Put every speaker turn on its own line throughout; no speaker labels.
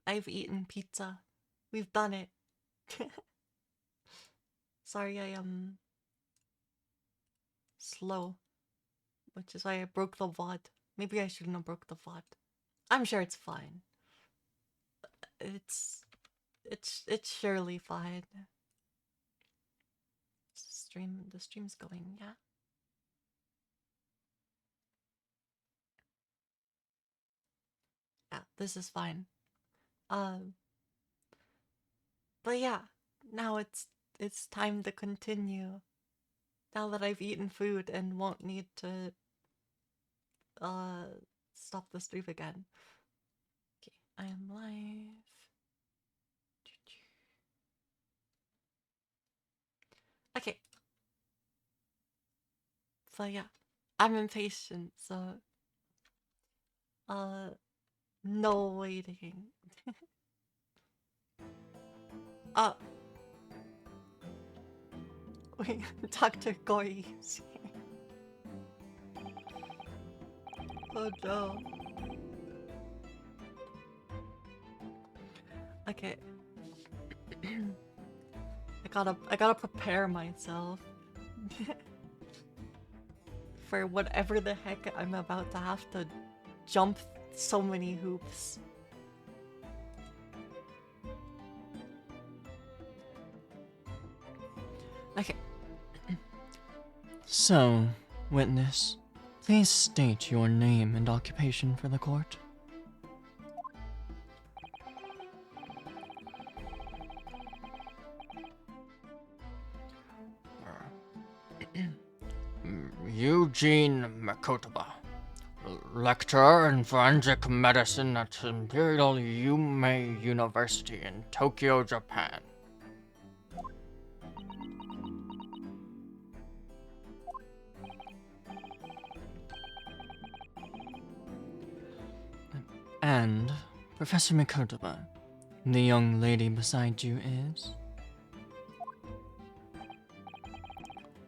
I've eaten pizza. We've done it. Sorry, I am slow, which is why I broke the VOD. Maybe I shouldn't have broke the VOD. I'm sure it's fine. It's it's surely fine. The stream's going, yeah. Yeah, this is fine. Um, but yeah, now it's time to continue. Now that I've eaten food and won't need to uh stop the stream again. Okay, I am live. Okay. So yeah, I'm impatient, so uh no waiting. uh wait, Dr. Gory is here. Oh no. Okay. I gotta prepare myself for whatever the heck I'm about to have to jump so many hoops. Okay.
So, witness, please state your name and occupation for the court.
Eugene Makotaba, lecturer in forensic medicine at Imperial Yumei University in Tokyo, Japan.
And, Professor Makotaba, the young lady beside you is?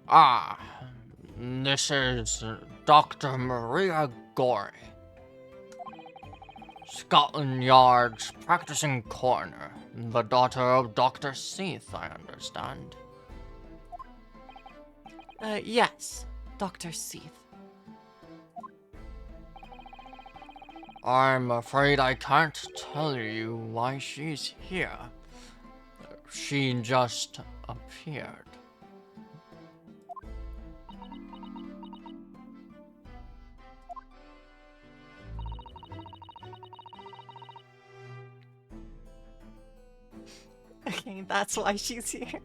Ah, this is Dr. Maria Gorey, Scotland Yard's practicing coroner, the daughter of Dr. Seath, I understand.
Yes, Dr. Seath.
I'm afraid I can't tell you why she's here. She just appeared.
Okay, that's why she's here.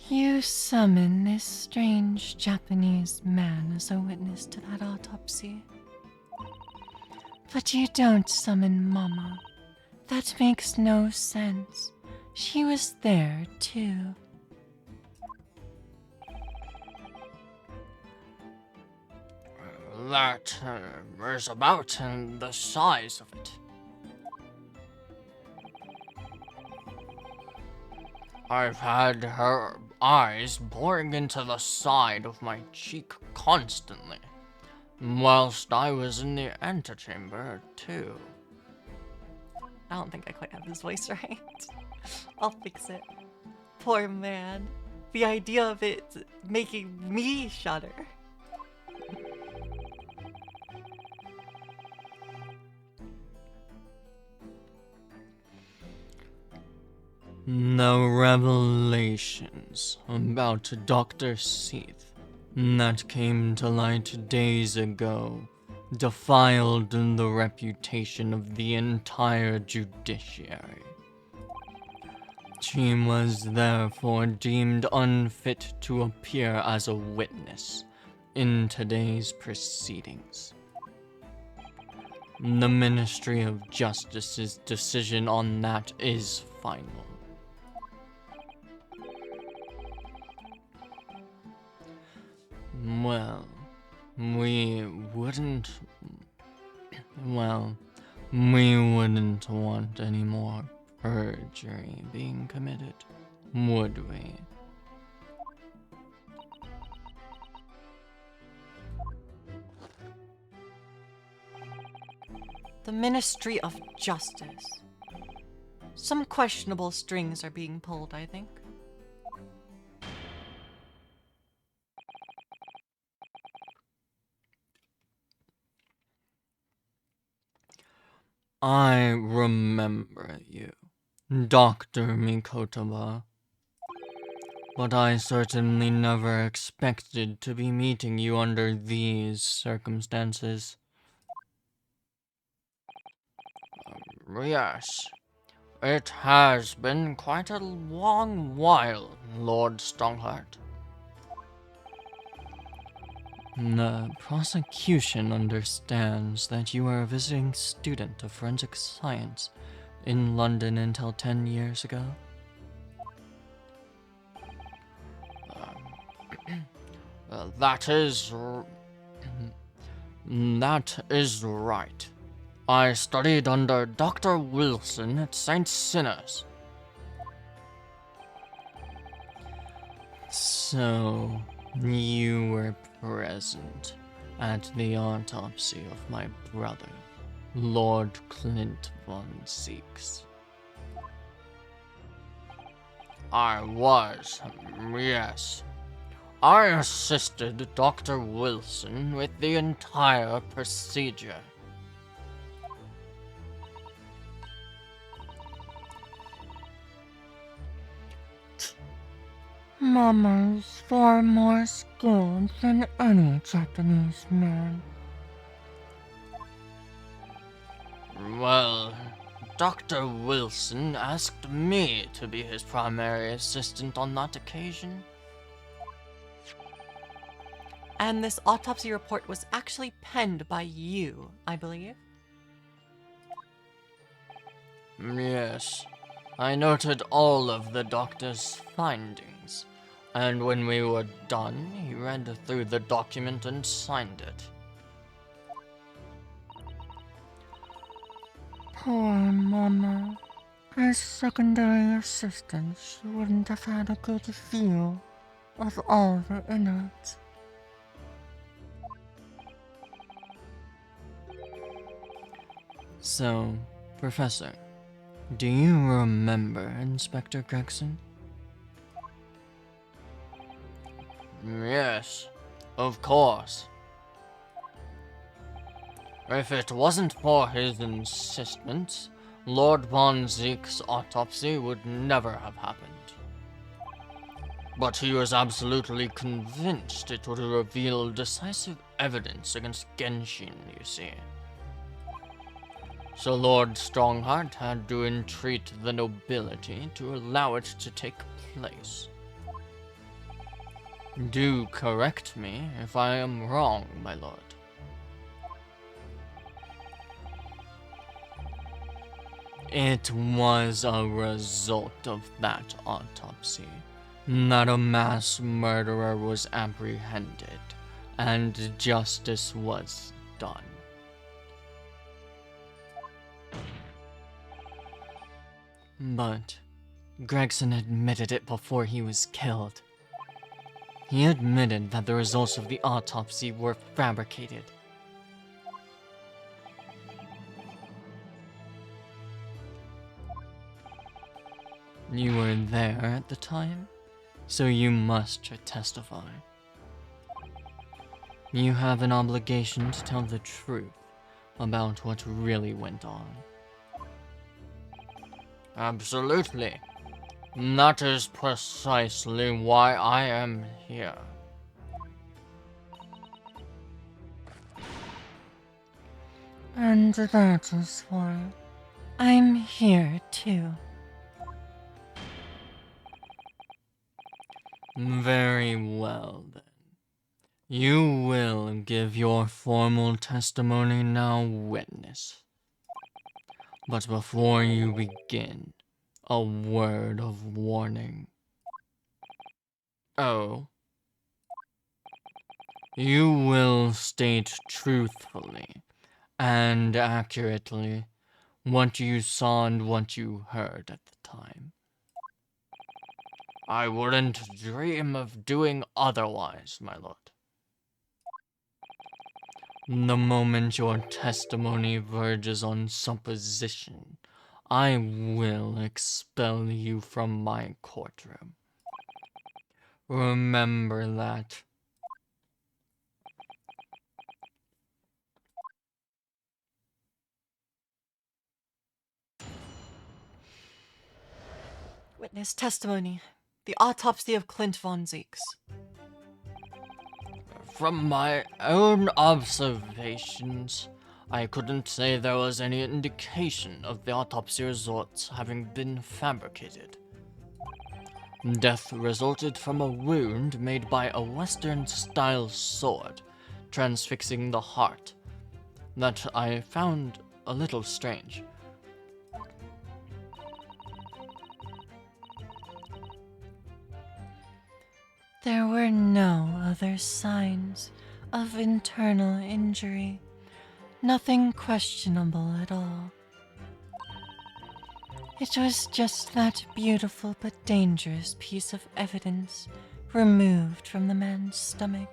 You summon this strange Japanese man as a witness to that autopsy. But you don't summon Mama. That makes no sense. She was there, too.
That is about the size of it. I've had her eyes boring into the side of my cheek constantly, whilst I was in the antechamber, too.
I don't think I quite have his voice right. I'll fix it. Poor man. The idea of it making me shudder.
The revelations about Dr. Seath that came to light days ago defiled the reputation of the entire judiciary. She was therefore deemed unfit to appear as a witness in today's proceedings. The Ministry of Justice's decision on that is final. Well, we wouldn't want any more perjury being committed, would we?
The Ministry of Justice. Some questionable strings are being pulled, I think.
I remember you, Dr. Mikotoba. But I certainly never expected to be meeting you under these circumstances.
Yes, it has been quite a long while, Lord Strongheart.
The prosecution understands that you were a visiting student of forensic science in London until 10 years ago.
That is right. I studied under Dr. Wilson at St. Sinners.
So, you were present at the autopsy of my brother, Lord Clint von Zeeks.
I was, yes. I assisted Dr. Wilson with the entire procedure.
Mama is far more skilled than any Japanese man.
Well, Dr. Wilson asked me to be his primary assistant on that occasion.
And this autopsy report was actually penned by you, I believe.
Yes, I noted all of the doctor's findings, and when we were done, he read through the document and signed it.
Poor Mama. As secondary assistant, she wouldn't have had a good view of all the innards.
So, Professor, do you remember Inspector Gregson?
Yes, of course. If it wasn't for his insistence, Lord Von Zeke's autopsy would never have happened. But he was absolutely convinced it would reveal decisive evidence against Genshin, you see. So Lord Strongheart had to entreat the nobility to allow it to take place. Do correct me if I am wrong, my lord.
It was a result of that autopsy that a mass murderer was apprehended and justice was done. But Gregson admitted it before he was killed. He admitted that the results of the autopsy were fabricated. You were there at the time, so you must testify. You have an obligation to tell the truth about what really went on.
Absolutely. That is precisely why I am here.
And that is why
I'm here too.
Very well, then. You will give your formal testimony now, witness. But before you begin, a word of warning.
Oh,
You will state truthfully and accurately what you saw and what you heard at the time.
I wouldn't dream of doing otherwise, my lord.
The moment your testimony verges on supposition, I will expel you from my courtroom. Remember that.
Witness testimony. The autopsy of Clint von Zieks.
From my own observations, I couldn't say there was any indication of the autopsy results having been fabricated. Death resulted from a wound made by a Western-style sword, transfixing the heart, that I found a little strange.
There were no other signs of internal injury. Nothing questionable at all. It was just that beautiful but dangerous piece of evidence removed from the man's stomach.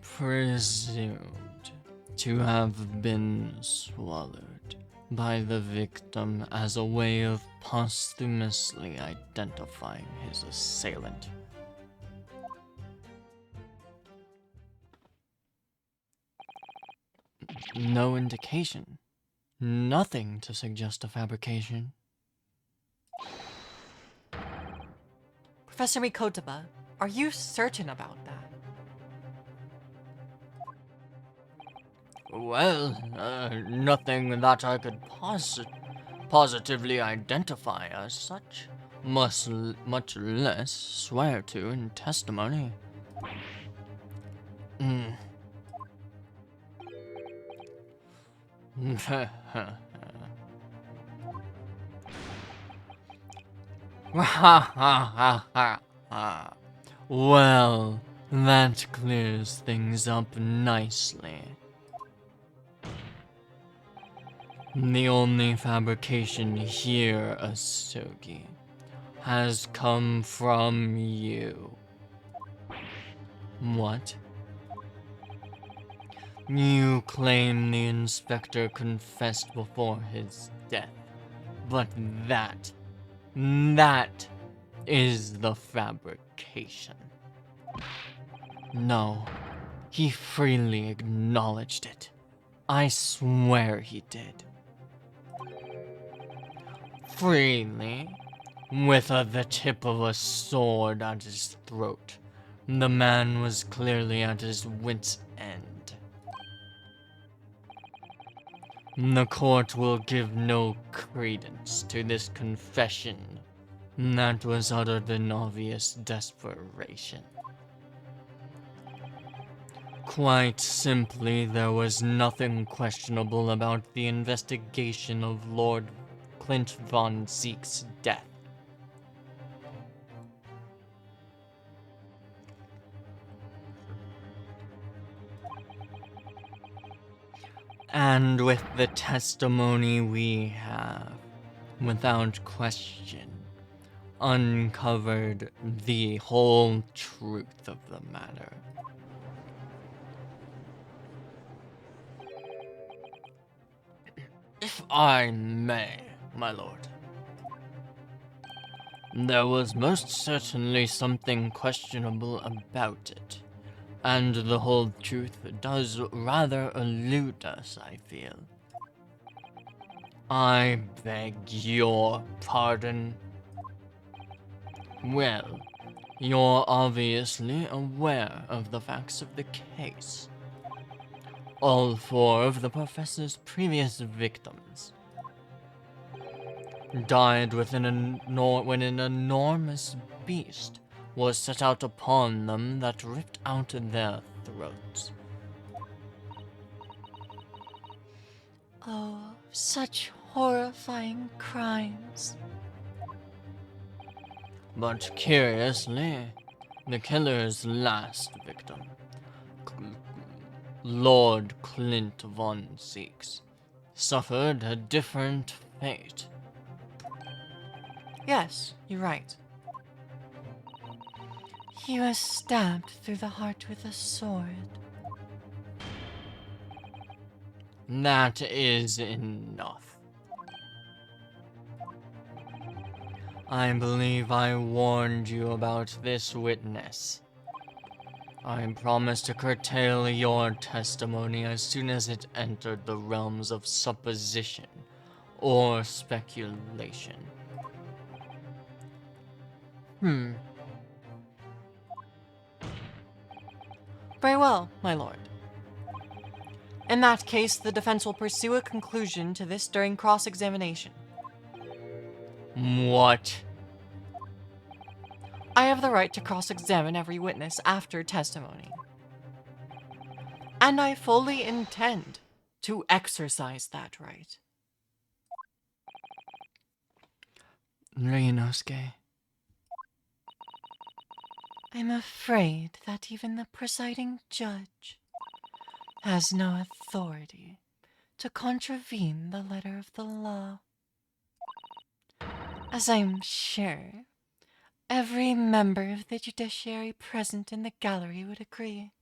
Presumed to have been swallowed by the victim as a way of posthumously identifying his assailant. No indication. Nothing to suggest a fabrication.
Professor Mikotaba, are you certain about that?
Well, nothing that I could positively identify as such, much less swear to in testimony.
Well, that clears things up nicely. The only fabrication here, Asogi, has come from you. What? You claim the inspector confessed before his death, but that is the fabrication. No, he freely acknowledged it. I swear he did. Freely, with the tip of a sword at his throat. The man was clearly at his wit's end. The court will give no credence to this confession. That was uttered in obvious desperation. Quite simply, there was nothing questionable about the investigation of Lord Clint von Zieks' death. And with the testimony we have, without question, uncovered the whole truth of the matter.
If I may, my lord. There was most certainly something questionable about it, and the whole truth does rather elude us, I feel. I beg your pardon. Well, you're obviously aware of the facts of the case. All 4 of the professor's previous victims died when an enormous beast was set out upon them that ripped out their throats.
Oh, such horrifying crimes.
But curiously, the killer's last victim, Lord Clint von Zieks, suffered a different fate.
Yes, you're right.
He was stabbed through the heart with a sword.
That is enough. I believe I warned you about this witness. I promise to curtail your testimony as soon as it entered the realms of supposition or speculation.
Very well, my lord. In that case, the defense will pursue a conclusion to this during cross-examination.
What?
I have the right to cross-examine every witness after testimony. And I fully intend to exercise that right.
Ryunosuke,
I'm afraid that even the presiding judge has no authority to contravene the letter of the law. As I'm sure every member of the judiciary present in the gallery would agree.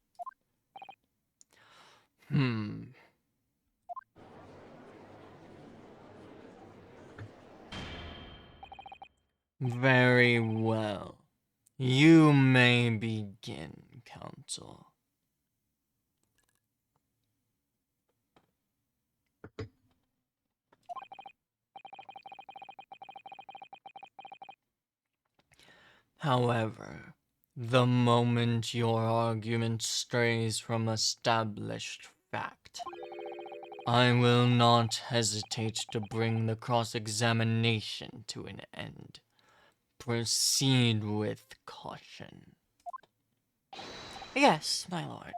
Very well. You may begin, counsel. However, the moment your argument strays from established fact, I will not hesitate to bring the cross-examination to an end. Proceed with caution.
Yes, my lord.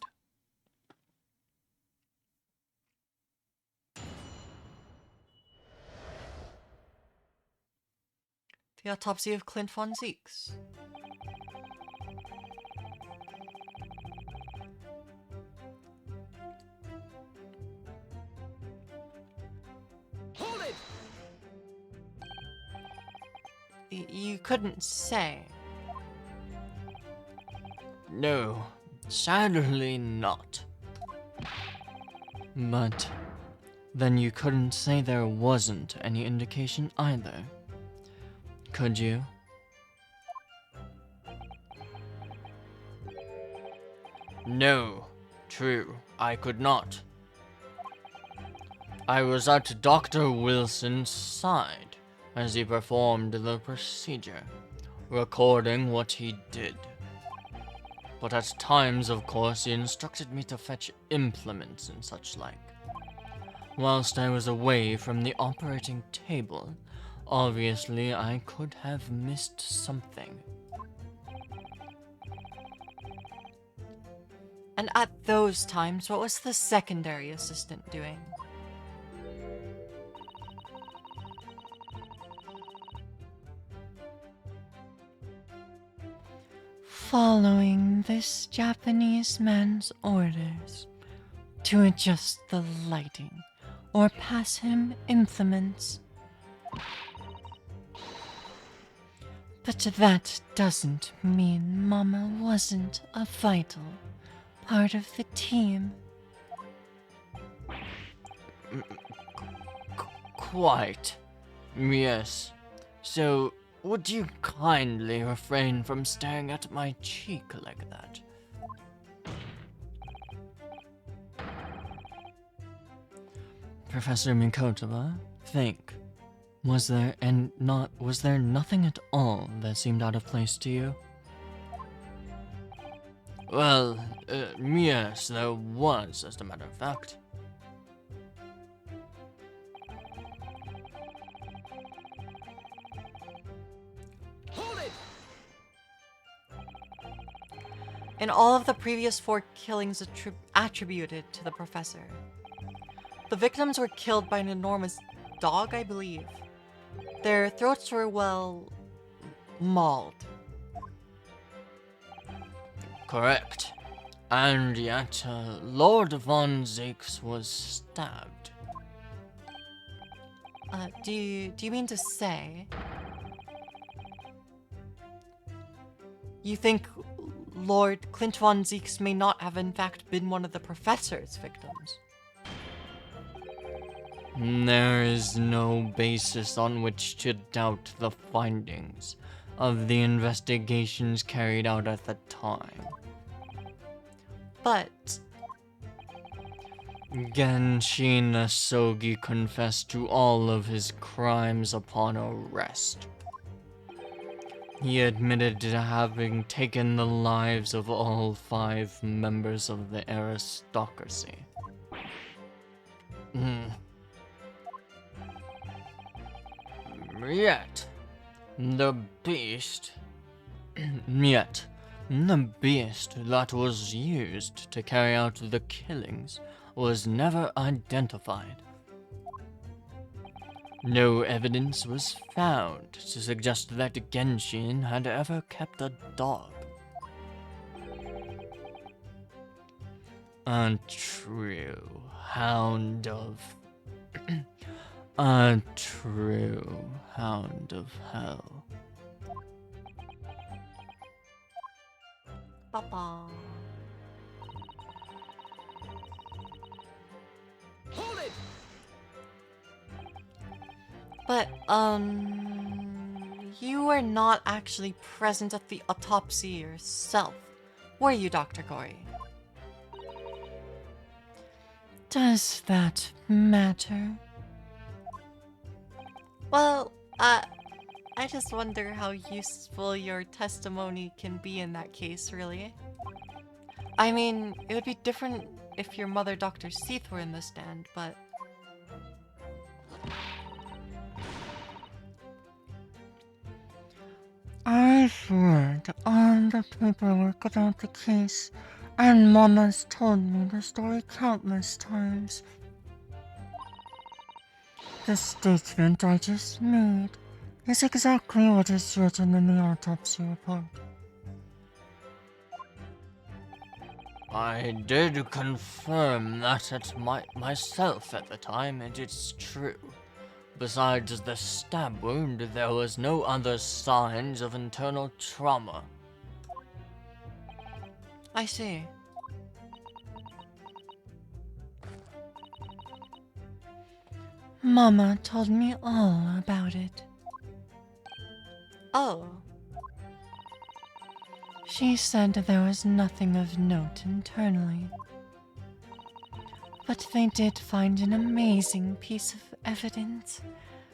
The autopsy of Clint von Zieks.
Hold it!
You couldn't say.
No, sadly not.
But then you couldn't say there wasn't any indication either. Could you?
No, true, I could not. I was at Dr. Wilson's side as he performed the procedure, recording what he did. But at times, of course, he instructed me to fetch implements and such like. Whilst I was away from the operating table, obviously I could have missed something.
And at those times, what was the secondary assistant doing?
Following this Japanese man's orders to adjust the lighting or pass him implements. But that doesn't mean Mama wasn't a vital part of the team.
Quite. Yes. So, would you kindly refrain from staring at my cheek like that?
Professor Mikotoba, think. Was there nothing at all that seemed out of place to you?
Well, yes, there was, as a matter of fact.
Hold it!
In all of the previous 4 killings attributed to the professor, the victims were killed by an enormous dog, I believe. Their throats were, well, mauled.
Correct. And yet, Lord von Zieks was stabbed.
Do you mean to say you think Lord Clint von Zeeks may not have in fact been one of the Professor's victims?
There is no basis on which to doubt the findings of the investigations carried out at the time.
But
Genshin Asogi confessed to all of his crimes upon arrest. He admitted to having taken the lives of all 5 members of the aristocracy. Yet, the beast that was used to carry out the killings was never identified. No evidence was found to suggest that Genshin had ever kept a dog. A true hound of... a true hound of hell.
Papa.
Hold it!
But, you were not actually present at the autopsy yourself, were you, Dr. Gory?
Does that matter?
Well, I just wonder how useful your testimony can be in that case, really. I mean, it would be different if your mother, Dr. Seath, were in the stand, but...
I've read all the paperwork about the case, and Mama's told me the story countless times. The statement I just made is exactly what is written in the autopsy report.
I did confirm that myself at the time, and it's true. Besides the stab wound, there was no other signs of internal trauma.
I see.
Mama told me all about it.
Oh,
She said there was nothing of note internally. But they did find an amazing piece of evidence.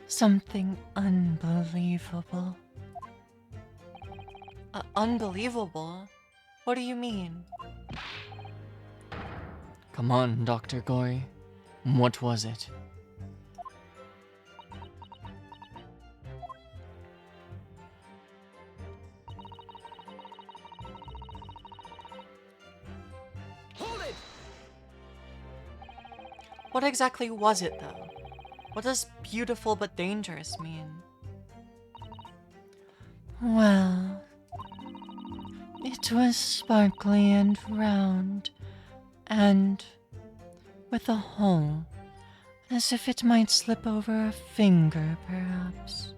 Something unbelievable.
unbelievable. What do you mean?
Come on, Dr. Gory. What was it?
Hold it!
What exactly was it, though? What does beautiful but dangerous mean?
Well, it was sparkly and round, and with a hole, as if it might slip over a finger, perhaps.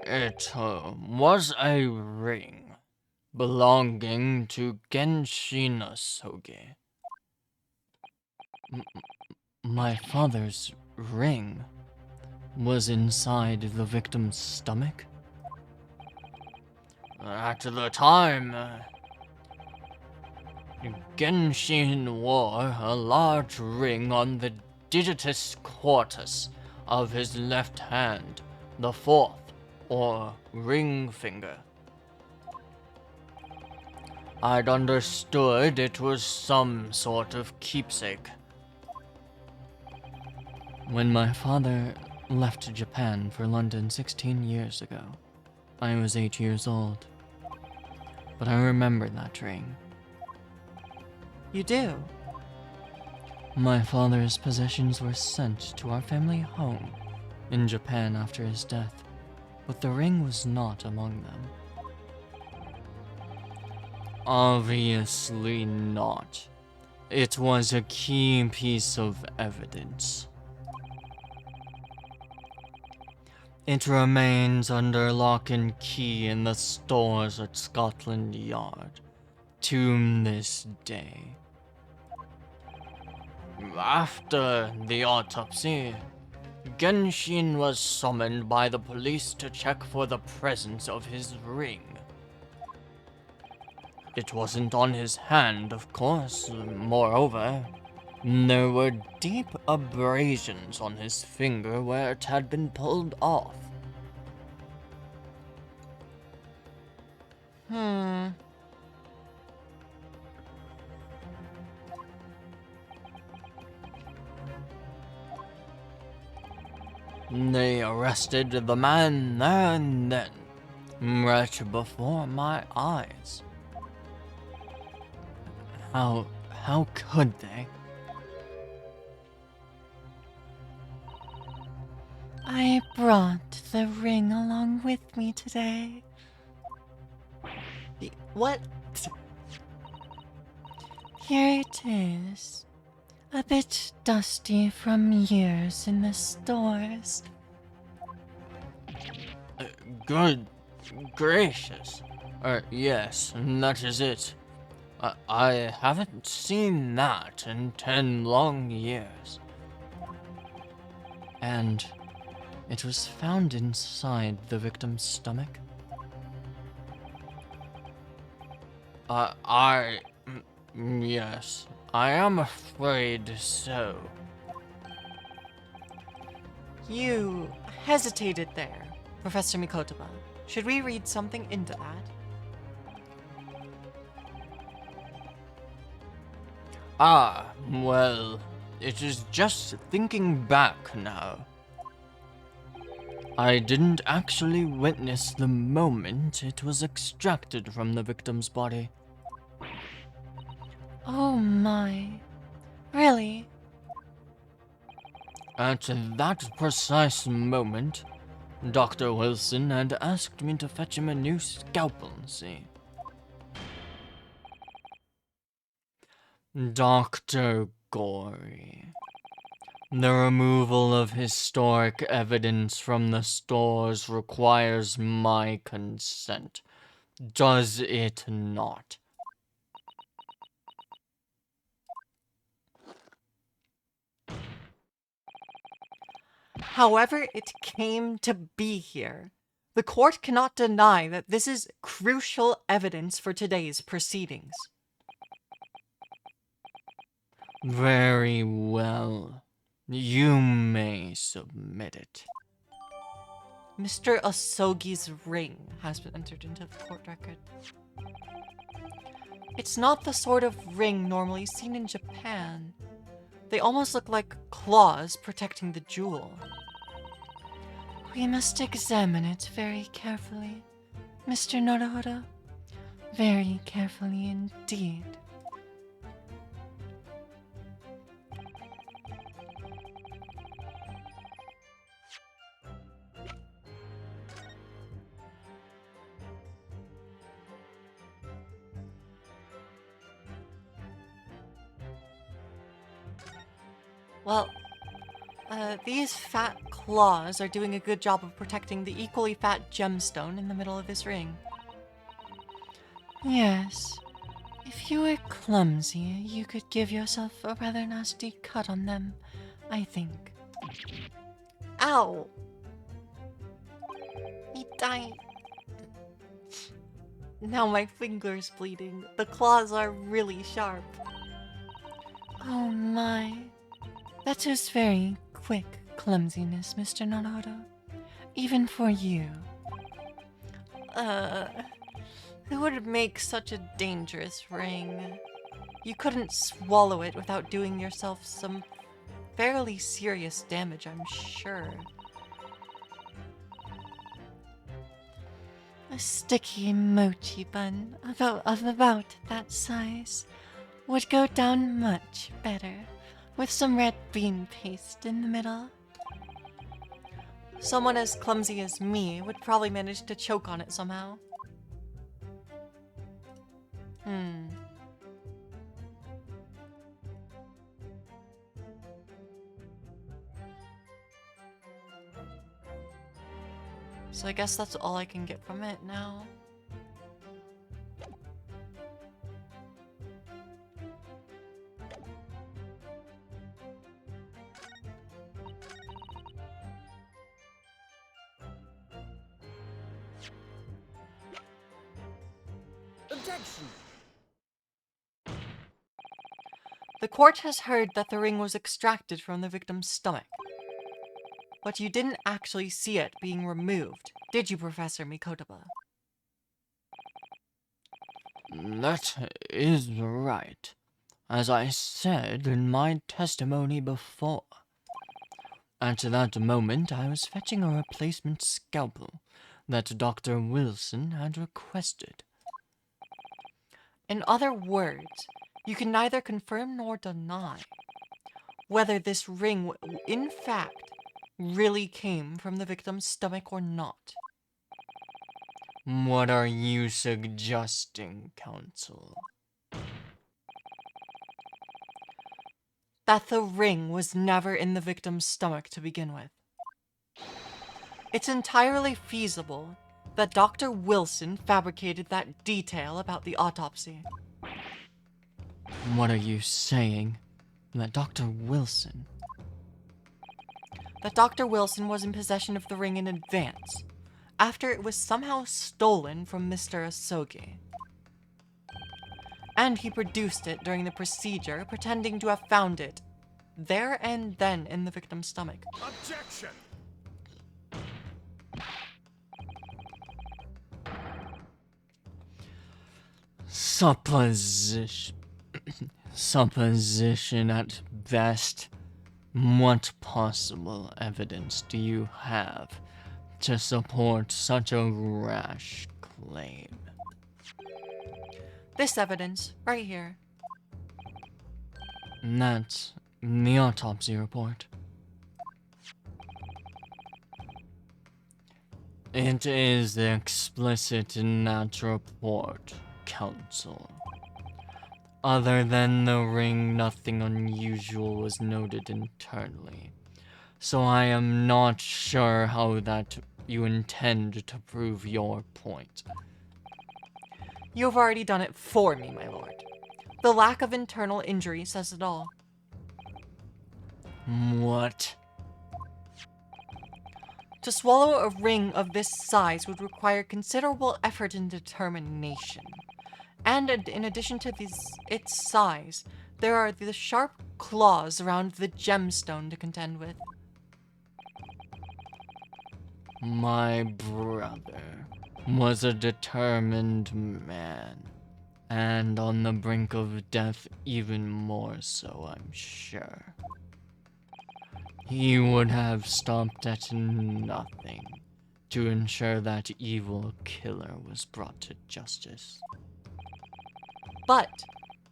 It was a ring belonging to Genshin Asogi. My father's ring was inside the victim's stomach? At the time, Genshin wore a large ring on the digitus quartus of his left hand, the fourth, or ring finger. I'd understood it was some sort of keepsake. When my father left Japan for London 16 years ago, I was 8 years old. But I remember that ring.
You do?
My father's possessions were sent to our family home in Japan after his death, but the ring was not among them. Obviously not. It was a key piece of evidence. It remains under lock and key in the stores at Scotland Yard to this day. After the autopsy, Genshin was summoned by the police to check for the presence of his ring. It wasn't on his hand, of course. Moreover, there were deep abrasions on his finger where it had been pulled off. They arrested the man there and then, right before my eyes. How could they?
I brought the ring along with me today.
What?
Here it is. A bit dusty from years in the stores.
Good gracious. Yes, that is it. I haven't seen that in 10 long years. And it was found inside the victim's stomach. Yes, I am afraid so.
You hesitated there, Professor Mikotoba. Should we read something into that?
Well, it is just thinking back now. I didn't actually witness the moment it was extracted from the victim's body.
Oh my. Really?
At that precise moment, Dr. Wilson had asked me to fetch him a new scalpel, see? Dr. Gory. The removal of historic evidence from the stores requires my consent, does it not?
However it came to be here, the court cannot deny that this is crucial evidence for today's proceedings.
Very well. You may submit it.
Mr. Asogi's ring has been entered into the court record. It's not the sort of ring normally seen in Japan. They almost look like claws protecting the jewel.
We must examine it very carefully, Mr. Naruhodo. Very carefully indeed.
Well, these fat claws are doing a good job of protecting the equally fat gemstone in the middle of his ring.
Yes. If you were clumsy, you could give yourself a rather nasty cut on them, I think.
Ow! Itai. Now my finger's bleeding. The claws are really sharp.
Oh my. That was very quick clumsiness, Mr. Naruhodo. Even for you.
Who would make such a dangerous ring? You couldn't swallow it without doing yourself some fairly serious damage, I'm sure.
A sticky mochi bun of about that size would go down much better with some red bean paste in the middle.
Someone as clumsy as me would probably manage to choke on it somehow. So I guess that's all I can get from it now.
Objection!
The court has heard that the ring was extracted from the victim's stomach. But you didn't actually see it being removed, did you, Professor Mikotoba?
That is right. As I said in my testimony before. At that moment, I was fetching a replacement scalpel that Dr. Wilson had requested.
In other words, you can neither confirm nor deny whether this ring, in fact, really came from the victim's stomach or not.
What are you suggesting, Counsel?
That the ring was never in the victim's stomach to begin with. It's entirely feasible that Dr. Wilson fabricated that detail about the autopsy.
What are you saying? That Dr. Wilson...
That Dr. Wilson was in possession of the ring in advance, after it was somehow stolen from Mr. Asogi. And he produced it during the procedure, pretending to have found it there and then in the victim's stomach.
Objection!
Supposition. Supposition at best. What possible evidence do you have to support such a rash claim?
This evidence, right here.
That's the autopsy report. It is explicit in that report, Counsel. Other than the ring, nothing unusual was noted internally. So I am not sure how that you intend to prove your point.
You've already done it for me, my lord. The lack of internal injury says it all.
What?
To swallow a ring of this size would require considerable effort and determination. And in addition to its size, there are the sharp claws around the gemstone to contend with.
My brother was a determined man, and on the brink of death even more so, I'm sure. He would have stopped at nothing to ensure that evil killer was brought to justice.
But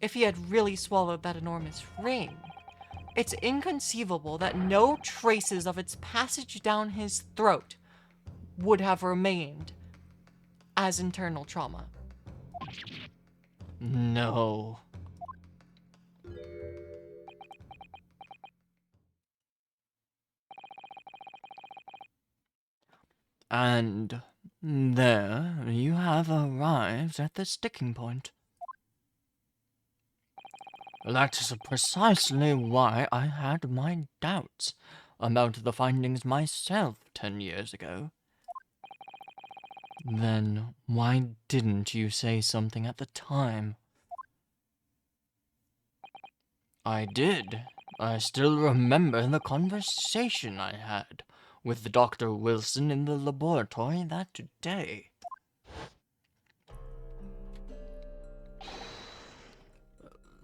if he had really swallowed that enormous ring, it's inconceivable that no traces of its passage down his throat would have remained as internal trauma.
No. And there you have arrived at the sticking point. That's precisely why I had my doubts about the findings myself 10 years ago. Then why didn't you say something at the time? I did. I still remember the conversation I had with Dr. Wilson in the laboratory that day.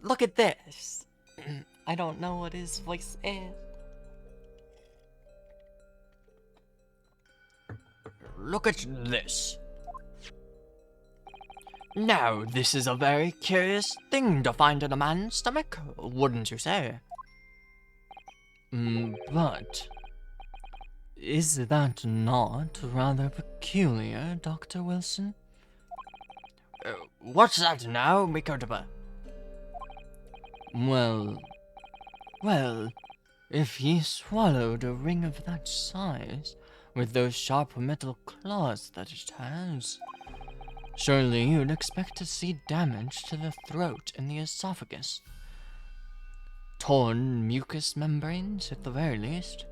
Look at this. I don't know what his voice is.
Look at this. Now, this is a very curious thing to find in a man's stomach, wouldn't you say? But... is that not rather peculiar, Dr. Wilson? What's that now, Mikotoba? Well, if he swallowed a ring of that size, with those sharp metal claws that it has. Surely you'd expect to see damage to the throat and the esophagus. Torn mucous membranes, at the very least.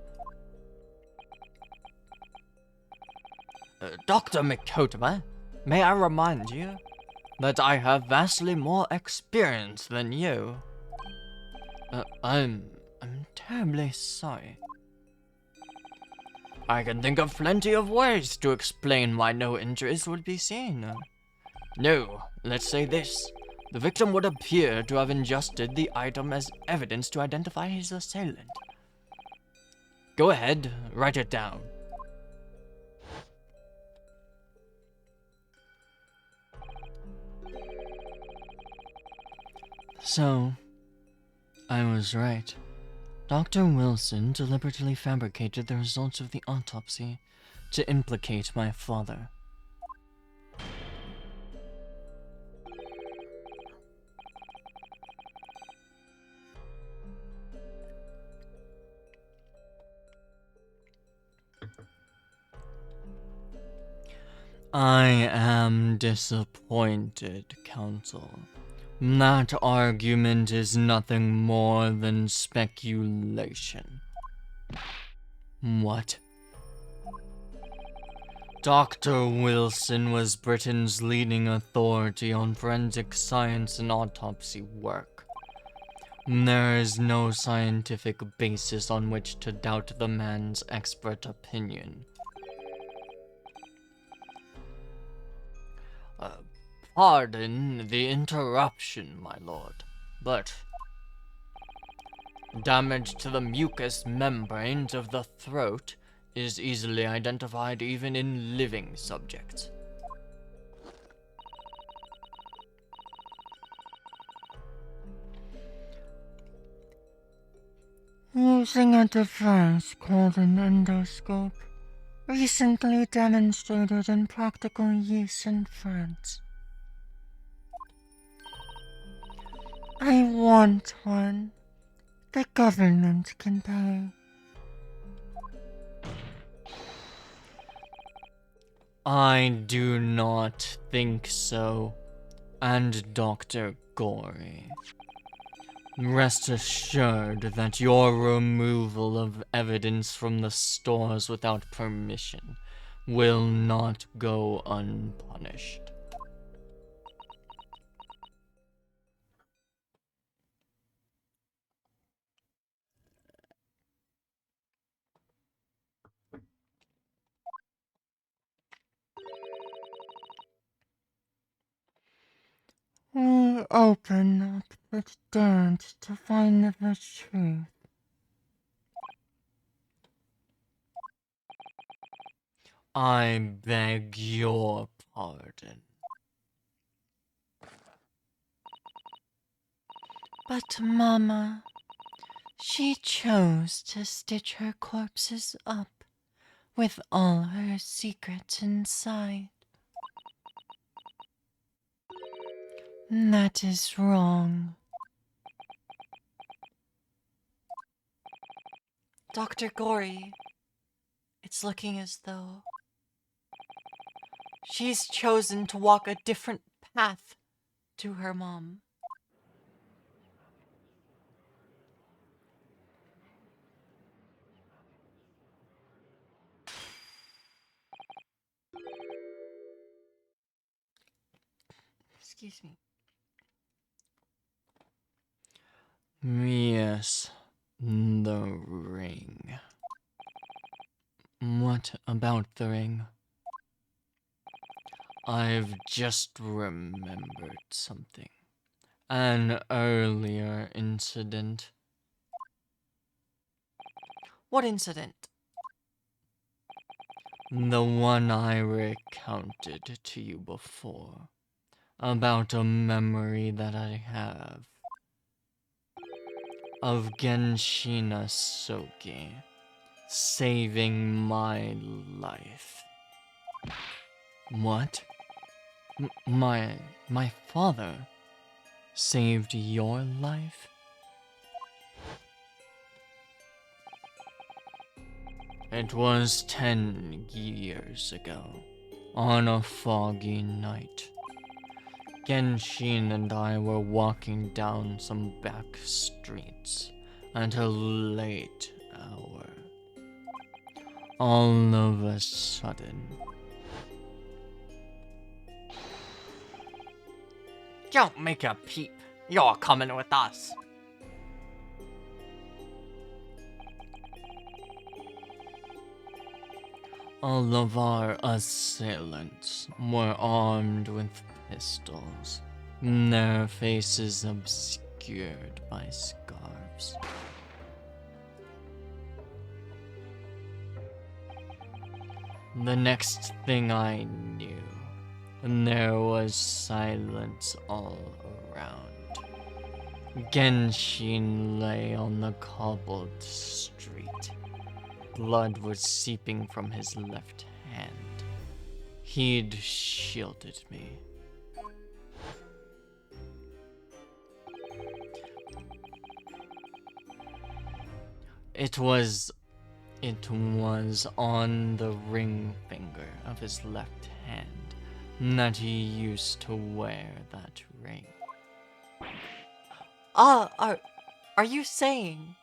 Dr. Mikotomo, may I remind you that I have vastly more experience than you. I'm terribly sorry. I can think of plenty of ways to explain why no injuries would be seen. No, let's say this. The victim would appear to have ingested the item as evidence to identify his assailant. Go ahead, write it down. So, I was right. Dr. Wilson deliberately fabricated the results of the autopsy to implicate my father. I am disappointed, Counsel. That argument is nothing more than speculation. What? Dr. Wilson was Britain's leading authority on forensic science and autopsy work. There is no scientific basis on which to doubt the man's expert opinion. Pardon the interruption, my lord, but damage to the mucous membranes of the throat is easily identified even in living subjects.
Using a device called an endoscope, recently demonstrated in practical use in France. I want one. The government can pay.
I do not think so. And Dr. Gory, rest assured that your removal of evidence from the stores without permission will not go unpunished.
We open up the dirt to find the truth.
I beg your pardon.
But Mama, she chose to stitch her corpses up with all her secrets inside. That is wrong.
Dr. Gory, it's looking as though she's chosen to walk a different path to her mom. Excuse me.
Yes, the ring. What about the ring? I've just remembered something. An earlier incident.
What incident?
The one I recounted to you before. About a memory that I have of Genshina Soki saving my life. What? My father saved your life? It was 10 years ago, on a foggy night. Genshin and I were walking down some back streets at a late hour. All of a sudden,
Don't make a peep. You're coming with us.
all of our assailants were armed with pistols, their faces obscured by scarves. The next thing I knew, there was silence all around. Genshin lay on the cobbled street. Blood was seeping from his left hand. He'd shielded me. It was on the ring finger of his left hand that he used to wear that ring.
Are you saying?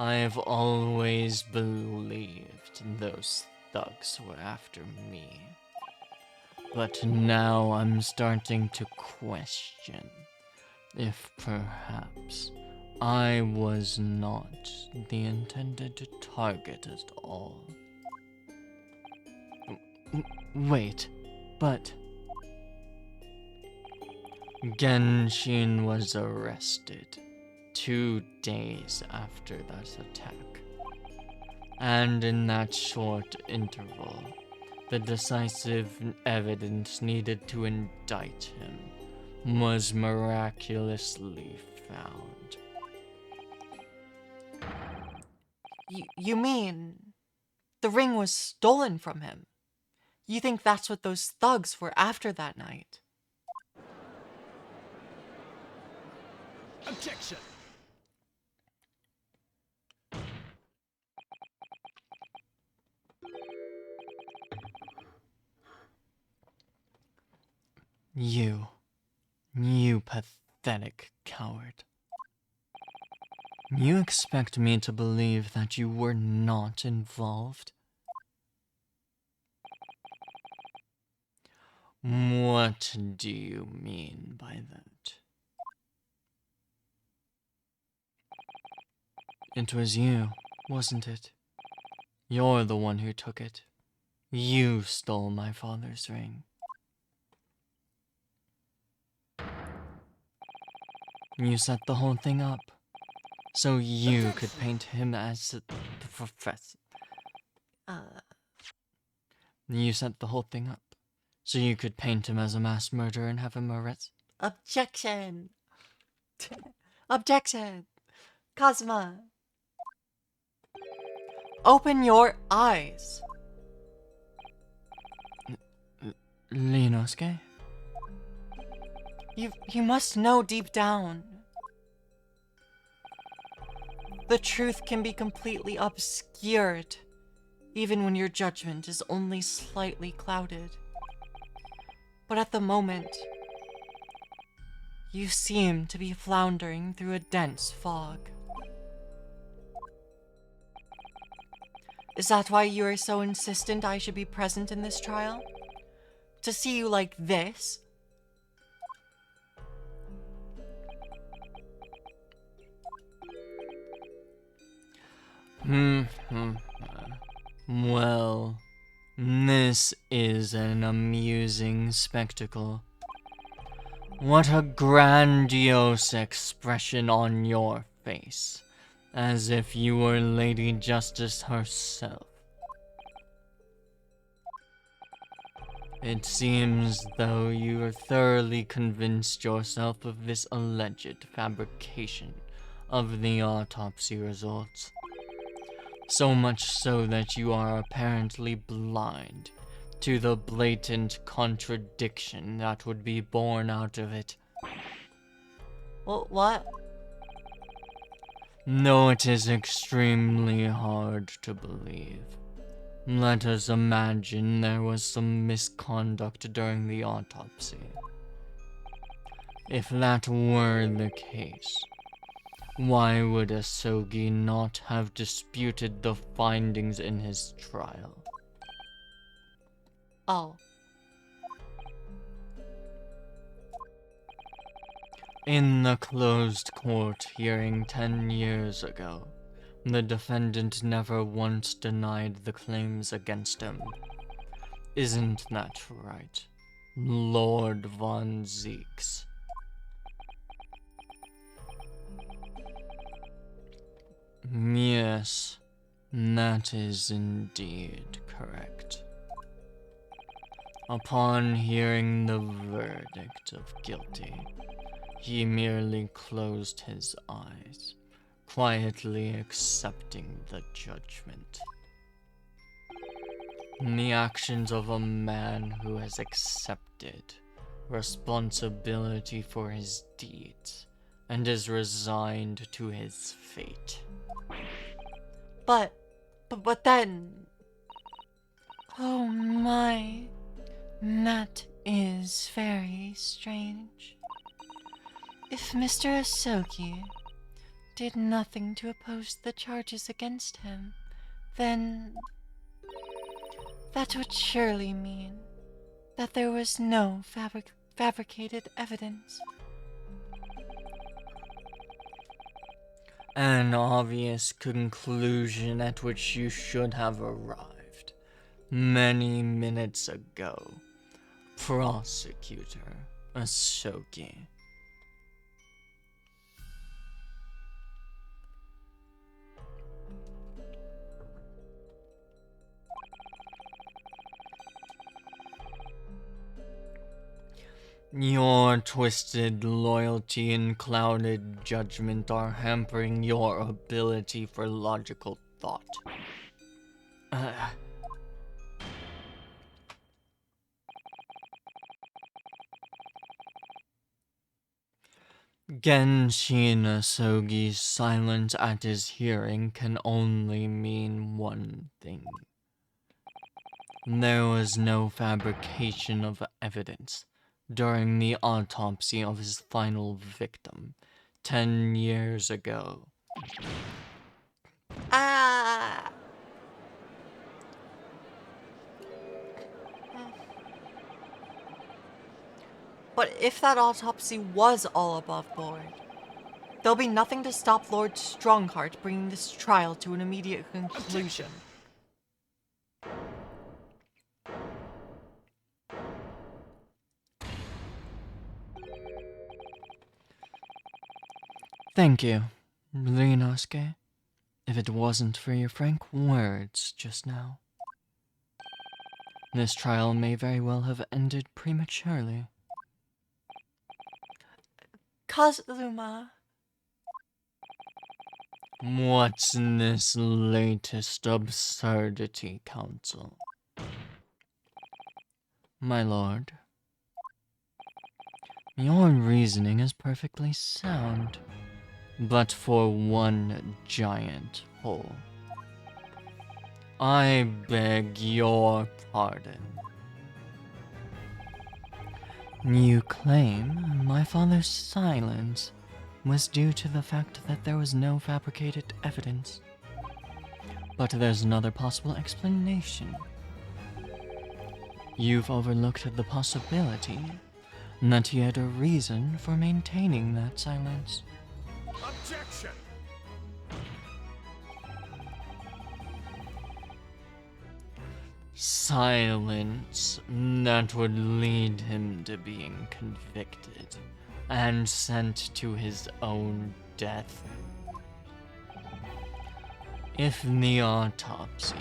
I've always believed those thugs were after me. But now I'm starting to question if perhaps I was not the intended target at all. Wait, but... Genshin was arrested 2 days after that attack. And in that short interval, the decisive evidence needed to indict him was miraculously found.
You mean the ring was stolen from him? You think that's what those thugs were after that night?
Objection!
You pathetic coward. You expect me to believe that you were not involved? What do you mean by that? It was you, wasn't it? You're the one who took it. You stole my father's ring. You set the whole thing up, so you could paint him as the professor. You set the whole thing up, so you could paint him as a mass murderer and have him arrested.
Objection! Objection! Kazuma! Open your eyes!
Linosuke?
You must know deep down. The truth can be completely obscured, even when your judgment is only slightly clouded. But at the moment, you seem to be floundering through a dense fog. Is that why you are so insistent I should be present in this trial? To see you like this?
Well, this is an amusing spectacle. What a grandiose expression on your face, as if you were Lady Justice herself. It seems though you are thoroughly convinced yourself of this alleged fabrication of the autopsy results. So much so that you are apparently blind to the blatant contradiction that would be born out of it.
Well, what?
though it is extremely hard to believe. Let us imagine there was some misconduct during the autopsy. If that were the case, why would Asogi not have disputed the findings in his trial?
Oh.
In the closed court hearing 10 years ago, the defendant never once denied the claims against him. Isn't that right, Lord Von Zeeks? Yes, that is indeed correct. Upon hearing the verdict of guilty, he merely closed his eyes, quietly accepting the judgment. The actions of a man who has accepted responsibility for his deeds and is resigned to his fate.
But then...
Oh my, that is very strange. If Mr. Asogi did nothing to oppose the charges against him, then that would surely mean that there was no fabricated evidence.
An obvious conclusion at which you should have arrived many minutes ago, Prosecutor Asogi. Your twisted loyalty and clouded judgment are hampering your ability for logical thought. Genshin Asogi's silence at his hearing can only mean one thing. There was no fabrication of evidence during the autopsy of his final victim 10 years ago.
Ah! But if that autopsy was all above board, there'll be nothing to stop Lord Strongheart bringing this trial to an immediate conclusion.
Thank you, Ryunosuke. If it wasn't for your frank words just now, this trial may very well have ended prematurely.
Kazuma.
What's this latest absurdity, Council? My lord, your reasoning is perfectly sound, but for one giant hole. I beg your pardon. You claim my father's silence was due to the fact that there was no fabricated evidence. But there's another possible explanation. You've overlooked the possibility that he had a reason for maintaining that silence.
Objection!
Silence that would lead him to being convicted and sent to his own death. If the autopsy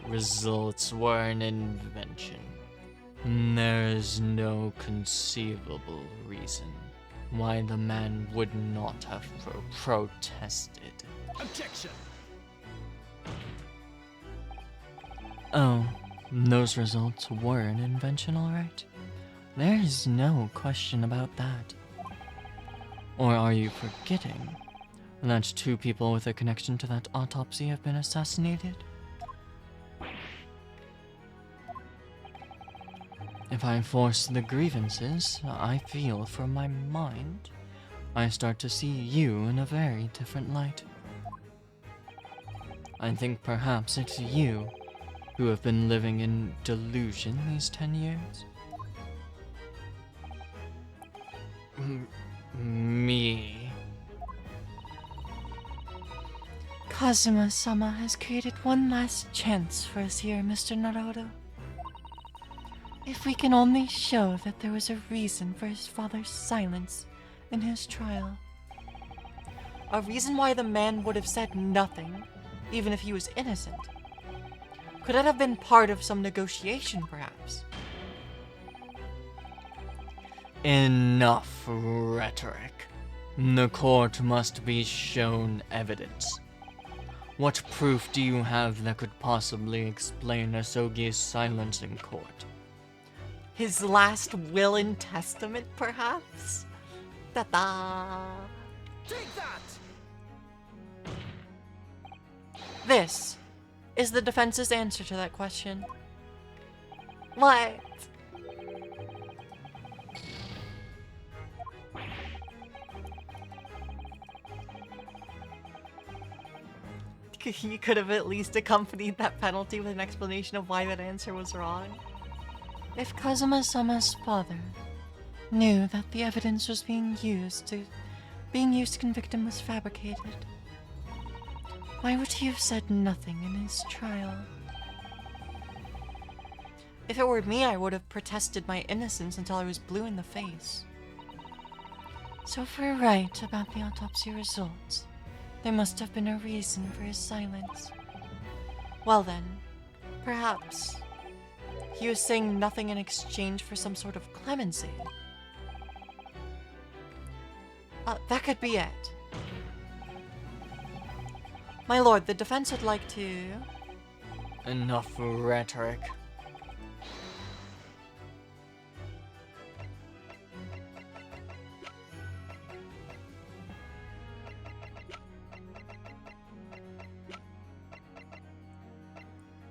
results were an invention, there is no conceivable reason why the man would not have protested.
Objection!
Oh, those results were an invention, all right. There's no question about that. Or are you forgetting that 2 people with a connection to that autopsy have been assassinated? If I force the grievances I feel from my mind, I start to see you in a very different light. I think perhaps it's you who have been living in delusion these 10 years. Me.
Kazuma-sama has created one last chance for us here, Mr. Naruto. If we can only show that there was a reason for his father's silence in his trial.
A reason why the man would have said nothing, even if he was innocent. Could it have been part of some negotiation, perhaps?
Enough rhetoric. The court must be shown evidence. What proof do you have that could possibly explain Asogi's silence in court?
His last will and testament, perhaps? Ta-da!
Take that!
This is the defense's answer to that question. What? You could have at least accompanied that penalty with an explanation of why that answer was wrong.
If Kazuma-sama's father knew that the evidence was being used to convict him was fabricated, why would he have said nothing in his trial?
If it were me, I would have protested my innocence until I was blue in the face.
So if we're right about the autopsy results, there must have been a reason for his silence.
Well then, perhaps he was saying nothing in exchange for some sort of clemency. That could be it. My lord, the defense would like to...
Enough rhetoric.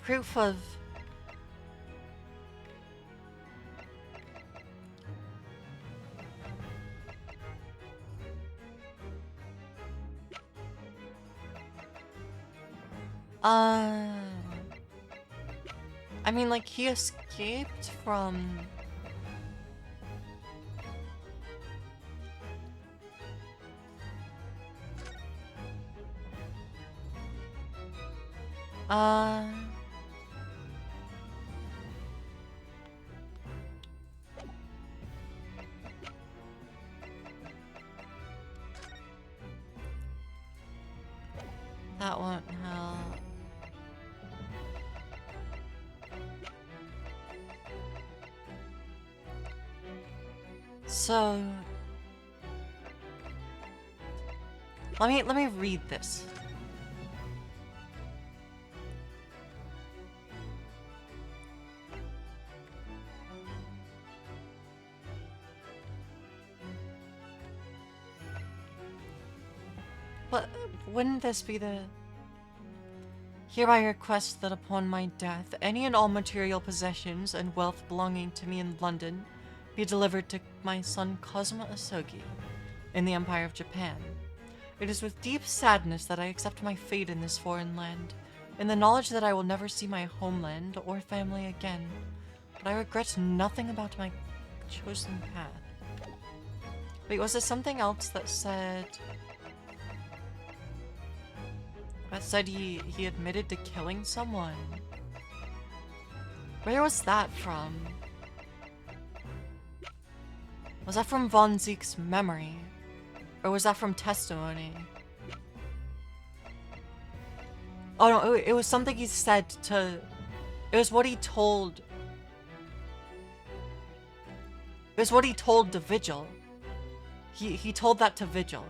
Proof of... I mean, like, he escaped from... That won't help. So... Let me read this. But wouldn't this be the... Hereby request that upon my death, any and all material possessions and wealth belonging to me in London be delivered to my son Kazuma Asogi in the Empire of Japan. It is with deep sadness that I accept my fate in this foreign land, in the knowledge that I will never see my homeland or family again, but I regret nothing about my chosen path. Wait, was there something else that said... he admitted to killing someone? Where was that from? Was that from Von Zeke's memory? Or was that from testimony? Oh no, it was something he said to... It was what he told... It was what he told to Vigil. He told that to Vigil.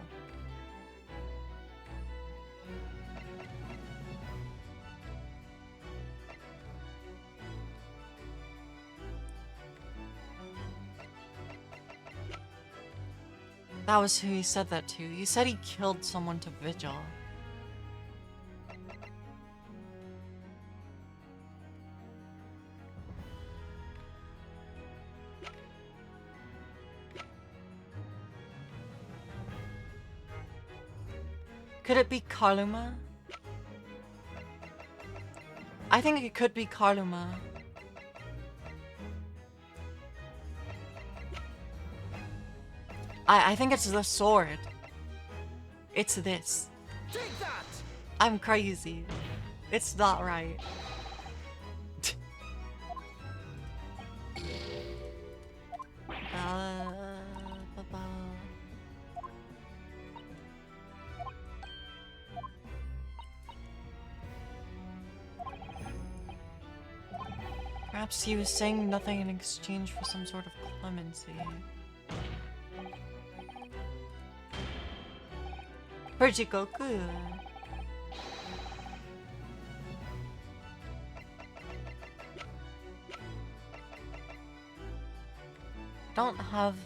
That was who he said that to. He said he killed someone to Vigil. Could it be Karluma? I think it could be Karluma. I think it's the sword. It's this.
Take that!
I'm crazy. It's not right. Ba-ba. Perhaps he was saying nothing in exchange for some sort of clemency. For Jikoku. Don't have...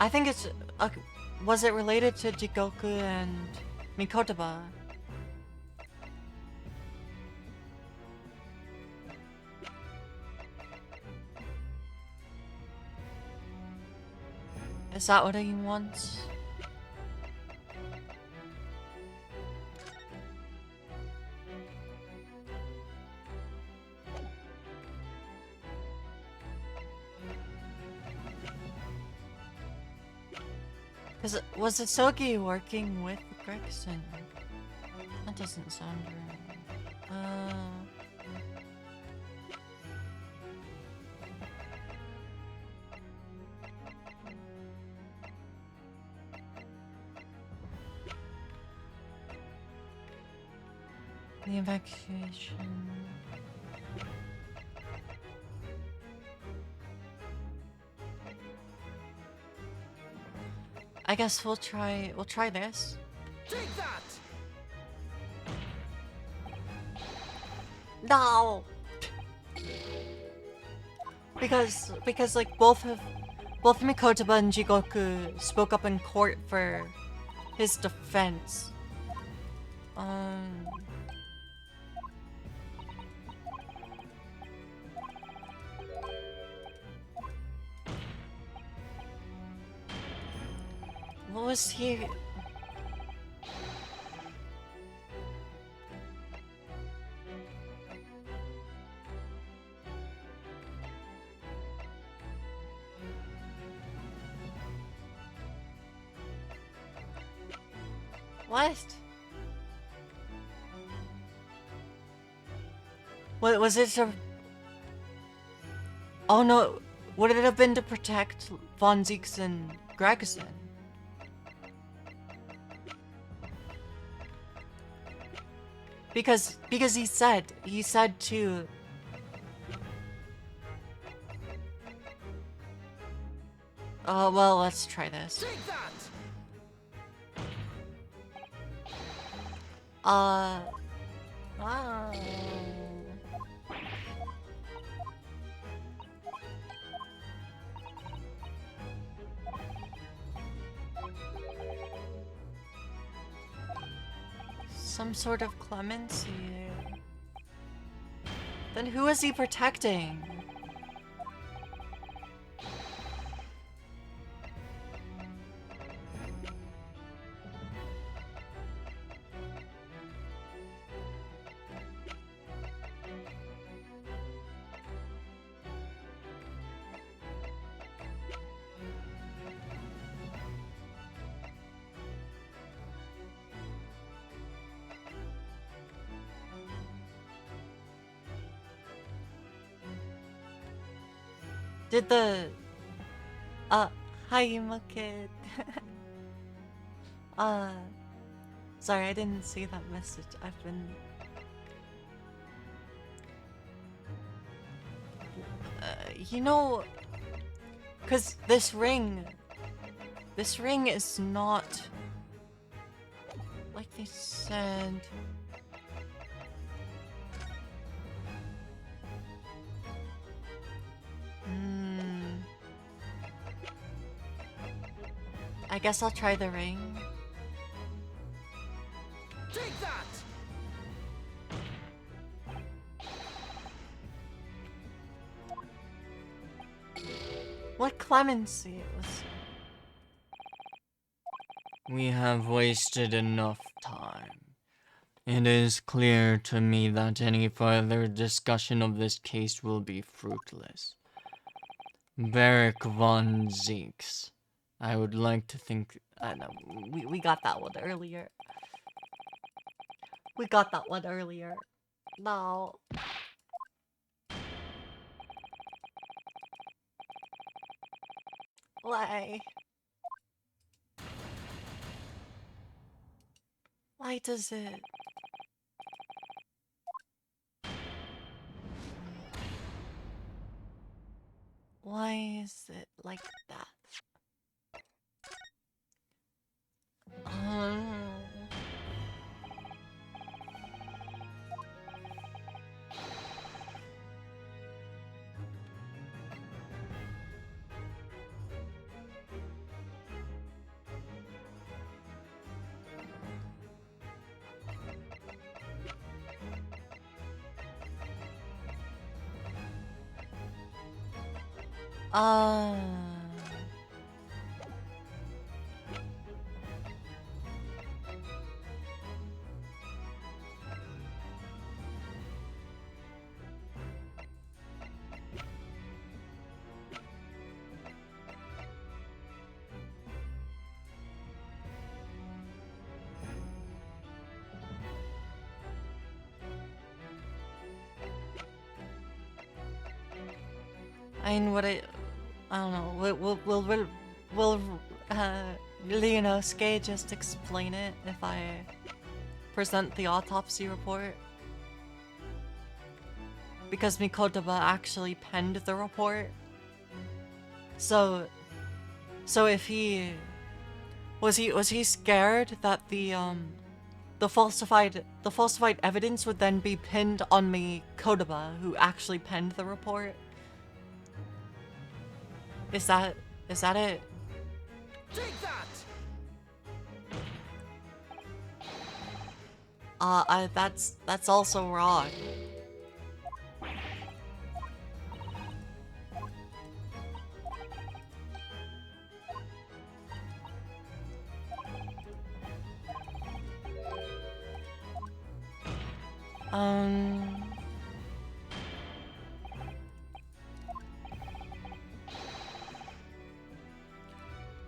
I think it's... was it related to Jikoku and Mikotoba? Is that what he wants? Was Isogi working with Gregson? That doesn't sound right. The evacuation. I guess we'll try this.
Take that!
No. Because like both Mikotoba and Jigoku spoke up in court for his defense. What was he? What? What was it to... Oh no, would it have been to protect Von Zieks and Gregson? Because he said to... Oh, well, let's try this.
Take that!
Some sort of clemency. Then who is he protecting? Did the uh hi Kid. uh sorry, I didn't see that message. I've been you know, cuz this ring is not like they said. I guess I'll try the ring.
Take that!
What clemency it was.
We have wasted enough time. It is clear to me that any further discussion of this case will be fruitless. Beric von Zeeks, I would like to think...
I know, we got that one earlier. We got that one earlier. No. Why? Why does it... Why is it like that? I mean, I don't know. Will Leonosuke just explain it if I present the autopsy report? Because Mikotoba actually penned the report. So if he was he scared that the falsified evidence would then be pinned on Mikotoba, who actually penned the report? Is that it?
Take that!
That's also wrong.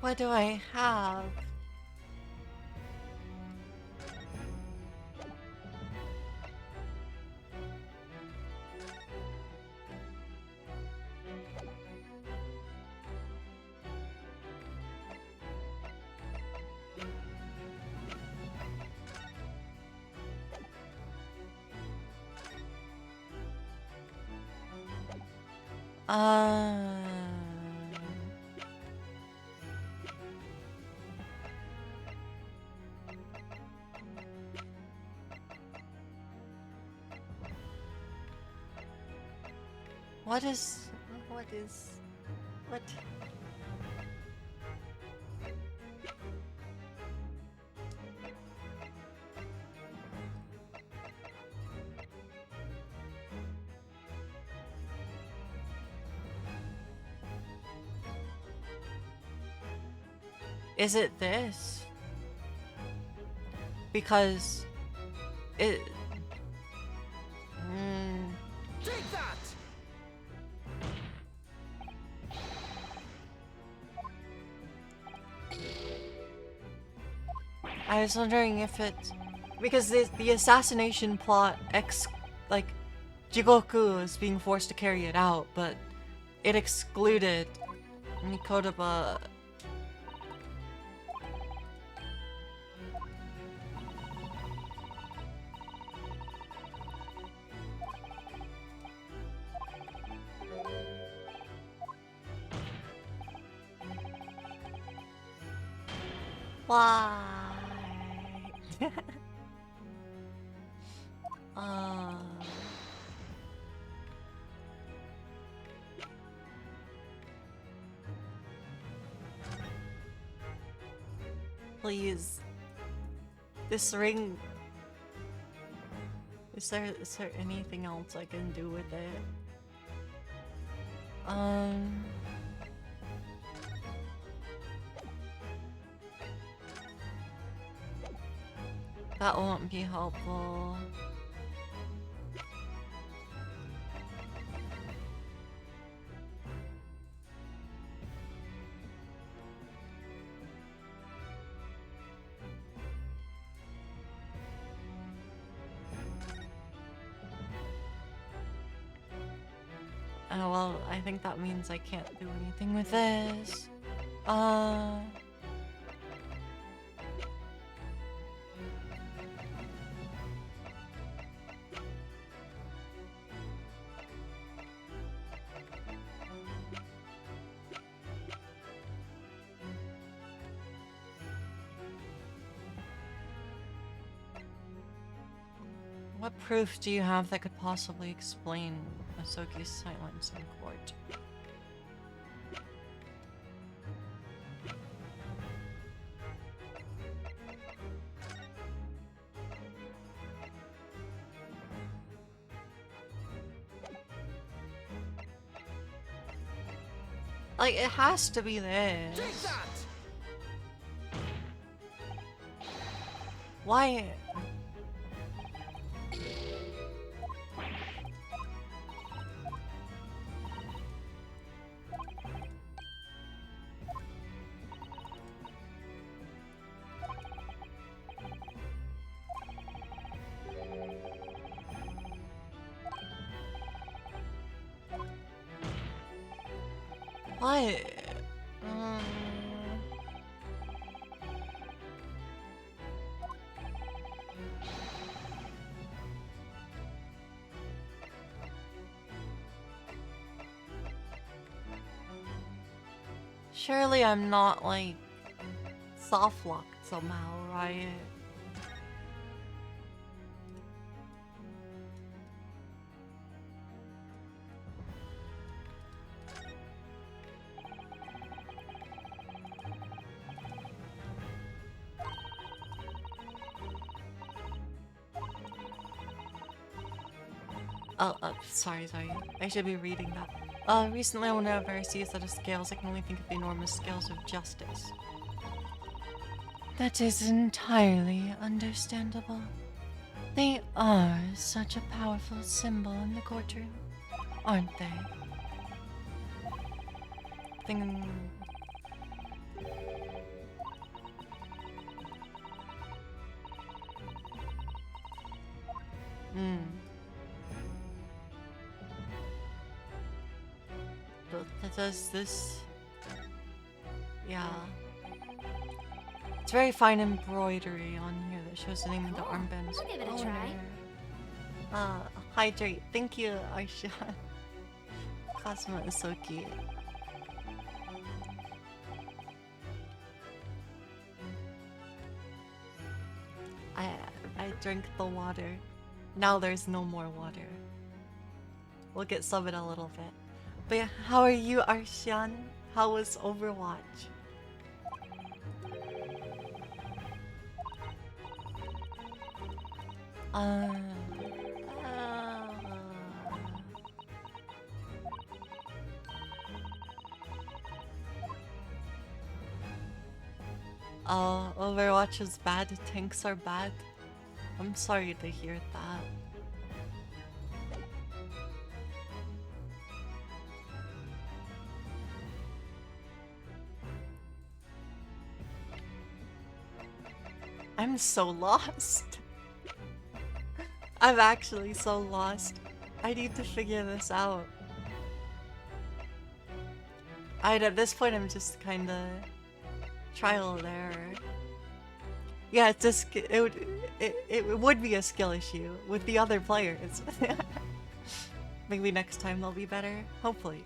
What do I have? What? Is it this? Because it...
Take that!
I was wondering if it... Because the assassination plot, like, Jigoku is being forced to carry it out, but it excluded Nikodaba.
Why?
Please. This ring. Is there anything else I can do with it? That won't be helpful. Oh, well, I think that means I can't do anything with this. What proof do you have that could possibly explain Asoki's silence in court? Like, it has to be this.
Take that!
Why? What? Surely I'm not, like, soft locked somehow, right? Oh, sorry. I should be reading that. Recently whenever I see a set of scales, I can only think of the enormous scales of justice.
That is entirely understandable. They are such a powerful symbol in the courtroom, aren't they?
Thing. Does this... Yeah. It's very fine embroidery on here that shows the name of the armband's
I'll give it a
owner.
try.
Hydrate. Thank you, Aisha. Cosmo is so cute. I drank the water. Now there's no more water. We'll get some in a little bit. But yeah, how are you, Arshian? How was Overwatch? Oh, Overwatch is bad. Tanks are bad. I'm sorry to hear that. I'm so lost. I'm actually so lost. I need to figure this out. At this point, I'm just kind of trial and error. Yeah, it's just it would be a skill issue with the other players. Maybe next time they'll be better. Hopefully.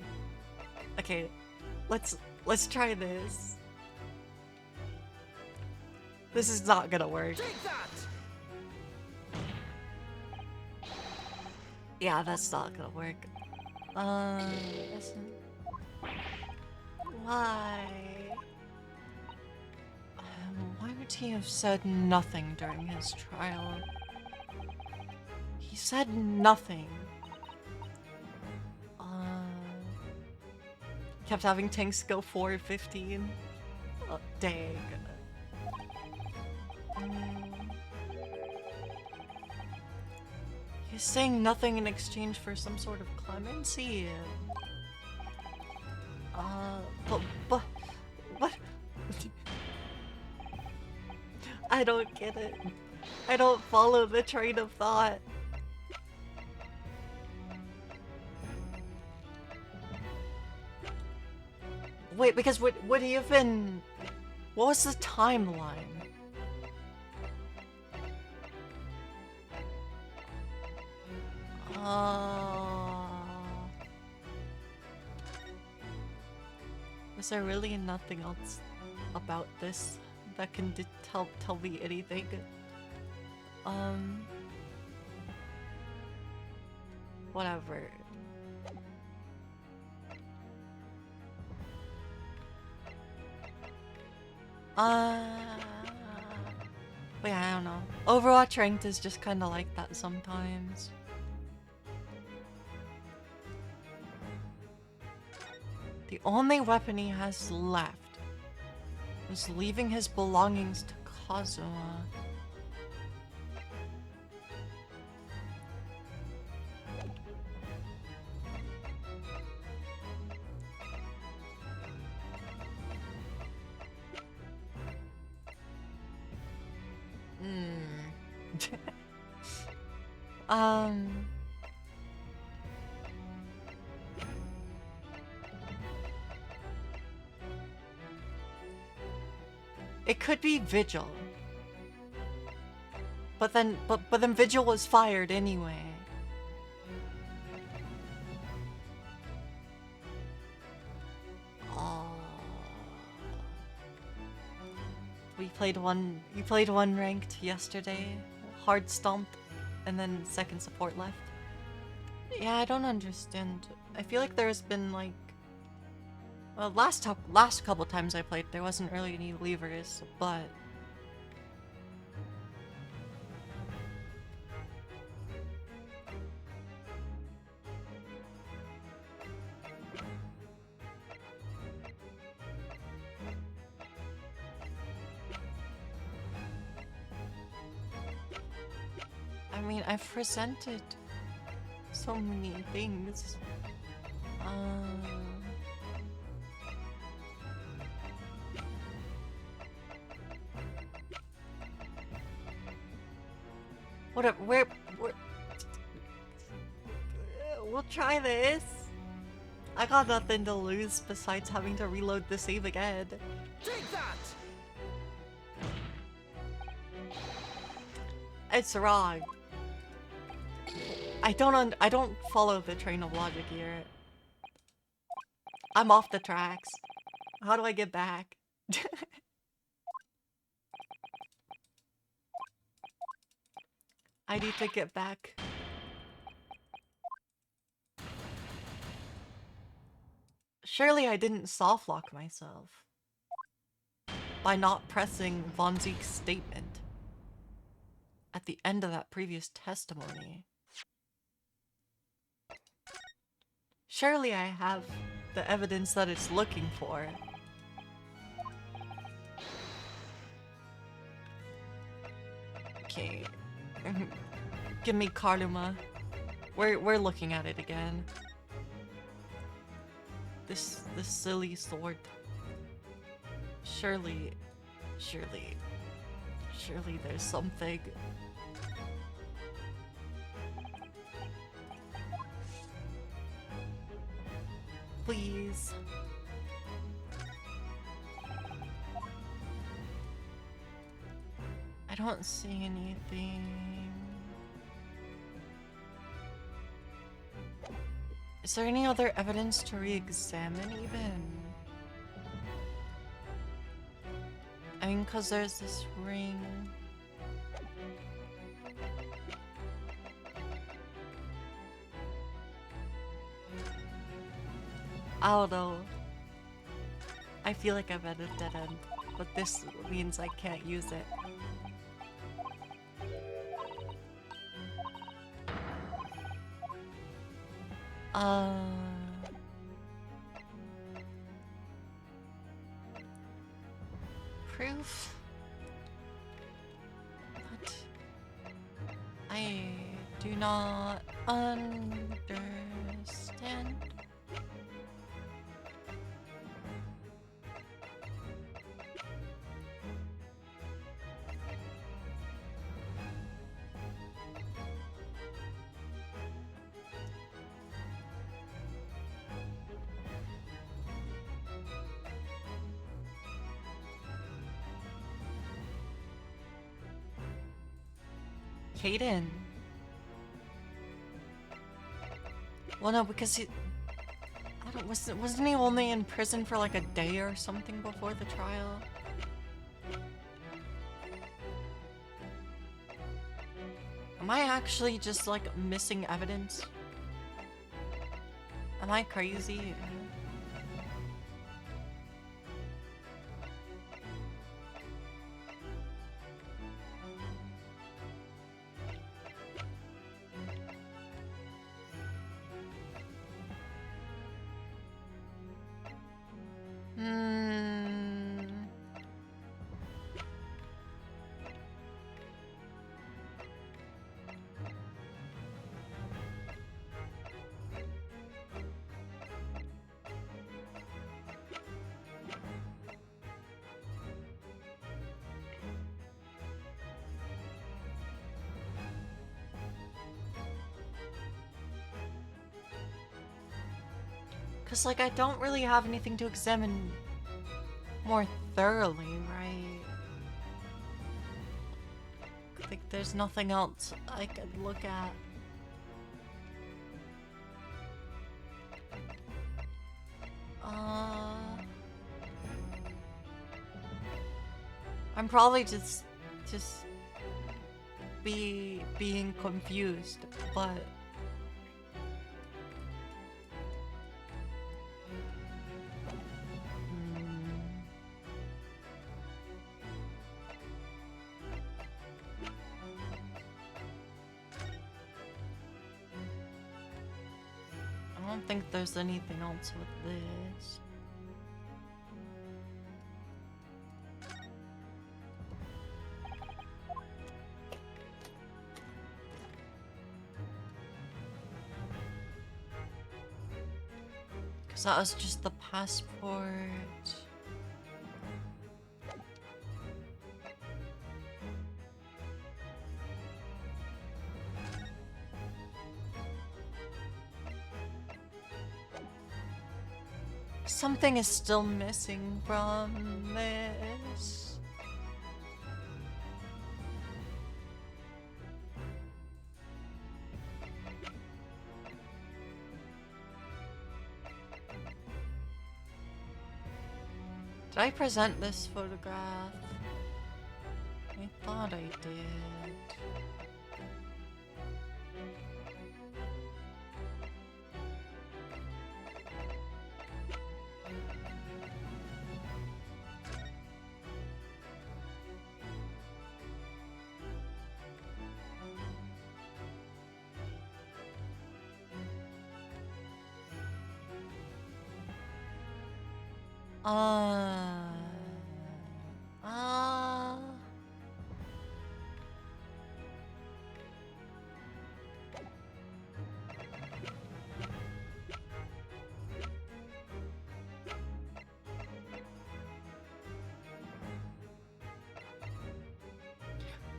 Okay, let's try this. This is not gonna work.
Take that!
Yeah, that's not gonna work. Listen. Why? Why would he have said nothing during his trial? He said nothing. Kept having tanks go 415. Oh, dang. He's saying nothing in exchange for some sort of clemency. But I don't get it. I don't follow the train of thought. Wait, because would he have been... What was the timeline? Is there really nothing else about this that can tell me anything? Whatever. But yeah, I don't know. Overwatch Ranked is just kind of like that sometimes. The only weapon he has left is leaving his belongings to Kazuma. It could be Vigil. But then Vigil was fired anyway. You played one ranked yesterday, hard stomp, and then second support left. Yeah, I don't understand. I feel like there's been like, well, last couple times I played, there wasn't really any leavers, but I mean, I've presented so many things. Whatever, we'll try this. I got nothing to lose besides having to reload the save again.
Take that!
It's wrong. I don't follow the train of logic here. I'm off the tracks. How do I get back? I need to get back. Surely I didn't soft lock myself by not pressing Von Zeke's statement at the end of that previous testimony. Surely I have the evidence that it's looking for. Okay. Give me Karluma. We're looking at it again. This silly sword. Surely there's something. Please. don't see anything. Is there any other evidence to re-examine even? I mean, cause there's this ring. I don't know. I feel like I'm at a dead end, but this means I can't use it. Proof? But I do not understand. Caden. Well, no, because he... I don't... Wasn't he only in prison for like a day or something before the trial? Am I actually just like missing evidence? Am I crazy? Cause like I don't really have anything to examine more thoroughly, right? Like there's nothing else I could look at. I'm probably just being confused, but I don't think there's anything else with this. Because that was just the passport. Something is still missing from this. Did I present this photograph? I thought I did.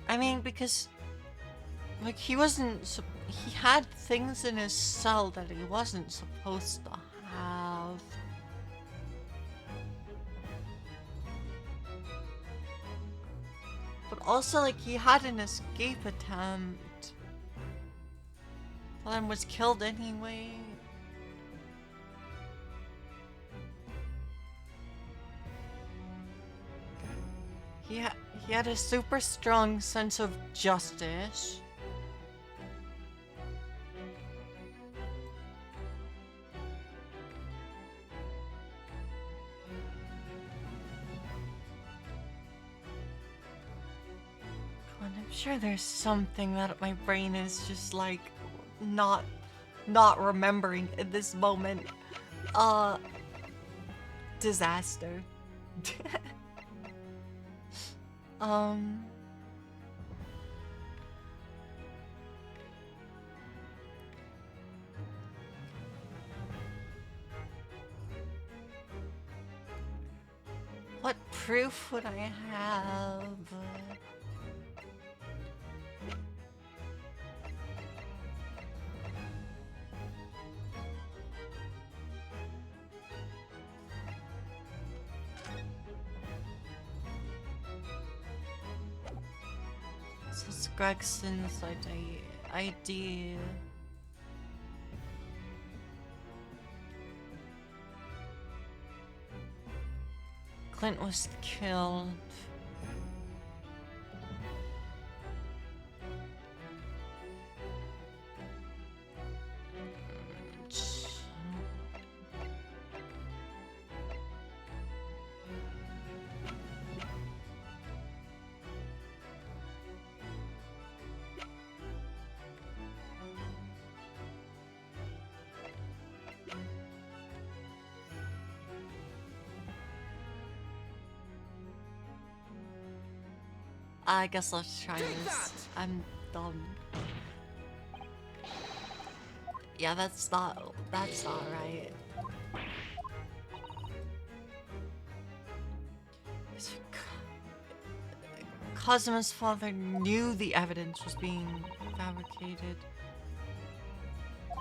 I mean, because, like, he had things in his cell that he wasn't supposed to have. But Also, like, he had an escape attempt, but then was killed anyway. He had a super strong sense of justice. God, I'm sure there's something that my brain is just like not remembering in this moment. Disaster. What proof would I have? So it's Gregson's ID. Clint was killed. I guess let's try this. I'm dumb. Yeah, that's not right. Kazuma's father knew the evidence was being fabricated,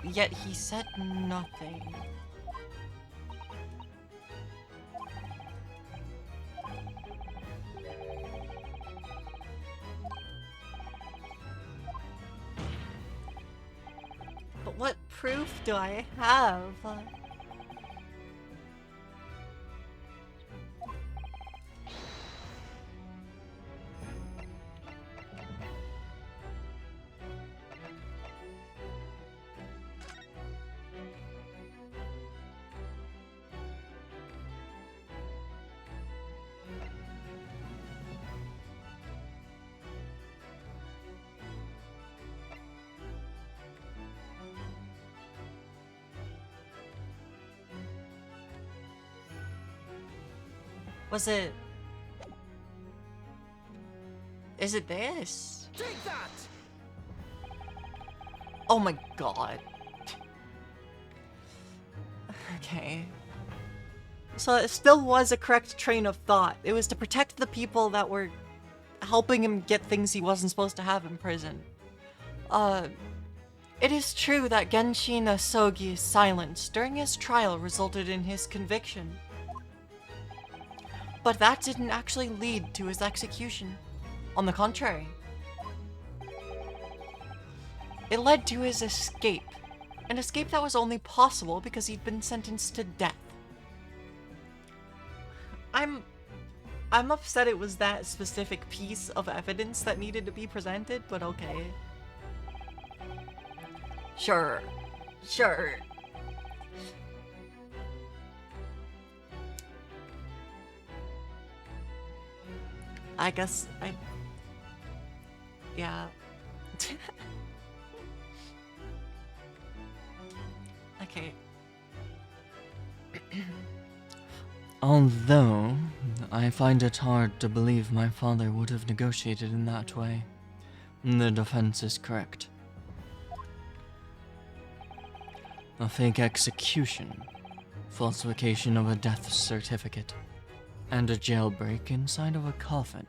yet he said nothing. But what proof do I have? Was it... Is it this?
Take that!
Oh my god. Okay. So it still was a correct train of thought. It was to protect the people that were helping him get things he wasn't supposed to have in prison. It is true that Genshin Asogi's silence during his trial resulted in his conviction. But that didn't actually lead to his execution. On the contrary. It led to his escape. An escape that was only possible because he'd been sentenced to death. I'm upset it was that specific piece of evidence that needed to be presented, but okay. Sure. Sure. I guess yeah. Okay.
Although, I find it hard to believe my father would have negotiated in that way. The defense is correct. A fake execution, falsification of a death certificate, and a jailbreak inside of a coffin.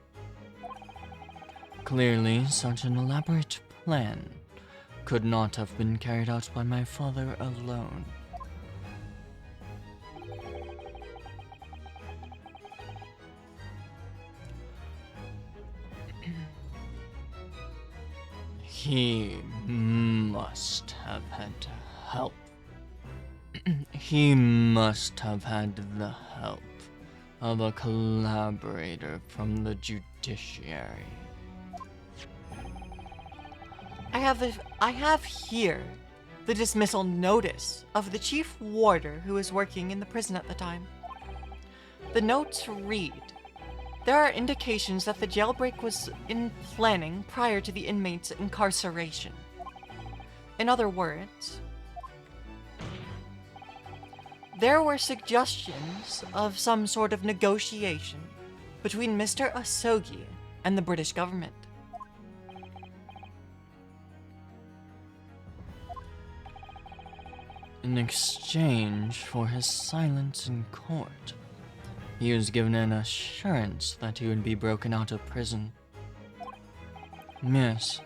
Clearly, such an elaborate plan could not have been carried out by my father alone. He must have had help. He must have had the help of a collaborator from the judiciary.
I have here the dismissal notice of the chief warder who was working in the prison at the time. The notes read, there are indications that the jailbreak was in planning prior to the inmate's incarceration. In other words, there were suggestions of some sort of negotiation between Mr. Asogi and the British government.
In exchange for his silence in court, he was given an assurance that he would be broken out of prison. Yes,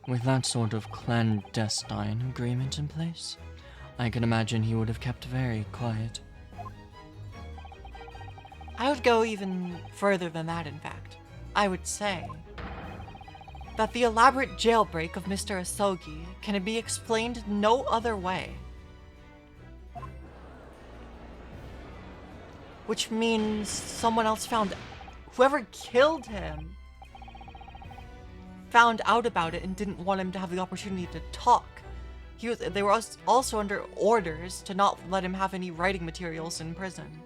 with that sort of clandestine agreement in place, I can imagine he would have kept very quiet.
I would go even further than that, in fact. I would say that the elaborate jailbreak of Mr. Asogi can be explained no other way. Which means someone else whoever killed him found out about it and didn't want him to have the opportunity to talk. They were also under orders to not let him have any writing materials in prison.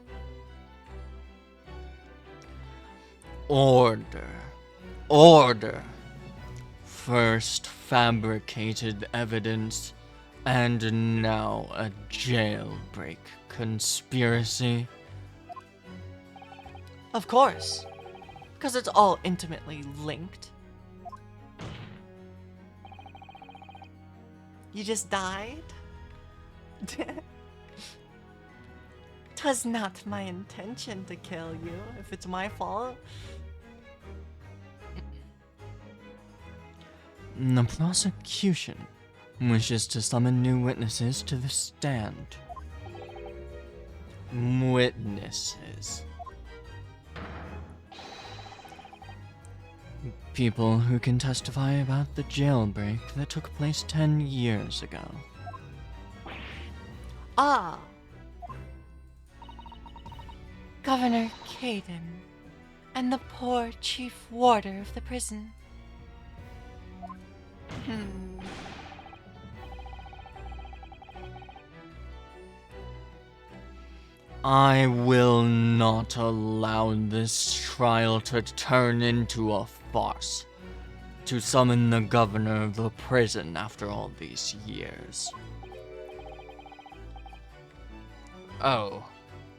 Order. Order. First fabricated evidence, and now a jailbreak conspiracy.
Of course, because it's all intimately linked. You just died? 'Twas not my intention to kill you, if it's my fault.
The prosecution wishes to summon new witnesses to the stand. Witnesses. People who can testify about the jailbreak that took place 10 years ago.
Ah,
Governor Caden, and the poor chief warder of the prison.
I will not allow this trial to turn into a farce. To summon the governor of the prison after all these years. Oh,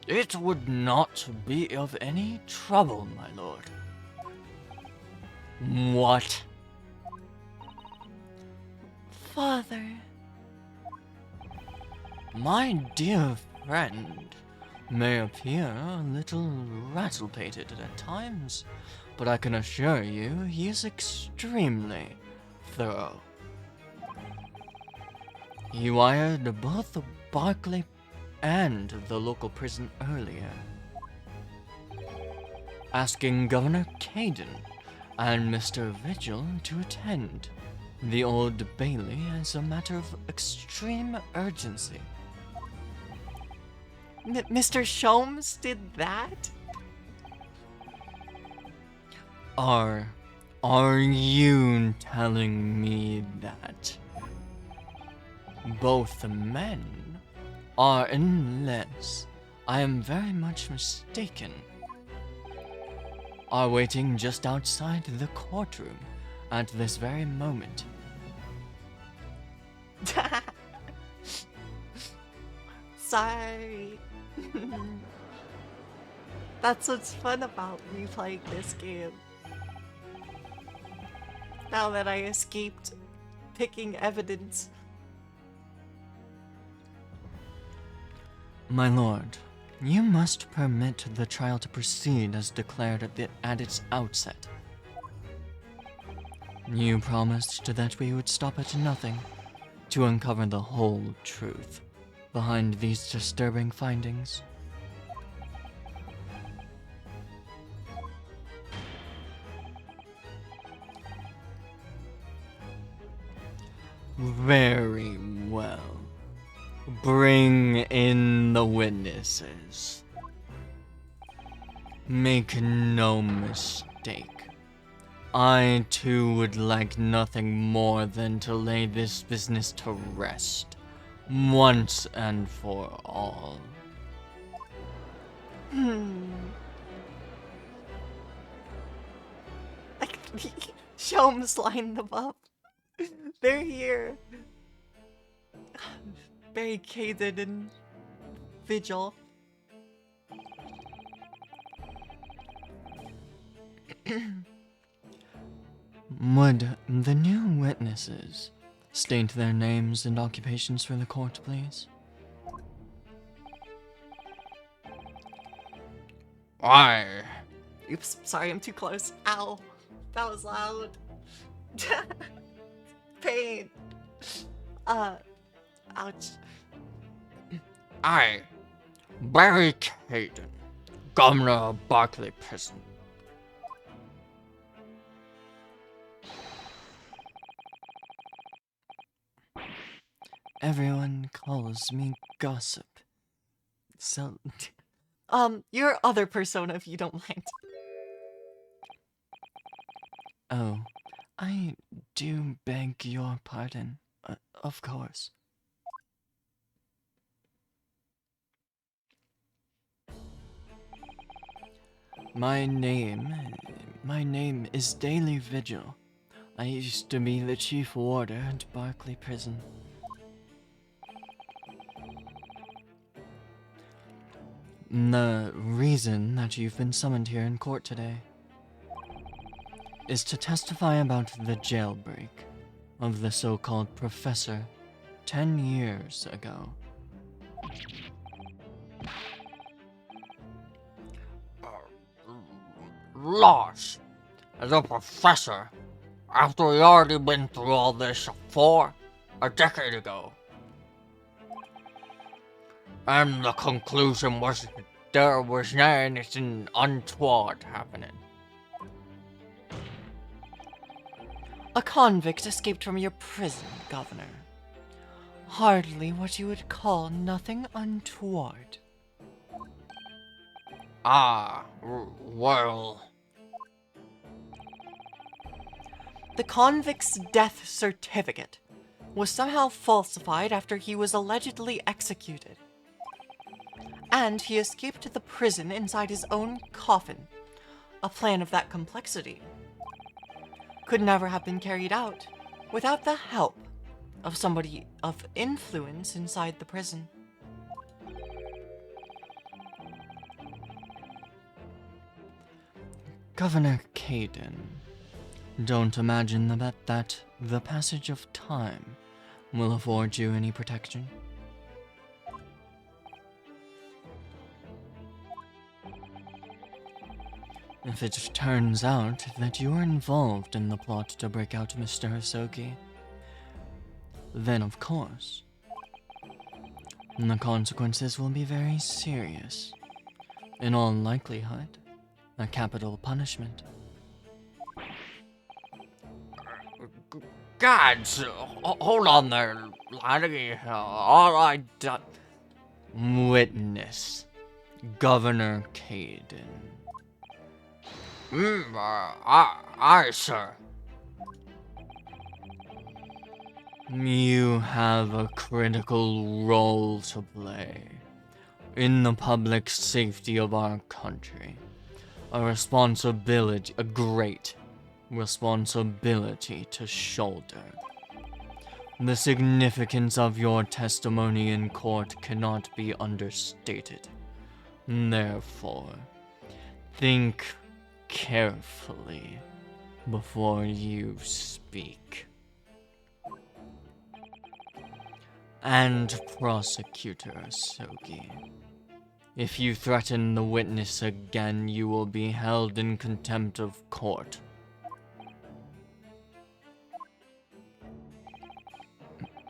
it would not be of any trouble, my lord. What?
Father,
My dear friend may appear a little rattle-pated at times, but I can assure you he is extremely thorough. He wired both the Barclay and the local prison earlier, asking Governor Caden and Mr. Vigil to attend the Old Bailey as a matter of extreme urgency.
Mr. Sholmes did that?
Are you telling me that both men are, unless I am very much mistaken, are waiting just outside the courtroom at this very moment?
Sorry. That's what's fun about replaying this game. Now that I escaped picking evidence.
My lord, you must permit the trial to proceed as declared at its outset. You promised that we would stop at nothing to uncover the whole truth behind these disturbing findings. Very well. Bring in the witnesses. Make no mistake. I too would like nothing more than to lay this business to rest, once and for all.
Shelms lined them up. They're here. Barricaded in vigil.
Would the new witnesses state their names and occupations for the court, please?
Oops, sorry, I'm too close. Ow. That was loud. Pain. Ouch.
Barry Caden, Governor of Barclay Prison. Everyone calls me Gossip. So,
Your other persona, if you don't mind.
oh, I do beg your pardon. Of course. My name is Daily Vigil. I used to be the chief warder at Barclay Prison. The reason that you've been summoned here in court today is to testify about the jailbreak of the so-called professor 10 years ago.
Lost as a professor after we already been through all this a decade ago. And the conclusion was there was anything untoward happening.
A convict escaped from your prison, Governor. Hardly what you would call nothing untoward.
Well...
The convict's death certificate was somehow falsified after he was allegedly executed. And he escaped to the prison inside his own coffin. A plan of that complexity could never have been carried out without the help of somebody of influence inside the prison.
Governor Caden, don't imagine that the passage of time will afford you any protection. If it turns out that you are involved in the plot to break out Mr. Hisoki, then of course, the consequences will be very serious. In all likelihood, a capital punishment.
Gods, hold on there, laddie. All I done...
Witness, Governor Caden.
Aye, sir.
You have a critical role to play in the public safety of our country. A great responsibility to shoulder. The significance of your testimony in court cannot be understated. Therefore, think carefully before you speak. And Prosecutor Hisoki, if you threaten the witness again, you will be held in contempt of court.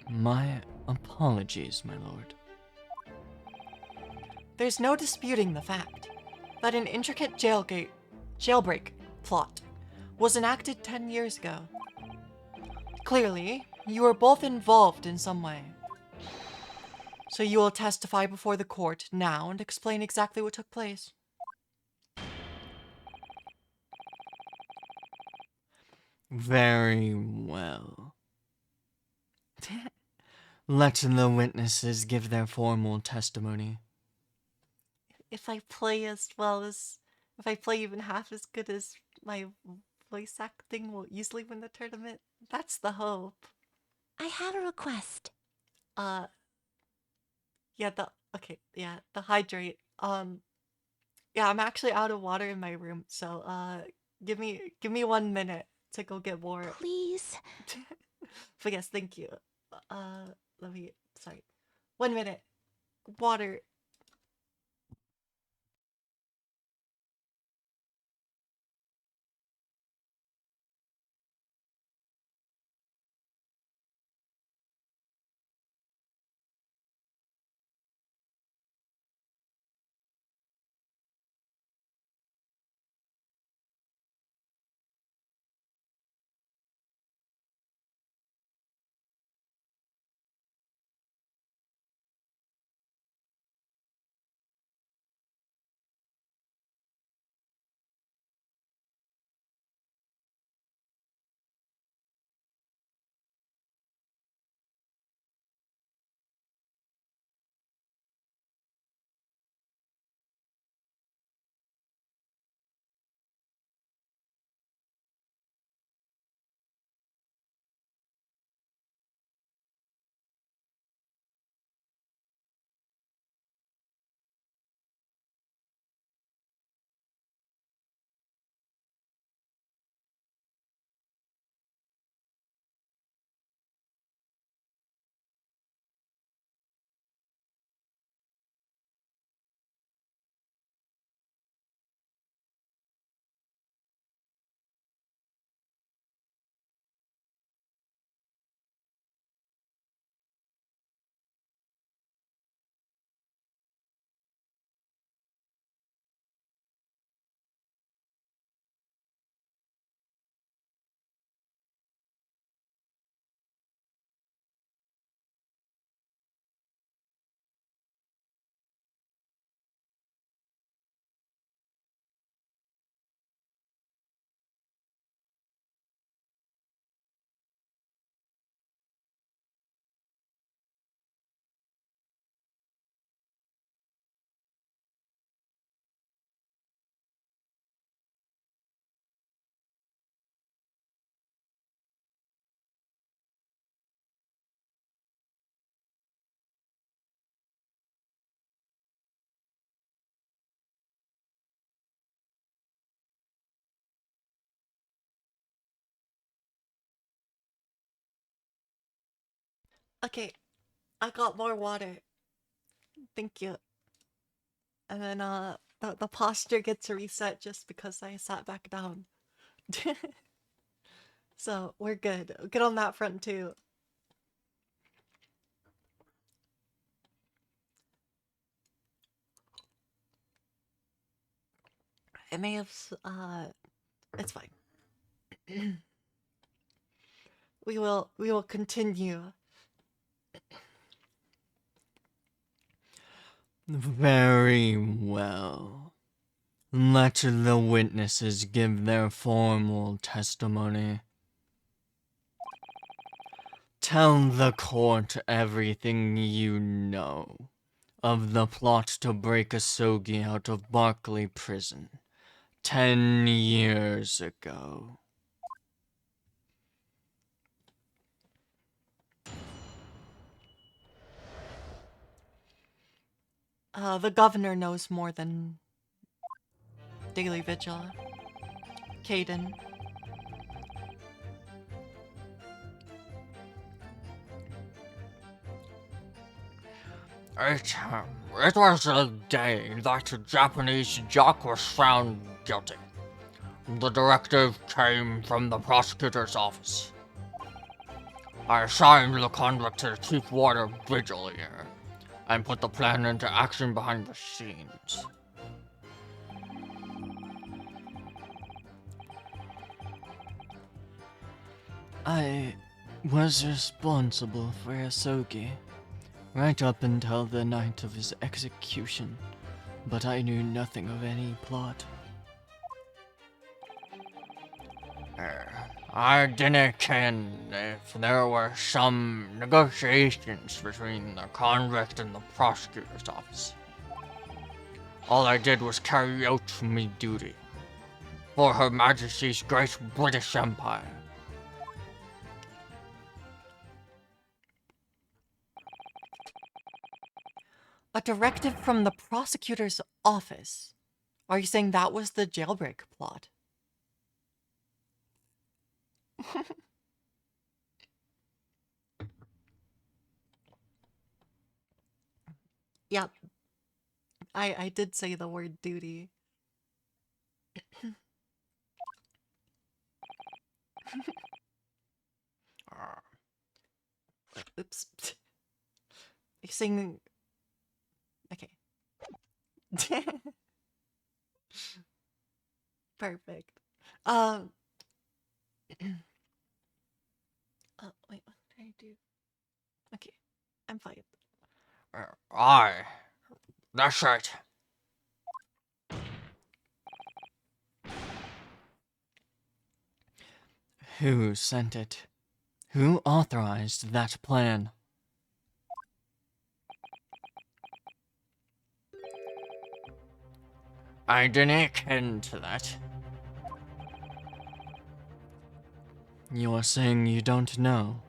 My apologies, my lord.
There's no disputing the fact that an intricate jailbreak plot was enacted 10 years ago. Clearly, You were both involved in some way. So you will testify before the court now and explain exactly what took place.
Very well. Let the witnesses give their formal testimony.
If I play as well as, if I play even half as good as my voice acting, will easily win the tournament. That's the hope.
I have a request.
Uh, yeah, the hydrate. Yeah, I'm actually out of water in my room, so give me 1 minute to go get more.
Please.
But yes, thank you. Uh, let me. Sorry, 1 minute. Water. Okay, I got more water. Thank you. And then the posture gets a reset just because I sat back down. So we're good. Good on that front too. I may have it's fine. We will continue.
Very well. Let the witnesses give their formal testimony. Tell the court everything you know of the plot to break Asogi out of Barclay Prison 10 years ago.
The governor knows more than Daily Vigil. Caden.
It was the day that a Japanese jock was found guilty. The directive came from the prosecutor's office. I assigned the convict to keep water vigil here, and put the plan into action behind the scenes.
was responsible for Asogi right up until the night of his execution, but I knew nothing of any plot.
I didn't ken if there were some negotiations between the convict and the prosecutor's office. All I did was carry out my duty for Her Majesty's Great British Empire.
A directive from the prosecutor's office. Are you saying that was the jailbreak plot? Yep. I did say the word duty. Oops. You're saying... Okay. Perfect. Oh, wait, what did I do? Okay, I'm fine.
Aye, that's right.
Who sent it? Who authorized that plan?
I didn't ken to that.
You're saying you don't know?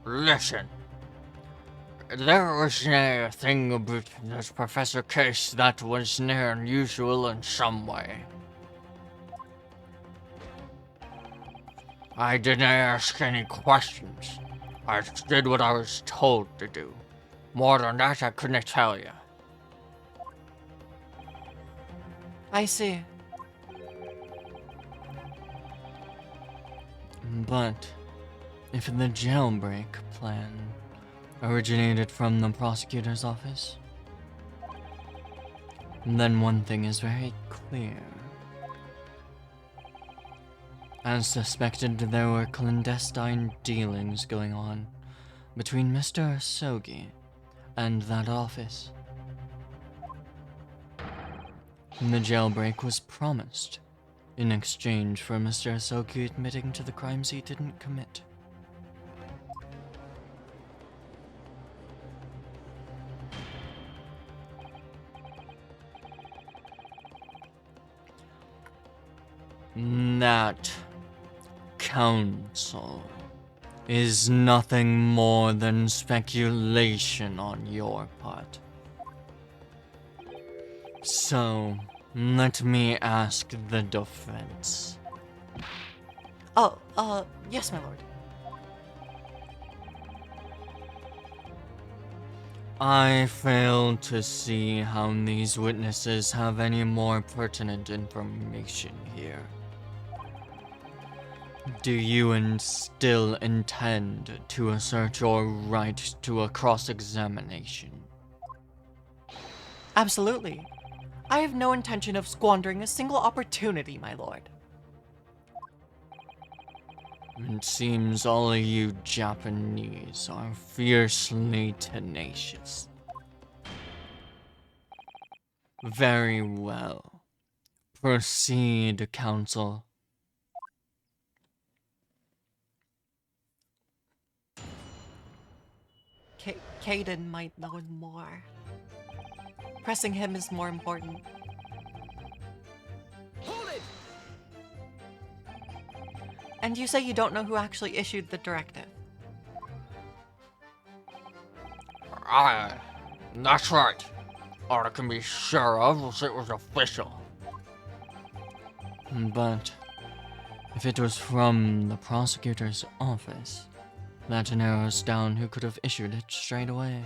Listen. There was nae thing about this Professor case that was nae unusual in some way. I didn't ask any questions. I just did what I was told to do. More than that, I couldn't tell you.
I see.
But if the jailbreak plan originated from the prosecutor's office, then one thing is very clear. As suspected, there were clandestine dealings going on between Mr. Asogi and that office. The jailbreak was promised in exchange for Mr. Asogi admitting to the crimes he didn't commit. That counsel is nothing more than speculation on your part. So, let me ask the defense.
Oh, yes, my lord.
I fail to see how these witnesses have any more pertinent information here. Do you still intend to assert your right to a cross-examination?
Absolutely. I have no intention of squandering a single opportunity, my lord.
It seems all of you Japanese are fiercely tenacious. Very well. Proceed, counsel.
Caden might know more. Pressing him is more important.
Hold it!
And you say you don't know who actually issued the directive.
Aye, that's right. All I can be sure of was it was official.
But if it was from the prosecutor's office, that narrows down who could have issued it straight away.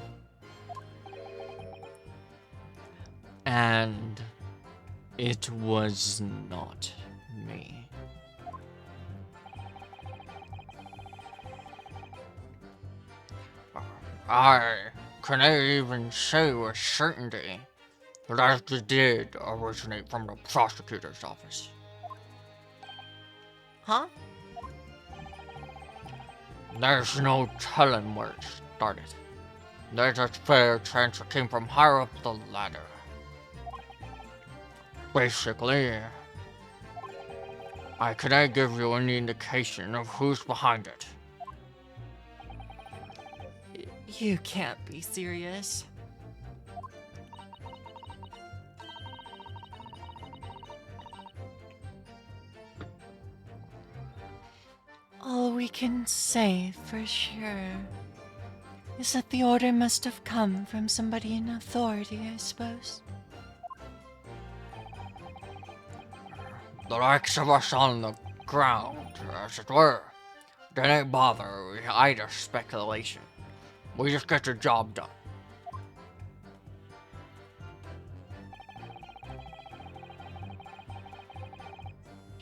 And it was not me.
I couldn't even say with certainty That did originate from the prosecutor's office.
Huh?
There's no telling where it started. There's a fair chance it came from higher up the ladder. Basically, I cannot give you any indication of who's behind it.
You can't be serious.
All we can say for sure is that the order must have come from somebody in authority, I suppose.
The likes of us on the ground, as it were. They ain't bother with either speculation. We just get the job done.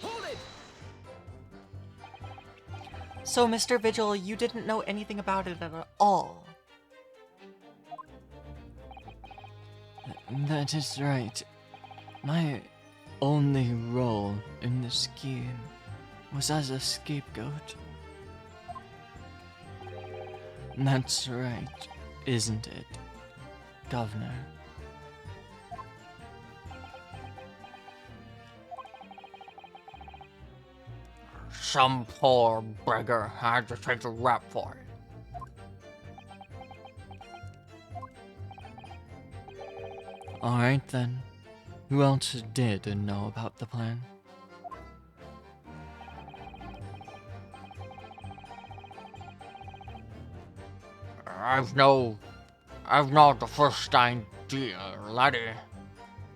Hold it!
So, Mr. Vigil, you didn't know anything about it at all.
That is right. My only role in the scheme was as a scapegoat. That's right, isn't it, Governor?
Some poor beggar had to take the rap for it.
Alright then. Who else did know about the plan?
I've not the first idea, laddie.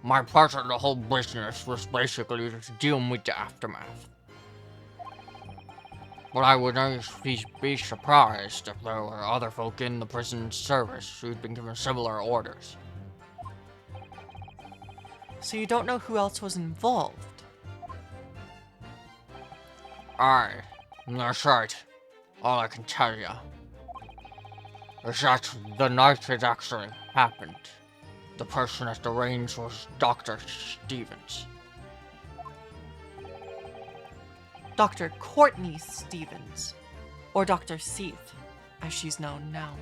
My part of the whole business was basically to deal with the aftermath. But I would not be surprised if there were other folk in the prison service who'd been given similar orders.
So you don't know who else was involved?
Aye, that's right. All I can tell you is that the night it actually happened, the person at the reins was Dr. Stevens.
Dr. Courtney Stevens, or Dr. Seath, as she's known now.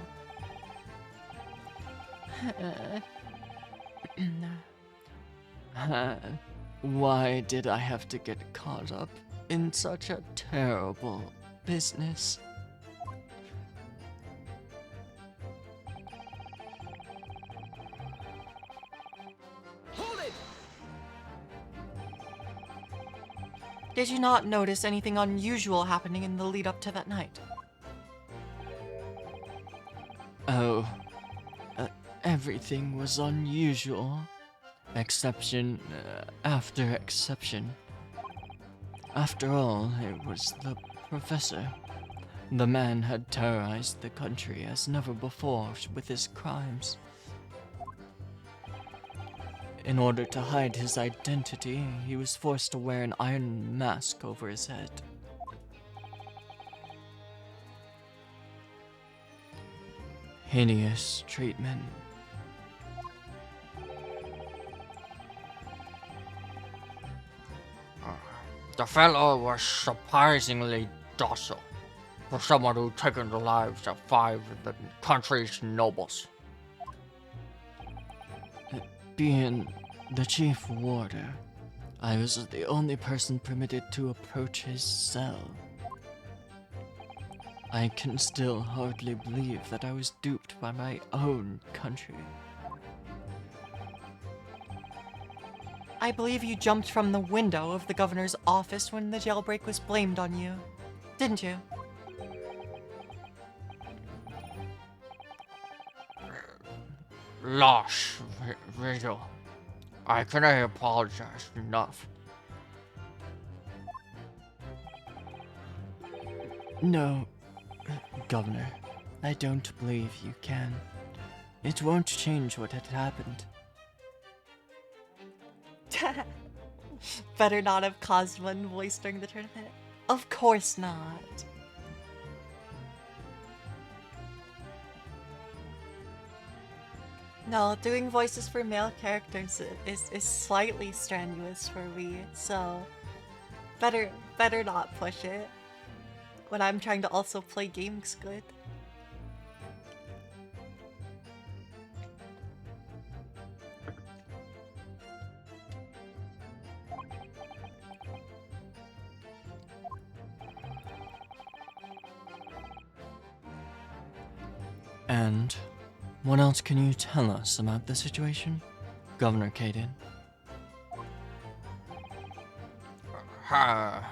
Why did I have to get caught up in such a terrible business?
Hold it!
Did you not notice anything unusual happening in the lead up to that night?
Oh, everything was unusual. Exception after exception. After all, it was the professor. The man had terrorized the country as never before with his crimes. In order to hide his identity, he was forced to wear an iron mask over his head. Hideous treatment.
The fellow was surprisingly docile for someone who'd taken the lives of 5 of the country's nobles.
Being the chief warder, I was the only person permitted to approach his cell. I can still hardly believe that I was duped by my own country.
I believe you jumped from the window of the governor's office when the jailbreak was blamed on you, didn't you?
Losh, Vigil. I cannot apologize enough.
No, Governor, I don't believe you can. It won't change what had happened.
Better not have caused one voice during the tournament. Of course not. No, doing voices for male characters is slightly strenuous for me, so better not push it when I'm trying to also play games good.
And what else can you tell us about the situation, Governor Kaden?
Ha.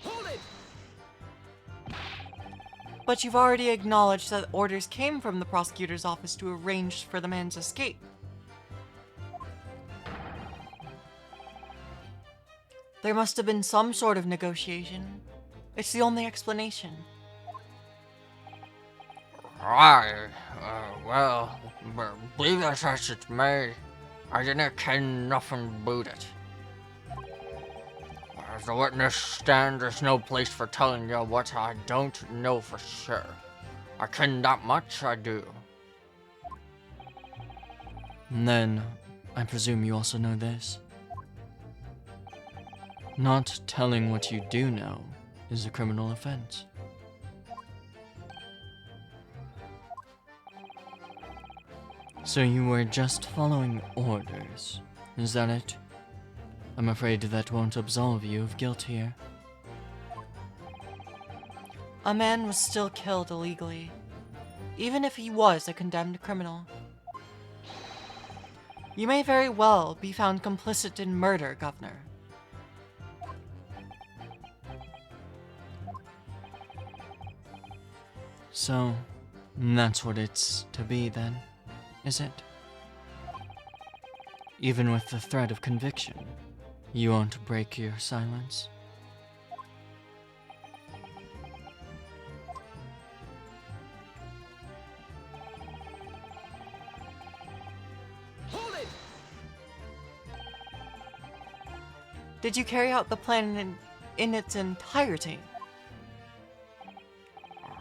Hold it!
But you've already acknowledged that orders came from the prosecutor's office to arrange for the man's escape. There must have been some sort of negotiation. It's the only explanation.
Aye, well, believe it as it may, I didn't ken nothing about it. As the witness stand, there's no place for telling you what I don't know for sure. I ken that much, I do.
And then, I presume you also know this. Not telling what you do know is a criminal offense. So you were just following orders, is that it? I'm afraid that won't absolve you of guilt here.
A man was still killed illegally, even if he was a condemned criminal. You may very well be found complicit in murder, Governor.
So, that's what it's to be then, is it? Even with the threat of conviction, you won't break your silence?
Hold it!
Did you carry out the plan in its entirety?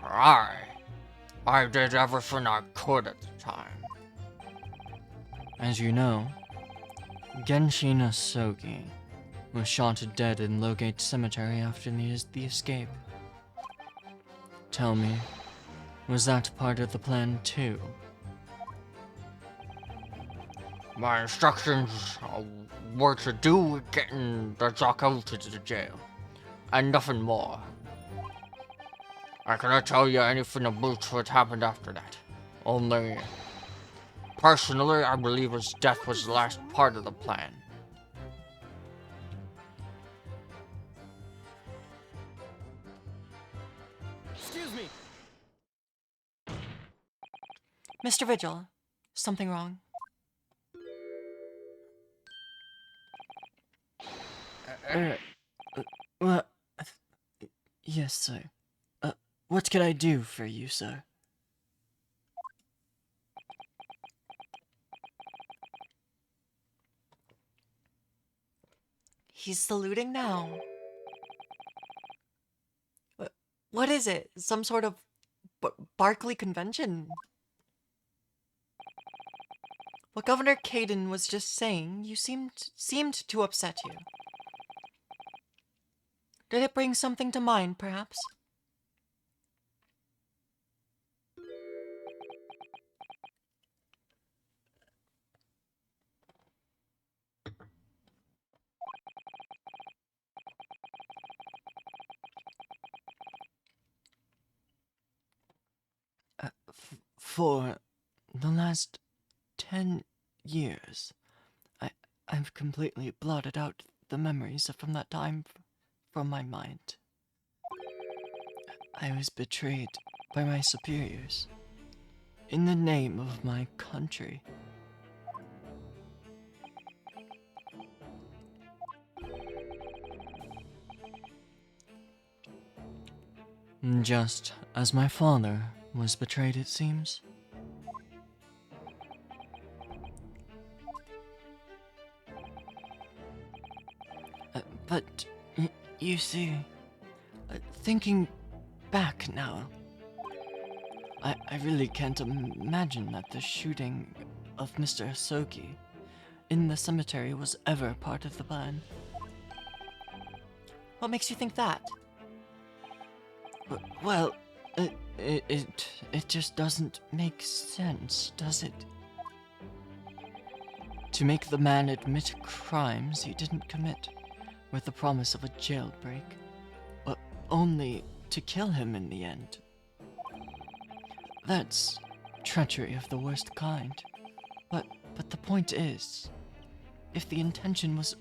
Aye, I did everything I could at the time.
As you know, Genshin Asogi was shot dead in Logate Cemetery after the escape. Tell me, was that part of the plan too?
My instructions were to do getting the Jock out to the jail, and nothing more. I cannot tell you anything about what happened after that. Only, personally, I believe his death was the last part of the plan.
Excuse me.
Mr. Vigil, something wrong?
Well, yes, sir. What can I do for you, sir?
He's saluting now. What is it? Some sort of Barclay convention? What Governor Kaden was just saying, you seemed to upset you. Did it bring something to mind, perhaps?
For the last 10 years, I've completely blotted out the memories from that time from my mind. I was betrayed by my superiors in the name of my country. Just as my father was betrayed, it seems. But you see, thinking back now, I really can't imagine that the shooting of Mr. Hisoki in the cemetery was ever part of the plan.
What makes you think that?
Well, it just doesn't make sense, does it? To make the man admit crimes he didn't commit, with the promise of a jailbreak, but only to kill him in the end. That's treachery of the worst kind. But the point is, if the intention was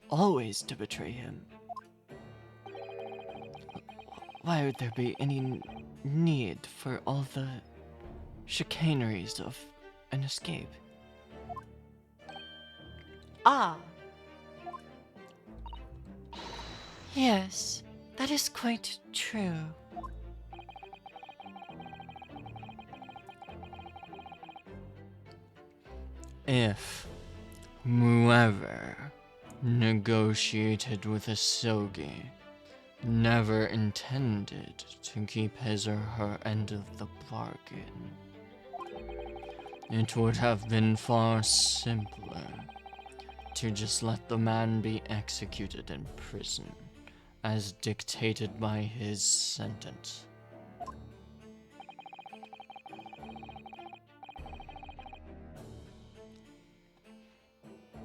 always to betray him, why would there be any need for all the chicaneries of an escape?
Ah,
Yes, that is quite true.
If whoever negotiated with Asogi never intended to keep his or her end of the bargain, it would have been far simpler to just let the man be executed in prison, as dictated by his sentence.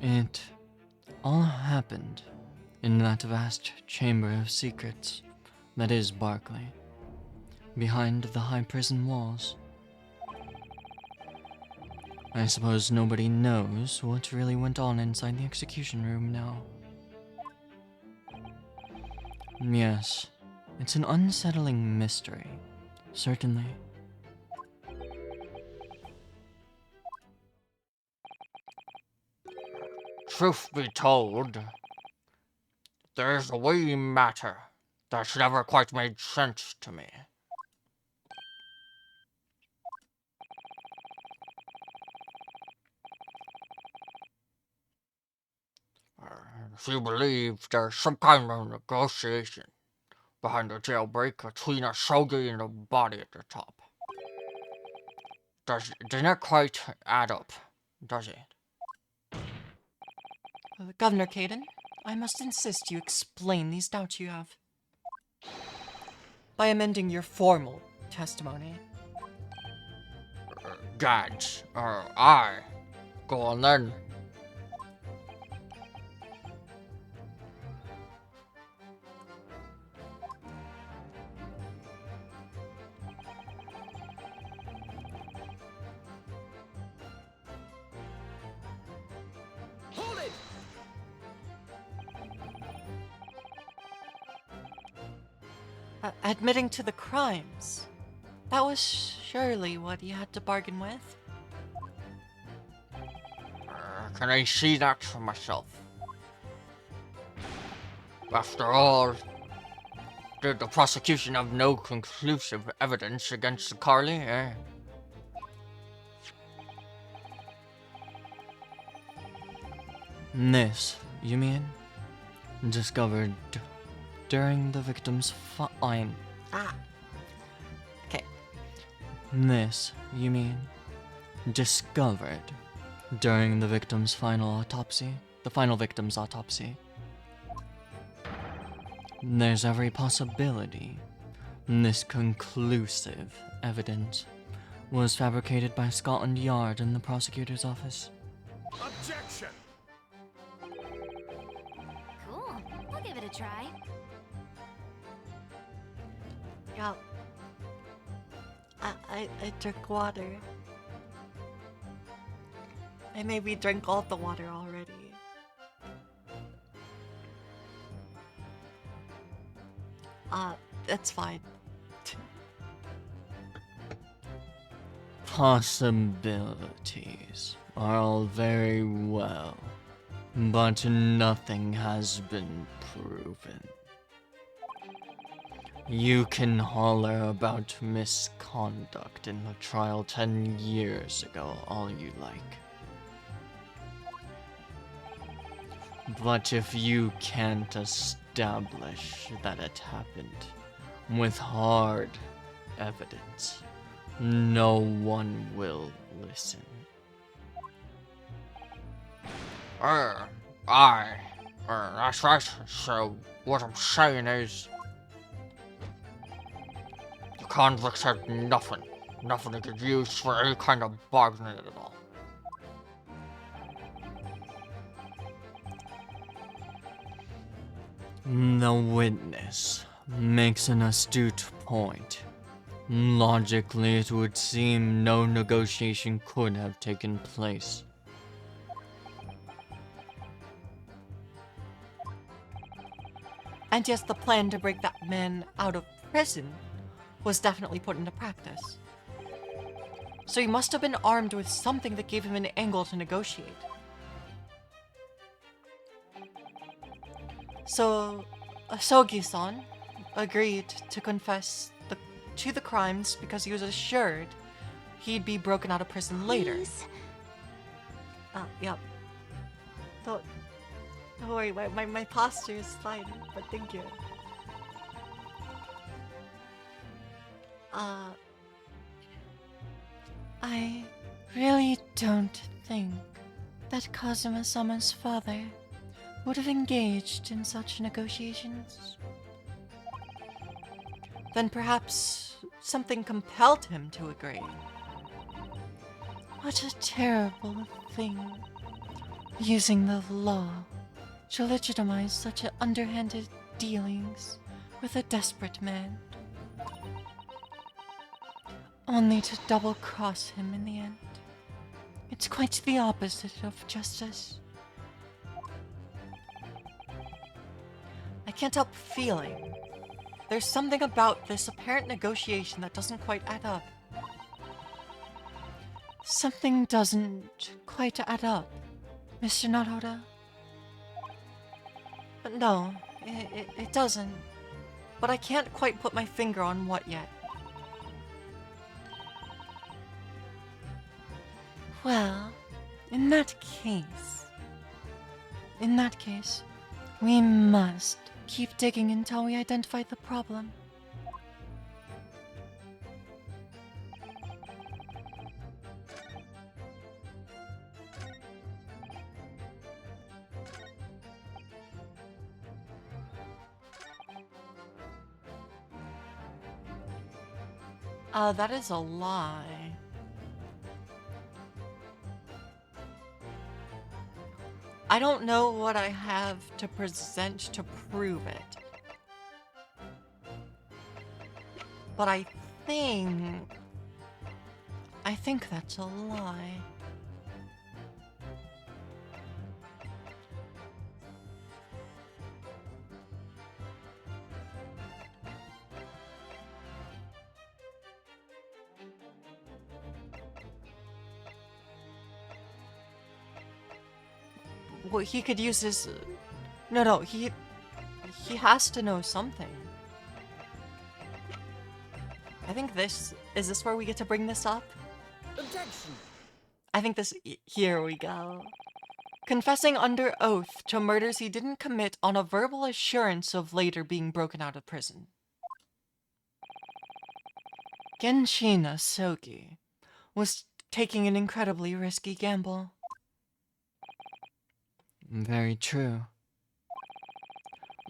It all happened in that vast chamber of secrets that is Barclay, behind the high prison walls. I suppose nobody knows what really went on inside the execution room now. Yes, it's an unsettling mystery, certainly.
Truth be told, there's a wee matter that's never quite made sense to me. If you believe there's some kind of negotiation behind the jailbreak between Asogi and the body at the top. Doesn't it quite add up, does it?
Governor Caden, I must insist you explain these doubts you have. By amending your formal testimony.
Gads, aye. Go on then.
Hold it!
Admitting to the crimes. That was surely what you had to bargain with.
Can I see that for myself? After all, did the prosecution have no conclusive evidence against Carly, eh?
This, you mean? Discovered during the victim's fine.
Ah. Okay.
This, you mean? Discovered during the victim's final autopsy? The final victim's autopsy. There's every possibility this conclusive evidence was fabricated by Scotland Yard in the prosecutor's office.
Objection!
Cool. I'll give it a try.
Yeah. I took water. I maybe drank all the water already. That's fine.
Possibilities are all very well, but nothing has been proven. You can holler about misconduct in the trial 10 years ago all you like. But if you can't establish that it happened with hard evidence, no one will listen.
That's right. So, what I'm saying is, the convicts had nothing they could use for any kind of bargaining at all.
The witness makes an astute point. Logically, it would seem no negotiation could have taken place.
And yes, the plan to break that man out of prison was definitely put into practice. So he must have been armed with something that gave him an angle to negotiate. So, Asogi-san agreed to confess to the crimes because he was assured he'd be broken out of prison later.
Please.
Yep. Don't worry, my posture is fine, but thank you.
I really don't think that Kazuma-sama's father would have engaged in such negotiations.
Then perhaps something compelled him to agree.
What a terrible thing. Using the law to legitimize such underhanded dealings with a desperate man. Only to double-cross him in the end. It's quite the opposite of justice.
I can't help feeling there's something about this apparent negotiation that doesn't quite add up.
Something doesn't quite add up, Mr. Naruto.
But no, it doesn't. But I can't quite put my finger on what yet.
Well, in that case, we must keep digging until we identify the problem.
That is a lie. I don't know what I have to present to prove it. But I think that's a lie. Well, he could use his... No, he has to know something. I think this... Is this where we get to bring this up?
Objection!
I think this... Here we go. Confessing under oath to murders he didn't commit on a verbal assurance of later being broken out of prison. Genshin Asogi was taking an incredibly risky gamble.
Very true.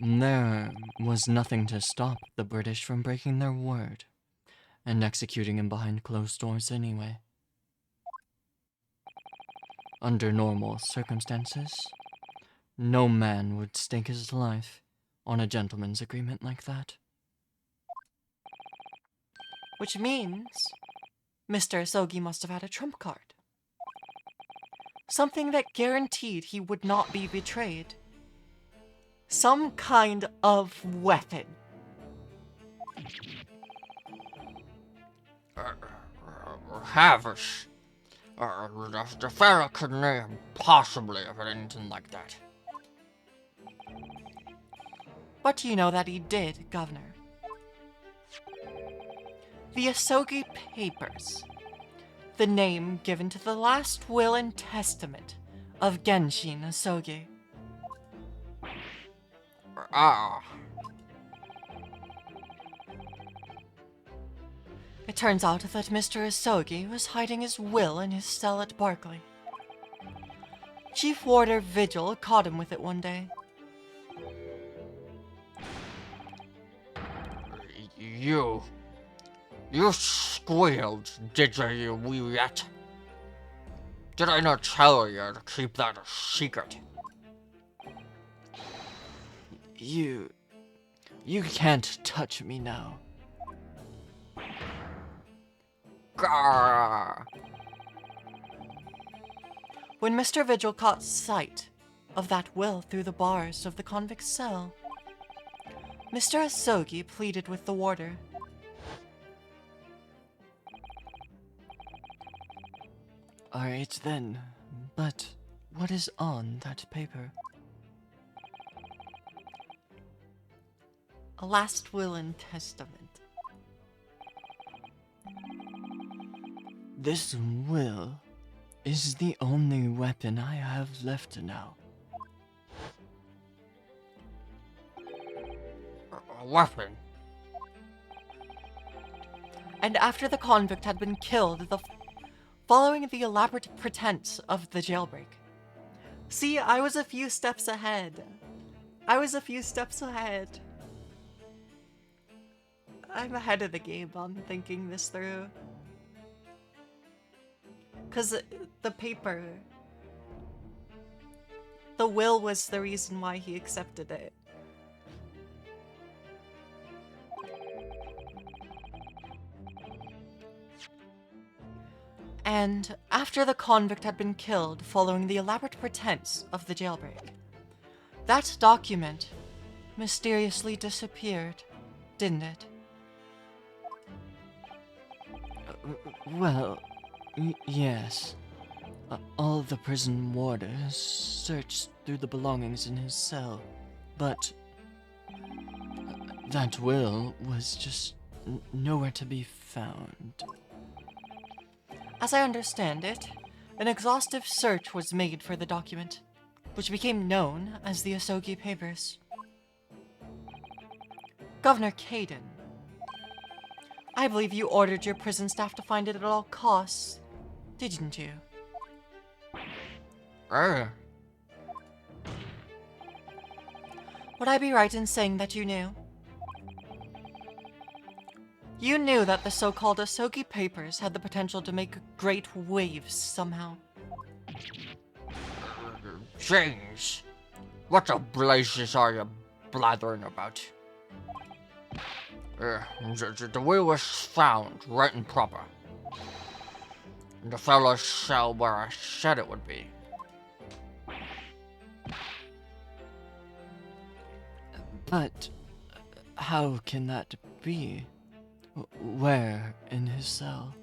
There was nothing to stop the British from breaking their word and executing him behind closed doors anyway. Under normal circumstances, no man would stake his life on a gentleman's agreement like that.
Which means Mr. Asogi must have had a trump card. Something that guaranteed he would not be betrayed. Some kind of weapon.
Havish. The fella couldn't possibly have anything like that.
But you know that he did, Governor. The Asogi Papers. The name given to the last will and testament of Genshin Asogi. It turns out that Mr. Asogi was hiding his will in his cell at Barclay. Chief Warder Vigil caught him with it one day.
You squealed, did you wee rat? Did I not tell you to keep that a secret?
You can't touch me now.
Grrr.
When Mr. Vigil caught sight of that will through the bars of the convict's cell, Mr. Asogi pleaded with the warder.
Alright then, but what is on that paper?
A last will and testament.
This will is the only weapon I have left now.
A weapon?
And after the convict had been killed, following the elaborate pretense of the jailbreak. See, I was a few steps ahead. I'm ahead of the game on thinking this through. Because the paper, the will was the reason why he accepted it. And after the convict had been killed following the elaborate pretense of the jailbreak, that document mysteriously disappeared, didn't it?
Well, yes. All the prison warders searched through the belongings in his cell, but that will was just nowhere to be found.
As I understand it, an exhaustive search was made for the document, which became known as the Asogi Papers. Governor Caden, I believe you ordered your prison staff to find it at all costs, didn't you? Would I be right in saying that you knew? You knew that the so-called Asogi Papers had the potential to make great waves somehow.
James, what the blazes are you blathering about? The will was found right and proper. In the fellow's cell where I said it would be.
But how can that be? Where in his cell?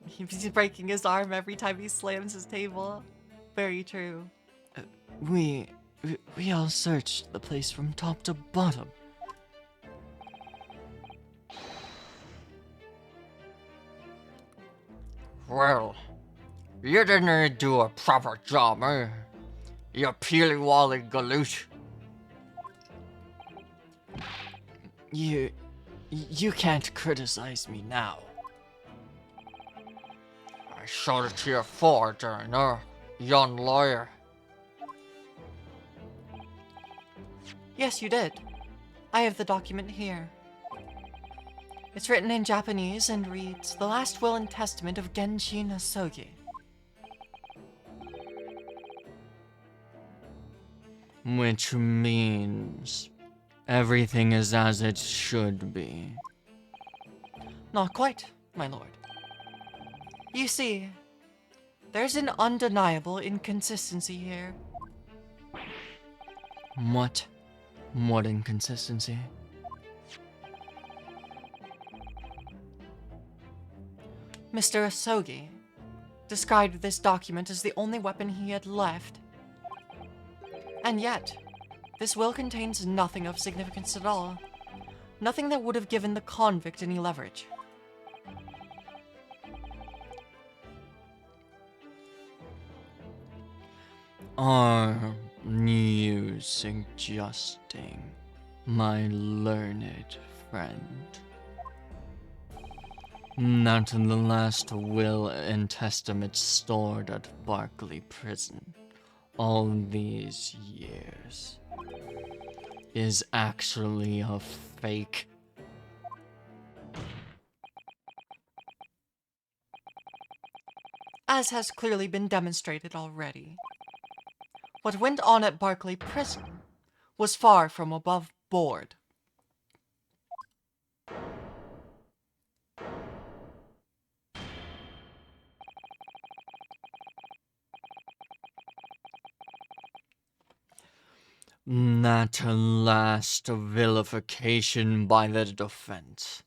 He's breaking his arm every time he slams his table. Very true.
We all searched the place from top to bottom.
Well, you didn't do a proper job, eh? You peely-wally galoot.
You can't criticize me now.
I showed it to you for, didn't I, young lawyer?
Yes, you did. I have the document here. It's written in Japanese and reads, "The Last Will and Testament of Genshin Asogi."
Which means everything is as it should be.
Not quite, my lord. You see, there's an undeniable inconsistency here.
What? What inconsistency?
Mr. Asogi described this document as the only weapon he had left. And yet, this will contains nothing of significance at all. Nothing that would have given the convict any leverage.
Are You suggesting, my learned friend, that the last will and testament stored at Barclay Prison all these years is actually a fake?
As has clearly been demonstrated already. What went on at Barclay Prison was far from above board.
That last vilification by the defense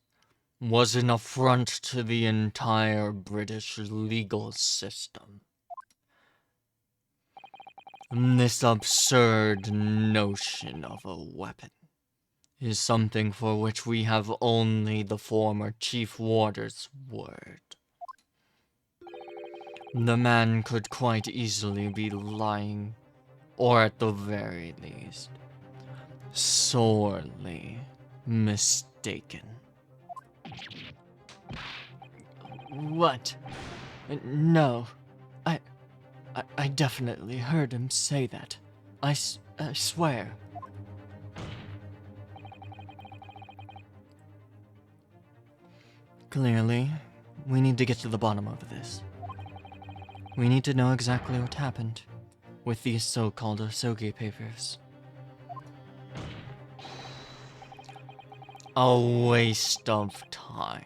was an affront to the entire British legal system. This absurd notion of a weapon is something for which we have only the former Chief Warder's word. The man could quite easily be lying, or at the very least, sorely mistaken. What? No. I definitely heard him say that. I swear. Clearly, we need to get to the bottom of this. We need to know exactly what happened with these so-called Asogi papers. A waste of time.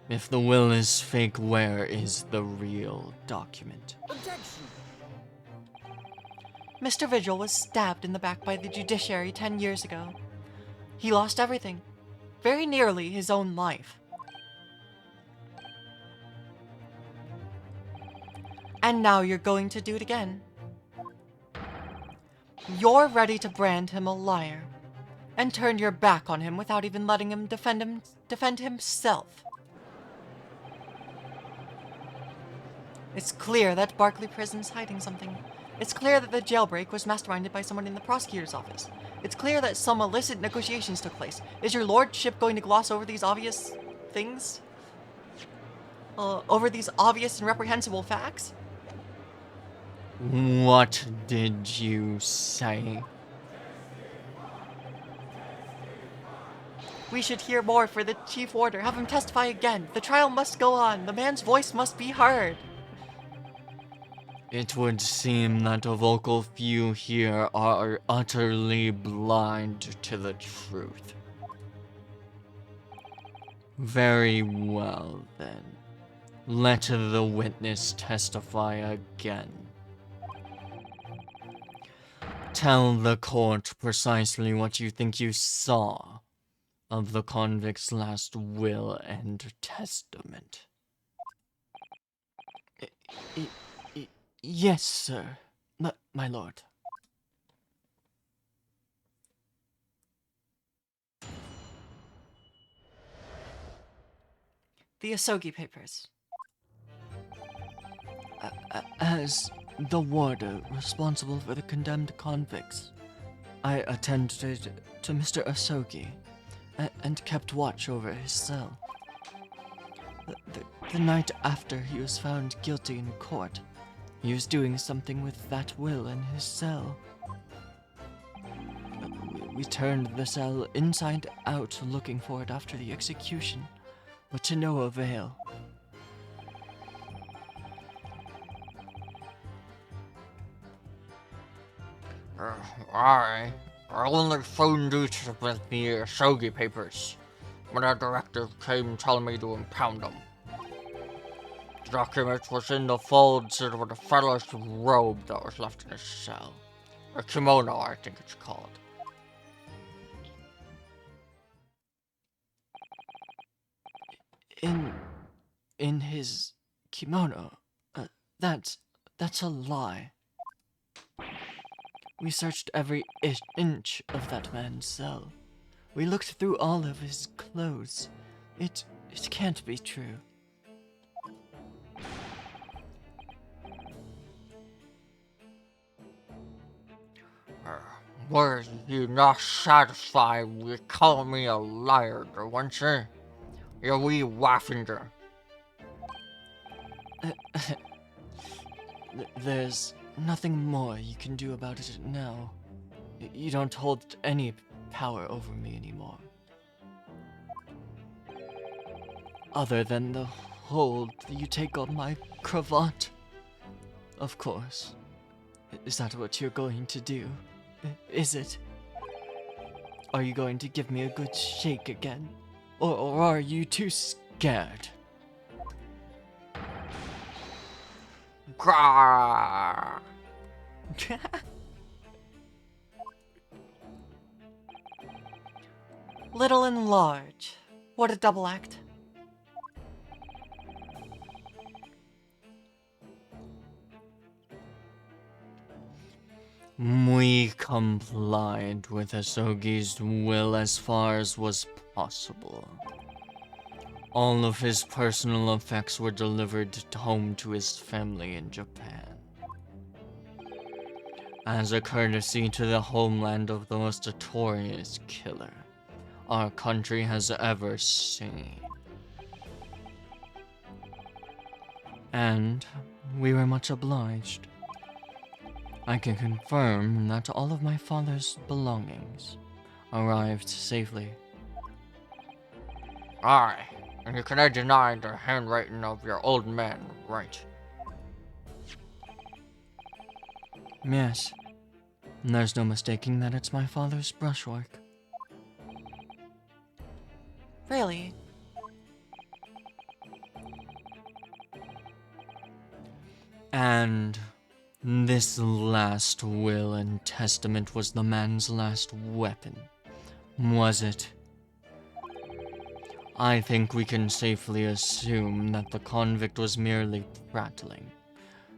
If the will is fake, where is the real document?
Objection!
Mr. Vigil was stabbed in the back by the judiciary 10 years ago. He lost everything, very nearly his own life. And now you're going to do it again. You're ready to brand him a liar and turn your back on him without even letting him defend himself. It's clear that Barclay Prison's hiding something. It's clear that the jailbreak was masterminded by someone in the prosecutor's office. It's clear that some illicit negotiations took place. Is your lordship going to gloss over these obvious things? Over these obvious and reprehensible facts?
What did you say?
We should hear more for the Chief Warder. Have him testify again. The trial must go on. The man's voice must be heard.
It would seem that a vocal few here are utterly blind to the truth. Very well, then. Let the witness testify again. Tell the court precisely what you think you saw of the convict's last will and testament. Yes, sir. My lord.
The Asogi papers.
As the warder responsible for the condemned convicts, I attended to Mr. Asogi and kept watch over his cell. The night after he was found guilty in court, he was doing something with that will in his cell. We turned the cell inside out looking for it after the execution, but to no avail.
I only phoned you with the Asogi papers when our directive came telling me to impound them. The document was in the folds of the fellow's robe that was left in his cell. A kimono, I think it's called.
In his kimono? That's a lie. We searched every inch of that man's cell. We looked through all of his clothes. It can't be true.
Were you not satisfied with calling me a liar, weren't you? You wee waffinger.
There's nothing more you can do about it now. You don't hold any power over me anymore. Other than the hold you take on my cravat. Of course. Is that what you're going to do? Is it? Are you going to give me a good shake again? Or are you too scared?
Grrrr.
Little and large. What a double act.
We complied with Asogi's will as far as was possible. All of his personal effects were delivered home to his family in Japan. As a courtesy to the homeland of the most notorious killer our country has ever seen. And we were much obliged. I can confirm that all of my father's belongings arrived safely.
Aye, and you cannot deny the handwriting of your old man, right?
Yes. There's no mistaking that it's my father's brushwork.
Really?
And this last will and testament was the man's last weapon, was it? I think we can safely assume that the convict was merely prattling,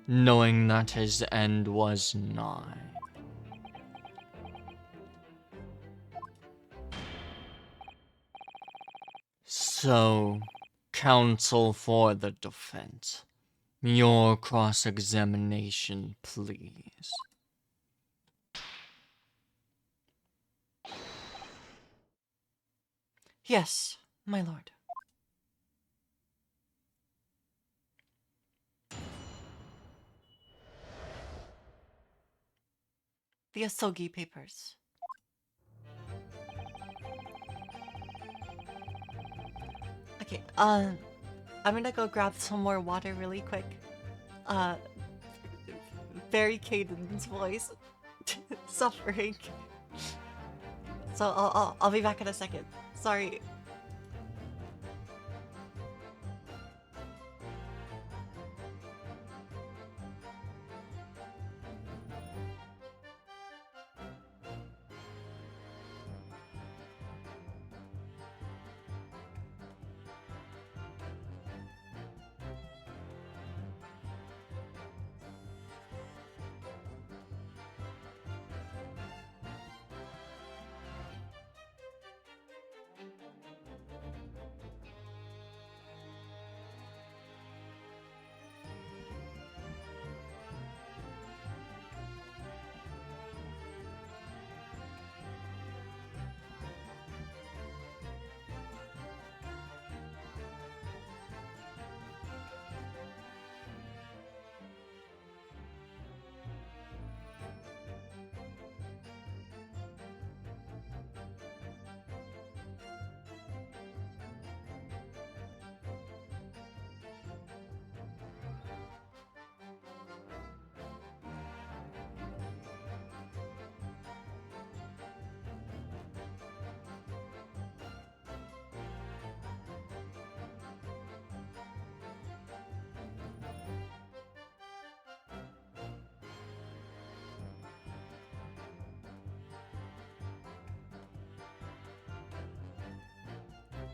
knowing that his end was nigh. So, counsel for the defense. Your cross-examination, please.
Yes, my lord. The Asogi papers. Okay, I'm gonna go grab some more water really quick. Very Caden's voice. Suffering. So I'll be back in a second. Sorry.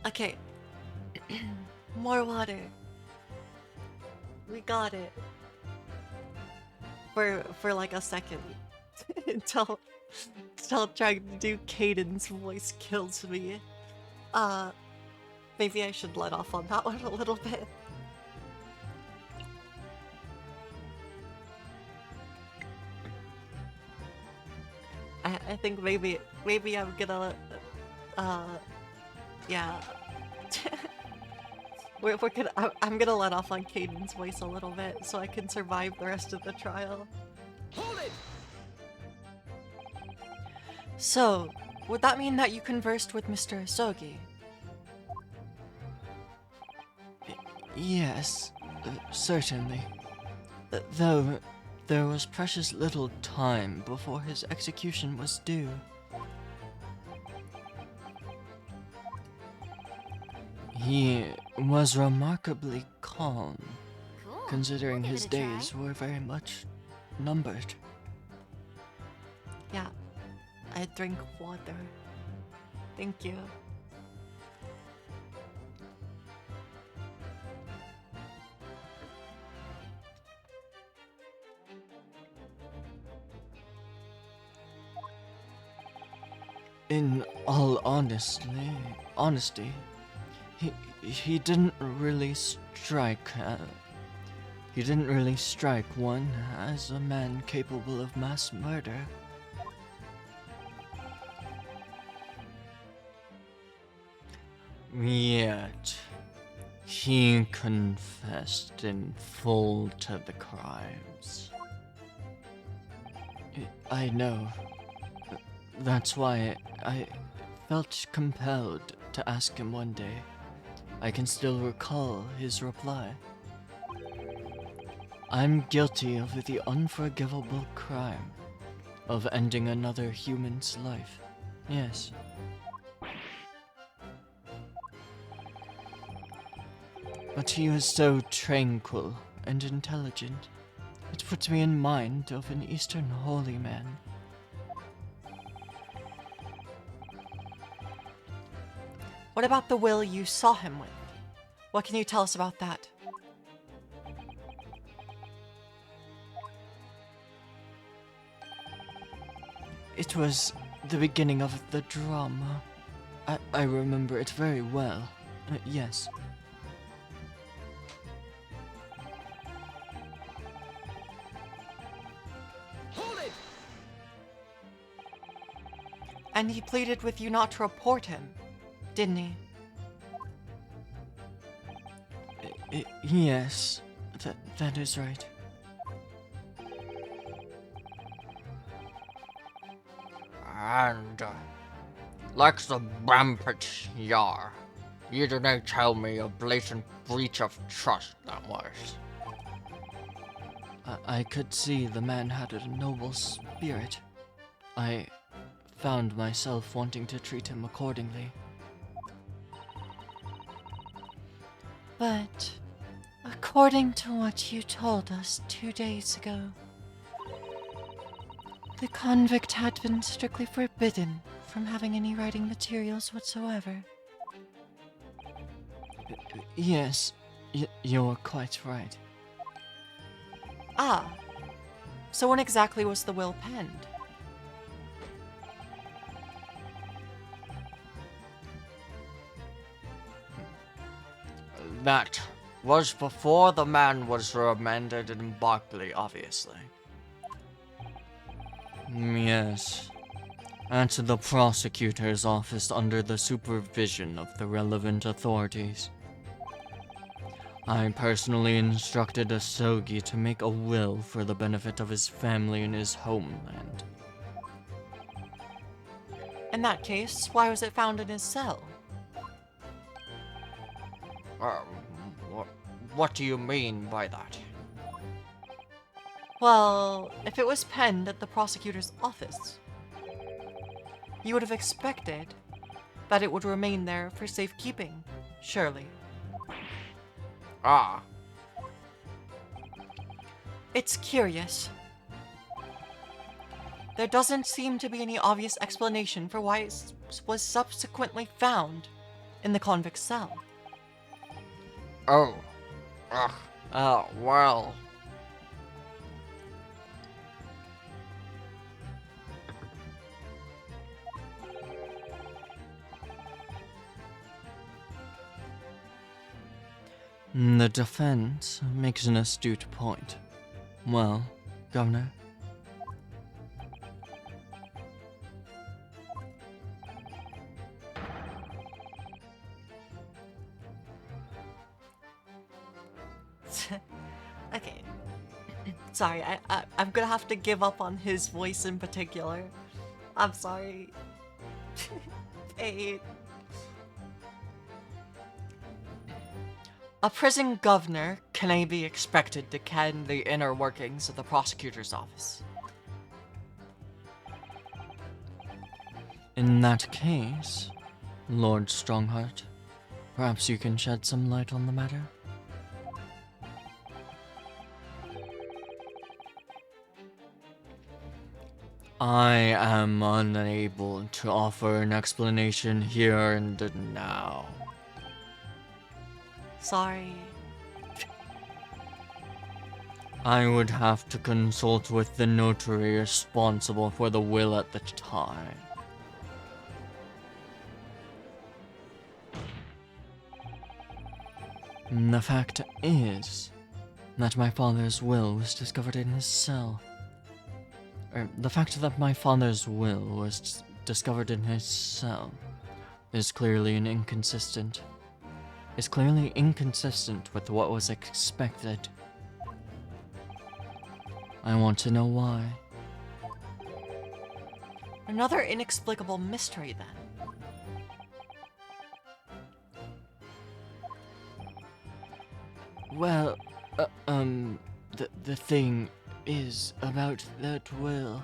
Okay. More water. We got it. For like a second. until trying to do Caden's voice kills me. Maybe I should let off on that one a little bit.
I think maybe I'm gonna, yeah. we're gonna, I'm gonna let off on Caden's voice a little bit so I can survive the rest of the trial.
Hold it!
So, would that mean that you conversed with Mr. Asogi?
Yes, certainly. Though there was precious little time before his execution was due. He was remarkably calm,
Cool.
considering
I'll give
his
it a try.
days were very much numbered.
Yeah. I drink water. Thank you.
In all honesty, he didn't really strike. He didn't really strike one as a man capable of mass murder. Yet, he confessed in full to the crimes. I know. That's why I felt compelled to ask him one day. I can still recall his reply. I'm guilty of the unforgivable crime of ending another human's life. Yes. But he was so tranquil and intelligent. It puts me in mind of an Eastern holy man.
What about the will you saw him with? What can you tell us about that?
It was the beginning of the drama. I remember it very well. Yes.
Hold it!
And he pleaded with you not to report him, didn't he?
Yes, that is right.
And, like the rampant Yar, you didn't tell me a blatant breach of trust that was.
I could see the man had a noble spirit. I found myself wanting to treat him accordingly.
But, according to what you told us 2 days ago, the convict had been strictly forbidden from having any writing materials whatsoever.
Yes, you're quite right.
Ah. So when exactly was the will penned?
That was before the man was remanded in Barkley, obviously.
Yes. At the prosecutor's office under the supervision of the relevant authorities. I personally instructed Asogi to make a will for the benefit of his family in his homeland.
In that case, why was it found in his cell?
What do you mean by that?
Well, if it was penned at the prosecutor's office, you would have expected that it would remain there for safekeeping, surely.
Ah,
It's curious. There doesn't seem to be any obvious explanation for why it was subsequently found in the convict's cell.
oh. Well.
The defense makes an astute point. Well, Governor?
Okay. Sorry, I'm gonna have to give up on his voice in particular. I'm sorry. Hey. A prison governor can be expected to ken the inner workings of the prosecutor's office.
In that case, Lord Strongheart, perhaps you can shed some light on the matter? I am unable to offer an explanation here and now.
Sorry.
I would have to consult with the notary responsible for the will at the time. The fact is that my father's will was discovered in his cell. The fact that my father's will was discovered in his cell is clearly inconsistent with what was expected. I want to know why.
Another inexplicable mystery then.
Well, the thing is about that will.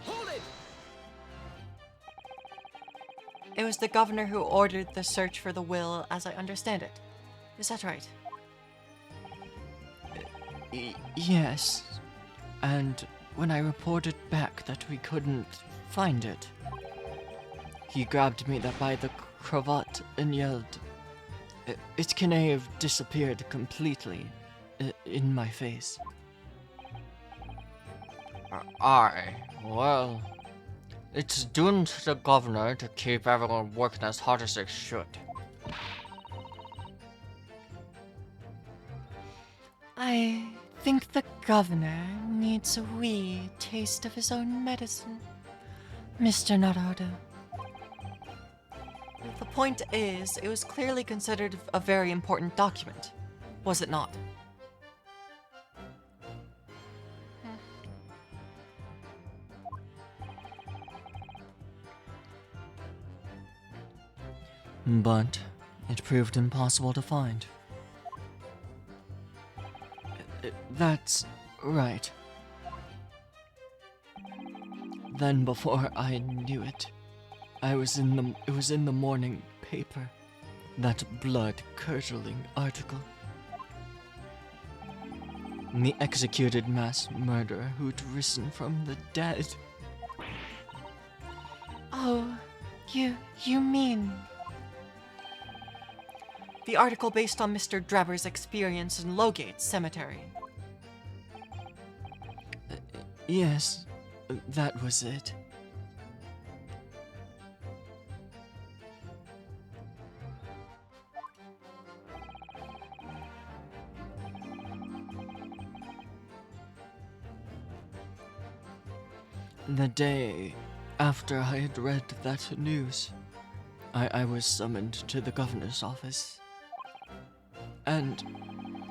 Hold it!
It was the governor who ordered the search for the will, as I understand it. Is that right?
Yes. And when I reported back that we couldn't find it, he grabbed me by the cravat and yelled, "It can have disappeared completely," in my face.
Aye, well, it's due to the governor to keep everyone working as hard as they should.
I think the governor needs a wee taste of his own medicine, Mr. Naruto.
The point is, it was clearly considered a very important document, was it not?
But it proved impossible to find. That's right. Then before I knew it, it was in the morning paper. That blood-curdling article. The executed mass murderer who'd risen from the dead.
Oh, you mean...
The article based on Mr. Drebber's experience in Lowgate Cemetery.
Yes, that was it. The day after I had read that news, I was summoned to the governor's office. And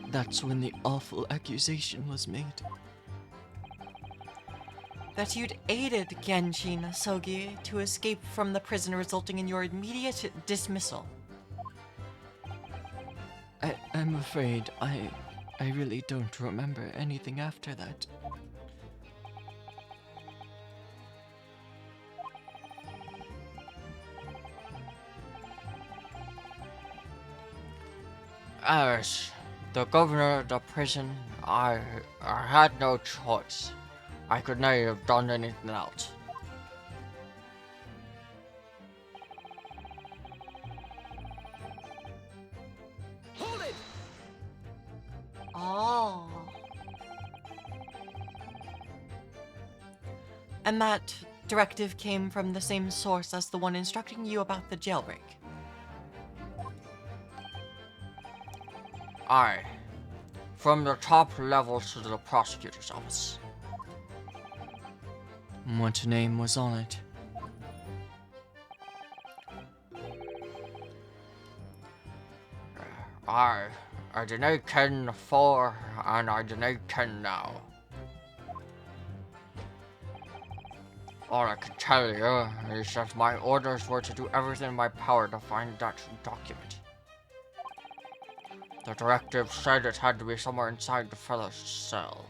that's when the awful accusation was made.
That you'd aided Genshin Asogi to escape from the prison, resulting in your immediate dismissal.
I'm afraid I really don't remember anything after that.
As the governor of the prison, I had no choice. I could not have done anything else.
Hold it!
Oh. And that directive came from the same source as the one instructing you about the jailbreak.
Aye. From the top levels to the prosecutor's office.
What name was on it?
I didn't ken before, and I didn't ken now. All I can tell you is that my orders were to do everything in my power to find that document. The directive said it had to be somewhere inside the fellow's cell.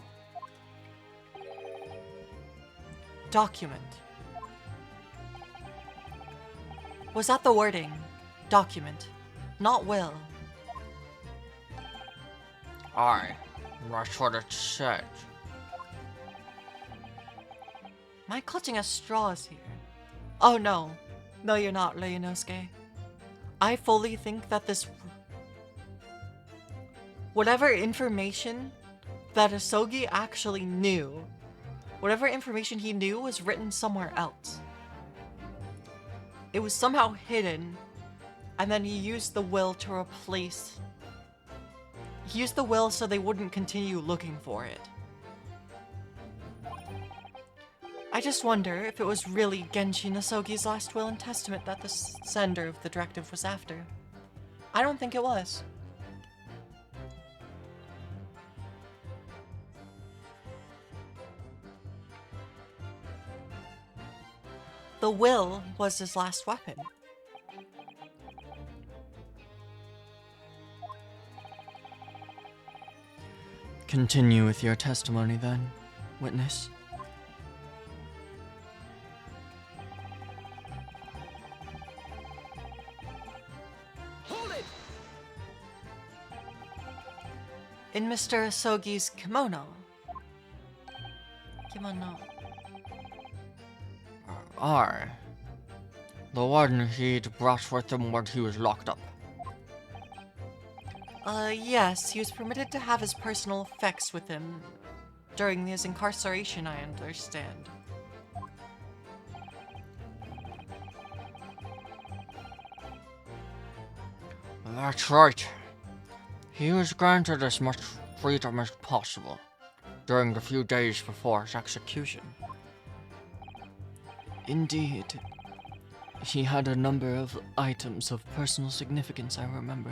Document. Was that the wording? Document. Not will.
Aye, that's what it said.
Am I clutching at straws here? Oh no. No, you're not, Ryunosuke. I fully think that this... Whatever information that Asogi actually knew, whatever information he knew was written somewhere else. It was somehow hidden, and then he used the will to replace... He used the will so they wouldn't continue looking for it. I just wonder if it was really Genshin Asogi's last will and testament that the sender of the directive was after. I don't think it was. The will was his last weapon.
Continue with your testimony then, witness.
Hold it!
In Mr. Asogi's kimono.
Aye. The one he'd brought with him when he was locked up.
Yes, he was permitted to have his personal effects with him during his incarceration, I understand.
That's right. He was granted as much freedom as possible during the few days before his execution.
Indeed. He had a number of items of personal significance, I remember.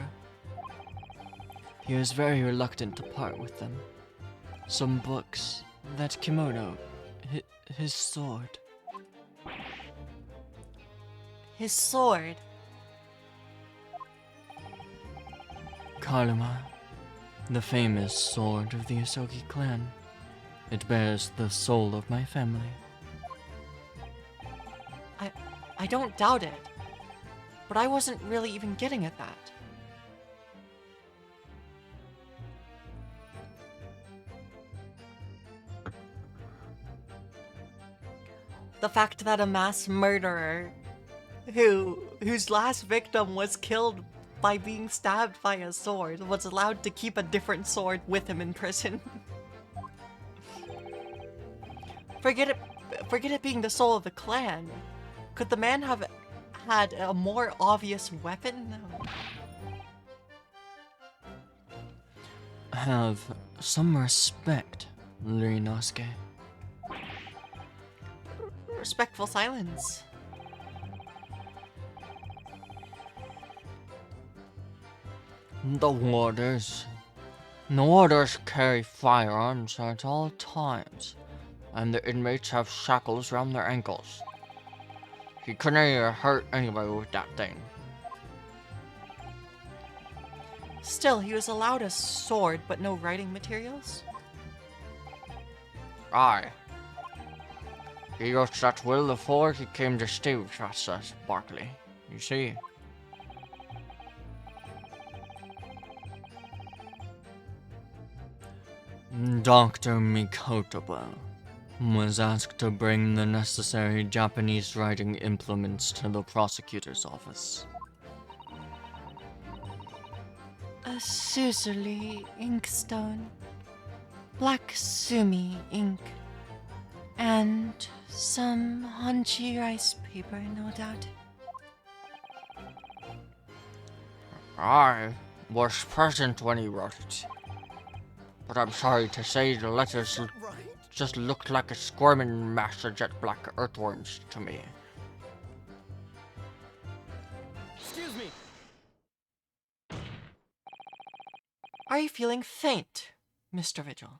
He was very reluctant to part with them. Some books, that kimono, his sword.
His sword.
Karuma, the famous sword of the Asogi clan. It bears the soul of my family.
I don't doubt it. But I wasn't really even getting at that. The fact that a mass murderer whose last victim was killed by being stabbed by a sword was allowed to keep a different sword with him in prison. Forget it being the soul of the clan. Could the man have had a more obvious weapon? No.
Have some respect, Ryunosuke.
Respectful silence.
The warders. The warders carry firearms at all times, and the inmates have shackles around their ankles. He couldn't even hurt anybody with that thing.
Still, he was allowed a sword, but no writing materials?
Aye. He used that will before he came to stay with us at Barkley. You see?
Dr. Mikotoba was asked to bring the necessary Japanese writing implements to the prosecutor's office.
A Susuli inkstone, black sumi ink, and some Hanchi rice paper, no doubt.
I was present when he wrote it. But I'm sorry to say the letters just looked like a squirming mass of jet black earthworms to me.
Excuse me.
Are you feeling faint, Mr. Vigil?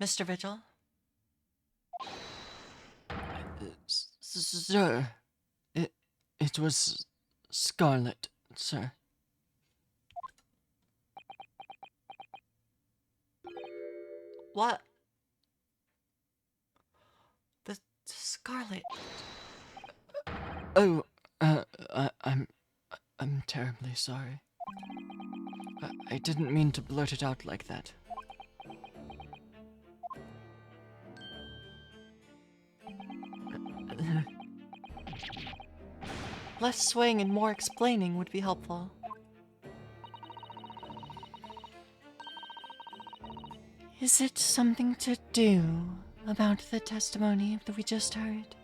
Mr. Vigil?
Sir, it was Scarlet, sir.
What? The Scarlet.
Oh, I'm terribly sorry. I didn't mean to blurt it out like that.
Less swaying and more explaining would be helpful.
Is it something to do about the testimony that we just heard?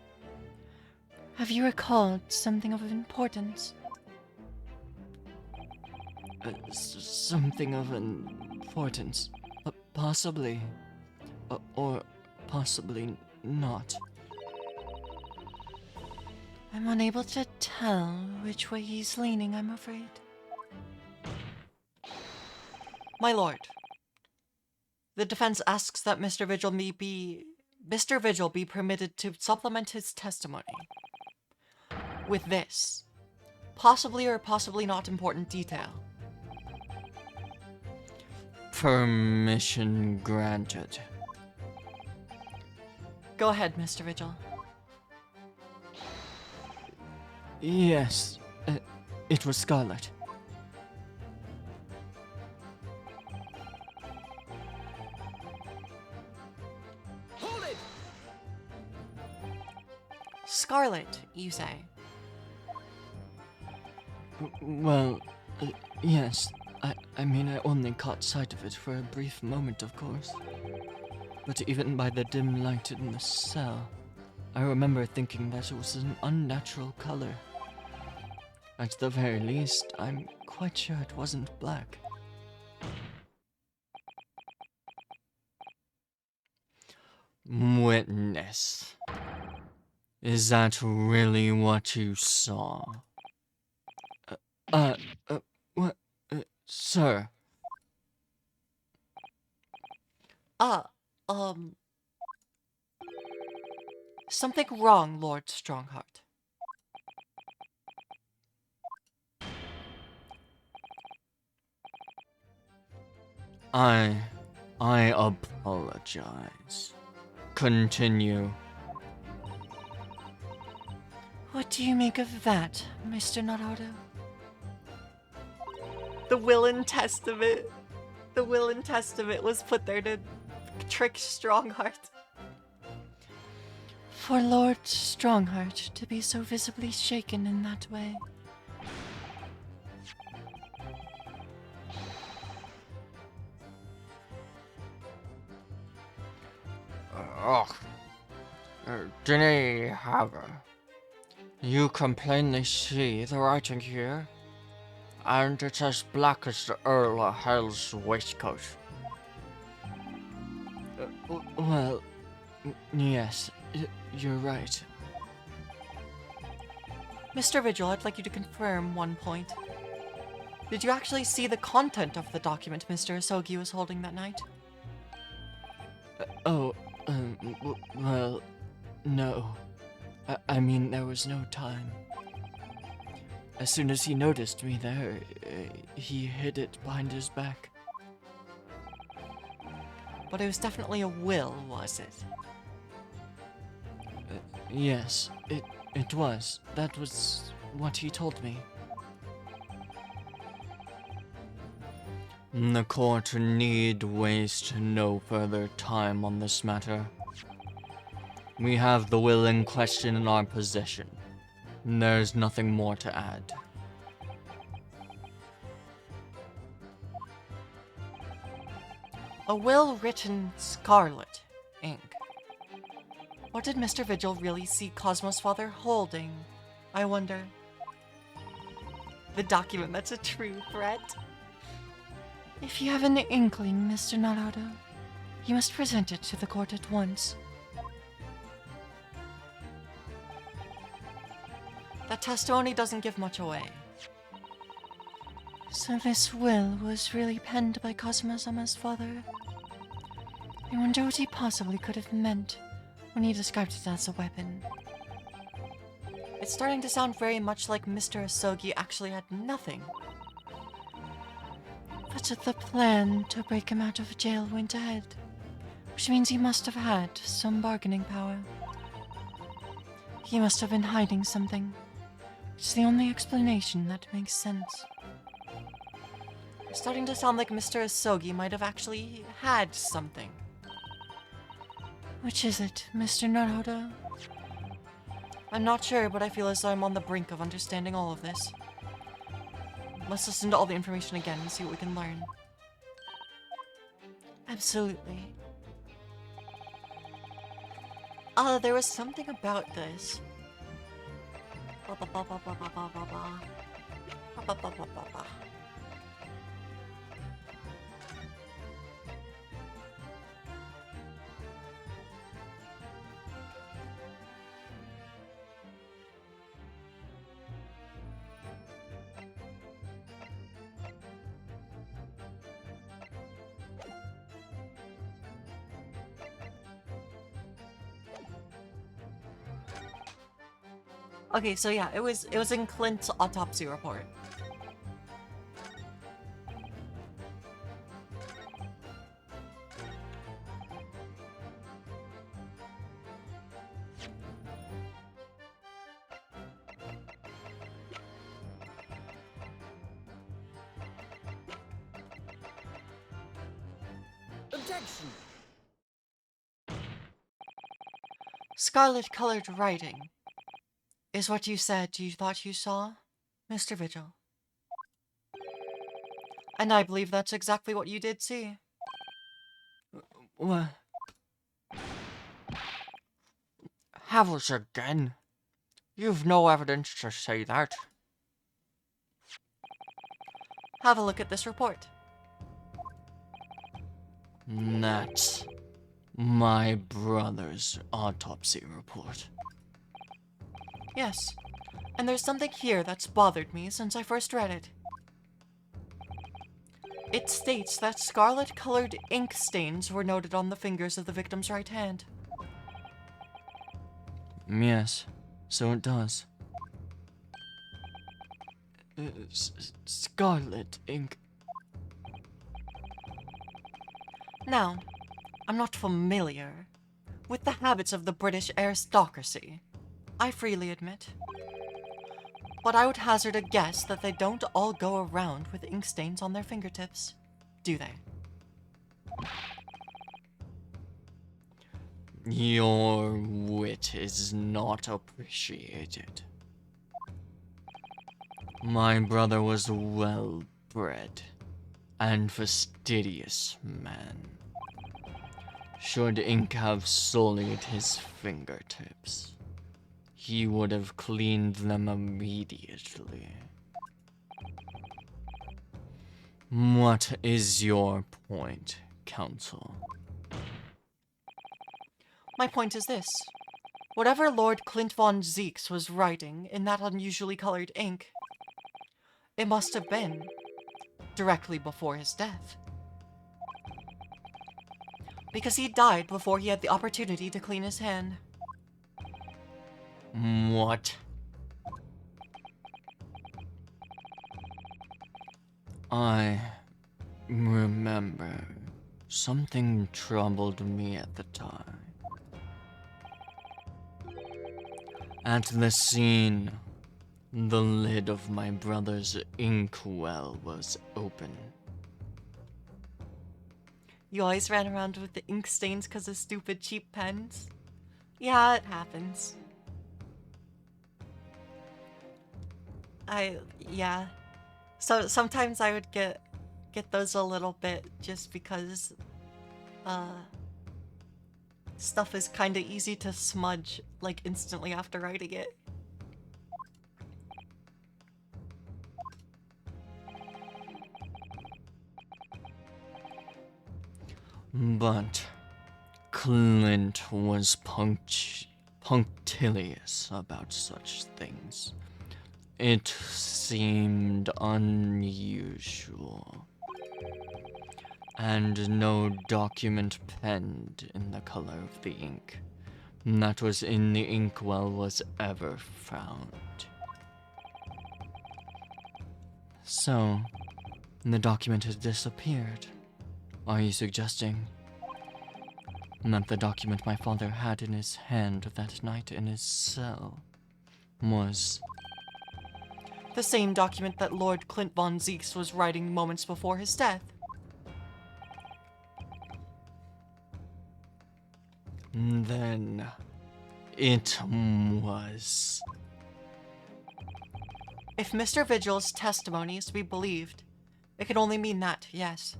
Have you recalled something of importance?
Something of importance. Possibly. Or possibly not.
I'm unable to tell which way he's leaning, I'm afraid.
My lord, the defense asks that Mr. Vigil be permitted to supplement his testimony with this possibly or possibly not important detail.
Permission granted.
Go ahead, Mr. Vigil.
Yes, it was Scarlet.
Hold it!
Scarlet, you say?
Well, yes. I mean, I only caught sight of it for a brief moment, of course. But even by the dim light in the cell, I remember thinking that it was an unnatural color. At the very least, I'm quite sure it wasn't black. Witness. Is that really what you saw? What? Sir.
Something wrong, Lord Strongheart.
I apologize. Continue.
What do you make of that, Mr. Naruto?
The Will and Testament. The Will and Testament was put there to trick Strongheart.
For Lord Strongheart to be so visibly shaken in that way.
Ugh. Dinny Haver.
You can plainly see the writing here.
And it's as black as the Earl of Hell's waistcoat.
Well, yes, you're right.
Mr. Vigil, I'd like you to confirm one point. Did you actually see the content of the document Mr. Asogi was holding that night?
Well, no. I mean, there was no time. As soon as he noticed me there, he hid it behind his back.
But it was definitely a will, was it?
Yes, it was. That was what he told me. The court need waste no further time on this matter. We have the will in question in our possession. There's nothing more to add.
A will written scarlet ink. What did Mr. Vigil really see Cosmo's father holding? I wonder. The document that's a true threat?
If you have an inkling, Mr. Naruto, you must present it to the court at once.
That testimony doesn't give much away.
So this will was really penned by Kazuma-sama's father. I wonder what he possibly could have meant when he described it as a weapon.
It's starting to sound very much like Mr. Asogi actually had nothing.
But the plan to break him out of jail went ahead, which means he must have had some bargaining power. He must have been hiding something. It's the only explanation that makes sense.
It's starting to sound like Mr. Asogi might have actually had something.
Which is it, Mr. Naruto?
I'm not sure, but I feel as though I'm on the brink of understanding all of this. Let's listen to all the information again and see what we can learn.
Absolutely.
There was something about this. Okay, so yeah, it was in Clint's autopsy report.
Objection!
Scarlet-colored writing is what you said you thought you saw, Mr. Vigil. And I believe that's exactly what you did see.
What? Havels again? You've no evidence to say that.
Have a look at this report.
That's my brother's autopsy report.
Yes, and there's something here that's bothered me since I first read it. It states that scarlet-colored ink stains were noted on the fingers of the victim's right hand.
Yes, so it does. Scarlet ink.
Now, I'm not familiar with the habits of the British aristocracy, I freely admit. But I would hazard a guess that they don't all go around with ink stains on their fingertips, do they?
Your wit is not appreciated. My brother was a well-bred and fastidious man. Should ink have sullied his fingertips, he would have cleaned them immediately. What is your point, Counsel?
My point is this. Whatever Lord Clint von Zeeks was writing in that unusually colored ink, it must have been directly before his death. Because he died before he had the opportunity to clean his hand.
What? I remember something troubled me at the time. At the scene, the lid of my brother's inkwell was open.
You always ran around with the ink stains because of stupid cheap pens? Yeah, it happens. Yeah. So sometimes I would get those a little bit just because stuff is kind of easy to smudge like instantly after writing it.
But Clint was punctilious about such things, It seemed unusual. And no document penned in the color of the ink that was in the inkwell was ever found. So, the document had disappeared. Are you suggesting that the document my father had in his hand that night in his cell was
The same document that Lord Clint von Zieks was writing moments before his death.
Then it was.
If Mr. Vigil's testimony is to be believed, it can only mean that, yes.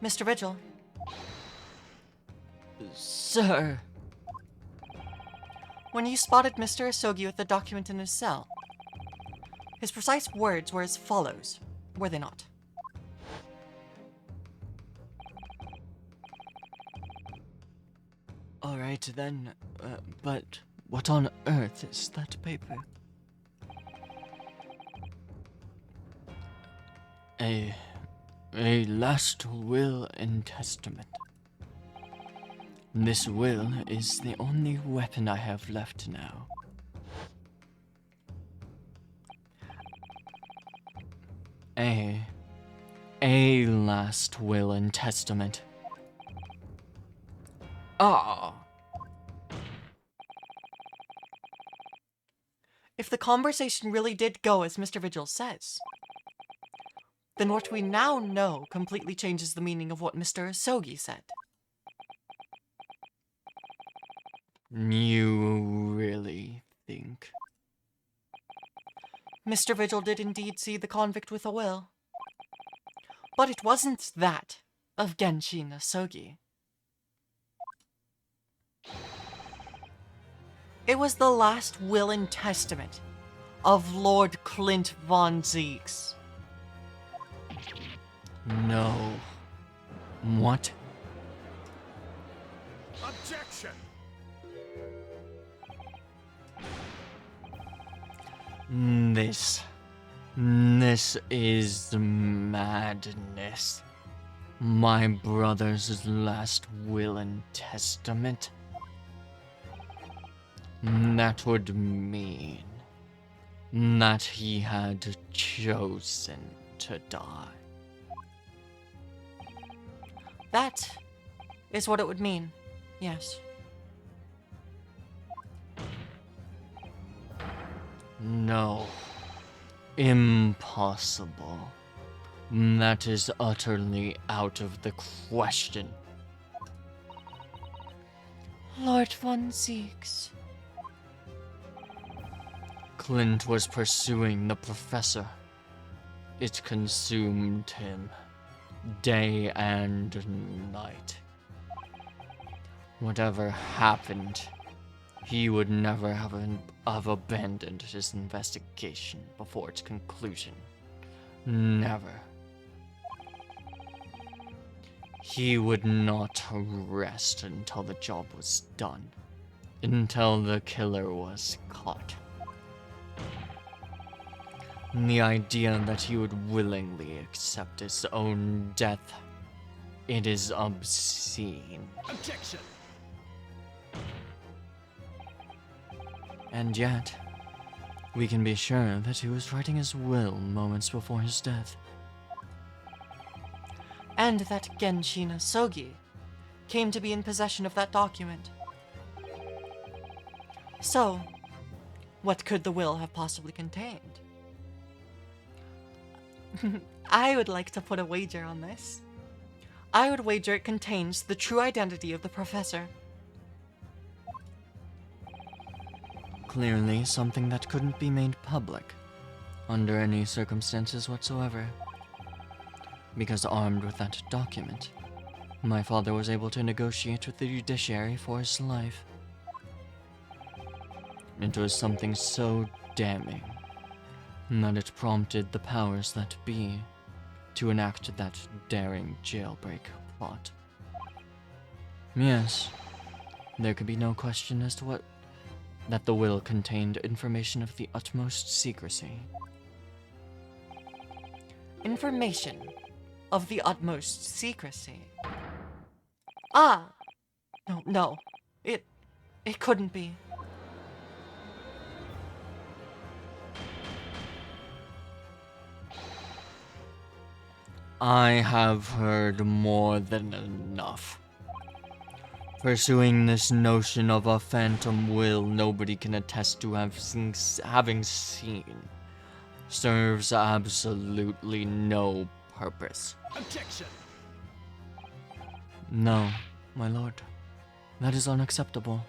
Mr. Vigil,
Sir,
when you spotted Mr. Asogi with the document in his cell, his precise words were as follows, were they not?
alright then, but what on earth is that paper? A last will and testament. This will is the only weapon I have left now. A last will and testament. Ah!
If the conversation really did go as Mr. Vigil says, then what we now know completely changes the meaning of what Mr. Asogi said.
You really think?
Mr. Vigil did indeed see the convict with a will. But it wasn't that of Genshin Asogi. It was the last will and testament of Lord Clint von Zieks.
No. What?
Objection!
This is madness. My brother's last will and testament. That would mean that he had chosen to die.
That is what it would mean, yes.
No. Impossible. That is utterly out of the question.
Lord von Zieks.
Clint was pursuing the professor. It consumed him, day and night. Whatever happened, he would never have abandoned his investigation before its conclusion. Never. He would not rest until the job was done, until the killer was caught. The idea that he would willingly accept his own death, it is obscene.
Objection!
And yet, we can be sure that he was writing his will moments before his death.
And that Genshin Asogi came to be in possession of that document. So, what could the will have possibly contained? I would like to put a wager on this. I would wager it contains the true identity of the professor.
Clearly something that couldn't be made public, under any circumstances whatsoever. Because armed with that document, my father was able to negotiate with the judiciary for his life. It was something so damning that it prompted the powers that be to enact that daring jailbreak plot. Yes, there could be no question as to what that the will contained information of the utmost secrecy.
Information of the utmost secrecy. Ah! No. It couldn't be.
I have heard more than enough. Pursuing this notion of a phantom will nobody can attest to having seen serves absolutely no purpose.
Objection!
No, my lord. That is unacceptable.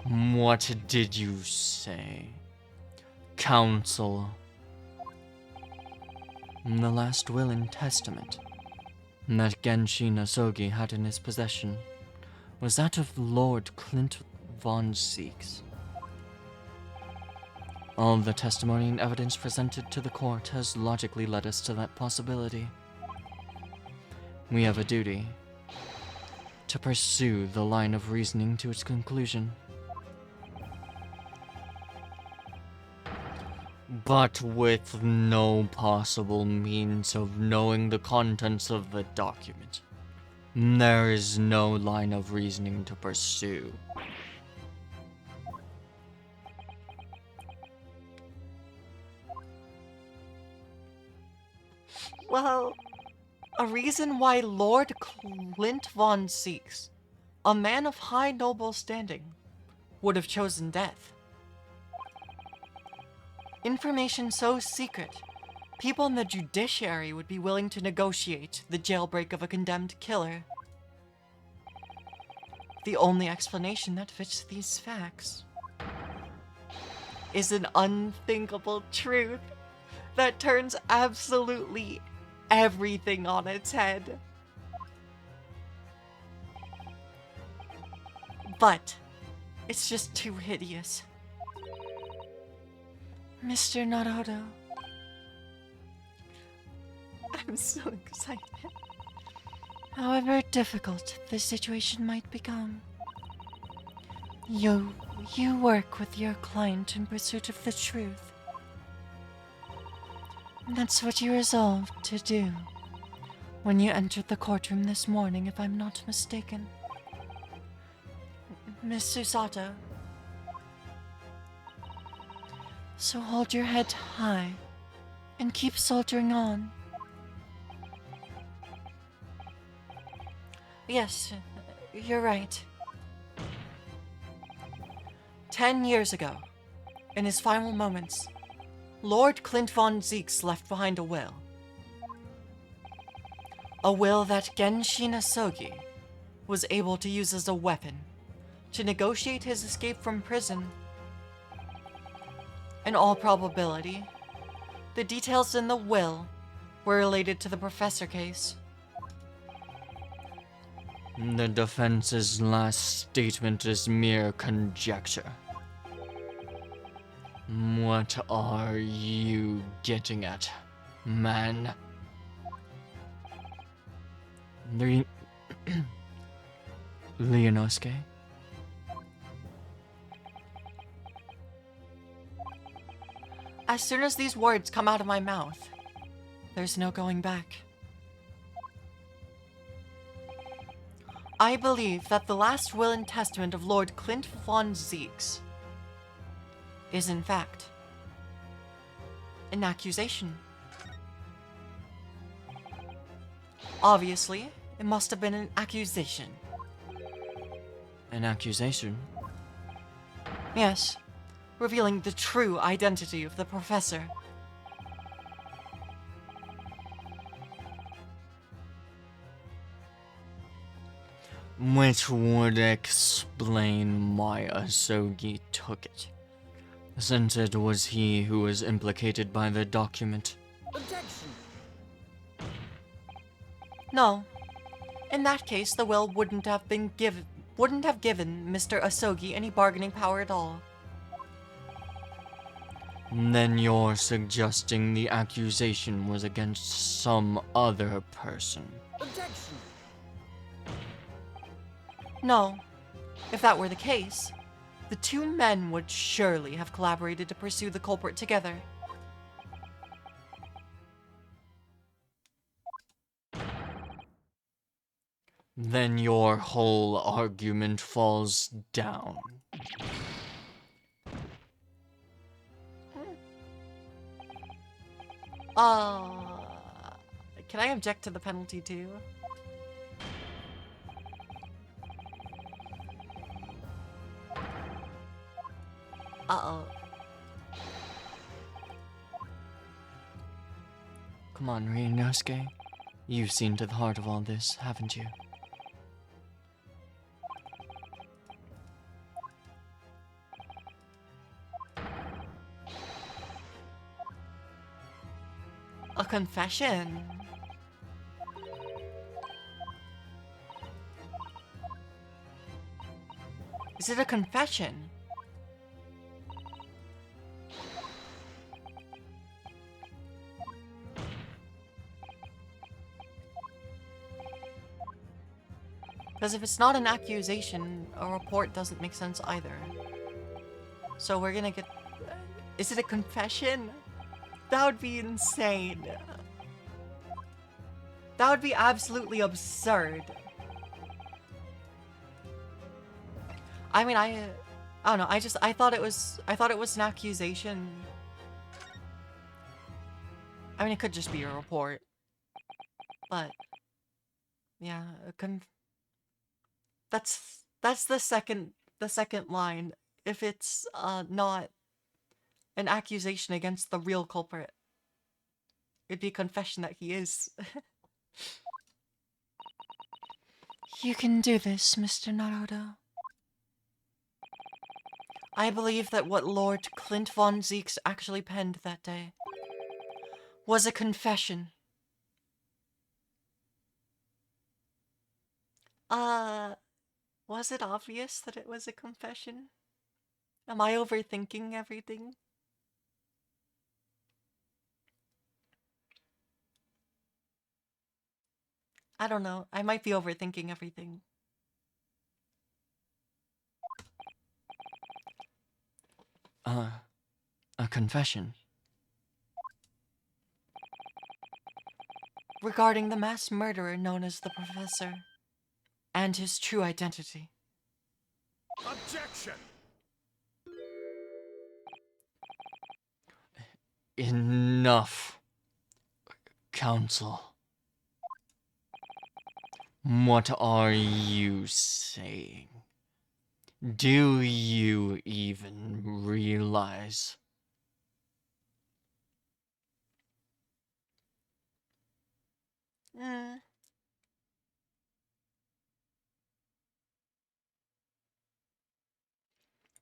What did you say? Counsel. The last will and testament that Genshin Asogi had in his possession was that of Lord Clint von Zeeks. All the testimony and evidence presented to the court has logically led us to that possibility. We have a duty to pursue the line of reasoning to its conclusion. But with no possible means of knowing the contents of the document, there is no line of reasoning to pursue.
Well, a reason why Lord Clint von Zeeks, a man of high noble standing, would have chosen death. Information so secret, people in the judiciary would be willing to negotiate the jailbreak of a condemned killer. The only explanation that fits these facts is an unthinkable truth that turns absolutely everything on its head. But it's just too hideous.
Mr. Naruto,
I'm so excited.
however difficult the situation might become, you work with your client in pursuit of the truth. That's what you resolved to do when you entered the courtroom this morning, if I'm not mistaken.
Miss Susato,
So hold your head high and keep soldiering on.
yes, you're right. 10 years ago, in his final moments, Lord Clint von Zeeks left behind a will. A will that Genshin Asogi was able to use as a weapon to negotiate his escape from prison. In all probability, the details in the will were related to the Professor case.
The defense's last statement is mere conjecture. What are you getting at, man? Leonosuke?
As soon as these words come out of my mouth, there's no going back. I believe that the last will and testament of Lord Clint von Zeeks is, in fact, an accusation. Obviously, it must have been an accusation.
An accusation?
Yes, revealing the true identity of the Professor.
Which would explain why Asogi took it, since it was he who was implicated by the document.
Objection!
No. In that case, the will wouldn't have given Mr. Asogi any bargaining power at all.
Then you're suggesting the accusation was against some other person.
Objection!
No. If that were the case, The two men would surely have collaborated to pursue the culprit together.
Then your whole argument falls down.
Can I object to the penalty too? Uh-oh.
Come on, Ryunosuke. You've seen to the heart of all this, haven't you?
A confession. Is it a confession? Because if it's not an accusation, a report doesn't make sense either. So we're gonna get... Is it a confession? That would be insane. That would be absolutely absurd. I mean, I don't know. I thought it was an accusation. I mean, it could just be a report. But yeah, that's the second line. If it's not an accusation against the real culprit, it'd be a confession that he is.
You can do this, Mr. Naruto.
I believe that what Lord Clint von Zeeks actually penned that day was a confession. Was it obvious that it was a confession? Am I overthinking everything? I don't know. I might be overthinking everything.
A confession.
Regarding the mass murderer known as the Professor, and his true identity.
Objection!
Enough. Counsel. What are you saying? Do you even realize?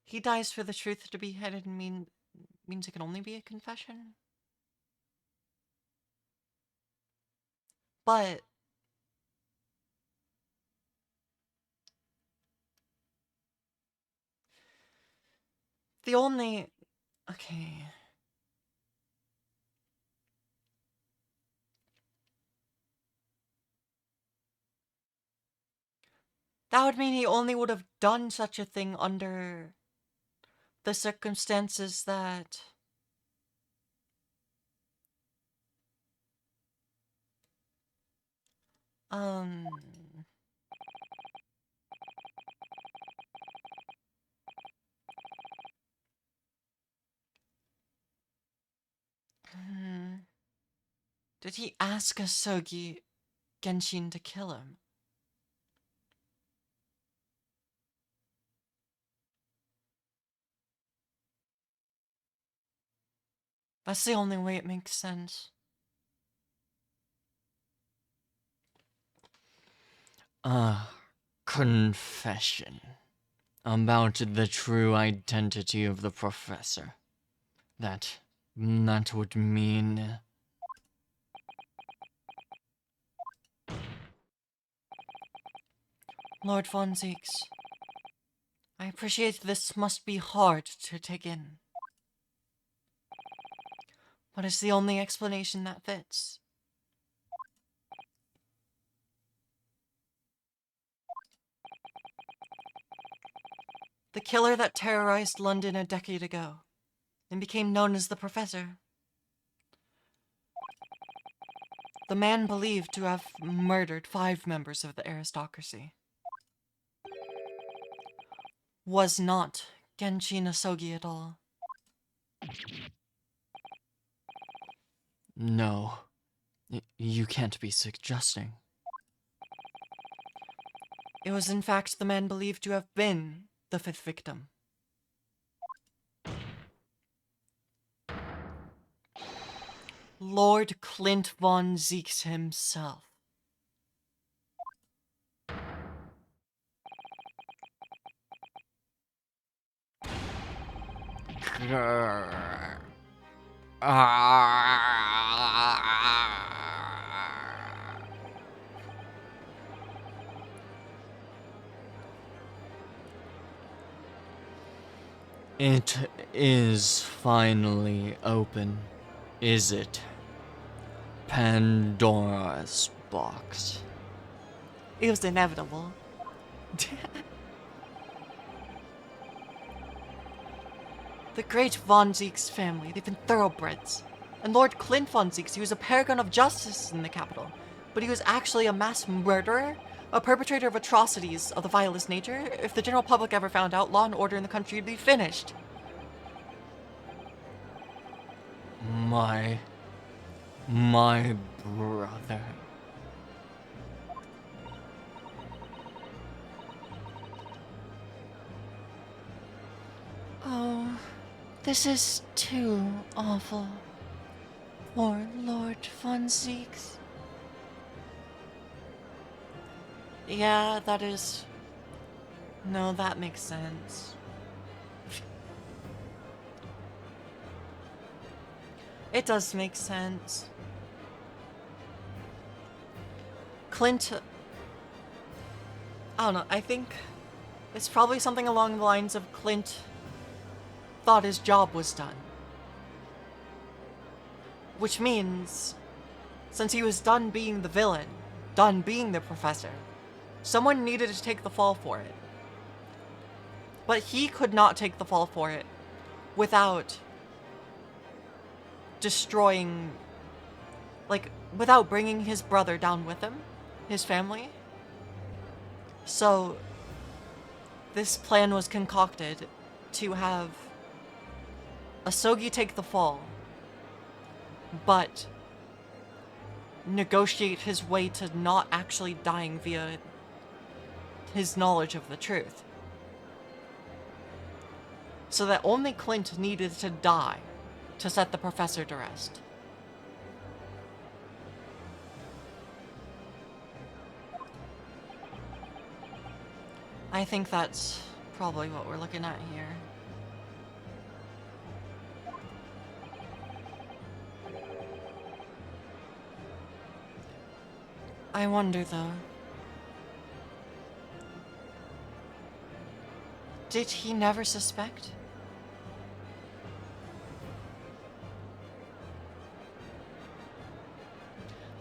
He dies for the truth to be beheaded means it can only be a confession? But the only... Okay. That would mean he only would have done such a thing under the circumstances that... Did he ask Asogi Genshin to kill him? That's the only way it makes sense.
Confession. About the true identity of the professor. That would mean...
Lord von Zeeks, I appreciate this must be hard to take in. But it's the only explanation that fits. The killer that terrorized London a decade ago and became known as the Professor. The man believed to have murdered 5 members of the aristocracy was not Genshin Asogi at all.
No. You can't be suggesting.
It was in fact the man believed to have been the 5th victim. Lord Clint von Zieks himself.
It is finally open, is it? Pandora's box.
It was inevitable. The great Von Zieks family, they've been thoroughbreds. And Lord Clint Von Zieks, he was a paragon of justice in the capital, but he was actually a mass murderer, a perpetrator of atrocities of the vilest nature. If the general public ever found out, law and order in the country would be finished.
My brother.
Oh, this is too awful. Poor Lord Von Zieks.
Yeah, that is... No, that makes sense. It does make sense. Clint... I don't know, I think it's probably something along the lines of Clint thought his job was done. Which means, since he was done being the villain, done being the professor, someone needed to take the fall for it. But he could not take the fall for it without destroying, like, without bringing his brother down with him, his family. So, this plan was concocted to have Asogi take the fall, but negotiate his way to not actually dying via his knowledge of the truth. So that only Clint needed to die to set the professor to rest. I think that's probably what we're looking at here. I wonder though, did he never suspect?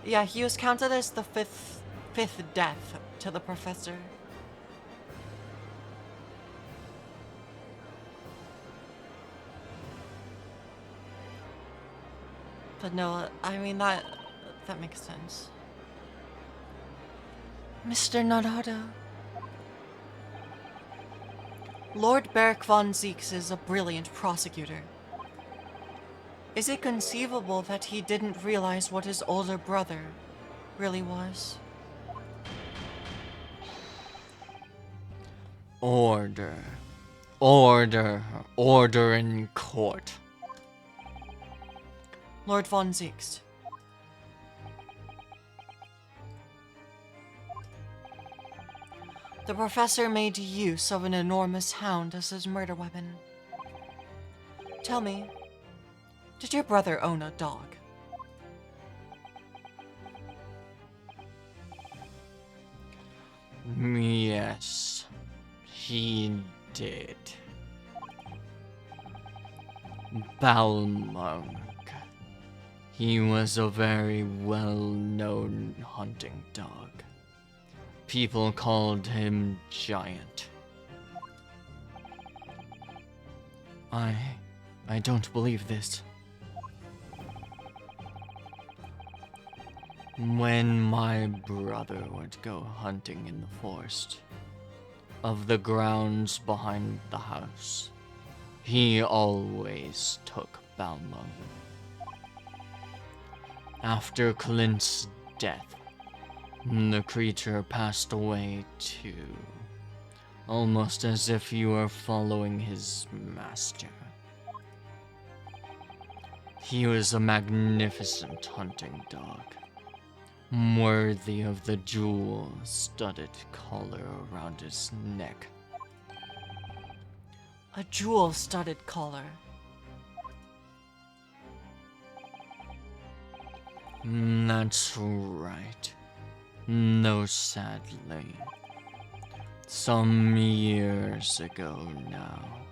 Yeah, he was counted as the fifth death to the professor. But no, I mean that makes sense.
Mr. Naruto.
Lord Beric von Zieks is a brilliant prosecutor. Is it conceivable that he didn't realize what his older brother really was?
Order. Order. Order in court.
Lord von Zieks. The professor made use of an enormous hound as his murder weapon. Tell me, did your brother own a dog?
Yes, he did. Balmung. He was a very well-known hunting dog. People called him Giant. I don't believe this. When my brother would go hunting in the forest of the grounds behind the house, he always took Balmung. After Clint's death, the creature passed away too, almost as if you were following his master. He was a magnificent hunting dog, worthy of the jewel-studded collar around his neck.
A jewel-studded collar.
That's right. No, sadly. Some years ago now,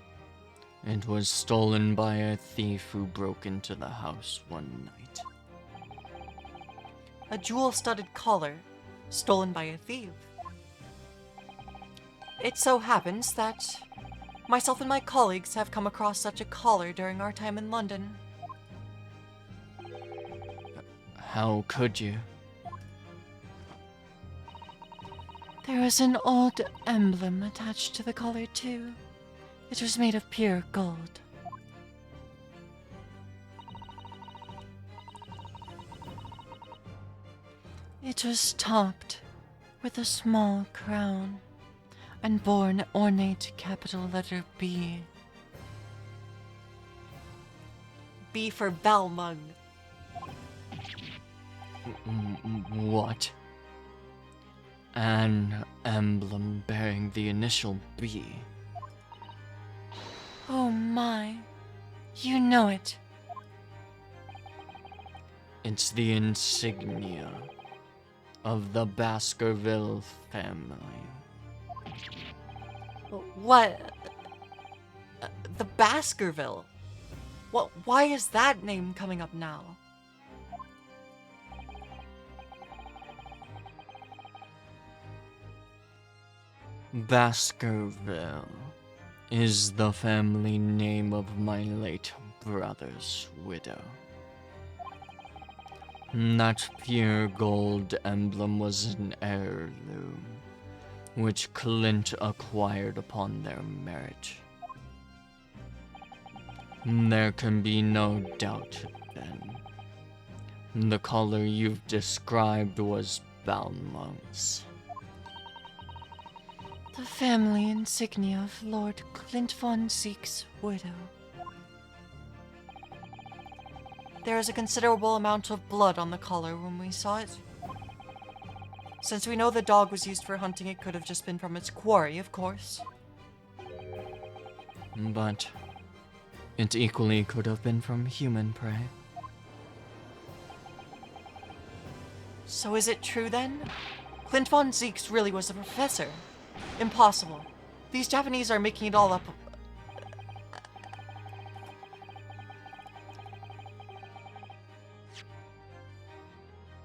it was stolen by a thief who broke into the house one night.
A jewel-studded collar, stolen by a thief. It so happens that myself and my colleagues have come across such a collar during our time in London.
How could you?
There was an old emblem attached to the collar, too. It was made of pure gold. It was topped with a small crown and bore an ornate capital letter B.
B for Balmung.
What? An emblem bearing the initial B.
Oh my, you know it.
It's the insignia of the Baskerville family.
What? The Baskerville? What? Why is that name coming up now?
Baskerville is the family name of my late brother's widow. That pure gold emblem was an heirloom, which Clint acquired upon their marriage. There can be no doubt then. The color you've described was Balmung's.
The family insignia of Lord Clint von Zeke's widow.
There is a considerable amount of blood on the collar when we saw it. Since we know the dog was used for hunting, it could have just been from its quarry, of course.
But it equally could have been from human prey.
So is it true then? Clint von Zeeks really was a professor. Impossible. These Japanese are making it all up.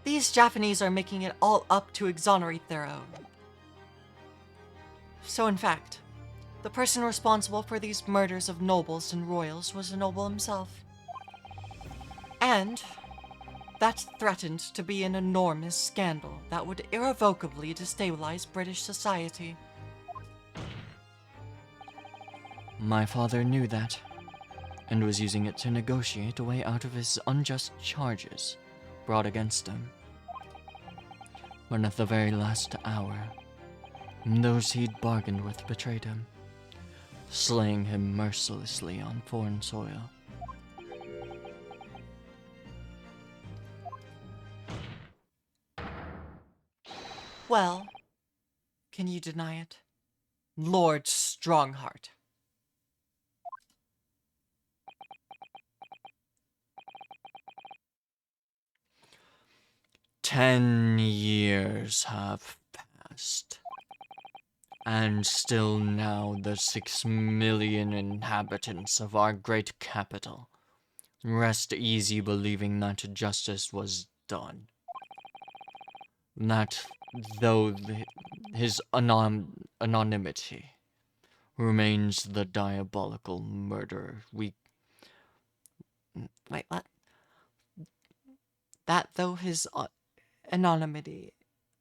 These Japanese are making it all up to exonerate their own. So in fact, the person responsible for these murders of nobles and royals was a noble himself. And that threatened to be an enormous scandal that would irrevocably destabilize British society.
My father knew that, and was using it to negotiate a way out of his unjust charges brought against him. When at the very last hour, those he'd bargained with betrayed him, slaying him mercilessly on foreign soil.
Well, can you deny it? Lord Strongheart.
"10 years have passed, and still now the 6 million inhabitants of our great capital rest easy believing that justice was done. That though his anonymity remains the diabolical murderer.
Wait, what? That, though his anonymity,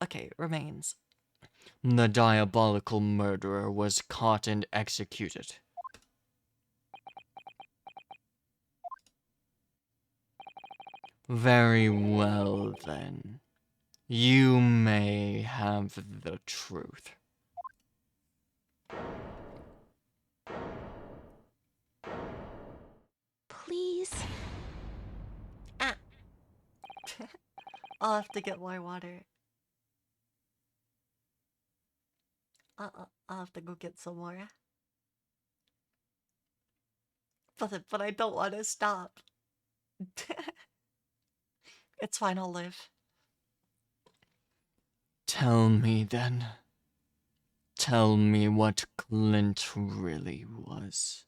okay, remains.
The diabolical murderer was caught and executed. Very well, then. You may have the truth.
Please.
Ah. I'll have to get more water. I'll have to go get some more. But I don't want to stop. It's fine, I'll live.
Tell me then. Tell me what Clint really was.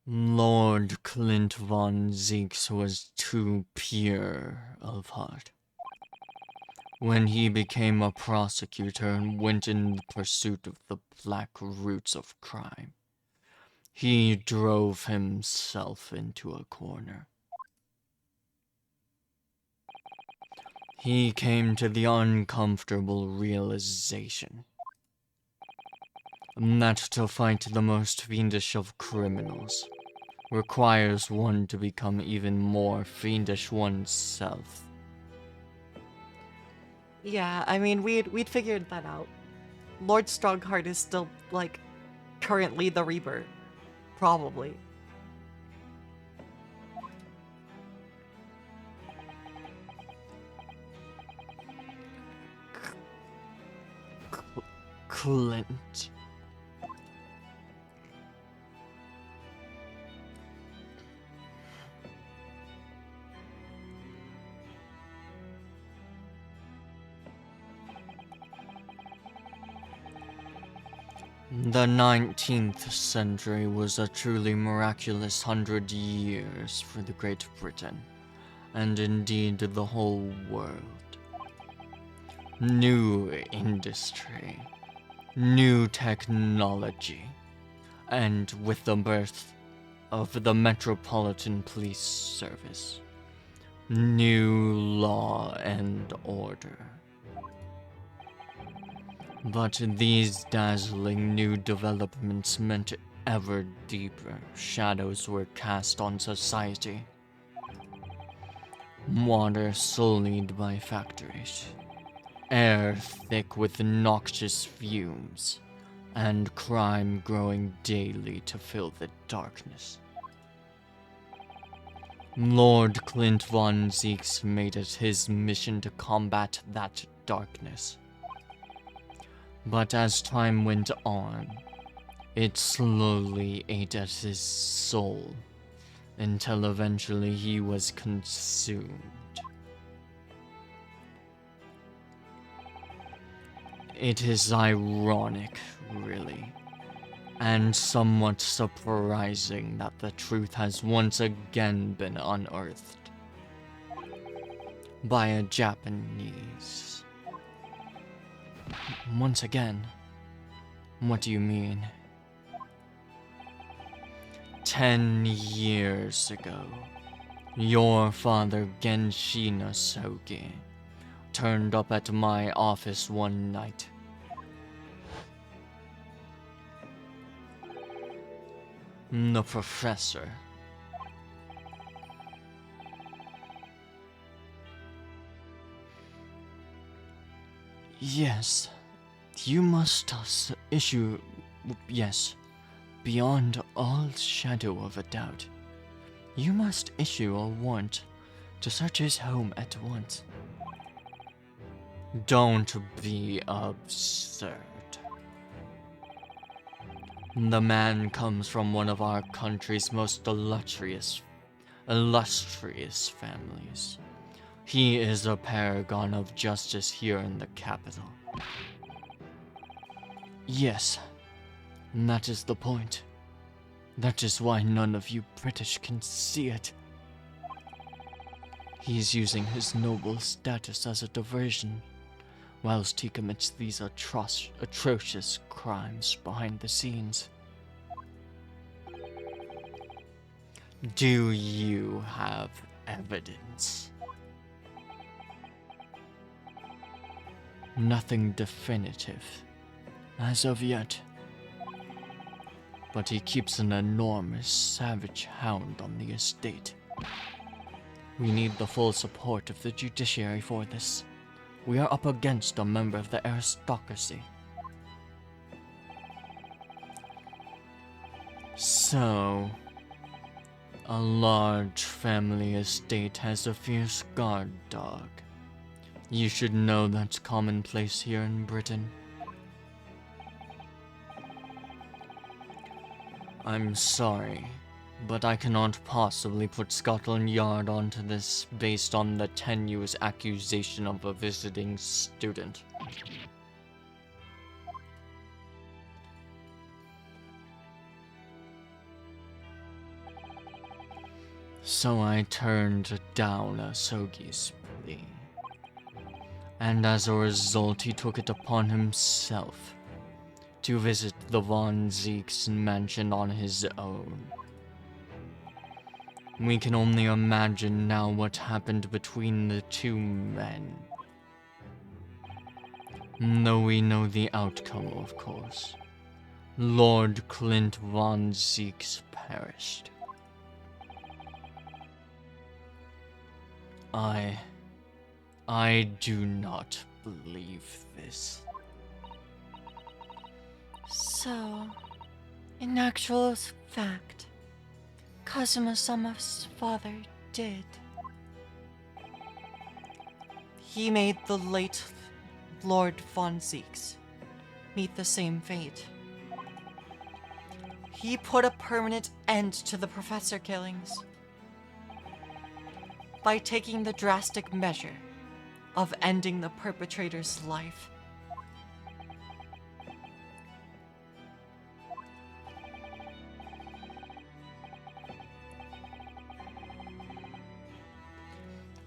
Lord Clint von Zieks was too pure of heart. When he became a prosecutor and went in pursuit of the black roots of crime, he drove himself into a corner. He came to the uncomfortable realization that to fight the most fiendish of criminals requires one to become even more fiendish oneself.
Yeah, I mean, we'd figured that out. Lord Strongheart is still, like, currently the Reaper. Probably.
Clint. The 19th century was a truly miraculous 100 years for the Great Britain, and indeed the whole world. New industry, new technology, and with the birth of the Metropolitan Police Service, new law and order. But these dazzling new developments meant ever deeper shadows were cast on society. Water sullied by factories, air thick with noxious fumes, and crime growing daily to fill the darkness. Lord Clint von Zieks made it his mission to combat that darkness. But as time went on, it slowly ate at his soul, until eventually he was consumed. It is ironic, really, and somewhat surprising that the truth has once again been unearthed by a Japanese. Once again? What do you mean? 10 years ago, your father Genshina Sogi turned up at my office one night. The professor. Yes, you must issue, yes, beyond all shadow of a doubt, you must issue a warrant to search his home at once. Don't be absurd. The man comes from one of our country's most illustrious families. He is a paragon of justice here in the capital. Yes, and that is the point. That is why none of you British can see it. He's using his noble status as a diversion, whilst he commits these atrocious crimes behind the scenes. Do you have evidence? Nothing definitive, as of yet. But he keeps an enormous savage hound on the estate. We need the full support of the judiciary for this. We are up against a member of the aristocracy. So, a large family estate has a fierce guard dog. You should know that's commonplace here in Britain. I'm sorry, but I cannot possibly put Scotland Yard onto this based on the tenuous accusation of a visiting student. So I turned down Asogi's plea. And as a result, he took it upon himself to visit the Von Zeke's mansion on his own. We can only imagine now what happened between the two men. Though we know the outcome, of course. Lord Clint Von Zeeks perished. I do not believe this.
So, in actual fact, Kazuma-sama's father did.
He made the late Lord Von Zeeks meet the same fate. He put a permanent end to the professor killings by taking the drastic measure of ending the perpetrator's life.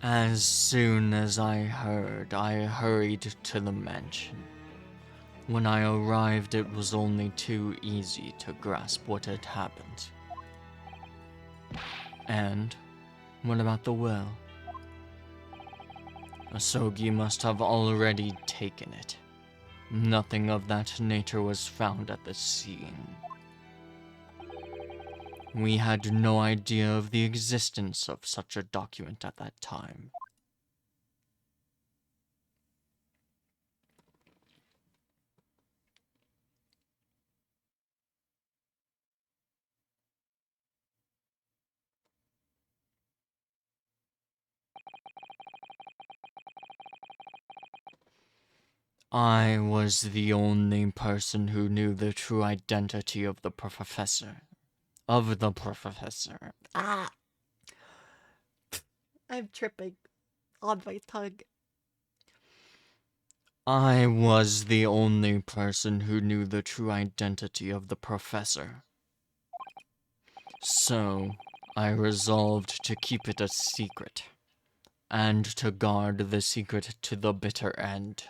As soon as I heard, I hurried to the mansion. When I arrived, it was only too easy to grasp what had happened. And what about the well? Asogi must have already taken it. Nothing of that nature was found at the scene. We had no idea of the existence of such a document at that time. I was the only person who knew the true identity of the professor.
Ah! I'm tripping on my tongue.
I was the only person who knew the true identity of the professor. So, I resolved to keep it a secret, and to guard the secret to the bitter end.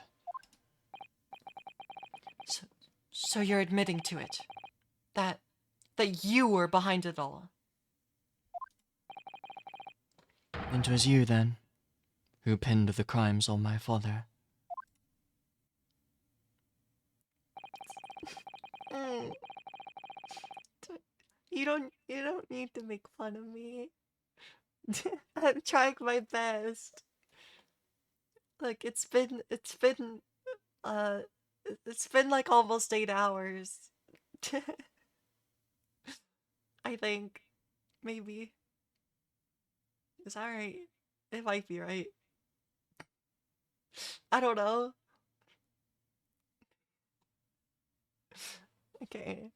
So you're admitting to it? That you were behind it all?
It was you, then, who pinned the crimes on my father.
You don't need to make fun of me. I'm trying my best. Like it's been like almost 8 hours. I think maybe. Is that right? It might be right. I don't know. Okay.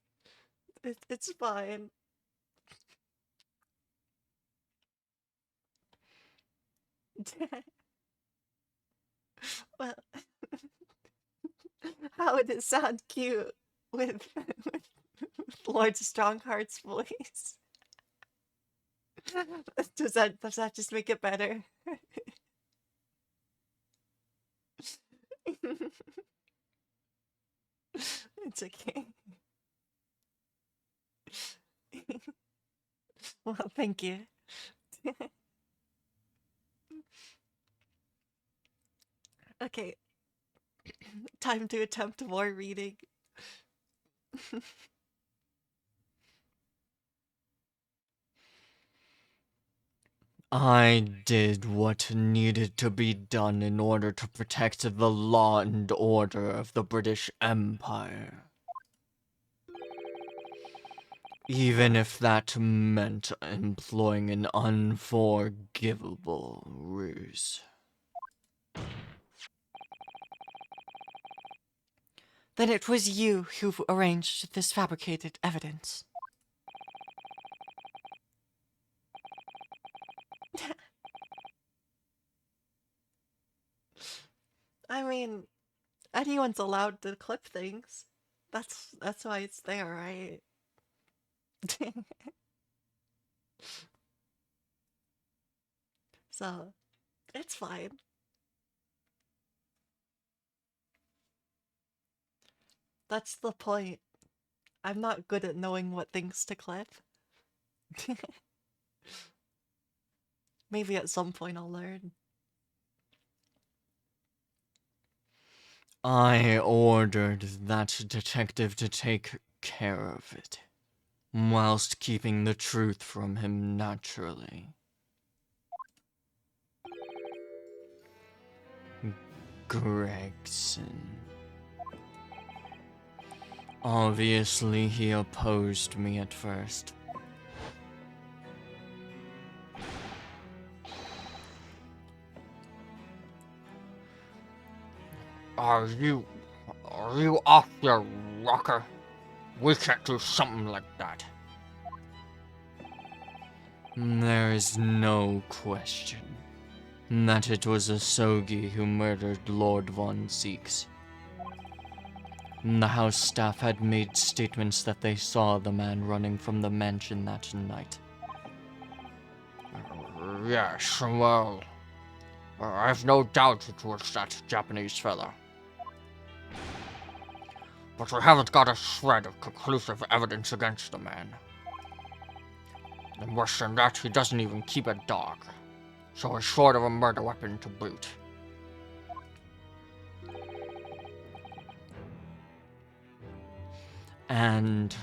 It's fine. Well, how would it sound cute with Lord Strongheart's voice?
Does that just make it better? It's okay. Well, thank you. Okay, time to attempt more reading.
I did what needed to be done in order to protect the law and order of the British Empire. Even if that meant employing an unforgivable ruse.
Then it was you who arranged this fabricated evidence.
I mean, anyone's allowed to clip things. That's why it's there, right? So, it's fine. That's the point. I'm not good at knowing what things to clip. Maybe at some point I'll learn.
I ordered that detective to take care of it, whilst keeping the truth from him naturally. Gregson. Obviously, he opposed me at first.
Are you off your rocker? We can't do something like that.
There is no question that it was Asogi who murdered Lord Von Zeeks. The house staff had made statements that they saw the man running from the mansion that night.
Yes, well, I've no doubt it was that Japanese fella. But we haven't got a shred of conclusive evidence against the man. And worse than that, he doesn't even keep a dog, so he's short of a murder weapon to boot.
And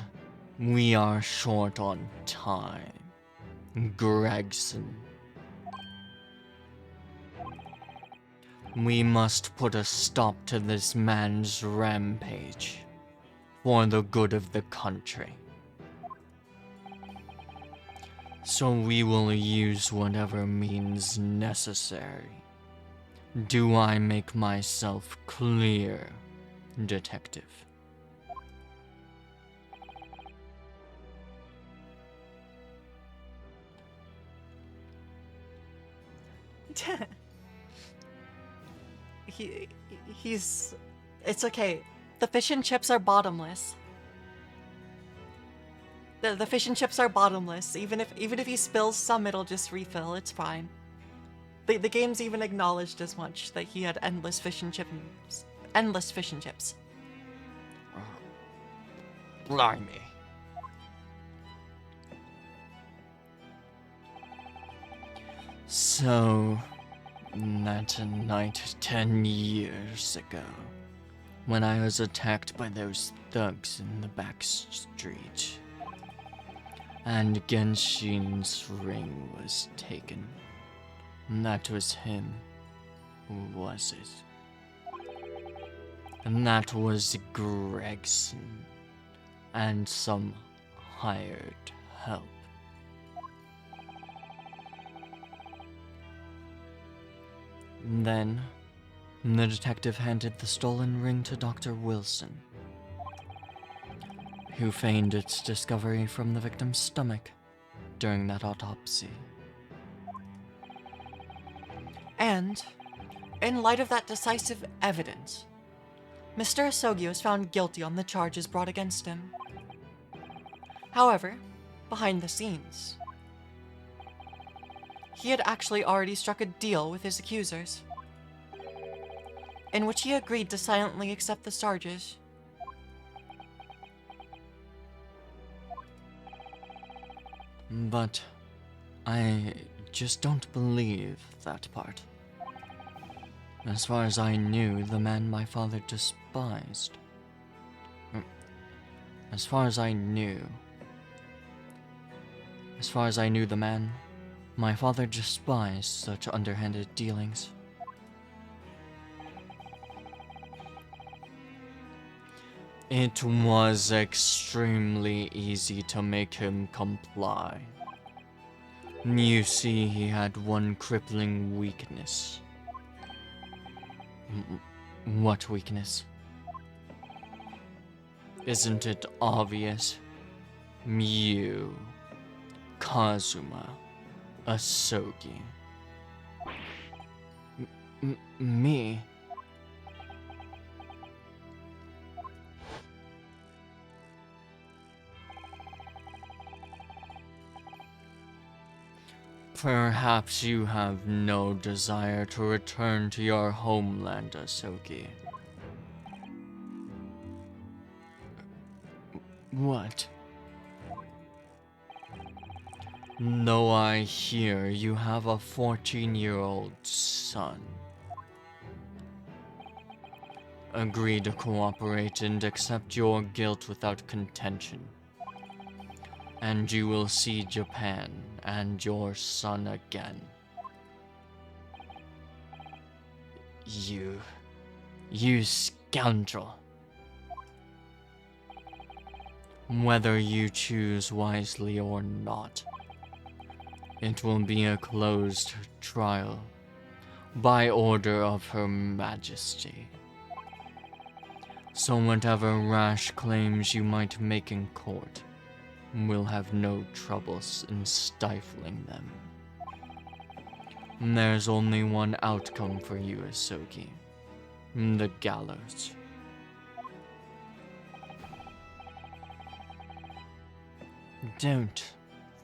we are short on time, Gregson. We must put a stop to this man's rampage, for the good of the country. So we will use whatever means necessary. Do I make myself clear, Detective?
He's... It's okay. The fish and chips are bottomless. The fish and chips are bottomless. Even if he spills some, it'll just refill. It's fine. The game's even acknowledged as much, that he had endless fish and chips. Endless fish and chips.
Blimey.
So, that night 10 years ago, when I was attacked by those thugs in the back street, and Genshin's ring was taken, that was him, was it? And that was Gregson, and some hired help. Then, the detective handed the stolen ring to Dr. Wilson, who feigned its discovery from the victim's stomach during that autopsy.
And, in light of that decisive evidence, Mr. Asogi was found guilty on the charges brought against him. However, behind the scenes, he had actually already struck a deal with his accusers, in which he agreed to silently accept the charges.
But I just don't believe that part. As far as I knew, the man my father despised. As far as I knew the man, my father despised such underhanded dealings. It was extremely easy to make him comply. You see, he had one crippling weakness. What weakness? Isn't it obvious? You, Kazuma, Asogi. Me? Perhaps you have no desire to return to your homeland, Asogi. What? No, I hear you have a 14-year-old son. Agree to cooperate and accept your guilt without contention. And you will see Japan and your son again. You scoundrel. Whether you choose wisely or not, it will be a closed trial by order of Her Majesty. So whatever rash claims you might make in court, will have no troubles in stifling them. There's only one outcome for you, Asogi. The gallows. Don't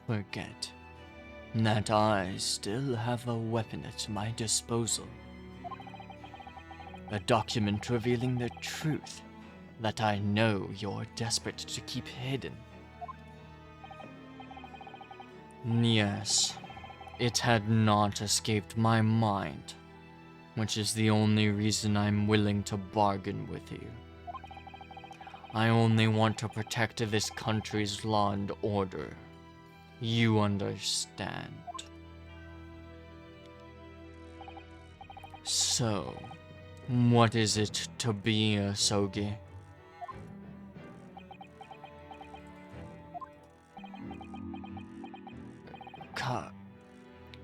forget that I still have a weapon at my disposal. A document revealing the truth that I know you're desperate to keep hidden. Yes, it had not escaped my mind, which is the only reason I'm willing to bargain with you. I only want to protect this country's law and order. You understand. So, what is it to be, Asogi?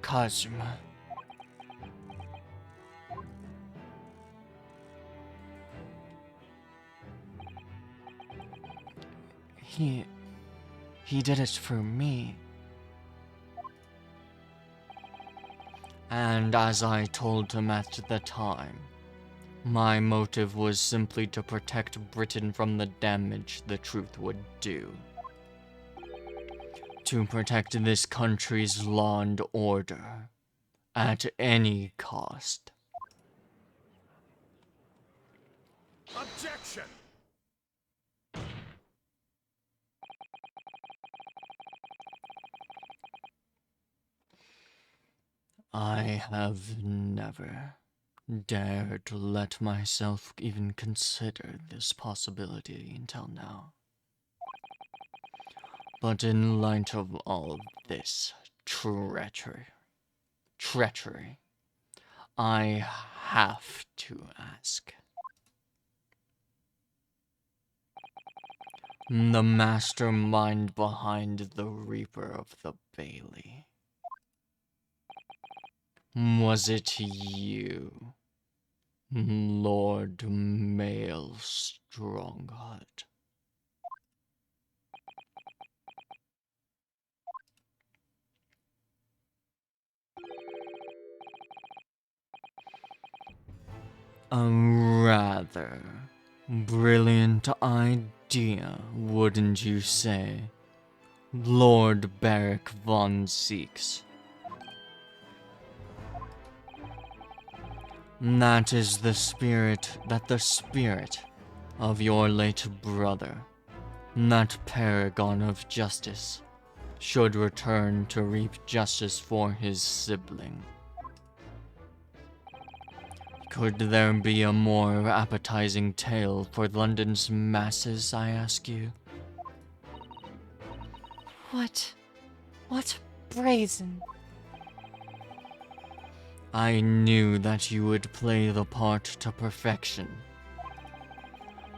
Kazuma. He did it for me. And as I told him at the time, my motive was simply to protect Britain from the damage the truth would do. To protect this country's law and order, at any cost.
Objection!
I have never dared to let myself even consider this possibility until now. But in light of all this treachery, I have to ask. The mastermind behind the Reaper of the Bailey. Was it you, Lord Male Strongheart? A rather brilliant idea, wouldn't you say, Lord Barrick von Zeeks? That is the spirit of your late brother, that paragon of justice, should return to reap justice for his sibling. Could there be a more appetizing tale for London's masses, I ask you?
What brazen?
I knew that you would play the part to perfection.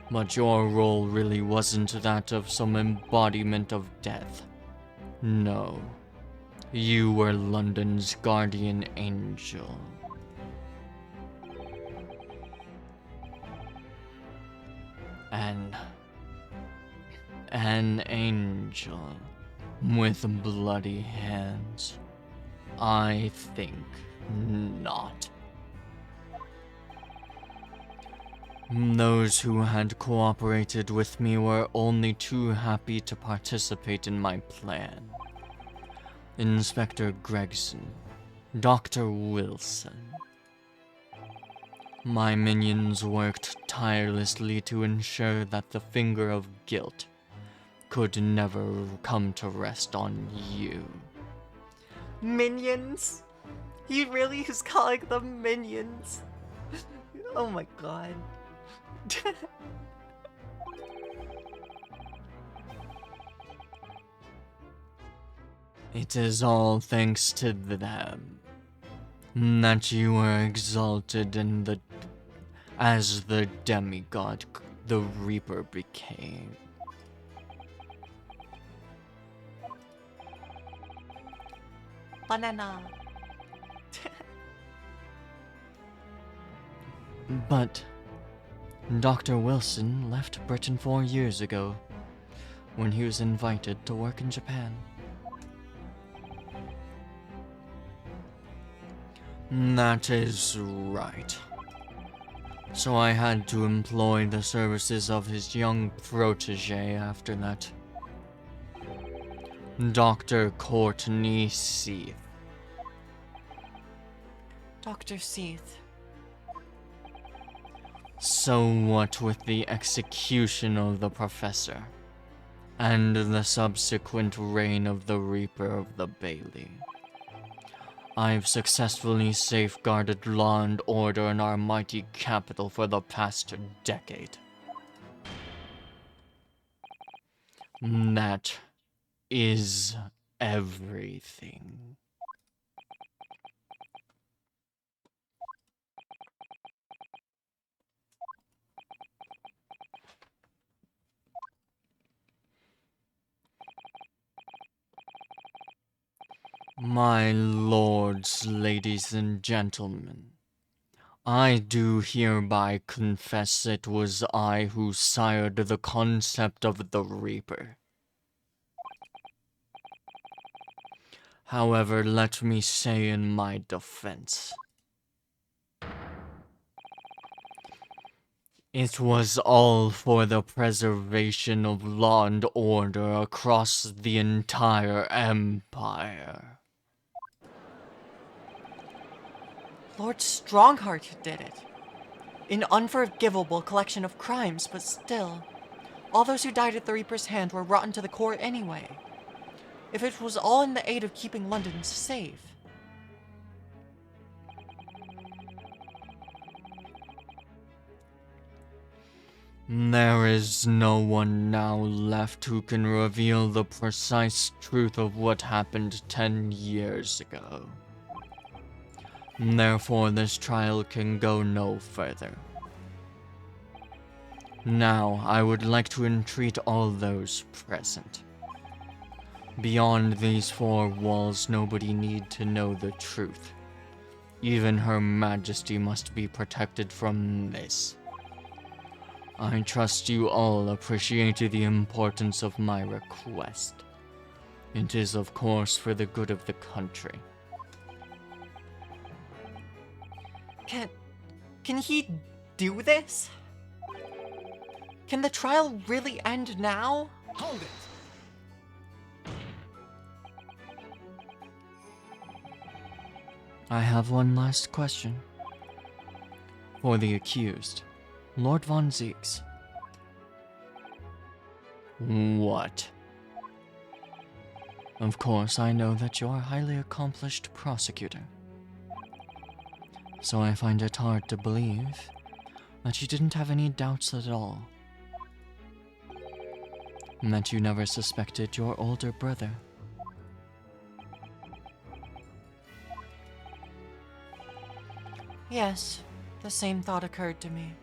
But your role really wasn't that of some embodiment of death. No. You were London's guardian angel. An angel with bloody hands. I think not. Those who had cooperated with me were only too happy to participate in my plan. Inspector Gregson, Dr. Wilson. My minions worked tirelessly to ensure that the finger of guilt could never come to rest on you.
Minions? He really is calling them minions. Oh my god.
It is all thanks to them that you were exalted in as the demigod the Reaper became.
Banana.
But Dr. Wilson left Britain 4 years ago when he was invited to work in Japan. That is right. So I had to employ the services of his young protege after that. Dr. Courtney Seath.
Dr. Seath.
So what with the execution of the professor, and the subsequent reign of the Reaper of the Bailey? I've successfully safeguarded law and order in our mighty capital for the past decade. That is everything. My lords, ladies, and gentlemen, I do hereby confess it was I who sired the concept of the Reaper. However, let me say in my defense, it was all for the preservation of law and order across the entire empire.
Lord Strongheart did it. An unforgivable collection of crimes, but still. All those who died at the Reaper's hand were rotten to the core anyway. If it was all in the aid of keeping London safe.
There is no one now left who can reveal the precise truth of what happened 10 years ago. Therefore, this trial can go no further. Now, I would like to entreat all those present. Beyond these 4 walls, nobody need to know the truth. Even Her Majesty must be protected from this. I trust you all appreciate the importance of my request. It is, of course, for the good of the country.
Can he do this? Can the trial really end now?
Hold it!
I have one last question. For the accused, Lord Von Zieks. What? Of course, I know that you're a highly accomplished prosecutor. So I find it hard to believe that you didn't have any doubts at all. And that you never suspected your older brother.
Yes, the same thought occurred to me.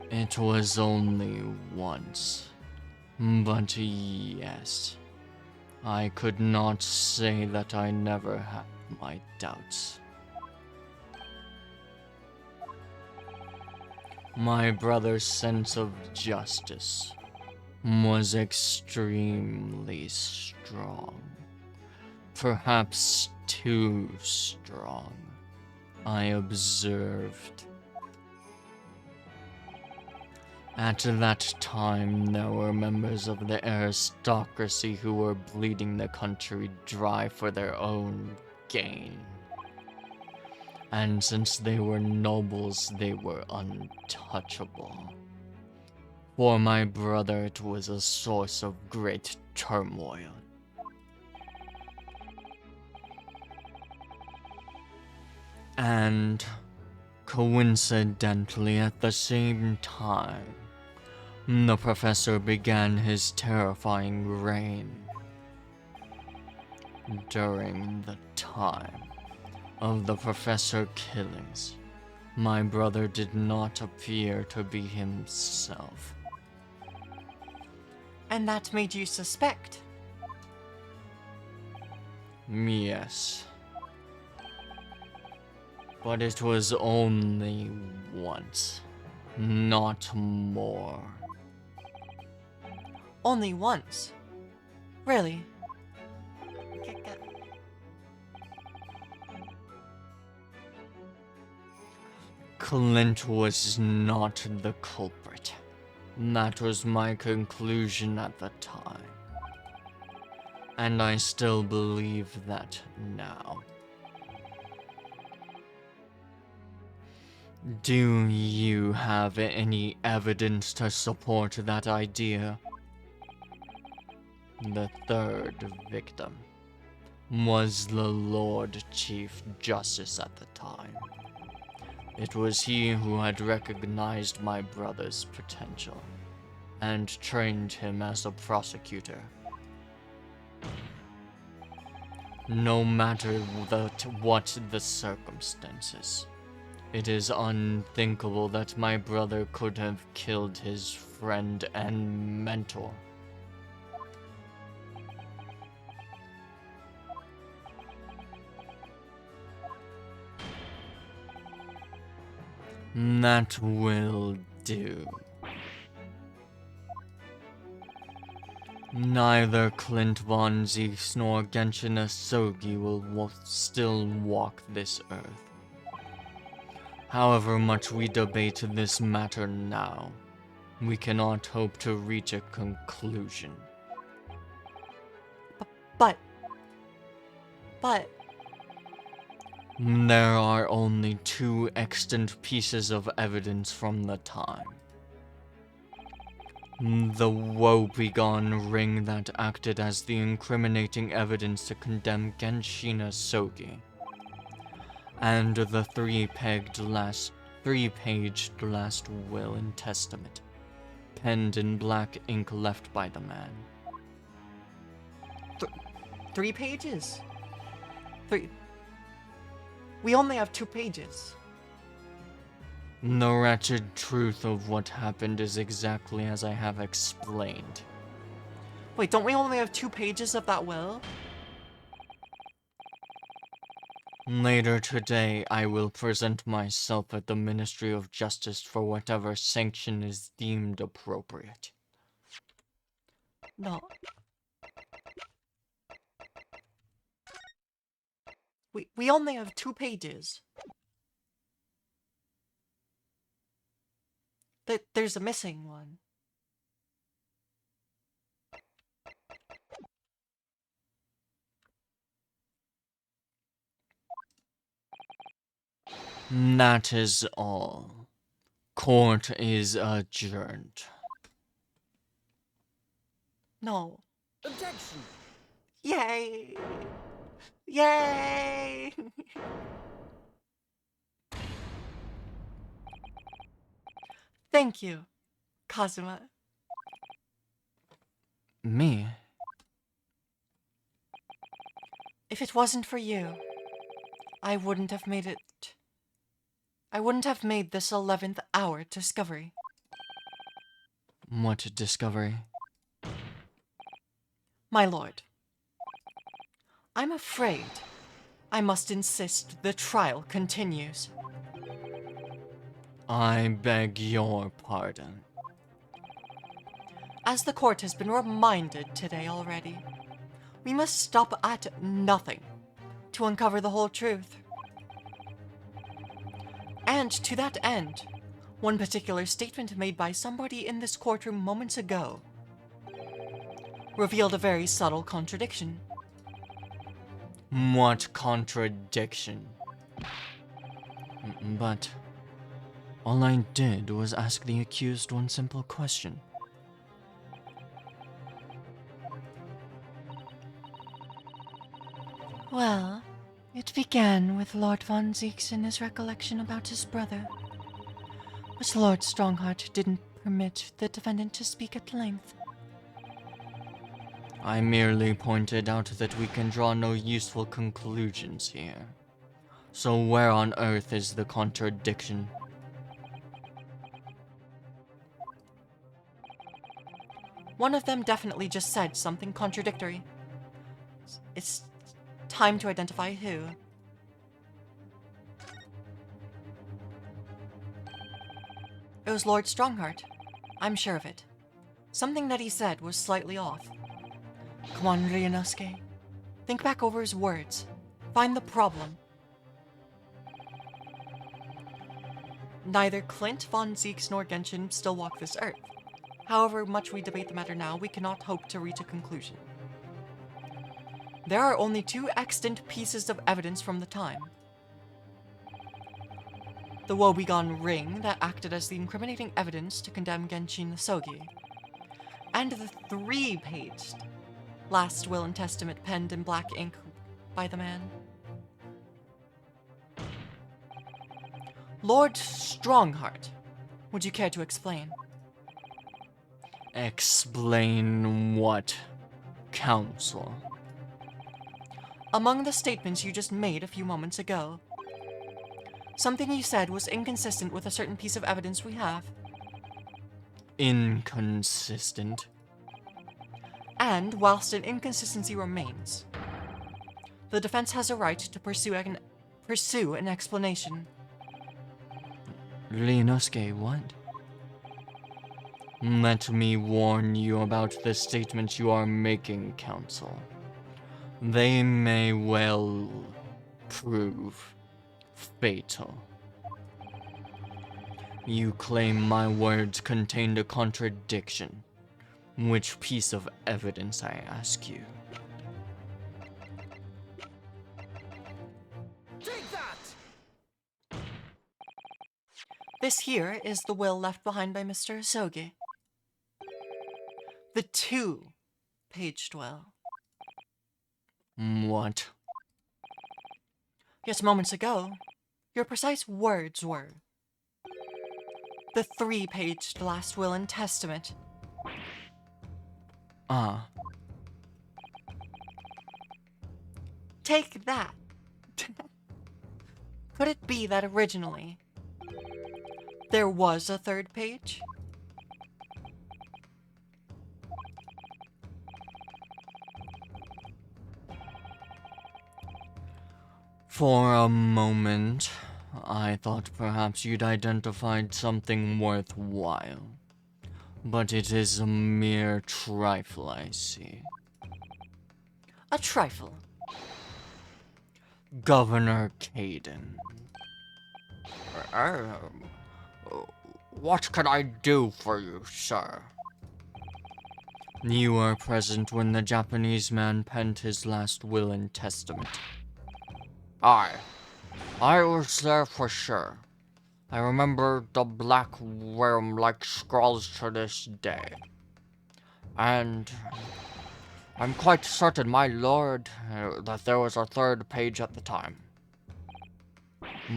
It was only once. But yes, I could not say that I never had my doubts. My brother's sense of justice was extremely strong. Perhaps too strong, I observed. At that time, there were members of the aristocracy who were bleeding the country dry for their own gain. And since they were nobles, they were untouchable. For my brother, it was a source of great turmoil. And coincidentally, at the same time, the professor began his terrifying reign. During the time of the professor killings, my brother did not appear to be himself.
And that made you suspect?
Yes. But it was only once, not more.
Only once? Really?
Clint was not the culprit. That was my conclusion at the time. And I still believe that now. Do you have any evidence to support that idea? The third victim was the Lord Chief Justice at the time. It was he who had recognized my brother's potential and trained him as a prosecutor. No matter what the circumstances, it is unthinkable that my brother could have killed his friend and mentor. That will do. Neither Clint Von Zieks nor Genshin Asogi will still walk this earth. However much we debate this matter now, we cannot hope to reach a conclusion.
But...
There are only two extant pieces of evidence from the time. The woebegone ring that acted as the incriminating evidence to condemn Genshin Asogi, and the three-paged last will and testament, penned in black ink left by the man.
3 pages? 3... We only have 2 pages.
The wretched truth of what happened is exactly as I have explained.
Wait, don't we only have 2 pages of that will?
Later today, I will present myself at the Ministry of Justice for whatever sanction is deemed appropriate.
No. We only have 2 pages. There's a missing one.
That is all. Court is adjourned.
No.
Objection!
Yay! Yay! Thank you, Kazuma.
Me?
If it wasn't for you, I wouldn't have made it. I wouldn't have made this 11th hour discovery.
What discovery?
My lord, I'm afraid I must insist the trial continues.
I beg your pardon.
As the court has been reminded today already, we must stop at nothing to uncover the whole truth. And to that end, one particular statement made by somebody in this courtroom moments ago revealed a very subtle contradiction.
What contradiction? But all I did was ask the accused one simple question.
Well, it began with Lord Von Zieks and his recollection about his brother. But Lord Strongheart didn't permit the defendant to speak at length.
I merely pointed out that we can draw no useful conclusions here. So where on earth is the contradiction?
One of them definitely just said something contradictory. It's time to identify who. It was Lord Strongheart. I'm sure of it. Something that he said was slightly off. Come on, Ryunosuke. Think back over his words. Find the problem. Neither Clint, Von Zieks, nor Genshin still walk this earth. However much we debate the matter now, we cannot hope to reach a conclusion. There are only two extant pieces of evidence from the time. The woebegone ring that acted as the incriminating evidence to condemn Genshin Sogi, and the 3-page last will and testament penned in black ink by the man. Lord Strongheart, would you care to explain?
Explain what, counsel?
Among the statements you just made a few moments ago, something you said was inconsistent with a certain piece of evidence we have.
Inconsistent?
And whilst an inconsistency remains, the defense has a right to pursue an explanation.
Ryunosuke, what? Let me warn you about the statements you are making, counsel. They may well prove fatal. You claim my words contained a contradiction. Which piece of evidence, I ask you?
Take that!
This here is the will left behind by Mr. Asogi. The 2-page will.
What?
Just moments ago, your precise words were the 3-page last will and testament.
Ah.
Take that. Could it be that originally there was a 3rd page?
For a moment, I thought perhaps you'd identified something worthwhile. But it is a mere trifle, I see.
A trifle.
Governor Caden.
What can I do for you, sir?
You were present when the Japanese man penned his last will and testament.
Aye, I was there for sure. I remember the black worm-like scrawls to this day. And I'm quite certain, my lord, that there was a third page at the time.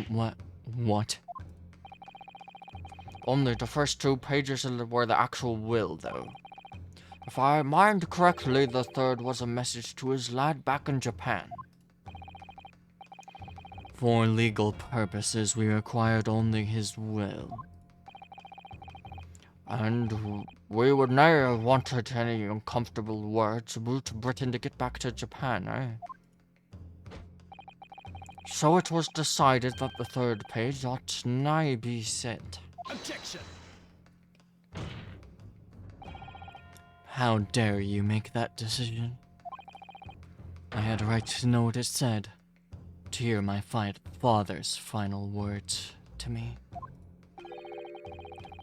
What?
Only the first 2 pages were the actual will, though. If I mind correctly, the third was a message to his lad back in Japan.
For legal purposes, we required only his will.
And we would never have wanted any uncomfortable words about Britain to get back to Japan, eh? So it was decided that the third page ought nigh be sent.
Objection!
How dare you make that decision? I had a right to know what it said, to hear my father's final words to me.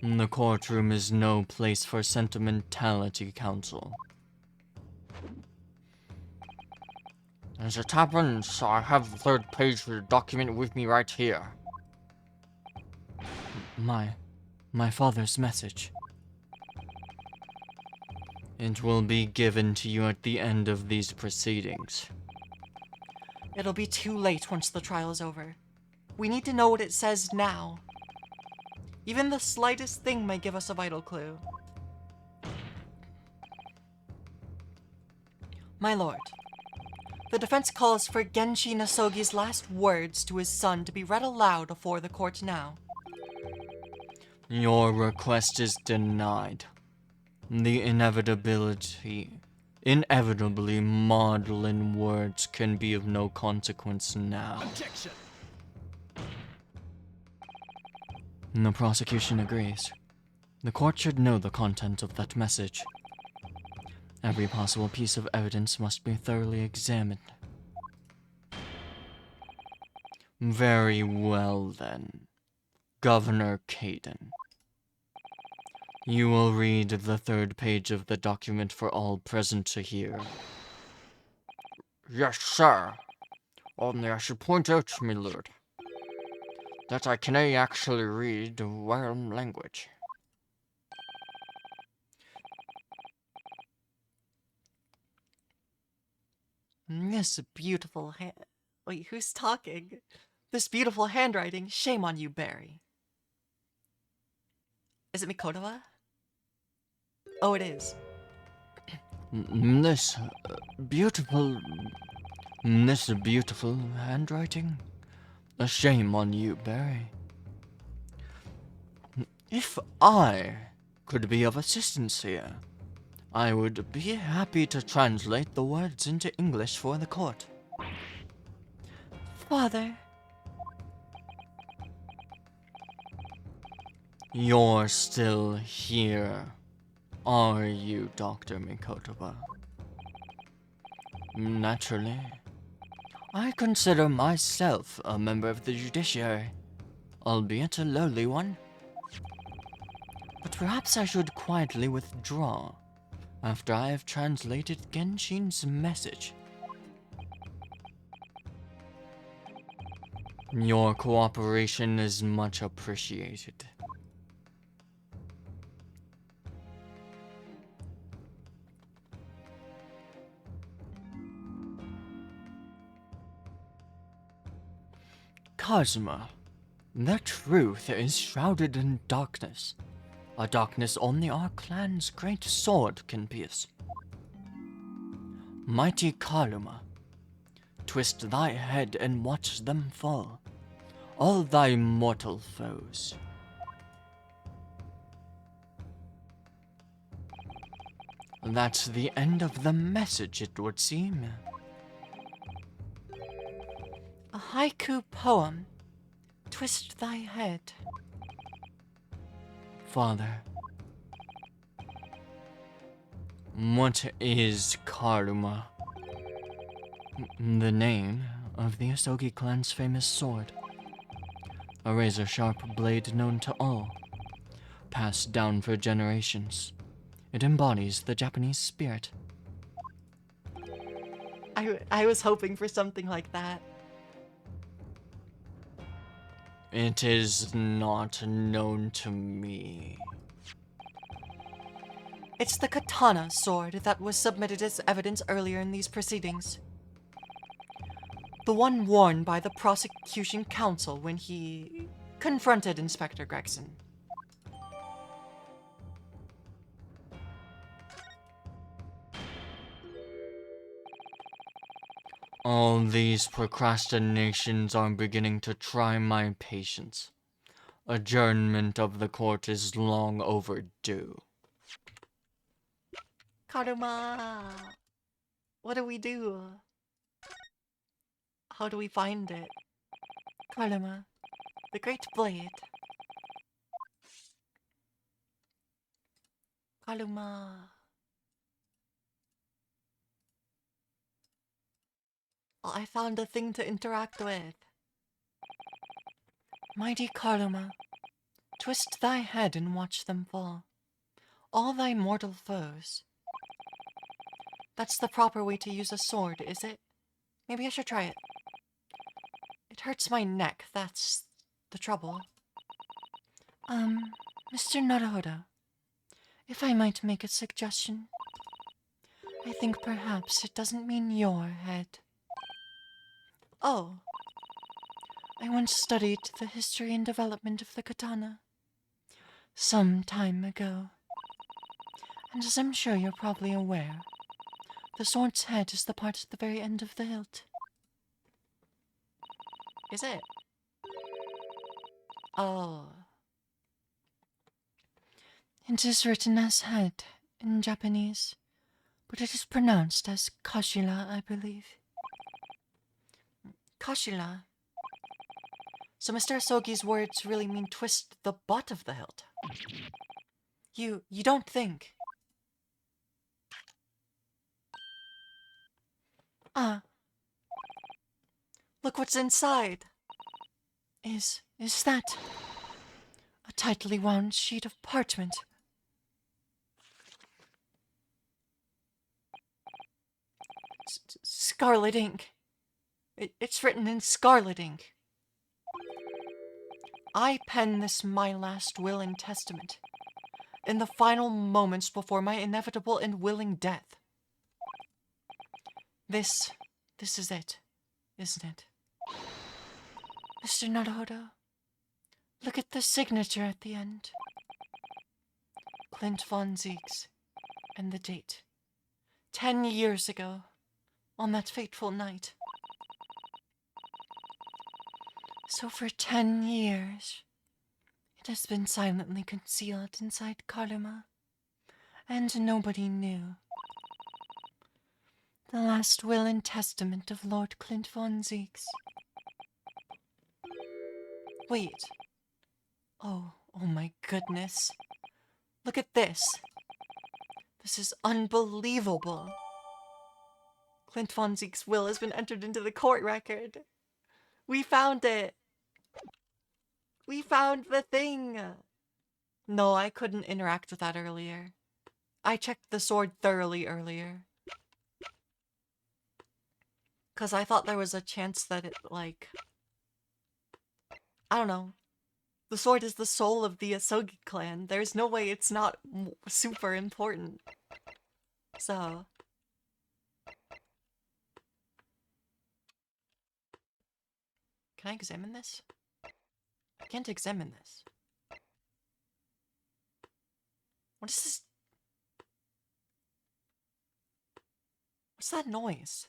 The courtroom is no place for sentimentality, counsel.
As it happens, I have the third page of the document with me right here.
My father's message. It will be given to you at the end of these proceedings.
It'll be too late once the trial is over. We need to know what it says now. Even the slightest thing may give us a vital clue. My lord, the defense calls for Genshi Nasogi's last words to his son to be read aloud before the court now.
Your request is denied. The inevitably maudlin words can be of no consequence now.
Objection!
The prosecution agrees. The court should know the content of that message. Every possible piece of evidence must be thoroughly examined. Very well then, Governor Caden. You will read the third page of the document for all present to hear.
Yes, sir. Only I should point out, my lord, that I can actually read the worm language.
This beautiful Wait, who's talking? This beautiful handwriting. Shame on you, Barry. Is it Mikotowa? Oh, it is.
This beautiful handwriting? A shame on you, Barry. If I could be of assistance here, I would be happy to translate the words into English for the court.
Father,
You're still here, are you, Dr. Mikotoba? Naturally. I consider myself a member of the judiciary, albeit a lowly one. But perhaps I should quietly withdraw after I have translated Genshin's message. Your cooperation is much appreciated. Kazuma, the truth is shrouded in darkness. A darkness only our clan's great sword can pierce. Mighty Karuma, twist thy head and watch them fall, all thy mortal foes. That's the end of the message, it would seem.
a haiku poem. Twist thy head.
Father, what is Karuma? The name of the Asogi clan's famous sword. A razor-sharp blade known to all, passed down for generations. It embodies the Japanese spirit.
I was hoping for something like that.
It is not known to me.
It's the katana sword that was submitted as evidence earlier in these proceedings. The one worn by the prosecution counsel when he confronted Inspector Gregson.
All these procrastinations are beginning to try my patience. Adjournment of the court is long overdue.
Karuma! What do we do? How do we find it? Karuma, the Great Blade. Karuma. Oh, I found a thing to interact with. Mighty Karuma, twist thy head and watch them fall. All thy mortal foes. That's the proper way to use a sword, is it? Maybe I should try it. It hurts my neck, that's the trouble.
Mr. Naruhodo, if I might make a suggestion. I think perhaps it doesn't mean your head.
Oh,
I once studied the history and development of the katana. Some time ago. And as I'm sure you're probably aware, the sword's head is the part at the very end of the hilt.
is it? Oh.
It is written as head in Japanese, but it is pronounced as kashira, I believe.
Kashira. So Mr. Asogi's words really mean twist the butt of the hilt. You don't think?
Ah,
Look what's inside.
is that a tightly wound sheet of parchment?
Scarlet ink. It's written in scarlet ink. I pen this my last will and testament, in the final moments before my inevitable and willing death. This is it, isn't it?
Mr. Naruhodo, look at the signature at the end.
Clint von Zieks, and the date. 10 years ago, on that fateful night.
So for 10 years, it has been silently concealed inside Karuma, and nobody knew. The last will and testament of Lord Clint von Zieks.
Wait. Oh my goodness. Look at this. This is unbelievable. Clint von Zieks' will has been entered into the court record. We found it. We found the thing. No, I couldn't interact with that earlier. I checked the sword thoroughly earlier. Because I thought there was a chance that it, like... I don't know. The sword is the soul of the Asogi clan. There's no way it's not super important. So... Can I examine this? I can't examine this. What is this? What's that noise?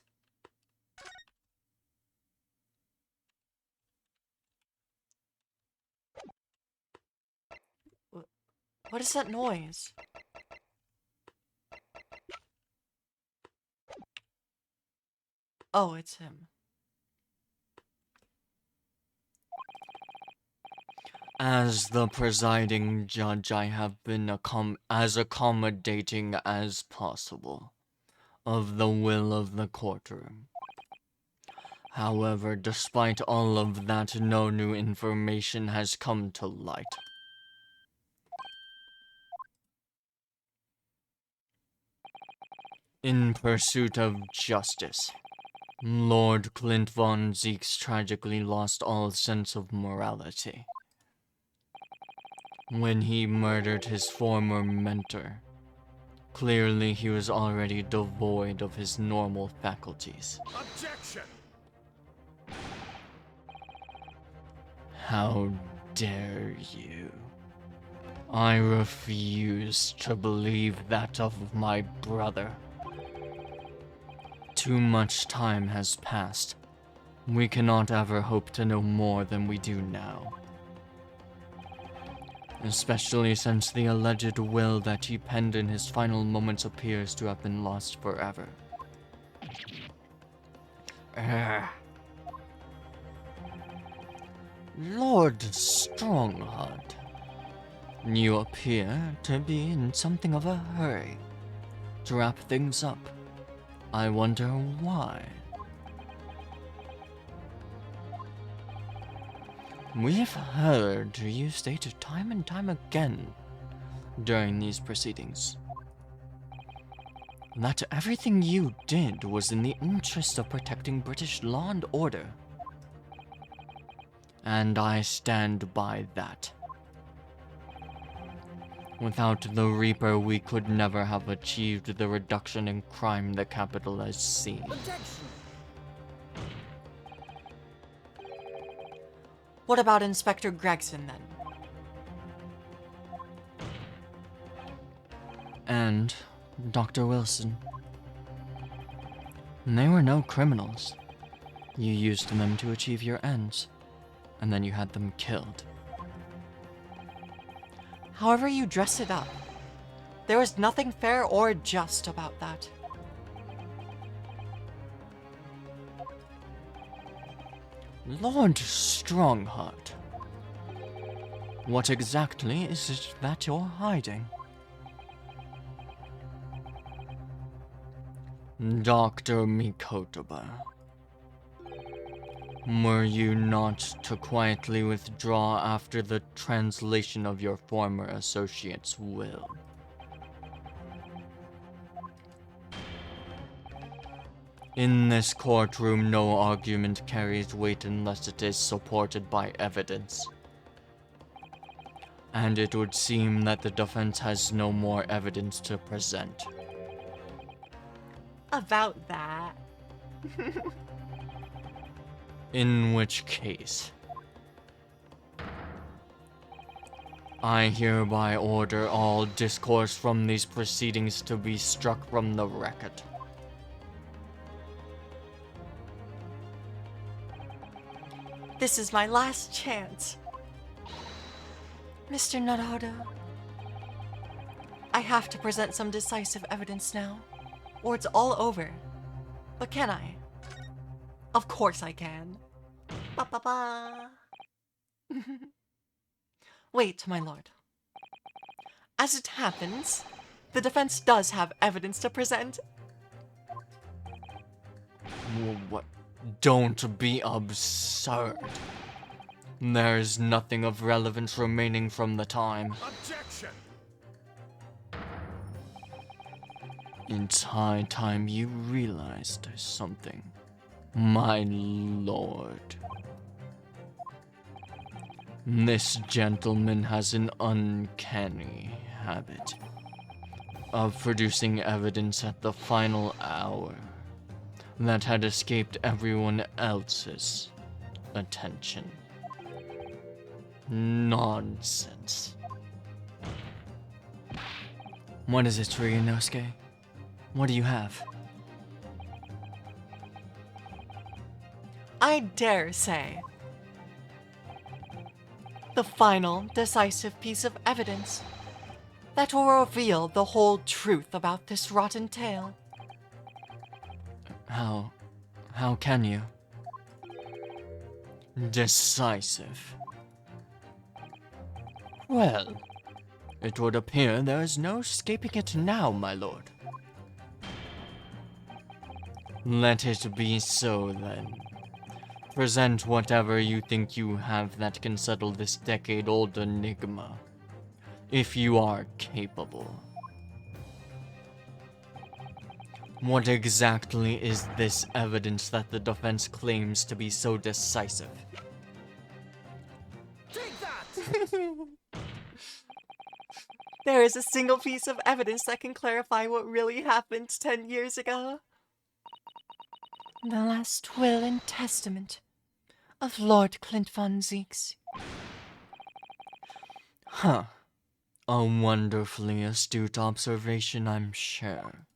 What is that noise? Oh, it's him.
As the presiding judge, I have been as accommodating as possible of the will of the courtroom. However, despite all of that, no new information has come to light. In pursuit of justice, Lord Clint von Zeeks tragically lost all sense of morality when he murdered his former mentor. Clearly, he was already devoid of his normal faculties.
Objection!
How dare you? I refuse to believe that of my brother. Too much time has passed. We cannot ever hope to know more than we do now. Especially since the alleged will that he penned in his final moments appears to have been lost forever. Lord Strongheart, you appear to be in something of a hurry to wrap things up. I wonder why. We've heard you state time and time again during these proceedings that everything you did was in the interest of protecting British law and order. And I stand by that. Without the Reaper, we could never have achieved the reduction in crime the capital has seen.
Objection!
What about Inspector Gregson, then?
And Dr. Wilson. They were no criminals. You used them to achieve your ends, and then you had them killed.
However you dress it up, there is nothing fair or just about that.
Lord Strongheart, what exactly is it that you're hiding? Dr. Mikotoba, were you not to quietly withdraw after the translation of your former associate's will? In this courtroom, no argument carries weight unless it is supported by evidence. And it would seem that the defense has no more evidence to present.
About that.
In which case, I hereby order all discourse from these proceedings to be struck from the record.
This is my last chance.
Mr. Naruto,
I have to present some decisive evidence now, or it's all over. But can I? Of course I can. Ba ba ba. Wait, my lord. As it happens, the defense does have evidence to present.
What? Don't be absurd. There's nothing of relevance remaining from the time.
Objection!
It's high time you realized something, my lord. This gentleman has an uncanny habit of producing evidence at the final hour that had escaped everyone else's attention. Nonsense.
what is it, Ryunosuke? What do you have?
I dare say. The final, decisive piece of evidence that will reveal the whole truth about this rotten tale.
How can you? Decisive. Well, it would appear there is no escaping it now, my lord. Let it be so, then. Present whatever you think you have that can settle this decade-old enigma, if you are capable. What exactly is this evidence that the defense claims to be so decisive?
Take that!
There is a single piece of evidence that can clarify what really happened 10 years ago.
The last will and testament of Lord Clint von Zeeks.
Huh. A wonderfully astute observation, I'm sure.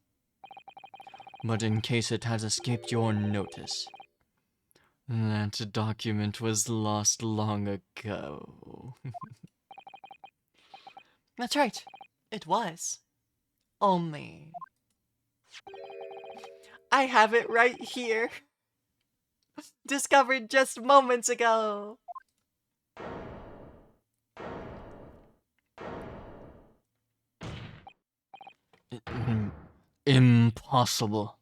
But in case it has escaped your notice, that document was lost long ago.
That's right. It was. Only. I have it right here. Discovered just moments ago.
Impossible.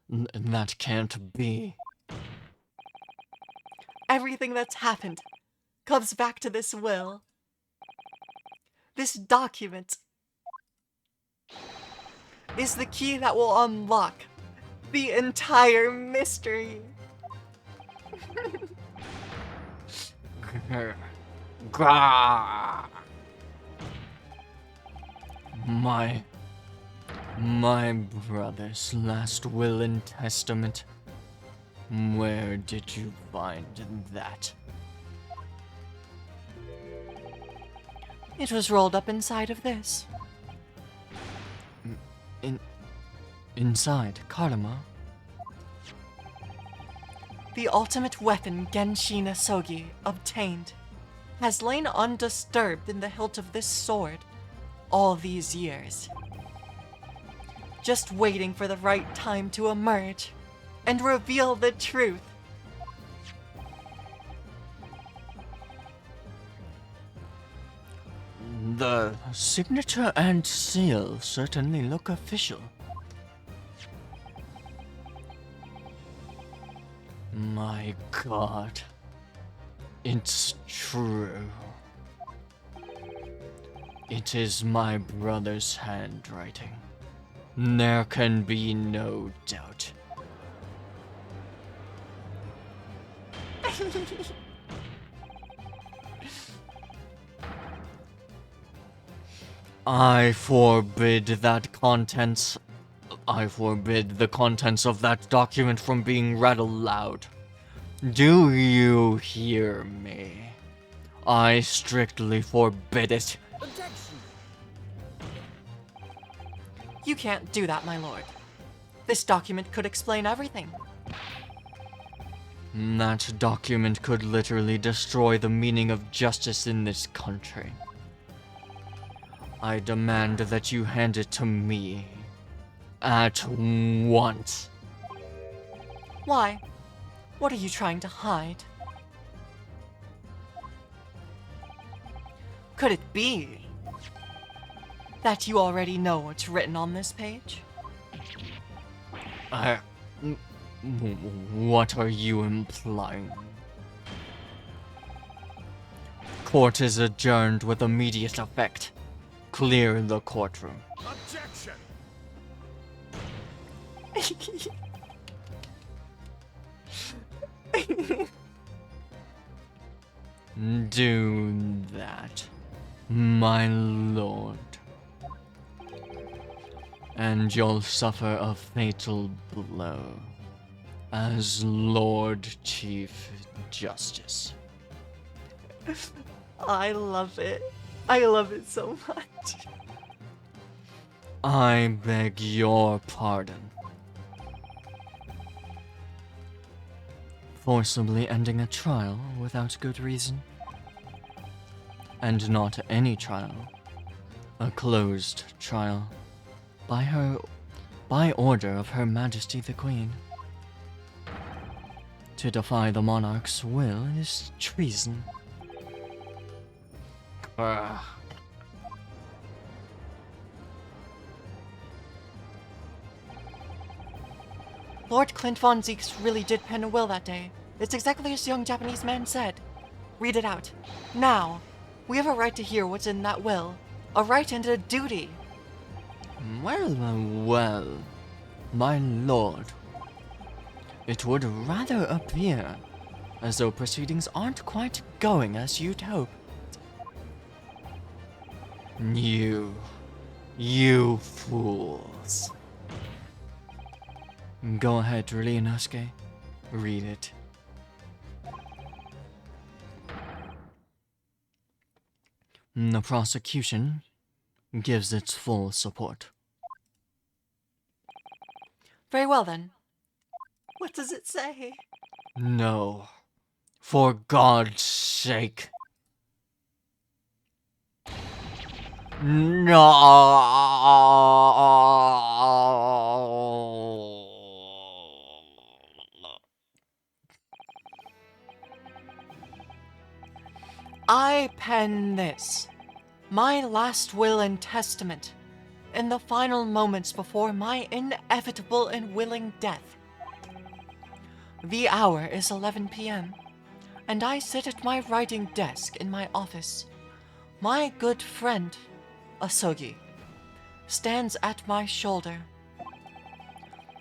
That can't be.
Everything that's happened comes back to this will. This document is the key that will unlock the entire mystery.
Gah! My brother's last will and testament. Where did you find that?
It was rolled up inside of this.
Inside Karma?
The ultimate weapon Genshin Asogi obtained has lain undisturbed in the hilt of this sword all these years. Just waiting for the right time to emerge and reveal the truth.
The signature and seal certainly look official. My God. It's true. It is my brother's handwriting. There can be no doubt. I forbid the contents of that document from being read aloud. Do you hear me? I strictly forbid it.
Objection!
You can't do that, my lord. This document could explain everything.
That document could literally destroy the meaning of justice in this country. I demand that you hand it to me. At once.
Why? What are you trying to hide? Could it be that you already know what's written on this page?
What are you implying? Court is adjourned with immediate effect. Clear the courtroom.
Objection!
Do that, my lord. And you'll suffer a fatal blow as Lord Chief Justice.
I love it. I love it so much.
I beg your pardon. Forcibly ending a trial without good reason? And not any trial. A closed trial. By order of Her Majesty the Queen. To defy the monarch's will is treason.
Lord Clint von Zeeks really did pen a will that day. It's exactly as the young Japanese man said. Read it out. Now. We have a right to hear what's in that will. A right and a duty.
Well, well. My lord, it would rather appear as though proceedings aren't quite going as you'd hoped. You fools. Go ahead, Ryunosuke. Read it. The prosecution gives its full support.
Very well then.
What does it say?
No. For God's sake. No.
I pen this, my last will and testament, in the final moments before my inevitable and willing death. The hour is 11 p.m., and I sit at my writing desk in my office. My good friend, Asogi, stands at my shoulder.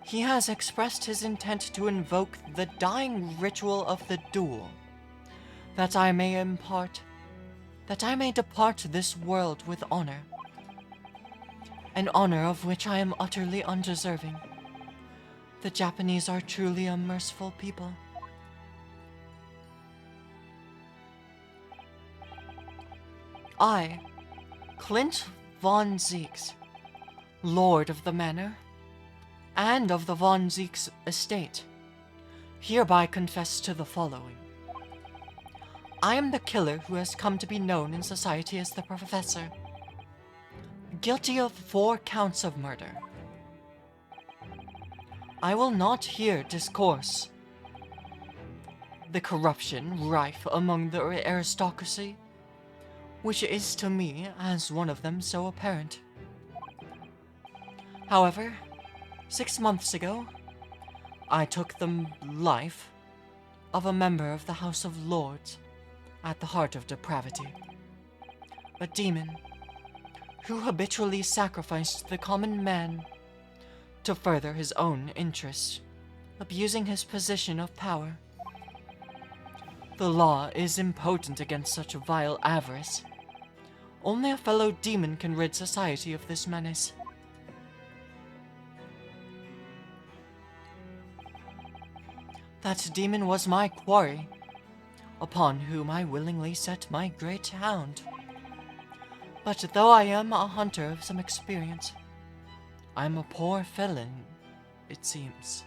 He has expressed his intent to invoke the dying ritual of the duel, that I may depart this world with honor, an honor of which I am utterly undeserving. The Japanese are truly a merciful people. I, Clint von Zieks, Lord of the Manor, and of the von Zieks estate, hereby confess to the following. I am the killer who has come to be known in society as the Professor, guilty of 4 counts of murder. I will not here discourse the corruption rife among the aristocracy, which is to me, as one of them, so apparent. However, 6 months ago, I took the life of a member of the House of Lords at the heart of depravity. A demon who habitually sacrificed the common man to further his own interests, abusing his position of power. The law is impotent against such vile avarice. Only a fellow demon can rid society of this menace. That demon was my quarry, upon whom I willingly set my great hound. But though I am a hunter of some experience, I am a poor felon, it seems.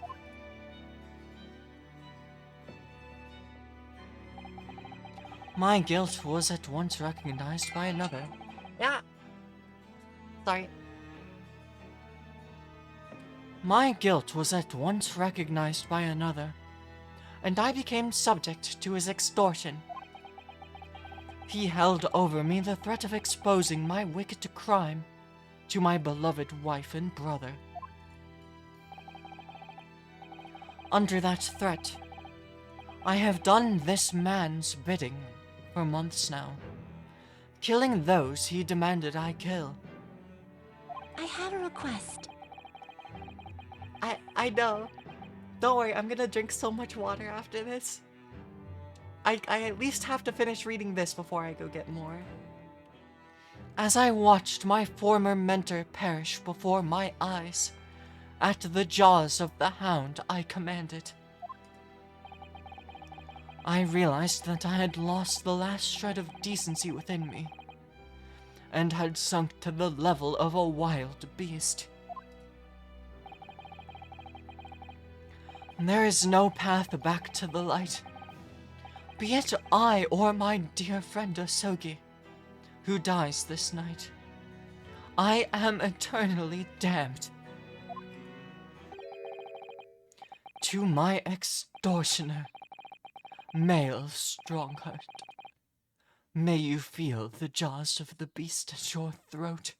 My guilt was at once recognized by another.
Yeah. Sorry.
My guilt was at once recognized by another, and I became subject to his extortion. He held over me the threat of exposing my wicked crime to my beloved wife and brother. Under that threat, I have done this man's bidding for months now, killing those he demanded I kill.
I have a request.
I know. Don't worry, I'm gonna drink so much water after this. I at least have to finish reading this before I go get more.
As I watched my former mentor perish before my eyes, at the jaws of the hound I commanded, I realized that I had lost the last shred of decency within me, and had sunk to the level of a wild beast. There is no path back to the light, be it I or my dear friend Asogi, who dies this night. I am eternally damned. To my extortioner, male Strongheart, may you feel the jaws of the beast at your throat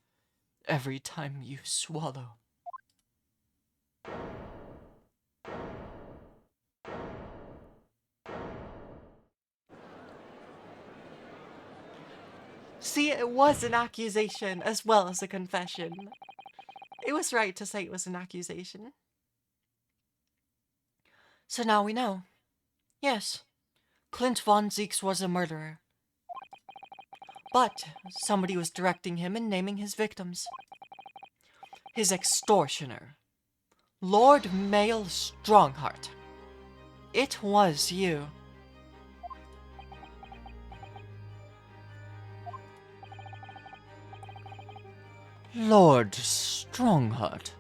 every time you swallow.
See, it was an accusation as well as a confession. It was right to say it was an accusation.
So now we know. Yes, Clint von Zeeks was a murderer. But somebody was directing him and naming his victims. His extortioner, Lord Mael Strongheart. It was you.
Lord Strongheart,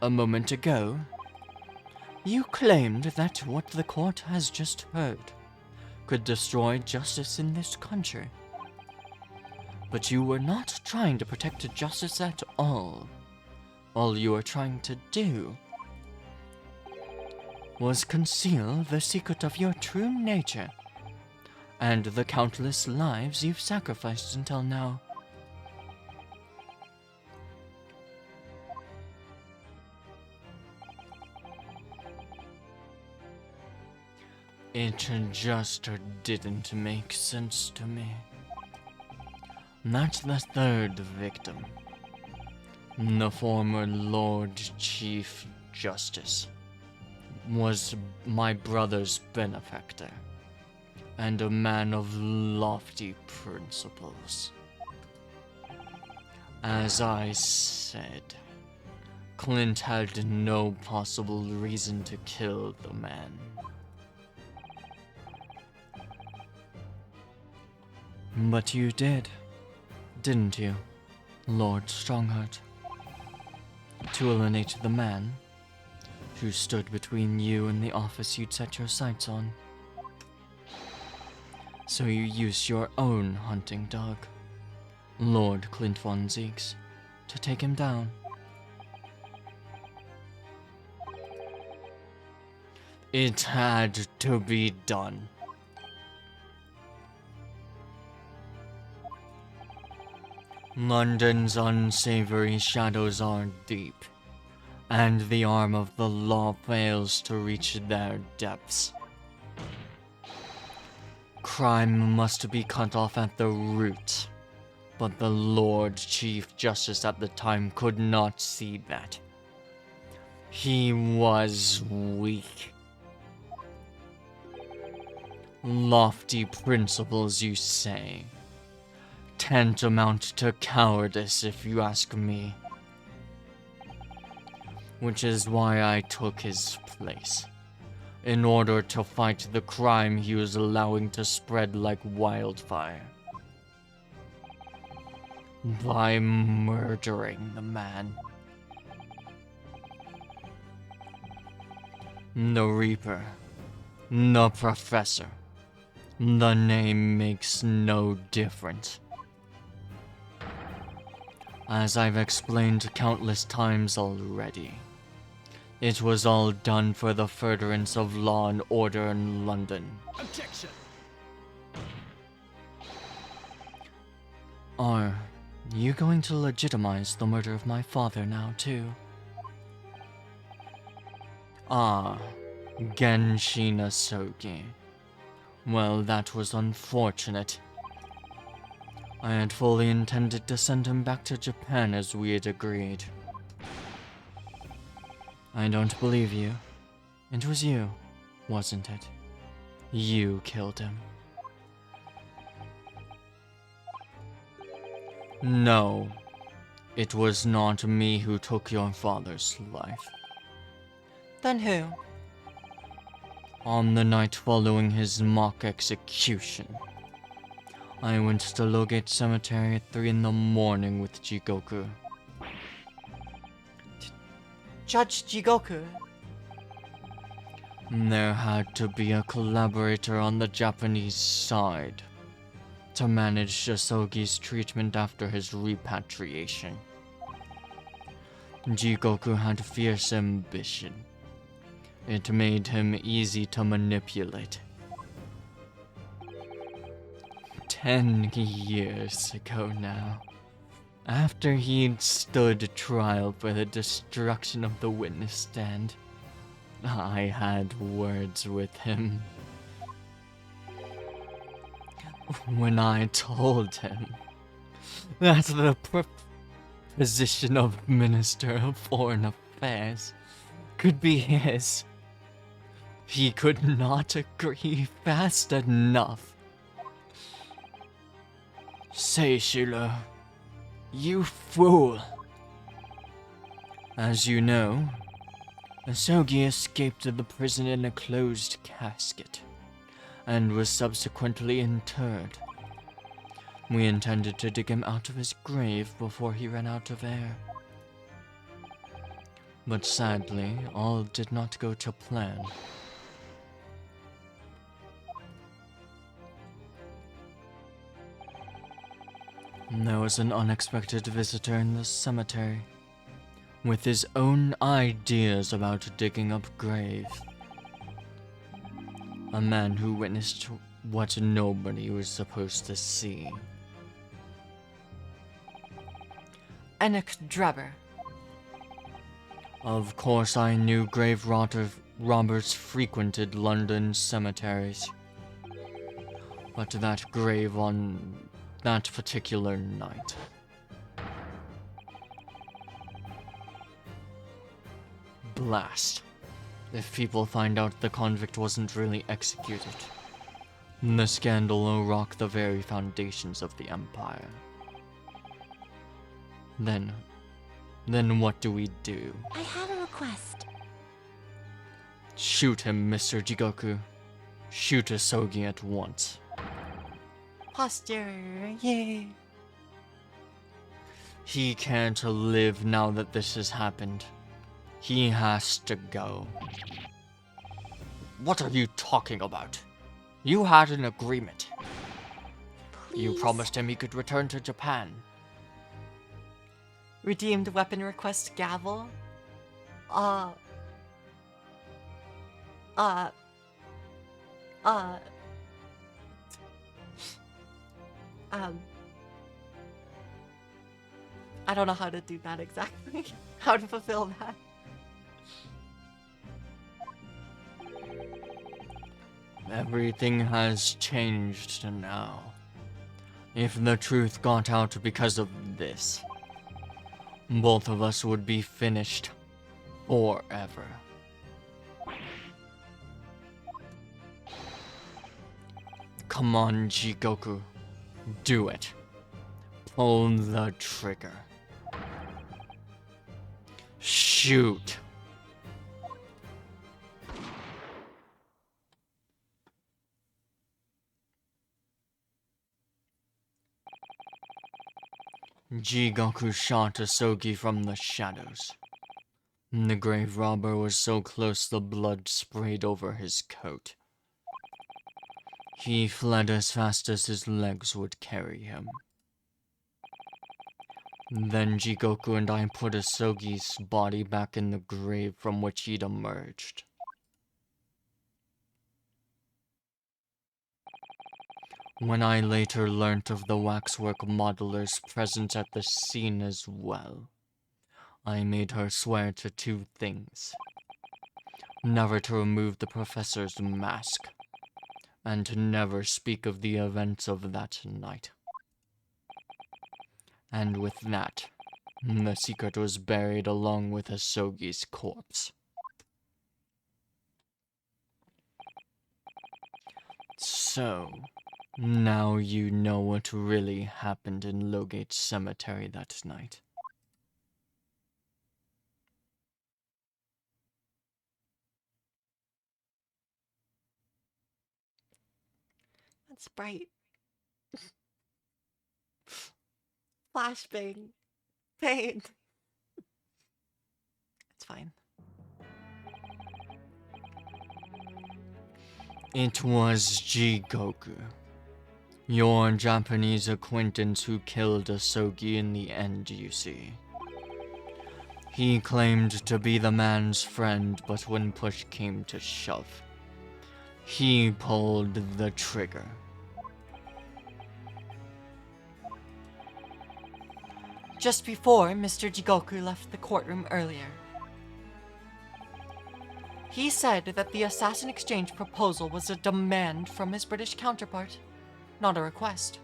a moment ago, you claimed that what the court has just heard could destroy justice in this country. But you were not trying to protect justice at all. All you were trying to do was conceal the secret of your true nature and the countless lives you've sacrificed until now. It just didn't make sense to me. That the third victim, the former Lord Chief Justice, was my brother's benefactor, and a man of lofty principles. As I said, Clint had no possible reason to kill the man. But you did, didn't you, Lord Strongheart? To eliminate the man who stood between you and the office you'd set your sights on. So you used your own hunting dog, Lord Clint von Zeeks, to take him down. It had to be done. London's unsavory shadows are deep, and the arm of the law fails to reach their depths. Crime must be cut off at the root, but the Lord Chief Justice at the time could not see that. He was weak. Lofty principles, you say? Tantamount to cowardice, if you ask me. Which is why I took his place, in order to fight the crime he was allowing to spread like wildfire. By murdering the man. The Reaper, the Professor, the name makes no difference. As I've explained countless times already, it was all done for the furtherance of law and order in London.
Objection!
Are you going to legitimize the murder of my father now, too? Ah, Genshin Asogi. Well, that was unfortunate. I had fully intended to send him back to Japan as we had agreed. I don't believe you. It was you, wasn't it? You killed him. No, it was not me who took your father's life.
Then who?
On the night following his mock execution, I went to Logate Cemetery at 3 in the morning with Jigoku.
Judge Jigoku.
There had to be a collaborator on the Japanese side to manage Shasogi's treatment after his repatriation. Jigoku had fierce ambition. It made him easy to manipulate. 10 years ago now, after he'd stood trial for the destruction of the witness stand, I had words with him. When I told him that the position of Minister of Foreign Affairs could be his, He could not agree fast enough. Say, Sheila, you fool. As you know, Asogi escaped the prison in a closed casket, and was subsequently interred. We intended to dig him out of his grave before he ran out of air. But sadly, all did not go to plan. There was an unexpected visitor in the cemetery, with his own ideas about digging up grave. A man who witnessed what nobody was supposed to see.
Enoch Drebber.
Of course, I knew grave robbers frequented London cemeteries. But that grave on that particular night. Blast. If people find out the convict wasn't really executed, the scandal will rock the very foundations of the Empire. Then what do we do?
I have a request.
Shoot him, Mr. Jigoku. Shoot Asogi at once.
Posture, yay.
He can't live now that this has happened. He has to go.
What are you talking about? You had an agreement. You
Please.
promised him he could return to Japan.
Redeemed weapon request gavel. I don't know how to do that exactly. How to fulfill that.
Everything has changed now. If the truth got out because of this, both of us would be finished forever. Come on, Jigoku. Do it. Pull the trigger. Shoot. Jigoku shot Asogi from the shadows. The grave robber was so close the blood sprayed over his coat. He fled as fast as his legs would carry him. Then Jigoku and I put Asogi's body back in the grave from which he'd emerged. When I later learnt of the waxwork modeler's presence at the scene as well, I made her swear to two things. Never to remove the professor's mask, and to never speak of the events of that night. And with that, the secret was buried along with Asogi's corpse. So, now you know what really happened in Logate Cemetery that night.
That's bright. Flashbang. Pain. It's fine.
It was Jigoku, your Japanese acquaintance who killed Asogi in the end, you see. He claimed to be the man's friend, but when push came to shove, he pulled the trigger.
Just before Mr. Jigoku left the courtroom earlier, he said that the assassin exchange proposal was a demand from his British counterpart, not a request.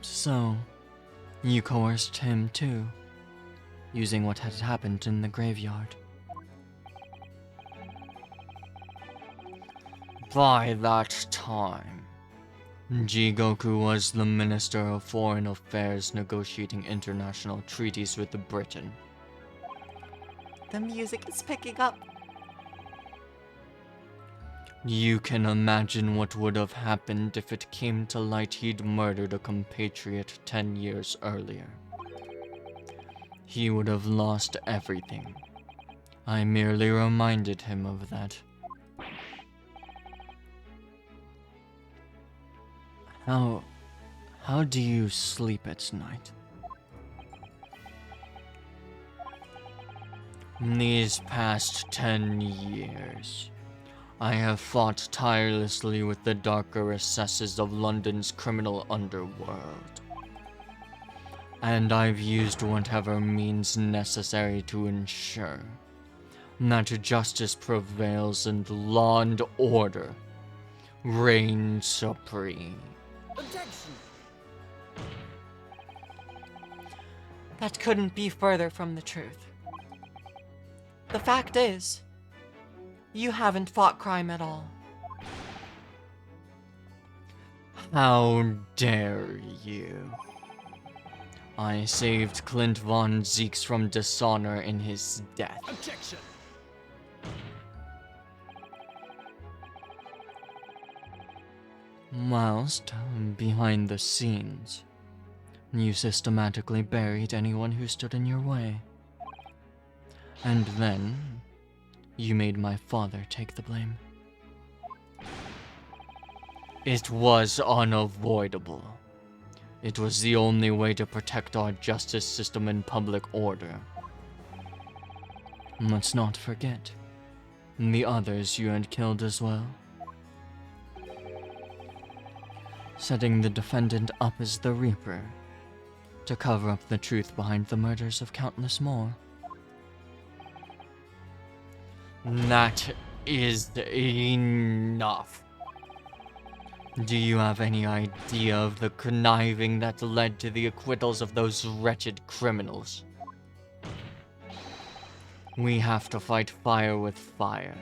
So, you coerced him too. using what had happened in the graveyard.
By that time, Jigoku was the Minister of Foreign Affairs negotiating international treaties with Britain.
The music is picking up.
You can imagine what would have happened if it came to light he'd murdered a compatriot 10 years earlier. He would have lost everything. I merely reminded him of that.
How do you sleep at night?
These past 10 years, I have fought tirelessly with the darker recesses of London's criminal underworld. And I've used whatever means necessary to ensure that justice prevails and law and order reign supreme.
Objection!
That couldn't be further from the truth. The fact is, you haven't fought crime at all.
How dare you? I saved Clint von Zeeks from dishonor in his death.
Objection!
Whilst, behind the scenes, you systematically buried anyone who stood in your way. And then, you made my father take the blame.
It was unavoidable. It was the only way to protect our justice system and public order.
Let's not forget the others you had killed as well. Setting the defendant up as the Reaper to cover up the truth behind the murders of countless more.
That is enough. Do you have any idea of the conniving that led to the acquittals of those wretched criminals? We have to fight fire with fire.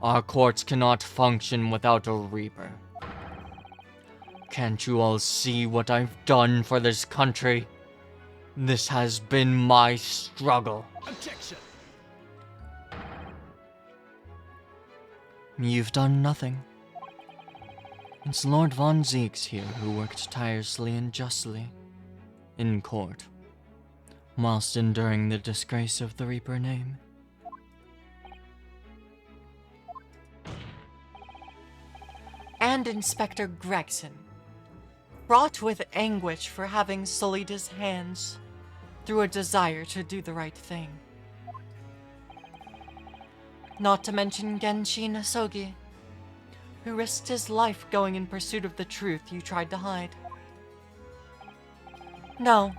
Our courts cannot function without a Reaper. Can't you all see what I've done for this country? This has been my struggle.
Objection!
You've done nothing. It's Lord von Zeeks here who worked tirelessly and justly in court, whilst enduring the disgrace of the Reaper name.
And Inspector Gregson, fraught with anguish for having sullied his hands through a desire to do the right thing. Not to mention Genshin Asogi, who risked his life going in pursuit of the truth you tried to hide. No,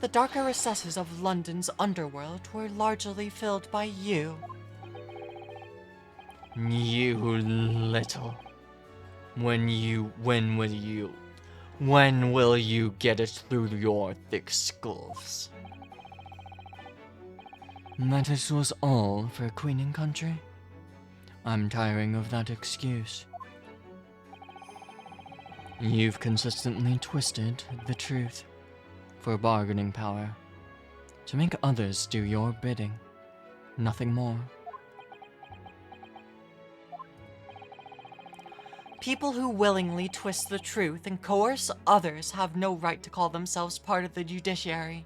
the darker recesses of London's underworld were largely filled by you.
You little. When will you get it through your thick skulls?
That it was all for Queen and Country? I'm tiring of that excuse. You've consistently twisted the truth for bargaining power, to make others do your bidding, nothing more.
People who willingly twist the truth and coerce others have no right to call themselves part of the judiciary.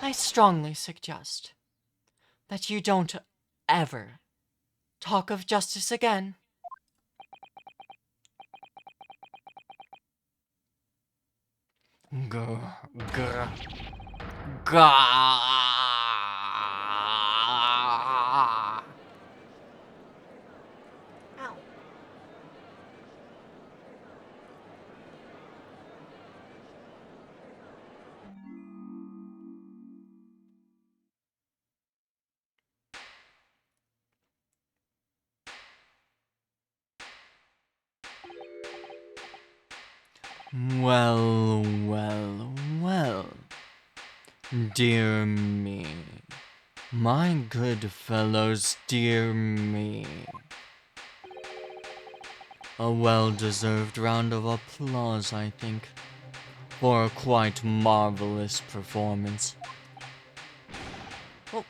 I strongly suggest that you don't ever talk of justice again. Ow.
Well, well, well. Dear me. My good fellows, dear me. A well-deserved round of applause, I think, for a quite marvelous performance.
Well,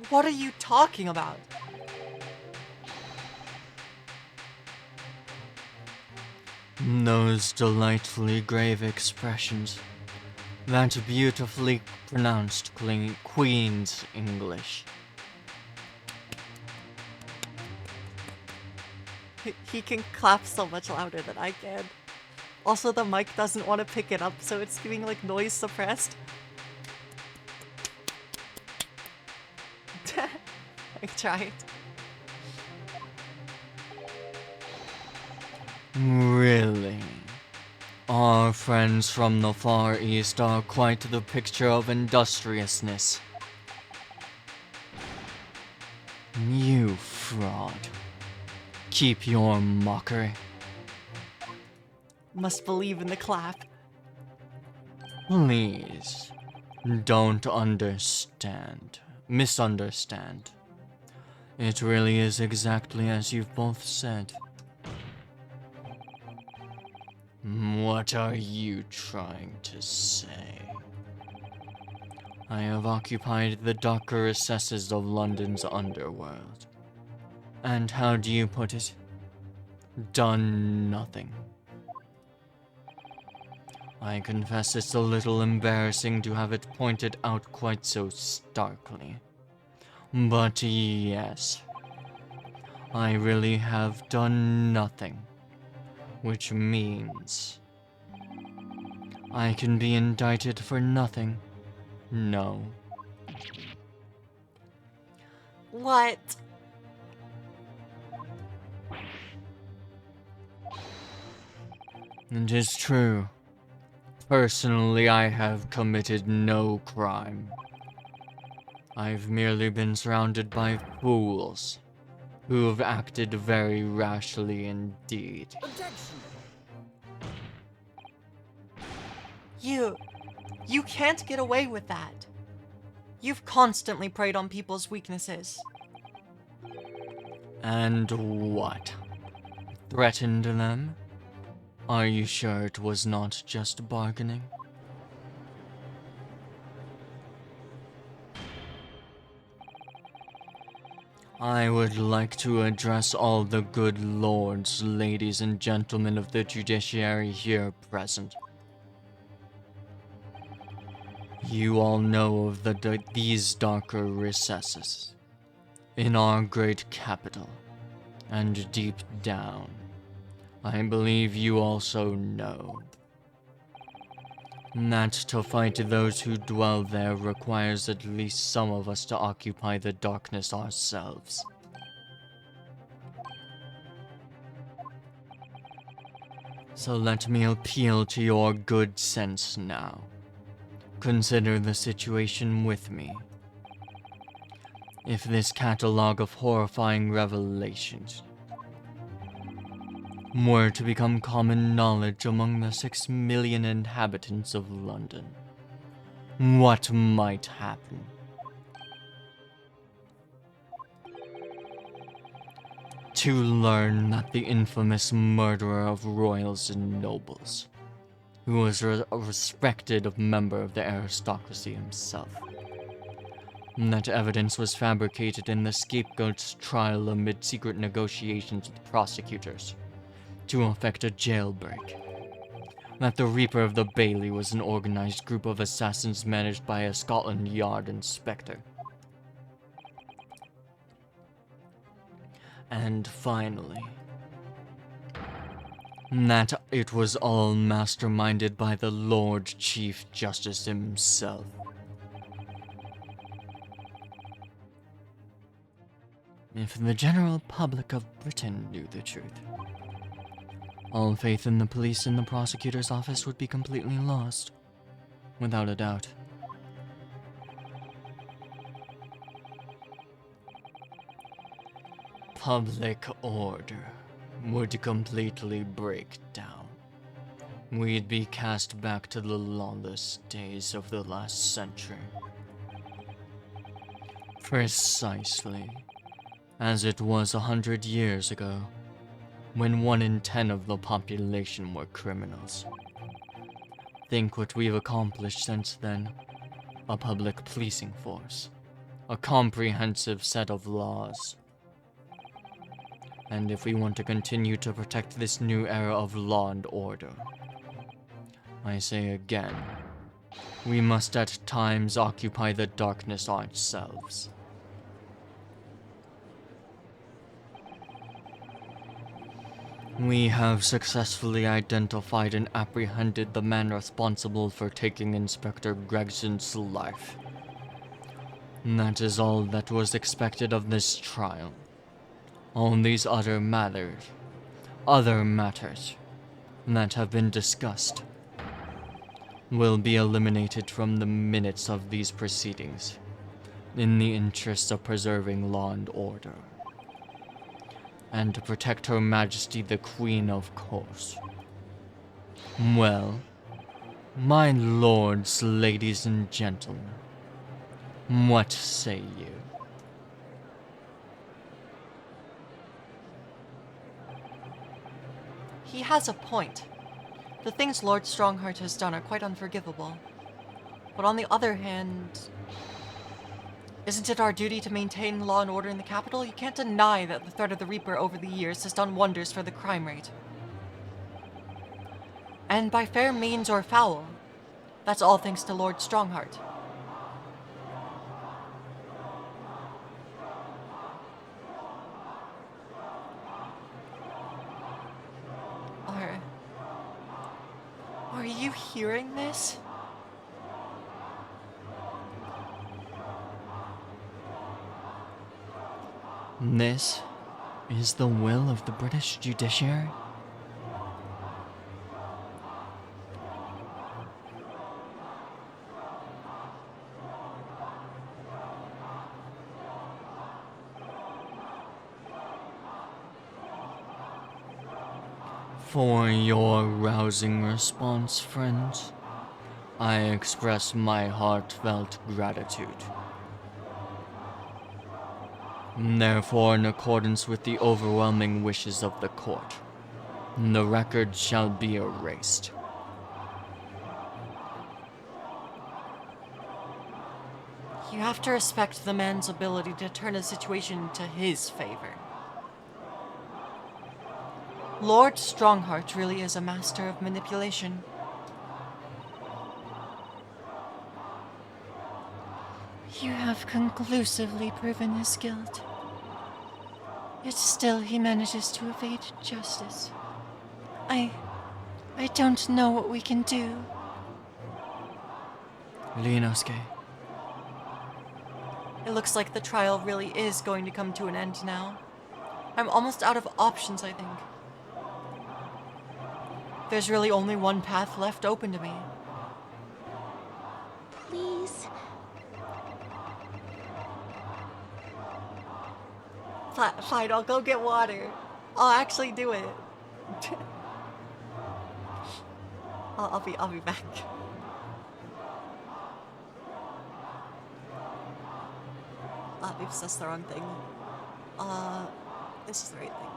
what are you talking about?
Those delightfully grave expressions. That beautifully pronounced Queen's English.
He can clap so much louder than I can. Also, the mic doesn't want to pick it up, so it's giving like noise suppressed. I tried.
Really? Our friends from the Far East are quite the picture of industriousness. You fraud. Keep your mockery.
Must believe in the clap.
Please, don't misunderstand. It really is exactly as you've both said. What are you trying to say? I have occupied the darker recesses of London's underworld. And how do you put it? Done nothing. I confess it's a little embarrassing to have it pointed out quite so starkly. But yes, I really have done nothing. Which means I can be indicted for nothing. No.
What?
It is true. Personally, I have committed no crime. I've merely been surrounded by fools who have acted very rashly indeed.
Objection!
You can't get away with that. You've constantly preyed on people's weaknesses.
And what? Threatened them? Are you sure it was not just bargaining? I would like to address all the good lords, ladies, and gentlemen of the judiciary here present. You all know of these darker recesses in our great capital, and deep down, I believe you also know that to fight those who dwell there requires at least some of us to occupy the darkness ourselves. So let me appeal to your good sense now. Consider the situation with me. If this catalogue of horrifying revelations were to become common knowledge among the 6 million inhabitants of London, what might happen? To learn that the infamous murderer of royals and nobles, who was a respected member of the aristocracy himself, that evidence was fabricated in the scapegoat's trial amid secret negotiations with prosecutors to effect a jailbreak. That the Reaper of the Bailey was an organized group of assassins managed by a Scotland Yard inspector. And finally, that it was all masterminded by the Lord Chief Justice himself. If the general public of Britain knew the truth, all faith in the police and the prosecutor's office would be completely lost, without a doubt. Public order would completely break down. we'd be cast back to the lawless days of the last century. Precisely as it was 100 years ago, when 1 in 10 of the population were criminals. Think what we've accomplished since then. A public policing force. A comprehensive set of laws. And if we want to continue to protect this new era of law and order, I say again, we must at times occupy the darkness ourselves. We have successfully identified and apprehended the man responsible for taking Inspector Gregson's life. That is all that was expected of this trial. All these other matters that have been discussed will be eliminated from the minutes of these proceedings, in the interest of preserving law and order. And to protect Her Majesty the Queen, of course. Well, my lords, ladies, and gentlemen, what say you?
He has a point. The things Lord Strongheart has done are quite unforgivable. But on the other hand, isn't it our duty to maintain law and order in the capital? You can't deny that the threat of the Reaper over the years has done wonders for the crime rate. And by fair means or foul, that's all thanks to Lord Strongheart. Are you hearing this?
This is the will of the British judiciary? For your rousing response, friends, I express my heartfelt gratitude. Therefore, in accordance with the overwhelming wishes of the court, the record shall be erased.
You have to respect the man's ability to turn a situation to his favor. Lord Strongheart really is a master of manipulation.
You have conclusively proven his guilt. Yet still he manages to evade justice. I don't know what we can do.
Lienosuke,
It looks like the trial really is going to come to an end now. I'm almost out of options, I think. There's really only one path left open to me.
Please.
Fine, I'll go get water. I'll actually do it. I'll be back. We've assessed the wrong thing. This is the right thing.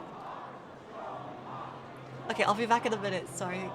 Okay, I'll be back in a minute, sorry.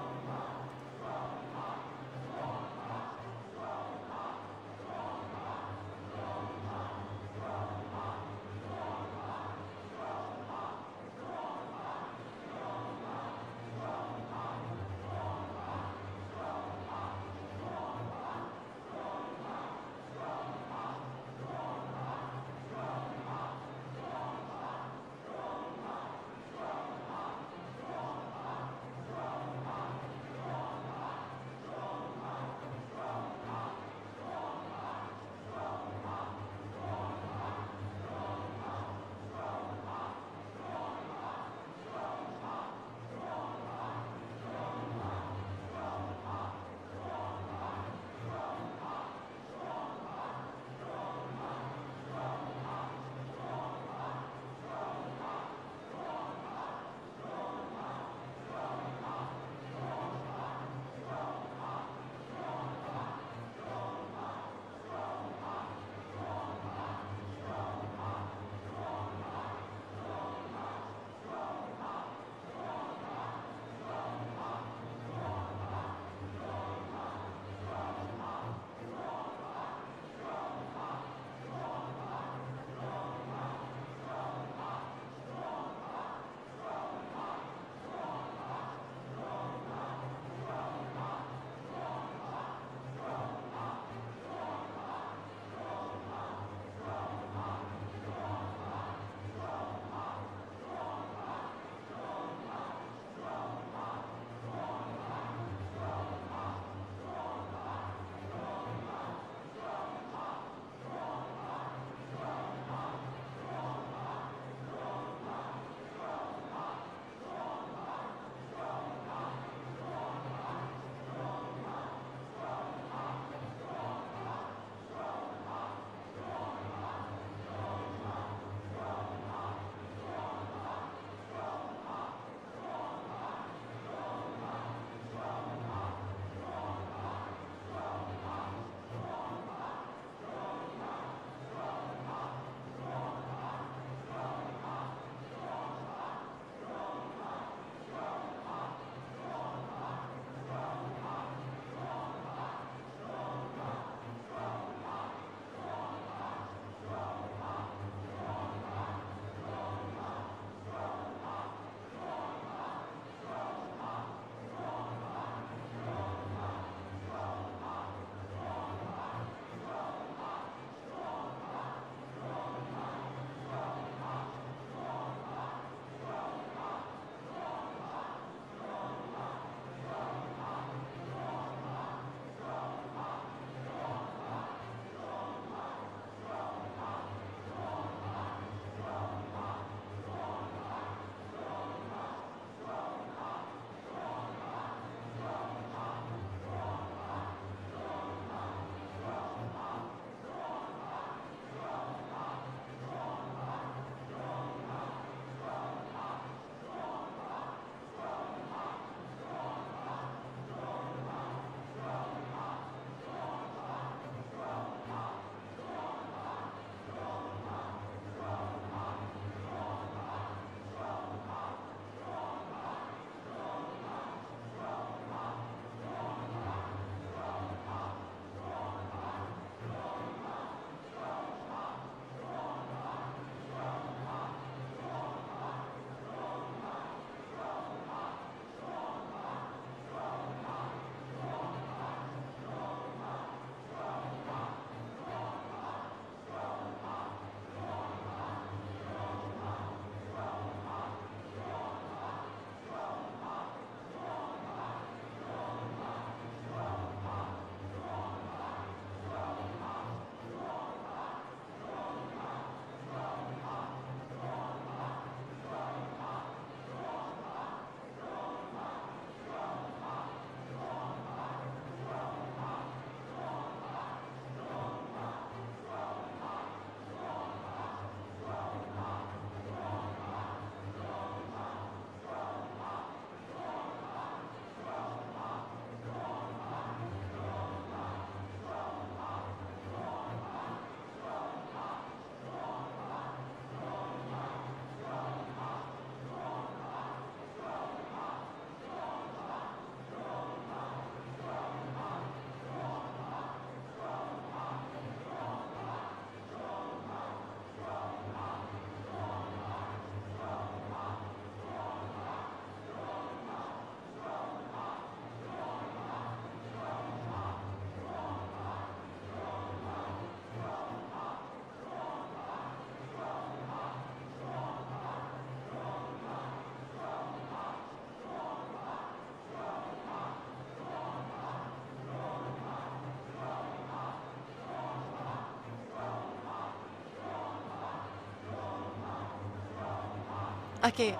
Okay,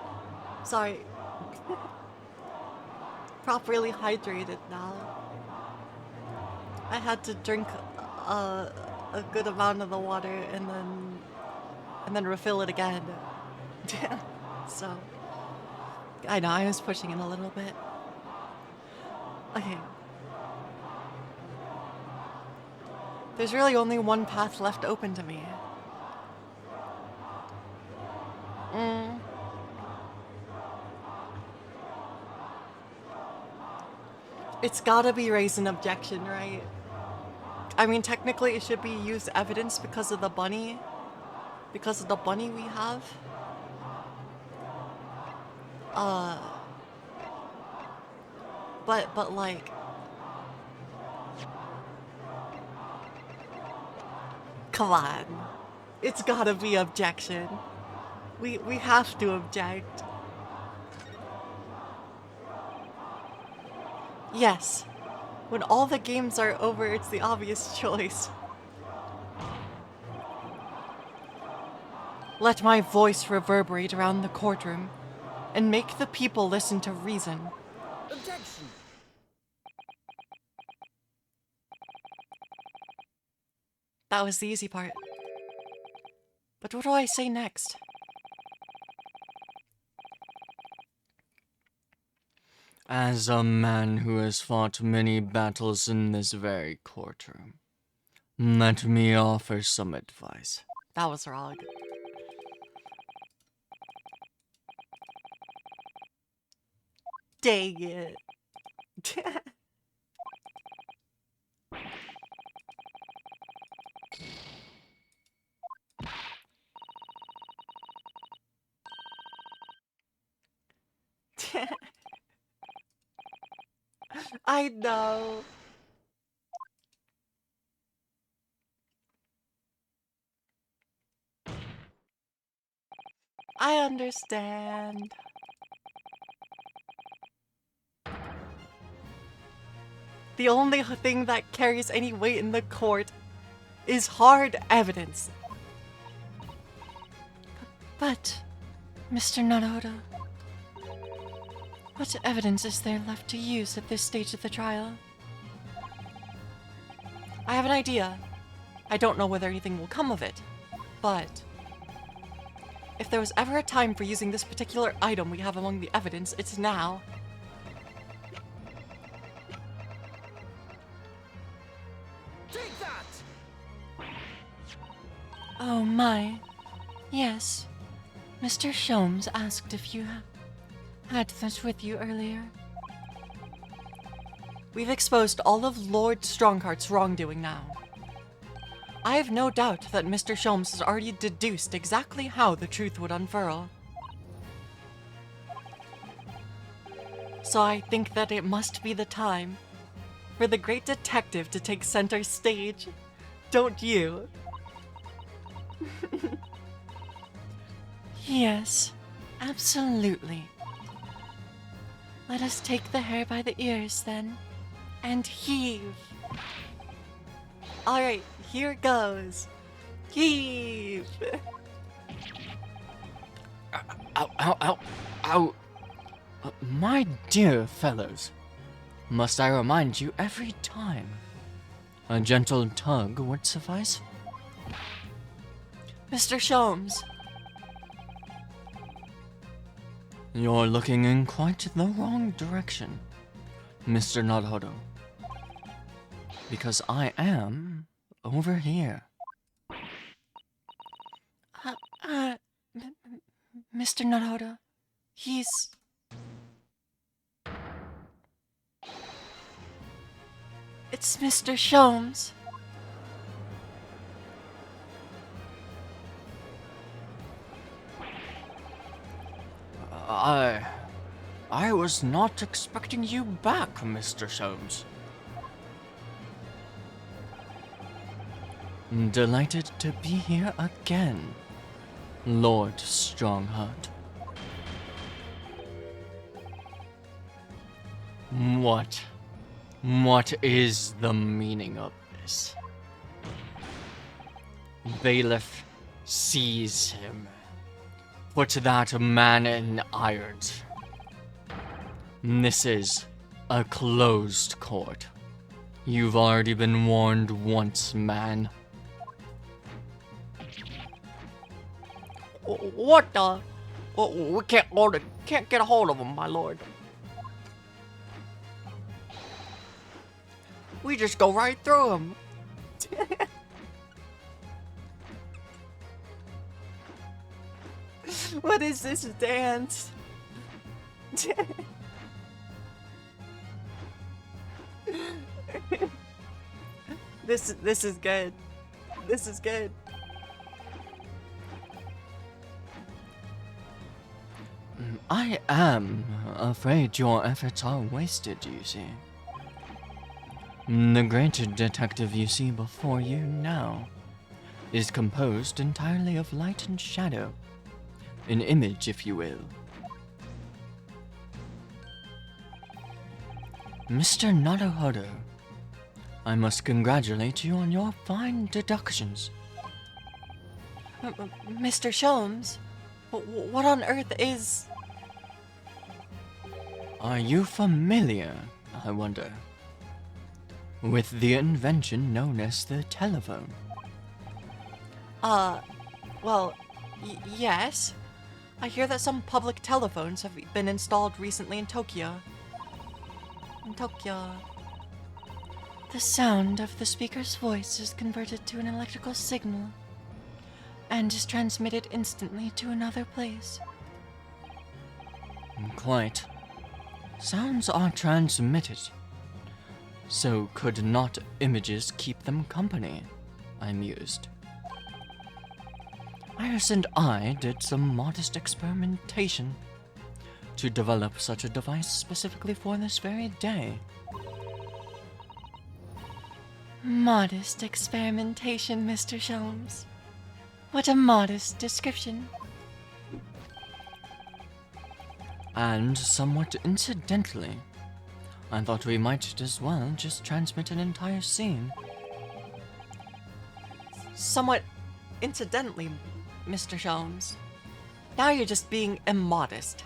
sorry. Properly hydrated now. I had to drink a good amount of the water and then refill it again. So I know I was pushing it a little bit. Okay. There's really only one path left open to me. It's gotta be raise an objection, right? I mean, technically it should be used evidence because of the bunny. Because of the bunny we have. But like... Come on. It's gotta be objection. We have to object. Yes. When all the games are over, it's the obvious choice. Let my voice reverberate around the courtroom and make the people listen to reason.
Objection!
That was the easy part. But what do I say next?
As a man who has fought many battles in this very courtroom, let me offer some advice.
That was wrong. Dang it. I know. I understand. The only thing that carries any weight in the court is hard evidence.
But, Mr. Naruhodo, what evidence is there left to use at this stage of the trial?
I have an idea. I don't know whether anything will come of it, but if there was ever a time for using this particular item we have among the evidence, it's now.
Take that!
Oh my. Yes. Mr. Sholmes asked if you had that with you earlier.
We've exposed all of Lord Strongheart's wrongdoing now. I have no doubt that Mr. Sholmes has already deduced exactly how the truth would unfurl. So I think that it must be the time for the great detective to take center stage. Don't you?
Yes, absolutely. Let us take the hair by the ears then, and heave.
Alright, here goes. Heave!
Ow, ow, ow, ow. My dear fellows, must I remind you every time? A gentle tug would suffice?
Mr. Sholmes,
You're looking in quite the wrong direction, Mr. Naruhodo. Because I am over here.
Mr. Naruhodo, he's... It's Mr. Sholmes.
I was not expecting you back, Mr. Sholmes. Delighted to be here again, Lord Strongheart. What is the meaning of this? Bailiff, seize him. put that man in irons. This is a closed court. You've already been warned once, man.
What the? We can't get a hold of him, my lord. We just go right through him. What is this dance? This is good. This is good.
I am afraid your efforts are wasted, you see. The great detective you see before you now is composed entirely of light and shadow. An image, if you will. Mr. Naruhodo, I must congratulate you on your fine deductions.
Mr. Sholmes, what on earth is...
Are you familiar, I wonder, with the invention known as the telephone?
Well, yes. I hear that some public telephones have been installed recently in Tokyo.
The sound of the speaker's voice is converted to an electrical signal and is transmitted instantly to another place.
Quite. Sounds are transmitted. So could not images keep them company? I mused. Iris and I did some modest experimentation to develop such a device specifically for this very day.
Modest experimentation, Mr. Sholmes. What a modest description.
And somewhat incidentally, I thought we might as well just transmit an entire scene.
Somewhat incidentally, Mr. Sholmes. Now you're just being immodest.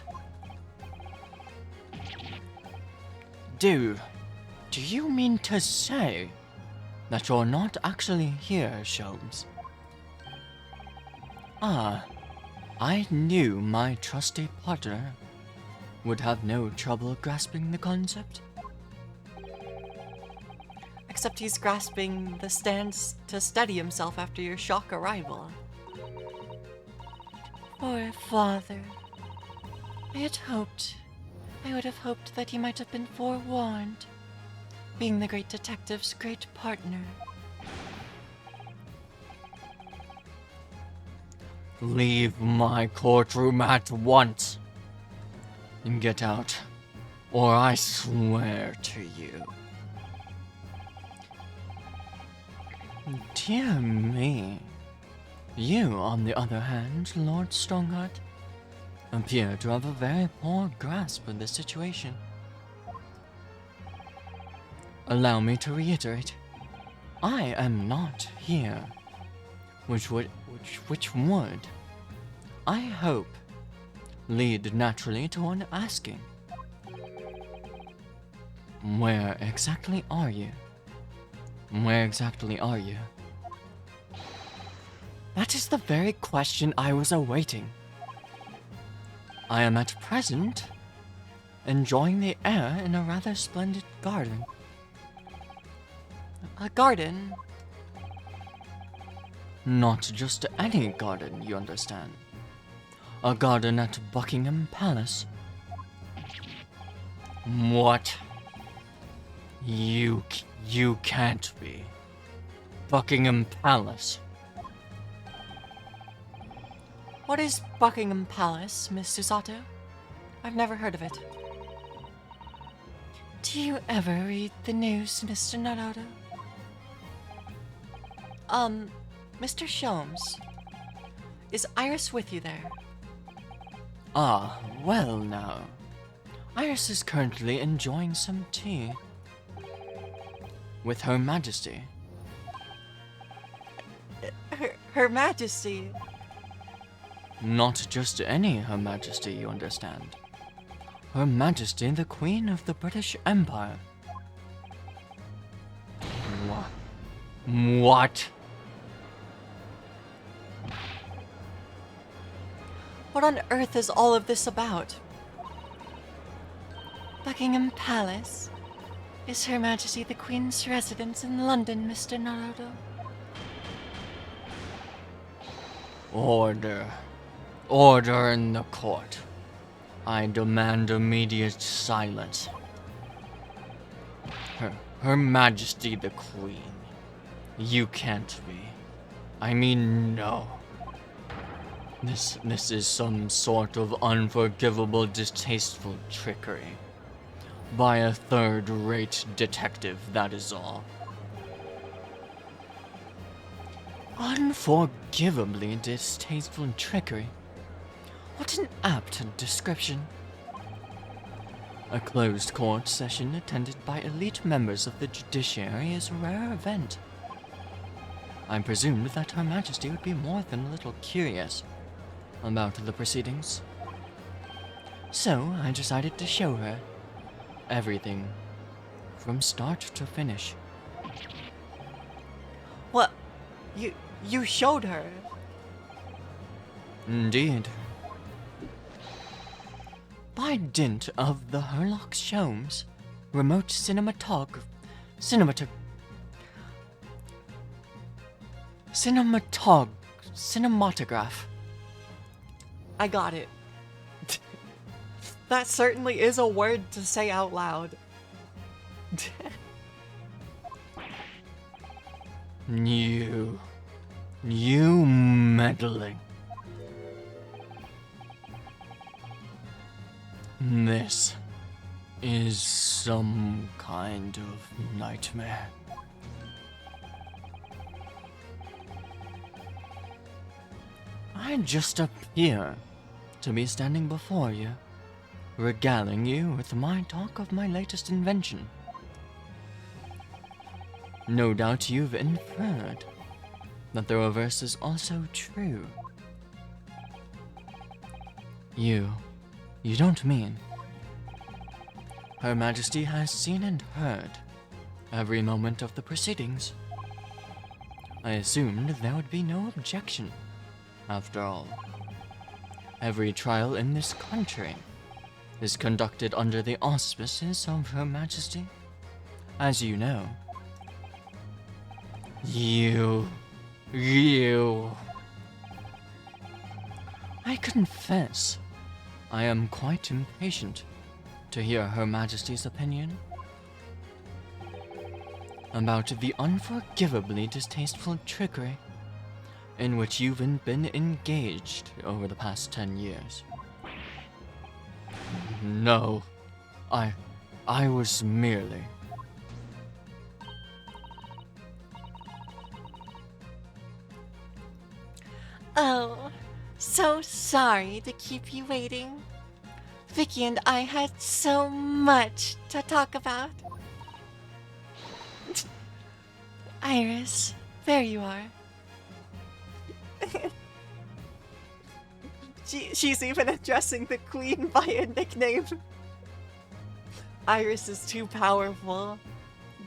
Do you mean to say that you're not actually here, Sholmes? Ah, I knew my trusty partner would have no trouble grasping the concept.
Except he's grasping the stands to steady himself after your shock arrival.
Poor father. I would have hoped that he might have been forewarned, being the great detective's great partner.
Leave my courtroom at once. And get out, or I swear to you. Dear me. You, on the other hand, Lord Strongheart, appear to have a very poor grasp of the situation. Allow me to reiterate, I am not here, which would, I hope, lead naturally to one asking, where exactly are you? Where exactly are you? That is the very question I was awaiting. I am at present enjoying the air in a rather splendid garden.
A garden?
Not just any garden, you understand. A garden at Buckingham Palace. What? You can't be. Buckingham Palace.
What is Buckingham Palace, Miss Susato? I've never heard of it.
Do you ever read the news, Mr. Naruto?
Mr. Sholmes, is Iris with you there?
Ah, well now. Iris is currently enjoying some tea. With Her Majesty.
Her Majesty.
Not just any Her Majesty, you understand. Her Majesty the Queen of the British Empire. What?
What on earth is all of this about?
Buckingham Palace is Her Majesty the Queen's residence in London, Mr. Naruto.
Order. Order in the court. I demand immediate silence. Her Majesty the Queen. You can't be. I mean, no. This is some sort of unforgivable, distasteful trickery. By a third-rate detective, that is all. Unforgivably distasteful trickery? What an apt description. A closed court session attended by elite members of the judiciary is a rare event. I presumed that Her Majesty would be more than a little curious about the proceedings. So I decided to show her everything from start to finish.
What? You showed her?
Indeed. By dint of the Herlock Sholmes remote cinematograph.
I got it. That certainly is a word to say out loud.
You meddling. This is some kind of nightmare. I just appear to be standing before you, regaling you with my talk of my latest invention. No doubt you've inferred that the reverse is also true. You don't mean Her Majesty has seen and heard every moment of the proceedings. I assumed there would be no objection. After all, every trial in this country is conducted under the auspices of Her Majesty. As you know. You. I confess, I am quite impatient to hear Her Majesty's opinion about the unforgivably distasteful trickery in which you've been engaged over the past 10 years. No, I was merely...
Oh, so sorry to keep you waiting. Vicky and I had so much to talk about. Iris, there you are.
She's even addressing the queen by a nickname. Iris is too powerful,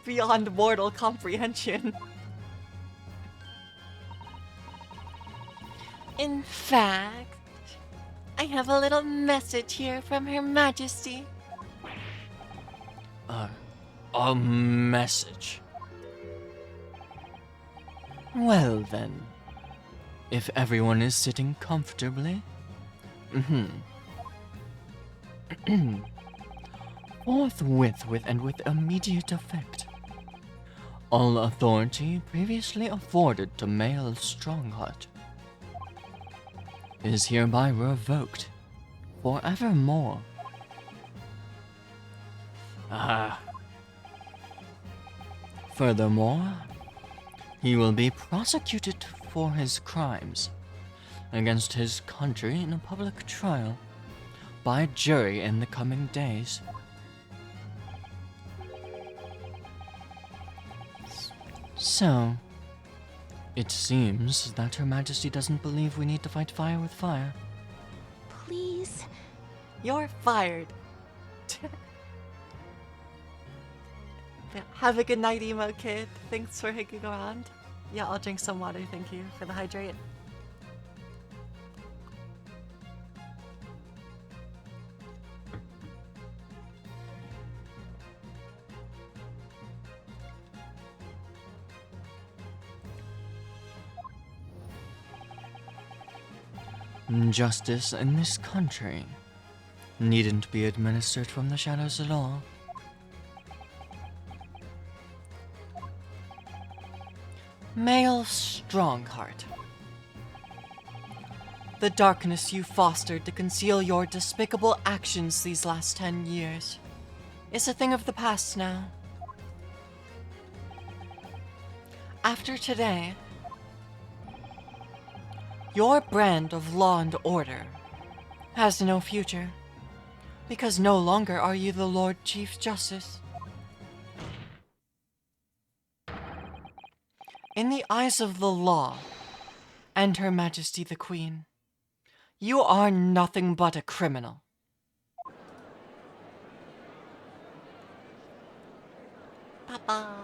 beyond mortal comprehension.
In fact, I have a little message here from Her Majesty.
A message. Well then, if everyone is sitting comfortably, forthwith and with immediate effect, all authority previously afforded to male Strongheart is hereby revoked forevermore. Furthermore, he will be prosecuted for his crimes against his country in a public trial by a jury in the coming days. So, It seems that Her Majesty doesn't believe we need to fight fire with fire.
Please.
You're fired. Yeah, have a good night, emo kid. Thanks for hanging around. Yeah, I'll drink some water, thank you for the hydrate.
Justice in this country needn't be administered from the shadows at all.
Male Strongheart. The darkness you fostered to conceal your despicable actions these last 10 years is a thing of the past now. After today, your brand of law and order has no future, because no longer are you the Lord Chief Justice. In the eyes of the law and Her Majesty the Queen, you are nothing but a criminal. Papa.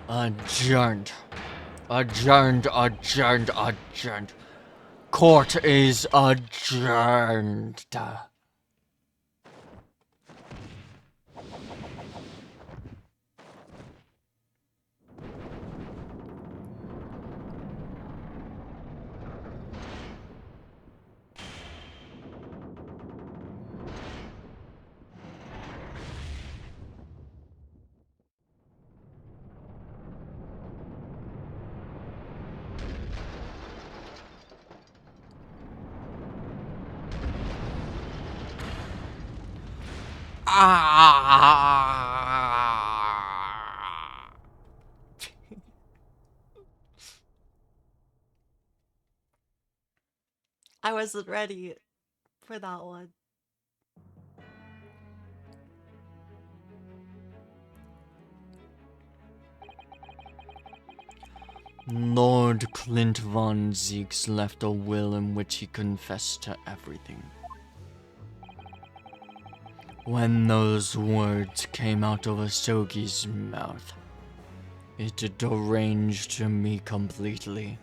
Adjourned. Adjourned, adjourned, adjourned. Court is adjourned. Ah!
I wasn't ready for that one.
Lord Clint von Zeeks left a will in which he confessed to everything. When those words came out of Asogi's mouth, it deranged me completely.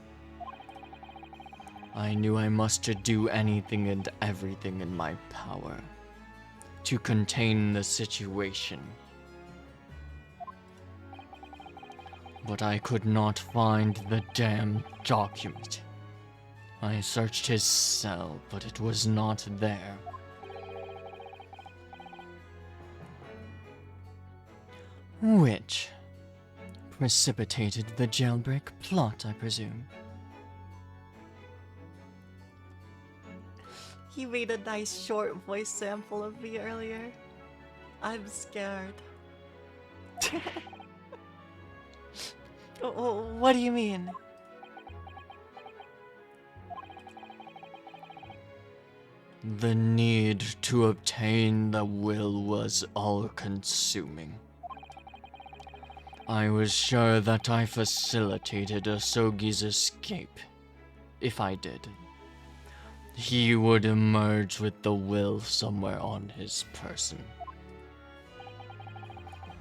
I knew I must do anything and everything in my power to contain the situation. But I could not find the damn document. I searched his cell, but it was not there. Which precipitated the jailbreak plot, I presume.
He made a nice short voice sample of me earlier. I'm scared. What do you mean?
The need to obtain the will was all-consuming. I was sure that I facilitated Asogi's escape. If I did, he would emerge with the will somewhere on his person.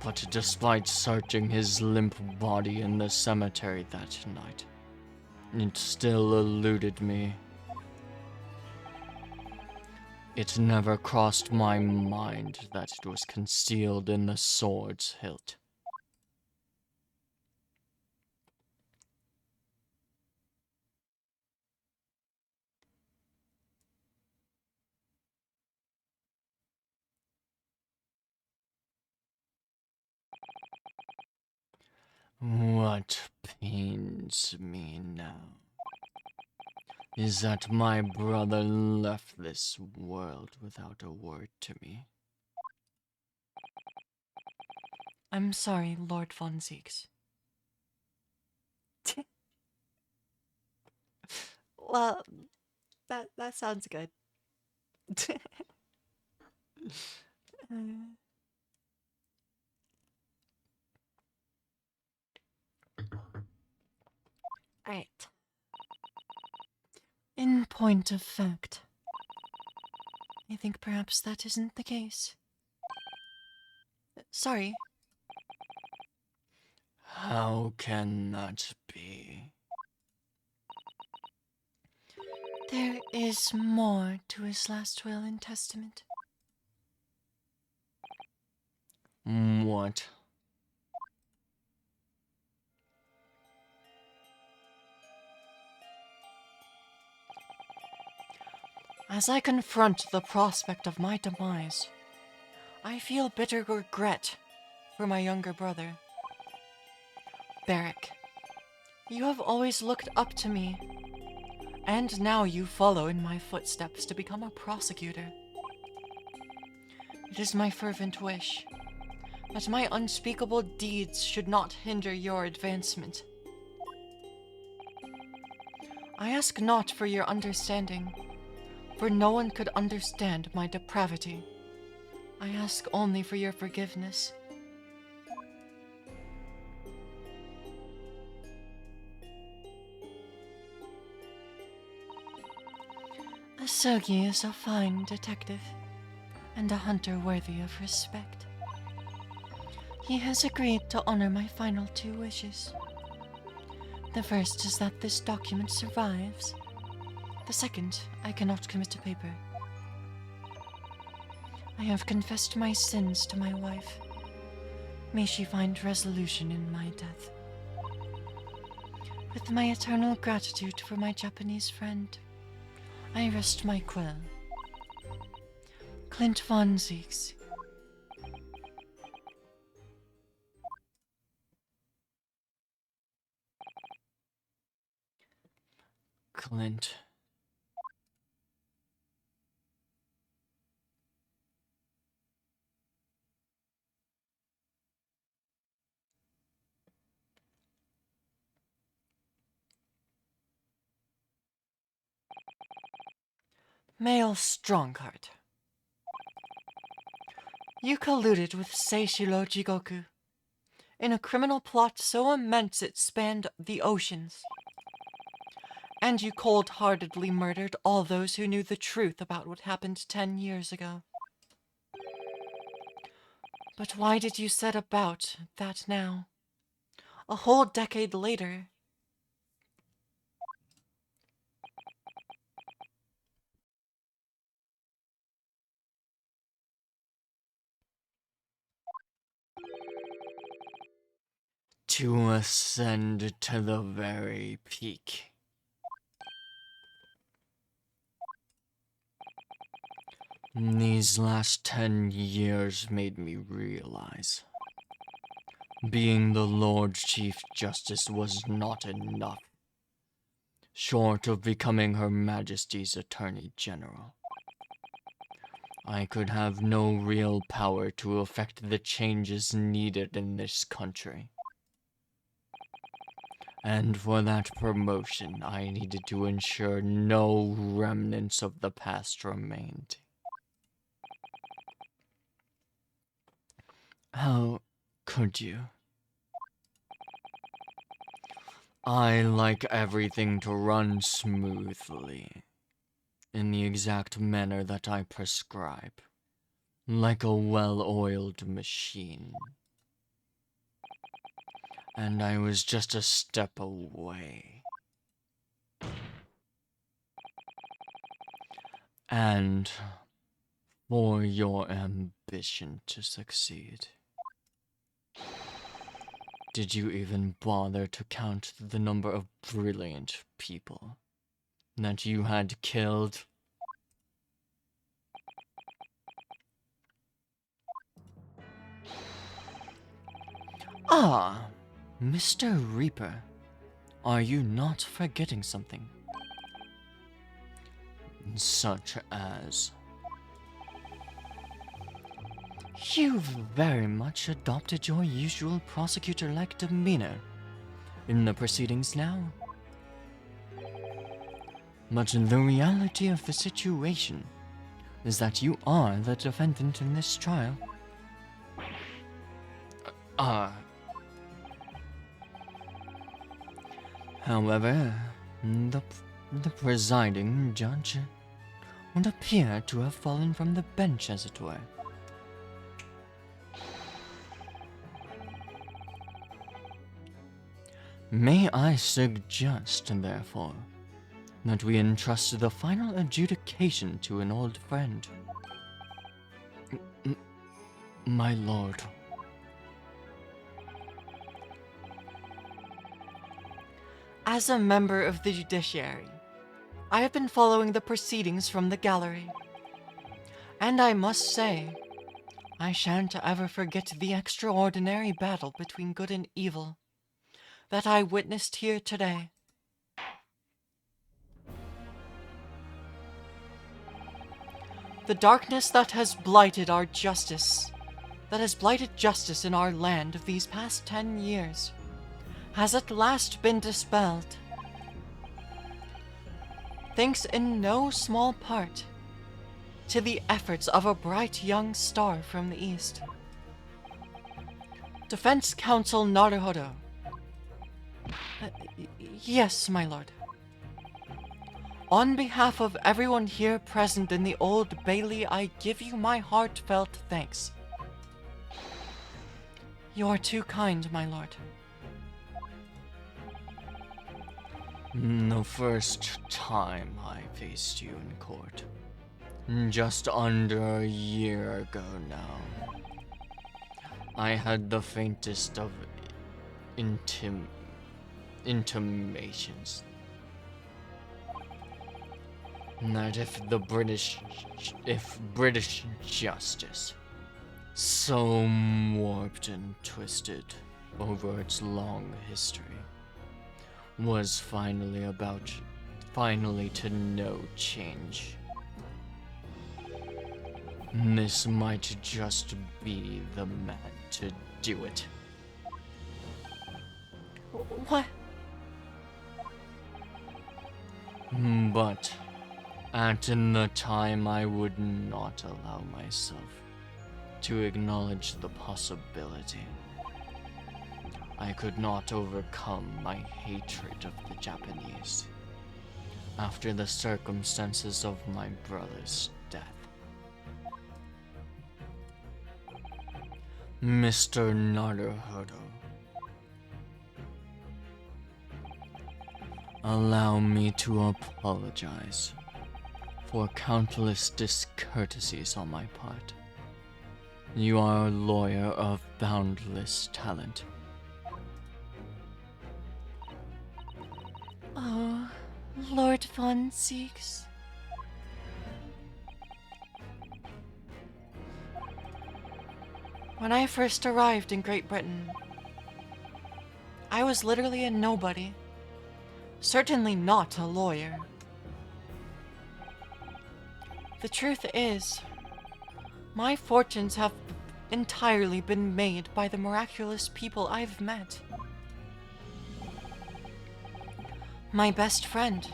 But despite searching his limp body in the cemetery that night, it still eluded me. It never crossed my mind that it was concealed in the sword's hilt. What pains me now is that my brother left this world without a word to me.
I'm sorry, Lord von Zeeks. Well, that sounds good.
Right.
In point of fact, I think perhaps that isn't the case. Sorry.
How can that be?
There is more to his last will and testament.
What?
As I confront the prospect of my demise, I feel bitter regret for my younger brother. Barrick, you have always looked up to me, and now you follow in my footsteps to become a prosecutor. It is my fervent wish that my unspeakable deeds should not hinder your advancement. I ask not for your understanding, for no one could understand my depravity. I ask only for your forgiveness.
Asogi is a fine detective, and a hunter worthy of respect. He has agreed to honor my final 2 wishes. The first is that this document survives. The second, I cannot commit to paper. I have confessed my sins to my wife. May she find resolution in my death. With my eternal gratitude for my Japanese friend, I rest my quill. Clint von Zieks.
Clint.
Male Strongheart. You colluded with Seishiro Jigoku in a criminal plot so immense it spanned the oceans. And you cold-heartedly murdered all those who knew the truth about what happened 10 years ago. But why did you set about that now? A whole decade later.
To ascend to the very peak. These last 10 years made me realize being the Lord Chief Justice was not enough, short of becoming Her Majesty's Attorney General. I could have no real power to effect the changes needed in this country. And for that promotion, I needed to ensure no remnants of the past remained. How could you? I like everything to run smoothly, in the exact manner that I prescribe, like a well-oiled machine. And I was just a step away. And for your ambition to succeed. Did you even bother to count the number of brilliant people that you had killed? Ah, Mr. Reaper, are you not forgetting something? Such as... You've very much adopted your usual prosecutor-like demeanor in the proceedings now. But the reality of the situation is that you are the defendant in this trial. However, the presiding judge would appear to have fallen from the bench, as it were. May I suggest, therefore, that we entrust the final adjudication to an old friend? My lord.
As a member of the judiciary, I have been following the proceedings from the gallery. And I must say, I shan't ever forget the extraordinary battle between good and evil that I witnessed here today. The darkness that has blighted justice in our land of these past 10 years, has at last been dispelled. Thanks in no small part to the efforts of a bright young star from the east. Defense Counsel Naruhodo. Yes, my lord. On behalf of everyone here present in the Old Bailey, I give you my heartfelt thanks. You are too kind, my lord.
The first time I faced you in court, just under a year ago now, I had the faintest of intimations that if British justice, so warped and twisted over its long history, was finally to know change, this might just be the man to do it.
What?
But at the time, I would not allow myself to acknowledge the possibility. I could not overcome my hatred of the Japanese after the circumstances of my brother's death. Mr. Naruhodo, allow me to apologize for countless discourtesies on my part. You are a lawyer of boundless talent.
Oh, Lord Von Zieks.
When I first arrived in Great Britain, I was literally a nobody. Certainly not a lawyer. The truth is, my fortunes have entirely been made by the miraculous people I've met. My best friend,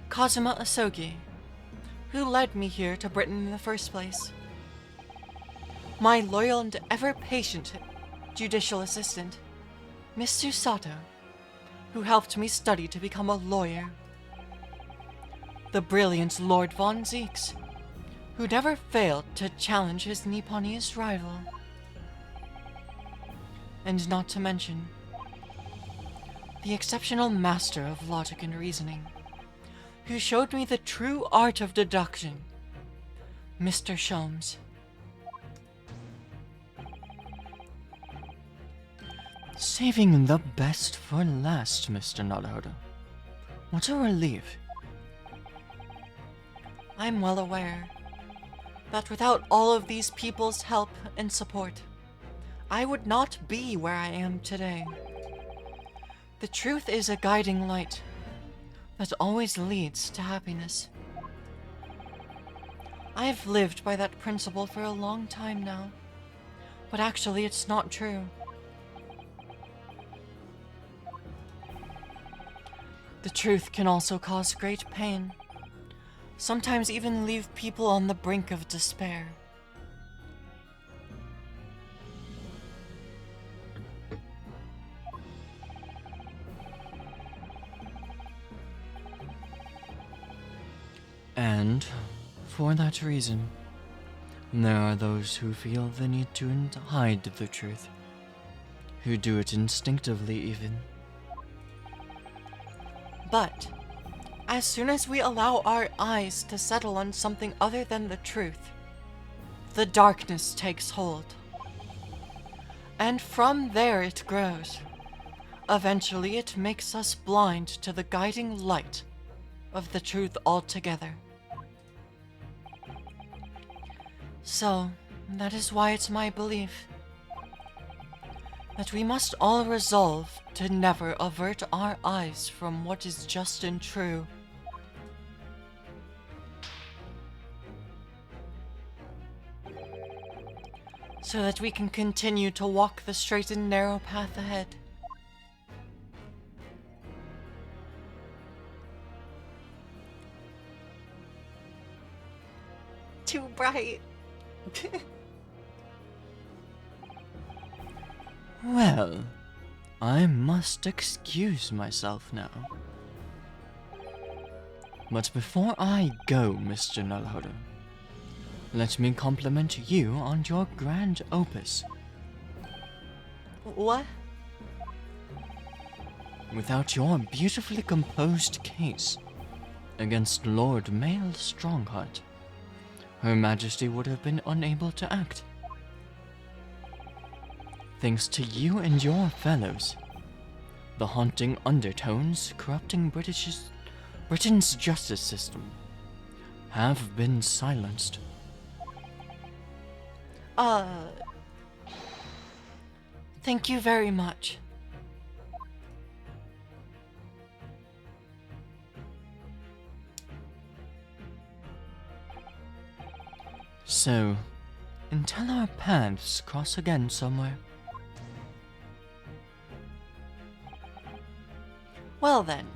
Kazuma Asogi, who led me here to Britain in the first place. My loyal and ever-patient judicial assistant, Miss Susato, who helped me study to become a lawyer. The brilliant Lord Von Zieks, who never failed to challenge his Nipponese rival. And not to mention, the exceptional master of logic and reasoning, who showed me the true art of deduction, Mr. Sholmes.
Saving the best for last, Mr. Naruhodo. What a relief.
I'm well aware that without all of these people's help and support, I would not be where I am today. The truth is a guiding light that always leads to happiness. I've lived by that principle for a long time now, but actually it's not true. The truth can also cause great pain, sometimes even leave people on the brink of despair.
And for that reason, there are those who feel the need to hide the truth, who do it instinctively even.
But as soon as we allow our eyes to settle on something other than the truth, the darkness takes hold. And from there it grows. Eventually it makes us blind to the guiding light of the truth altogether. So, that is why it's my belief that we must all resolve to never avert our eyes from what is just and true. So that we can continue to walk the straight and narrow path ahead.
Too bright.
Well, I must excuse myself now. But before I go, Mr. Naruhodo, let me compliment you on your grand opus.
What?
Without your beautifully composed case against Lord Mael Strongheart, Her Majesty would have been unable to act. Thanks to you and your fellows, the haunting undertones corrupting Britain's justice system have been silenced.
Thank you very much.
So, until our paths cross again somewhere.
Well then,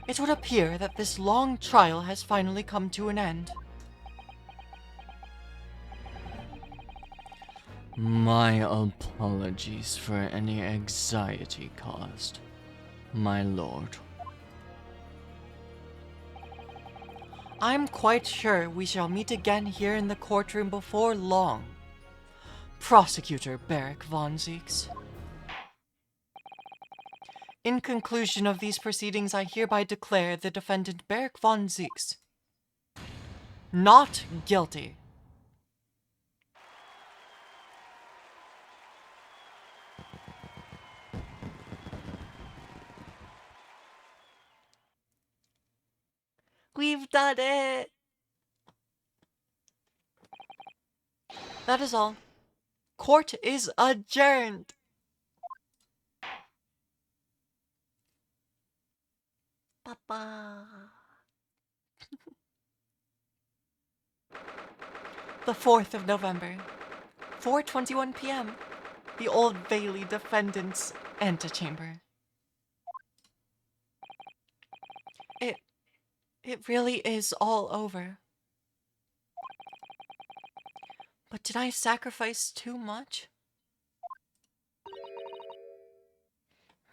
it would appear that this long trial has finally come to an end.
My apologies for any anxiety caused, my lord.
I'm quite sure we shall meet again here in the courtroom before long. Prosecutor Beric von Zieks. In conclusion of these proceedings, I hereby declare the defendant Beric von Zieks not guilty.
We've done it.
That is all. Court is adjourned.
Papa.
The 4th of November, 4:21 p.m. The Old Bailey Defendant's Antechamber. It really is all over. But did I sacrifice too much?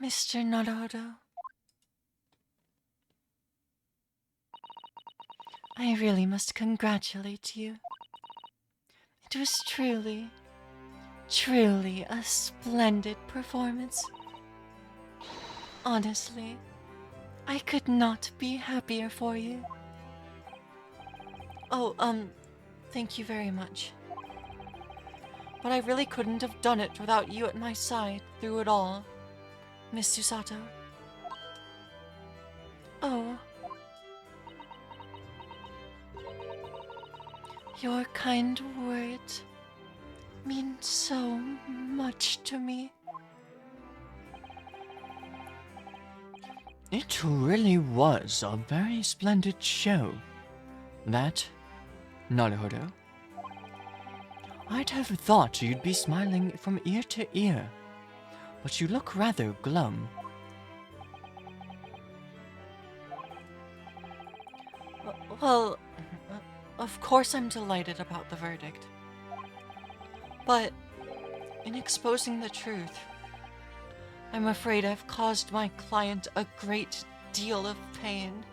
Mr. Naruhodo, I really must congratulate you. It was truly, truly a splendid performance. Honestly, I could not be happier for you.
Oh, thank you very much. But I really couldn't have done it without you at my side through it all, Miss Susato.
Oh. Your kind words mean so much to me.
It really was a very splendid show. That, Naruhodo. I'd have thought you'd be smiling from ear to ear, but you look rather glum.
Well, of course I'm delighted about the verdict. But in exposing the truth, I'm afraid I've caused my client a great deal of pain.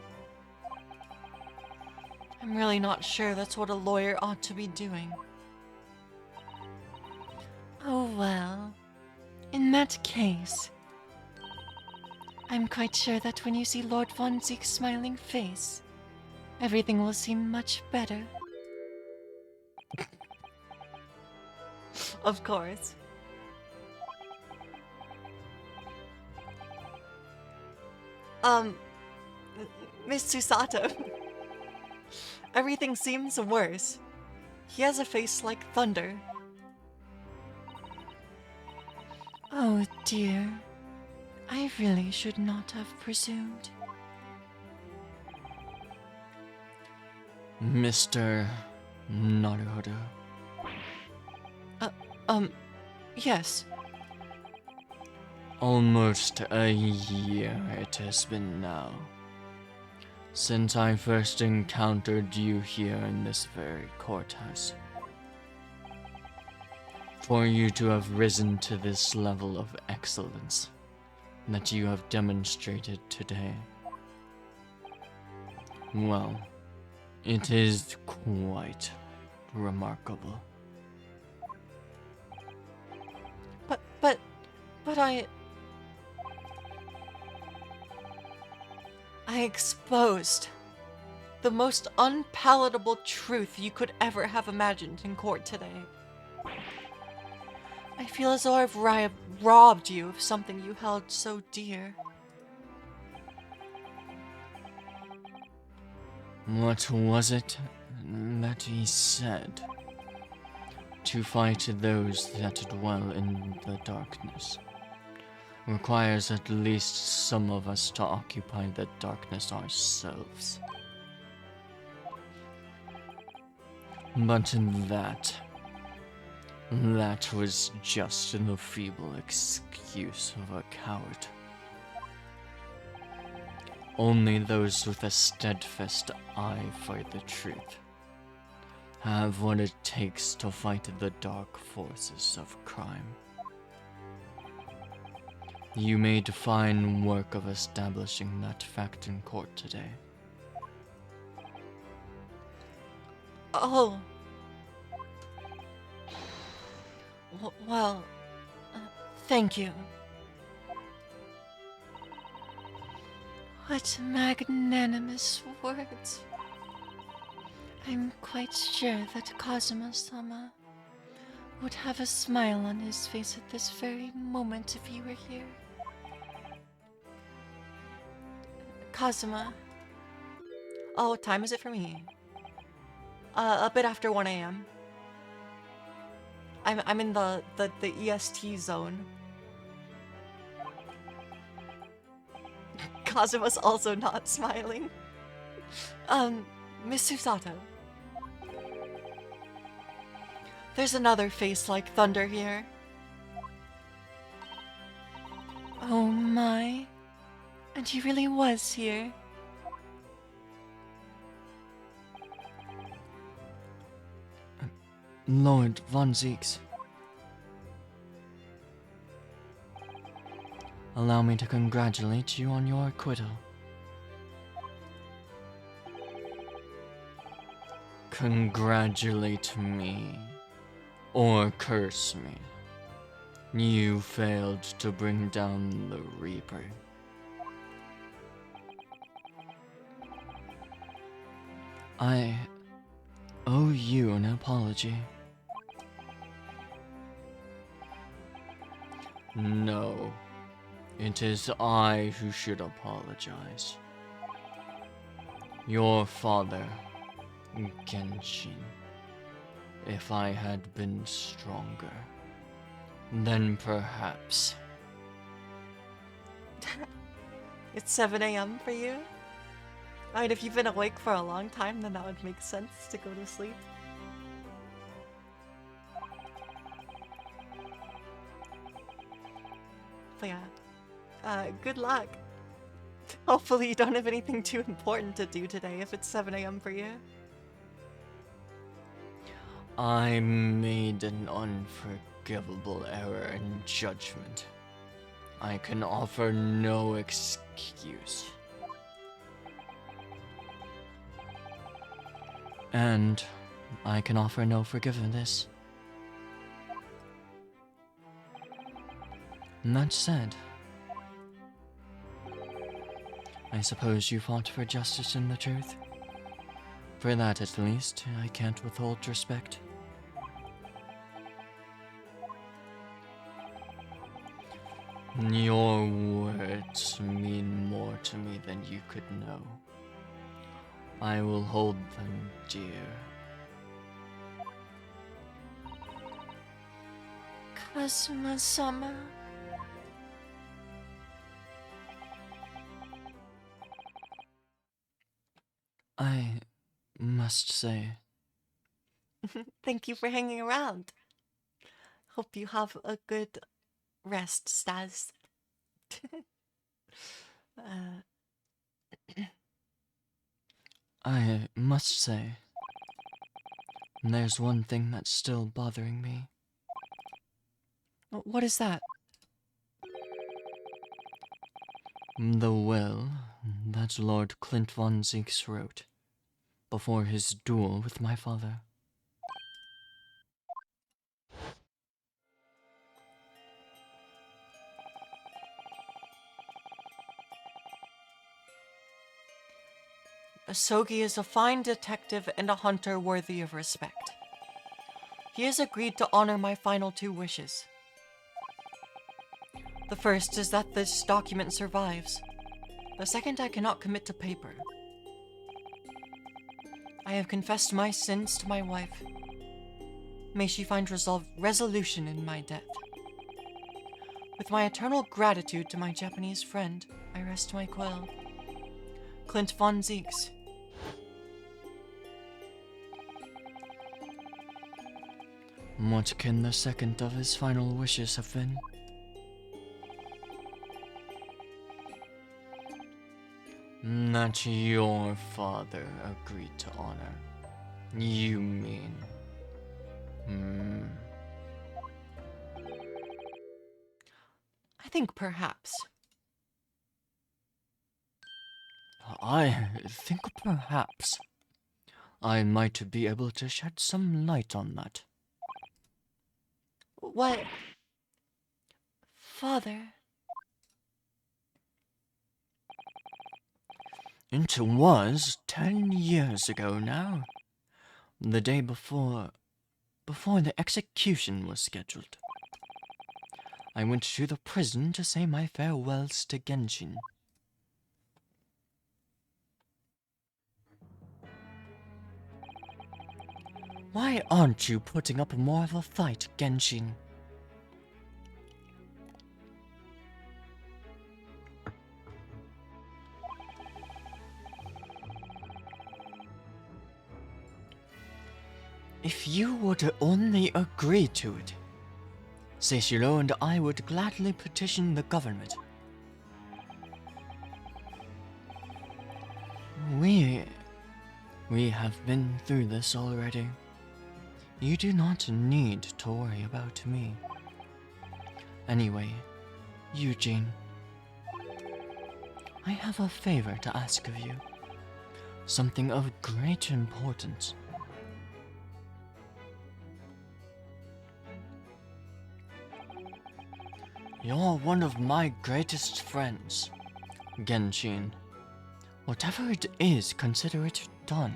I'm really not sure that's what a lawyer ought to be doing.
Oh well. In that case, I'm quite sure that when you see Lord Von Zeke's smiling face, everything will seem much better.
Of course. Miss Susato. Everything seems worse. He has a face like thunder.
Oh dear. I really should not have presumed.
Mr. Naruhodo.
Yes.
Almost a year it has been now, since I first encountered you here in this very courthouse. For you to have risen to this level of excellence that you have demonstrated today, well, it is quite remarkable.
But I exposed the most unpalatable truth you could ever have imagined in court today. I feel as though I've robbed you of something you held so dear.
What was it that he said? To fight those that dwell in the darkness requires at least some of us to occupy the darkness ourselves. But that was just the feeble excuse of a coward. Only those with a steadfast eye for the truth have what it takes to fight the dark forces of crime. You made fine work of establishing that fact in court today.
Oh. Well, thank you.
What magnanimous words. I'm quite sure that Kazuma-sama would have a smile on his face at this very moment if he were here.
Kazuma. Oh, what time is it for me? A bit after 1 a.m. I'm in the EST zone. Kazuma's also not smiling. Miss Susato. There's another face like thunder here.
Oh my. And he really was here.
Lord Von Zeeks. Allow me to congratulate you on your acquittal. Congratulate me, or curse me. You failed to bring down the Reaper. I owe you an apology. No, it is I who should apologize. Your father, Genshin. If I had been stronger, then perhaps.
It's 7 a.m. for you? I mean, if you've been awake for a long time, then that would make sense to go to sleep. But yeah, good luck. Hopefully you don't have anything too important to do today if it's 7 a.m. for you.
I made an unforgivable error in judgment. I can offer no excuse. And I can offer no forgiveness. That said, I suppose you fought for justice and the truth. For that, at least, I can't withhold respect. Your words mean more to me than you could know. I will hold them dear.
Kazuma-sama.
I must say,
Thank you for hanging around. Hope you have a good rest, Stas. uh,
I must say, there's one thing that's still bothering me.
What is that?
The will that Lord Clint von Zieks wrote before his duel with my father.
Asogi is a fine detective and a hunter worthy of respect. He has agreed to honor my final 2 wishes. The first is that this document survives. The second I cannot commit to paper. I have confessed my sins to my wife. May she find resolution in my death. With my eternal gratitude to my Japanese friend, I rest my coil. Clint von Zieks.
What can the second of his final wishes have been? That your father agreed to honor. You mean...
I think perhaps.
I think perhaps I might be able to shed some light on that.
What?
Father.
It was 10 years ago now. The day before the execution was scheduled. I went to the prison to say my farewells to Genshin. Why aren't you putting up more of a fight, Genshin? If you would only agree to it, Seishiro and I would gladly petition the government. We have been through this already. You do not need to worry about me. Anyway, Eugene, I have a favor to ask of you. Something of great importance. You're one of my greatest friends, Genshin. Whatever it is, consider it done.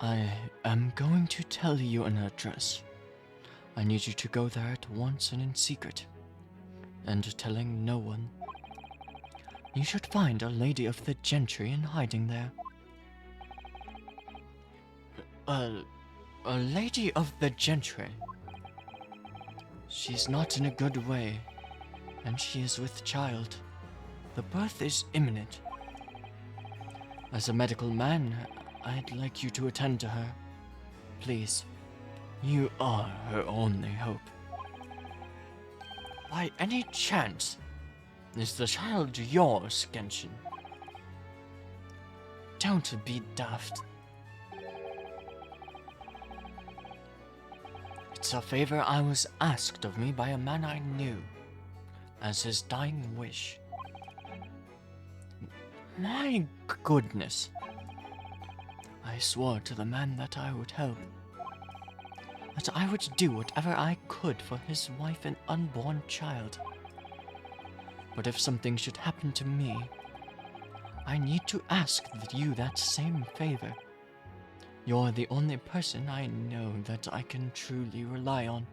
I am going to tell you an address. I need you to go there at once and in secret, and telling no one. You should find a lady of the gentry in hiding there. A lady of the gentry. She's not in a good way, and she is with child. The birth is imminent. As a medical man, I'd like you to attend to her. Please. You are her only hope. By any chance, is the child yours, Genshin? Don't be daft. It's a favor I was asked of me by a man I knew, as his dying wish. My goodness. I swore to the man that I would help, that I would do whatever I could for his wife and unborn child. But if something should happen to me, I need to ask you that same favor. You're the only person I know that I can truly rely on.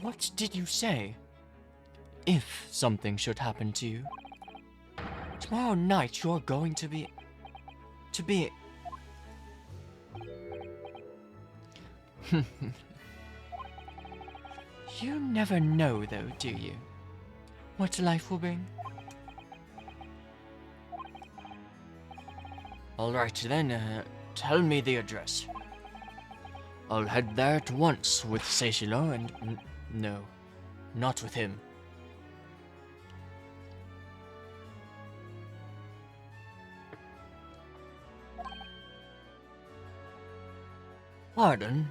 What did you say? If something should happen to you. Tomorrow night you're going to be... You never know though, do you? What life will bring?
Alright then, tell me the address. I'll head there at once with Seishiro and... no, not with him.
Pardon?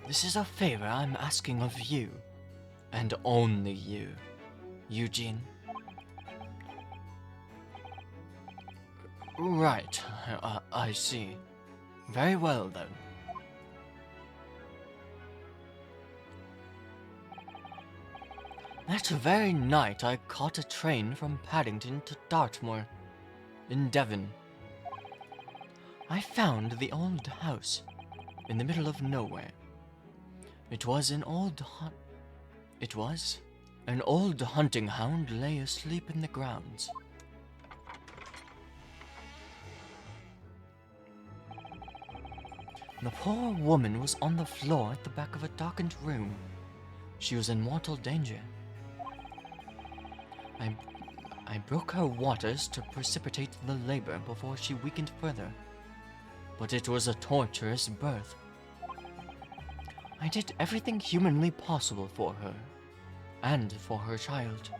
This is a favor I'm asking of you, and only you, Eugene. Right, I see. Very well then. That very night I caught a train from Paddington to Dartmoor, in Devon. I found the old house, in the middle of nowhere. It was an old hunting hound lay asleep in the grounds. The poor woman was on the floor at the back of a darkened room. She was in mortal danger. I broke her waters to precipitate the labor before she weakened further. But it was a torturous birth. I did everything humanly possible for her, and for her child.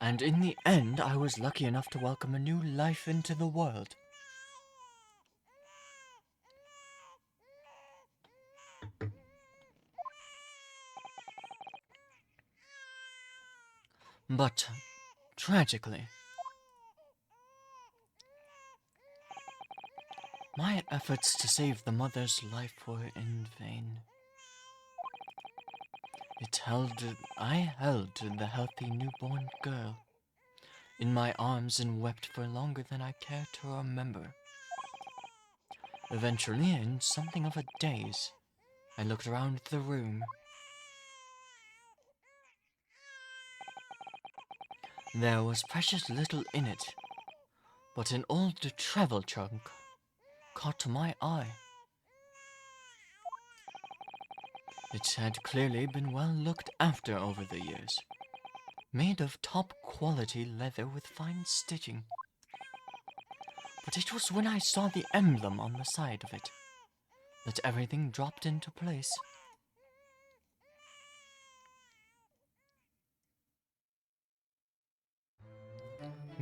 And in the end, I was lucky enough to welcome a new life into the world. But, tragically, my efforts to save the mother's life were in vain. I held the healthy newborn girl in my arms and wept for longer than I care to remember. Eventually, in something of a daze, I looked around the room. There was precious little in it, but an old travel trunk caught my eye. It had clearly been well looked after over the years, made of top-quality leather with fine stitching. But it was when I saw the emblem on the side of it that everything dropped into place.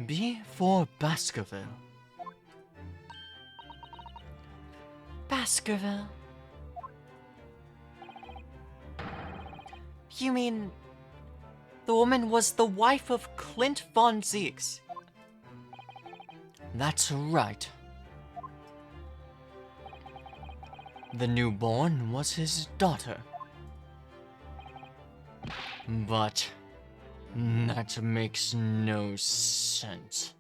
B for Baskerville.
Baskerville. You mean the woman was the wife of Clint von Zieks?
That's right. The newborn was his daughter. But that makes no sense.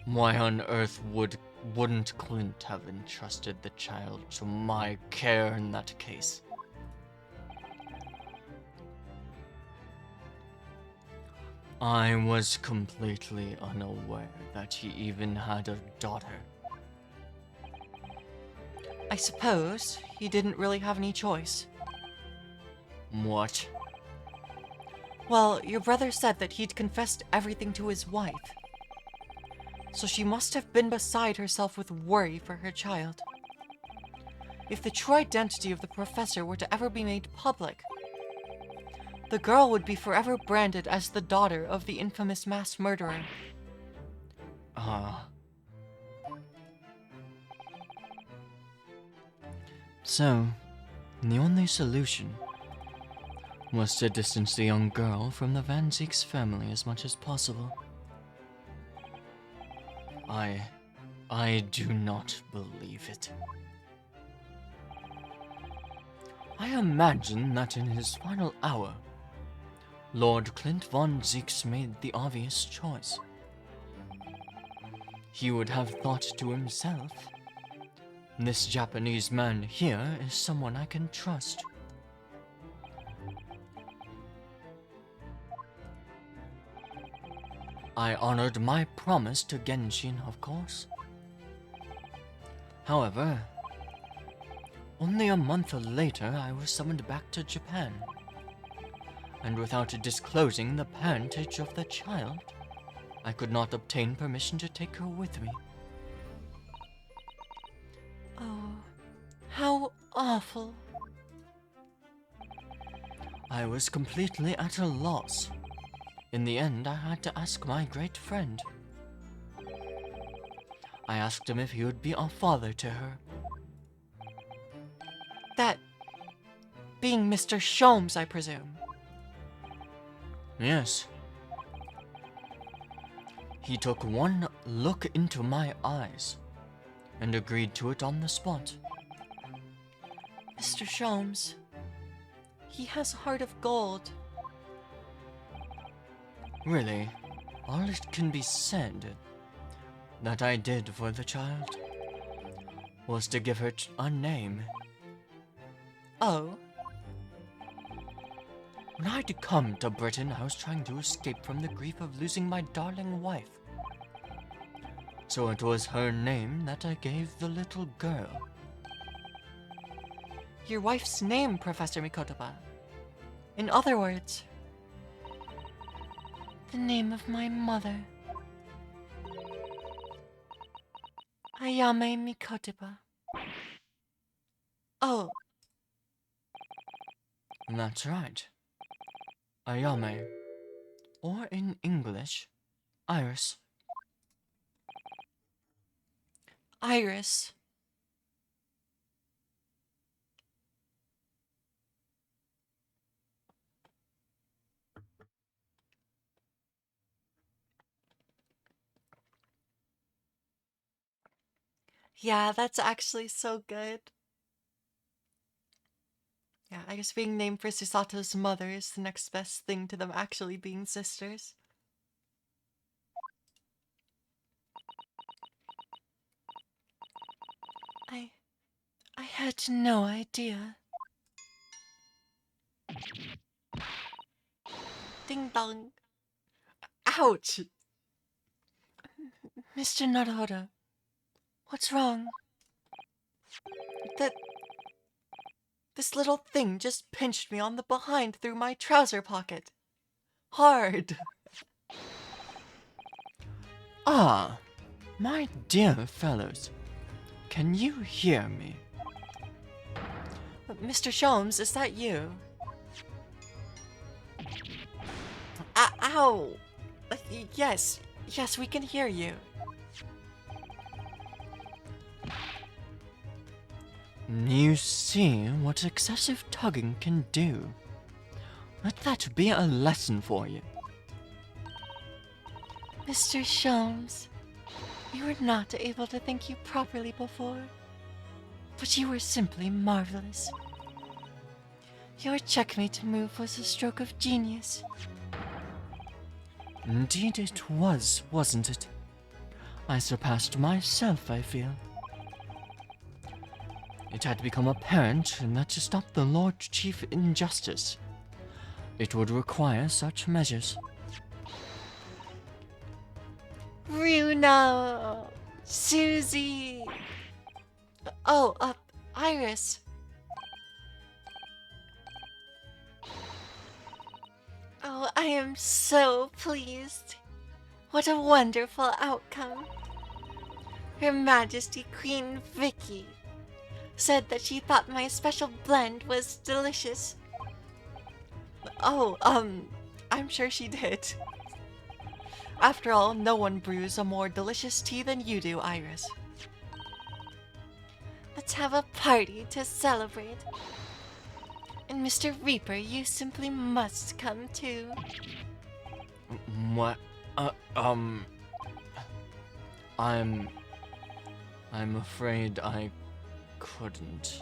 Why on earth wouldn't Clint have entrusted the child to my care in that case? I was completely unaware that he even had a daughter.
I suppose he didn't really have any choice.
What?
Well, your brother said that he'd confessed everything to his wife. So she must have been beside herself with worry for her child. If the true identity of the professor were to ever be made public, the girl would be forever branded as the daughter of the infamous mass murderer.
So, the only solution was to distance the young girl from the Van Zeek's family as much as possible. I do not believe it. I imagine that in his final hour, Lord Clint Von Zeeks made the obvious choice. He would have thought to himself, this Japanese man here is someone I can trust. I honored my promise to Genshin, of course. However, only a month later I was summoned back to Japan. And without disclosing the parentage of the child, I could not obtain permission to take her with me.
Oh, how awful.
I was completely at a loss. In the end, I had to ask my great friend. I asked him if he would be a father to her.
That being Mr. Sholmes, I presume.
Yes. He took one look into my eyes and agreed to it on the spot.
Mr. Sholmes, he has a heart of gold.
Really, all it can be said that I did for the child was to give her a name.
Oh,
When I'd come to Britain, I was trying to escape from the grief of losing my darling wife. So it was her name that I gave the little girl.
your wife's name, Professor Mikotoba. In other words,
The name of my mother. Ayame Mikotoba.
oh,
That's right. Ayame. Or in English, Iris.
Iris. Yeah, that's actually so good. Yeah, I guess being named for Susato's mother is the next best thing to them actually being sisters.
I had no idea.
Ding dong. Ouch!
Mr. Naruhodo, what's wrong?
That. This little thing just pinched me on the behind through my trouser pocket. Hard.
Ah, my dear fellows. Can you hear me?
Mr. Sholmes, is that you? Ow! Yes, we can hear you.
You see what excessive tugging can do. Let that be a lesson for you.
Mr. Sholmes, we were not able to thank you properly before, but you were simply marvelous. Your checkmate move was a stroke of genius.
Indeed it was, wasn't it? I surpassed myself, I feel. It had become apparent that to stop the Lord Chief injustice, it would require such measures.
Bruno! Susie! Oh, Iris. Oh, I am so pleased. What a wonderful outcome. Her Majesty Queen Vicky said that she thought my special blend was delicious. Oh, I'm sure she did. After all, no one brews a more delicious tea than you do, Iris.
Let's have a party to celebrate. And Mr. Reaper, you simply must come too.
What? I'm afraid I couldn't.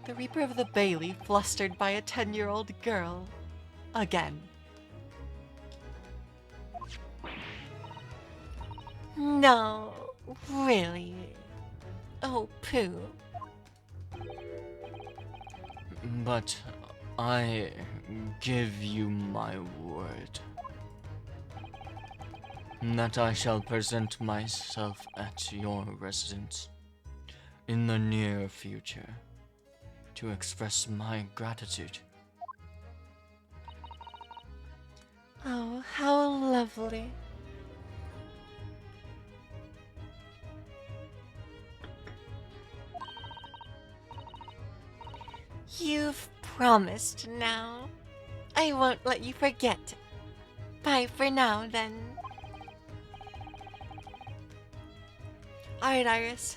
The Reaper of the Bailey flustered by a 10-year-old girl. Again.
No, really. Oh, Pooh.
But I give you my word that I shall present myself at your residence in the near future to express my gratitude.
Oh, how lovely. You've promised now. I won't let you forget. Bye for now, then.
Alright, Iris.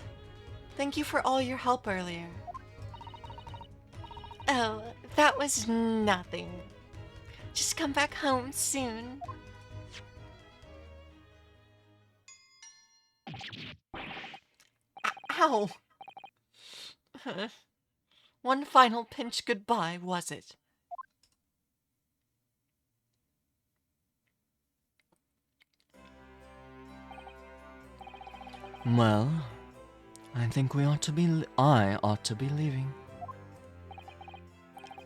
Thank you for all your help earlier.
Oh, that was nothing. Just come back home soon.
Ow! One final pinch goodbye, was it?
Well, I think we ought to be. I ought to be leaving.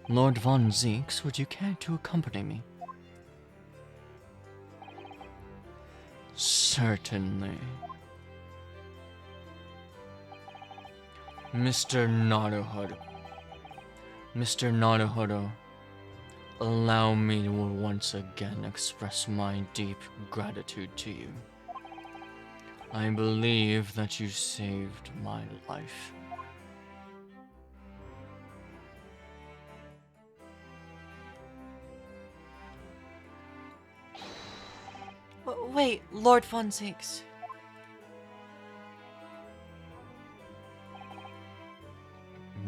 Lord Von Zeeks, would you care to accompany me? Certainly. Mr. Naruhodo. Mr. Naruhodo, allow me to once again express my deep gratitude to you. I believe that you saved my life.
Wait, Lord Von Zeeks.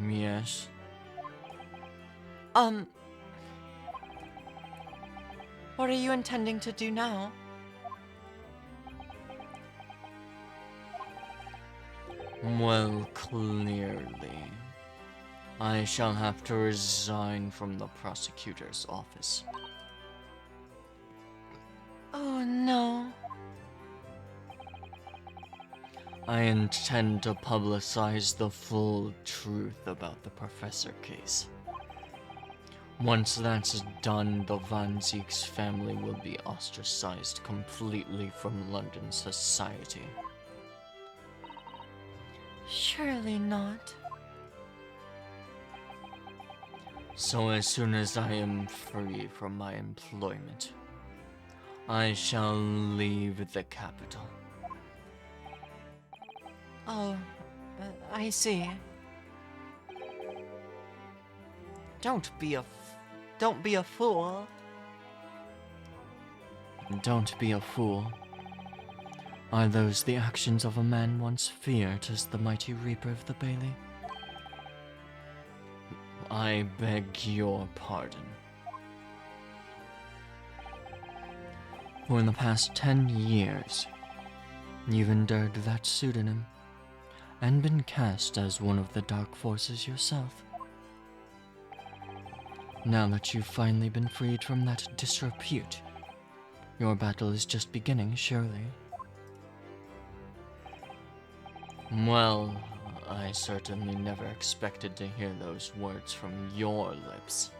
Yes.
What are you intending to do now?
Well, clearly, I shall have to resign from the prosecutor's office.
Oh no.
I intend to publicize the full truth about the Professor case. Once that's done, the Van Zeeks family will be ostracized completely from London society.
Surely not.
So as soon as I am free from my employment, I shall leave the capital.
Oh, I see. Don't be a fool.
Don't be a fool. Are those the actions of a man once feared as the mighty Reaper of the Bailey? I beg your pardon. For the past 10 years, you've endured that pseudonym and been cast as one of the dark forces yourself. Now that you've finally been freed from that disrepute, your battle is just beginning, surely. Well, I certainly never expected to hear those words from your lips.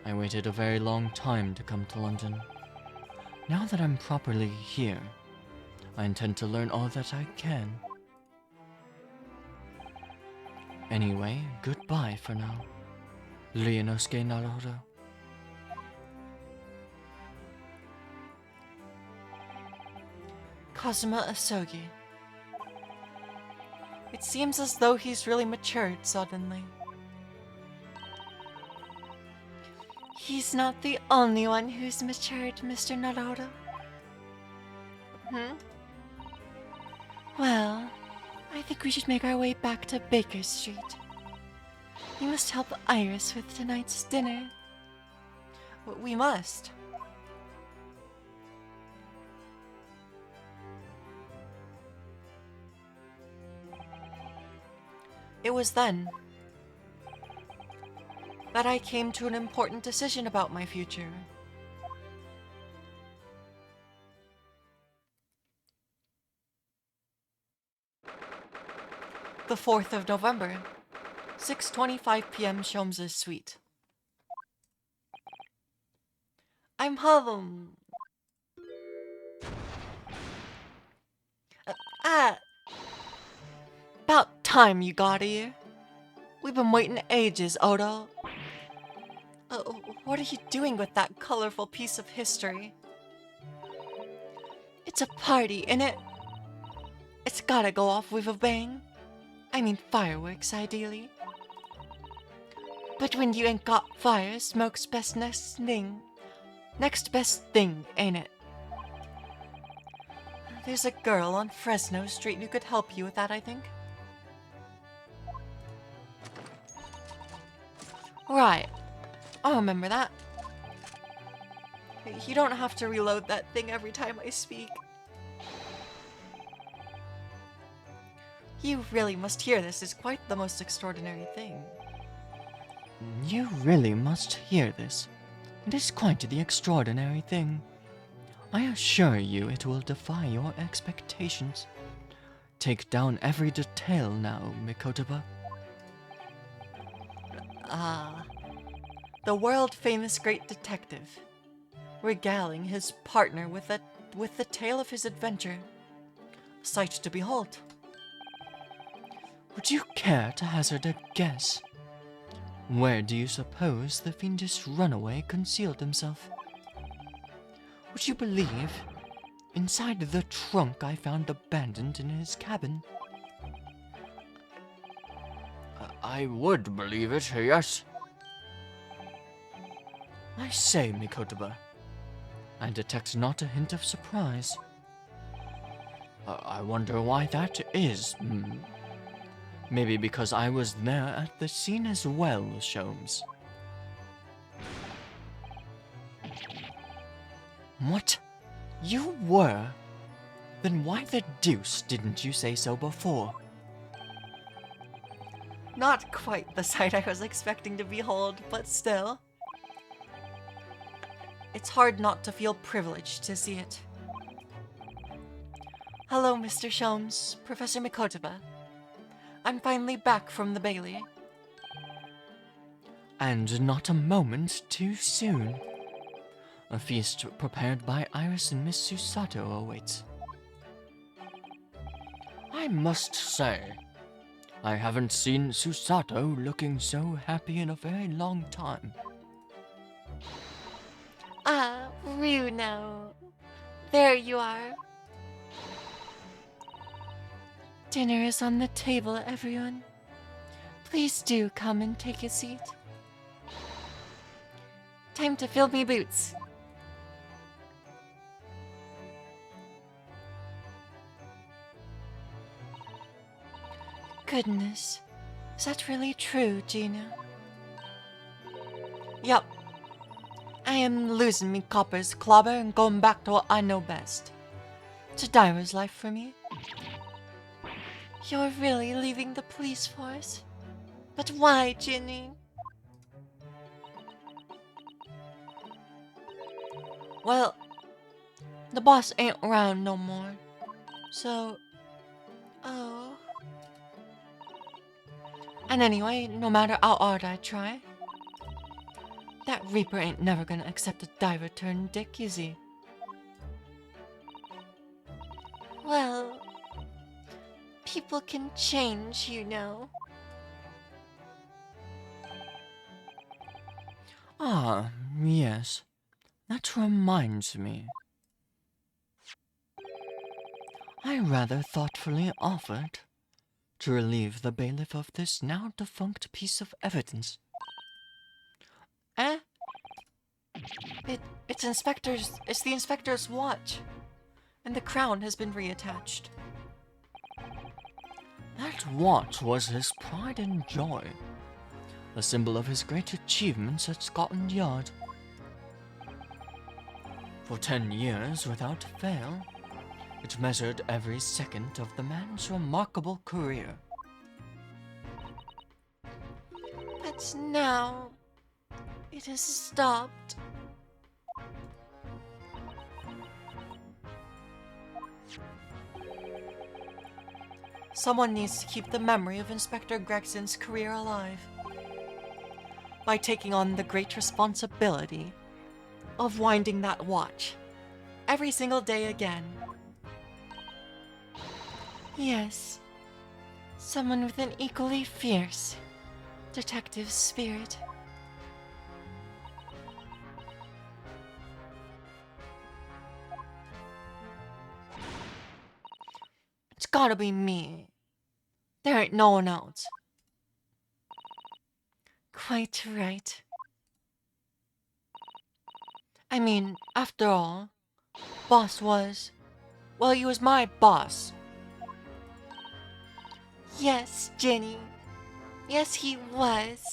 I waited a very long time to come to London. Now that I'm properly here, I intend to learn all that I can. Anyway, goodbye for now, Ryunosuke Naruhodo.
Kazuma Asogi. It seems as though he's really matured suddenly.
He's not the only one who's matured, Mr. Naruto. Well, I think we should make our way back to Baker Street. You must help Iris with tonight's dinner.
We must. It was then that I came to an important decision about my future. The 4th of November, 6:25 p.m. Sholmes' suite. I'm home. About time you got here. We've been waiting ages, Odo. What are you doing with that colorful piece of history?
It's a party, innit? It's gotta go off with a bang. I mean fireworks, ideally. But when you ain't got fire, smoke's best next thing. Next best thing, ain't it?
There's a girl on Fresno Street who could help you with that, I think.
Right. I'll remember that.
You don't have to reload that thing every time I speak. You really must hear this. It's quite the most extraordinary thing.
You really must hear this. It is quite the extraordinary thing. I assure you it will defy your expectations. Take down every detail now, Mikotoba.
The world-famous great detective, regaling his partner with the tale of his adventure. A sight to behold.
Would you care to hazard a guess? Where do you suppose the fiendish runaway concealed himself? Would you believe? Inside the trunk I found abandoned in his cabin.
I would believe it, yes.
I say, Mikotoba, I detect not a hint of surprise. I wonder why that is. Maybe because I was there at the scene as well, Sholmes. What? You were? Then why the deuce didn't you say so before?
Not quite the sight I was expecting to behold, but still. It's hard not to feel privileged to see it. Hello, Mr. Sholmes, Professor Mikotoba. I'm finally back from the Bailey.
And not a moment too soon. A feast prepared by Iris and Miss Susato awaits.
I must say, I haven't seen Susato looking so happy in a very long time.
Ah, Ryuno. There you are. Dinner is on the table, everyone. Please do come and take a seat. Time to fill me boots. Goodness, is that really true, Gina?
Yup. I am losing me coppers, clobber, and going back to what I know best. It's a diver's life for me.
You're really leaving the police force? But why, Ginny?
Well, the boss ain't around no more. So...
Oh.
And anyway, no matter how hard I try, that Reaper ain't never gonna accept a diver turned dick, is he?
Well, people can change, you know.
Ah, yes. That reminds me. I rather thoughtfully offered to relieve the bailiff of this now defunct piece of evidence.
Eh? It's the inspector's watch. And the crown has been reattached.
That watch was his pride and joy, a symbol of his great achievements at Scotland Yard. For 10 years without fail, it measured every second of the man's remarkable career.
But now, it has stopped. Someone needs to keep the memory of Inspector Gregson's career alive by taking on the great responsibility of winding that watch every single day again.
Yes, someone with an equally fierce detective spirit.
It's gotta be me. There ain't no one else.
Quite right.
I mean, after all, boss was... Well, he was my boss.
Yes, Jenny. Yes, he was.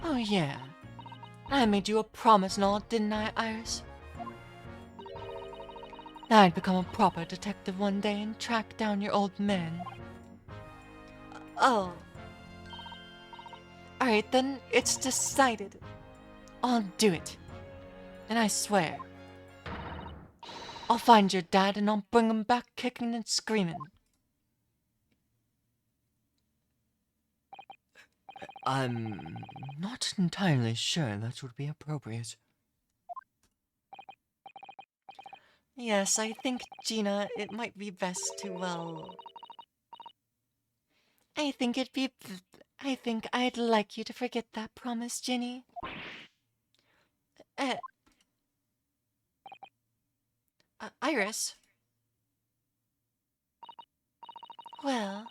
Oh yeah. I made you a promise and all, didn't I, Iris? That I'd become a proper detective one day and track down your old man. Oh. Alright, then it's decided. I'll do it. And I swear. I'll find your dad and I'll bring him back kicking and screaming.
I'm not entirely sure that would be appropriate.
Yes, I think, Gina, it might be best to, well...
I think I'd like you to forget that promise, Jenny.
Iris?
Well,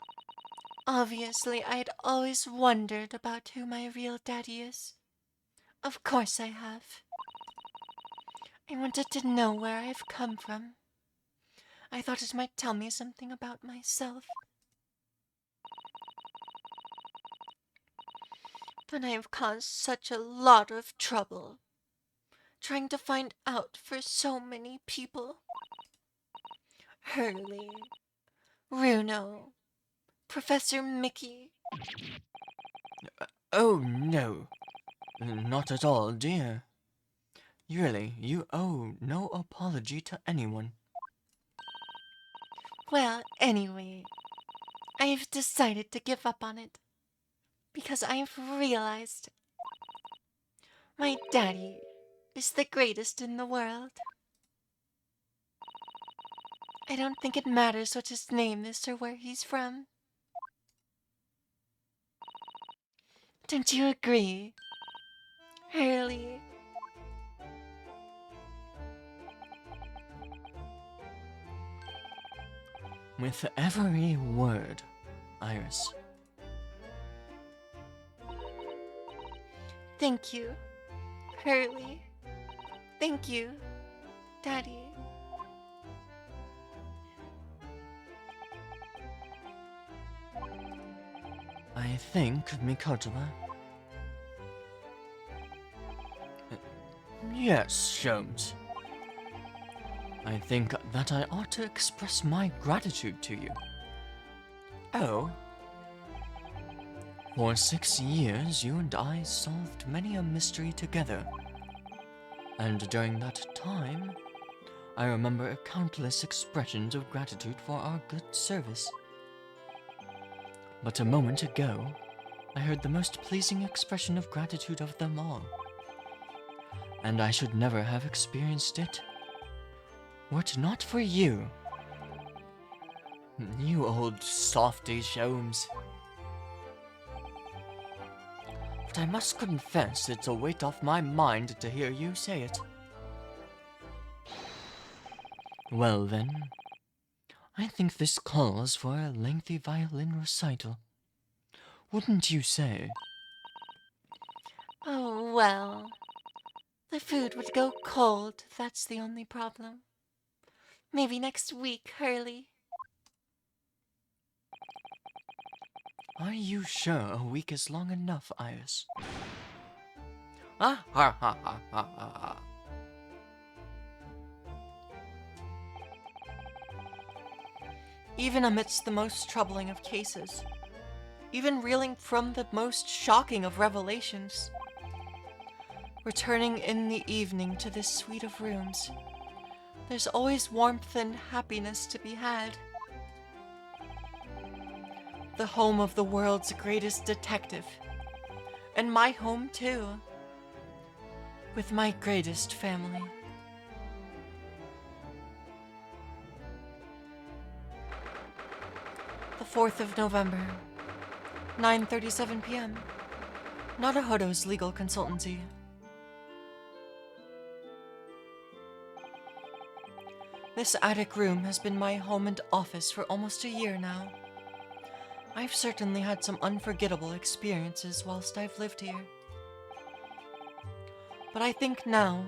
obviously I'd always wondered about who my real daddy is. Of course I have. I wanted to know where I've come from. I thought it might tell me something about myself. But I've caused such a lot of trouble, trying to find out for so many people. Hurley, Runo, Professor Mickey.
Oh no, not at all, dear. Really, you owe no apology to anyone.
Well, anyway, I've decided to give up on it. Because I've realized my daddy is the greatest in the world. I don't think it matters what his name is or where he's from. Don't you agree, Hurley?
With every word, Iris.
Thank you, Hurley. Thank you, Daddy.
I think, Mikotoba. Yes, Sholmes. I think that I ought to express my gratitude to you. Oh. For 6 years, you and I solved many a mystery together. And during that time, I remember countless expressions of gratitude for our good service. But a moment ago, I heard the most pleasing expression of gratitude of them all. And I should never have experienced it, were it not for you. You old softy, Sholmes. But I must confess it's a weight off my mind to hear you say it. Well then, I think this calls for a lengthy violin recital. Wouldn't you say?
Oh, well. The food would go cold, that's the only problem. Maybe next week, Hurley.
Are you sure a week is long enough, Iris?
Ah, ha, ha, ha, ha, ha, ha.
Even amidst the most troubling of cases, even reeling from the most shocking of revelations, returning in the evening to this suite of rooms, there's always warmth and happiness to be had. The home of the world's greatest detective, and my home too, with my greatest family. The 4th of November, 9:37 p.m. Naruhodo's legal consultancy. This attic room has been my home and office for almost a year now. I've certainly had some unforgettable experiences whilst I've lived here. But I think now,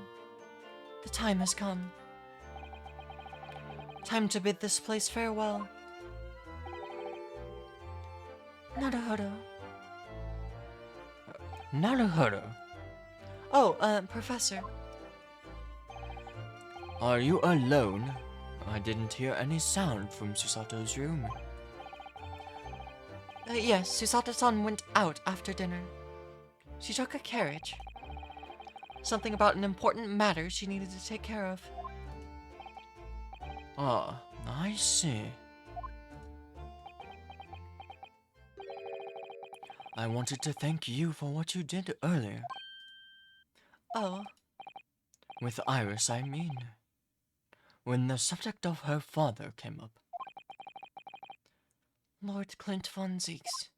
the time has come. Time to bid this place farewell. Naruhodo.
Naruhodo,
Oh, Professor.
are you alone? I didn't hear any sound from Susato's room.
Yes, Susato-san went out after dinner. She took a carriage. Something about an important matter she needed to take care of.
Ah, I see. I wanted to thank you for what you did earlier.
Oh,
With Iris, I mean. When the subject of her father came up.
Lord Clint von Zeeks.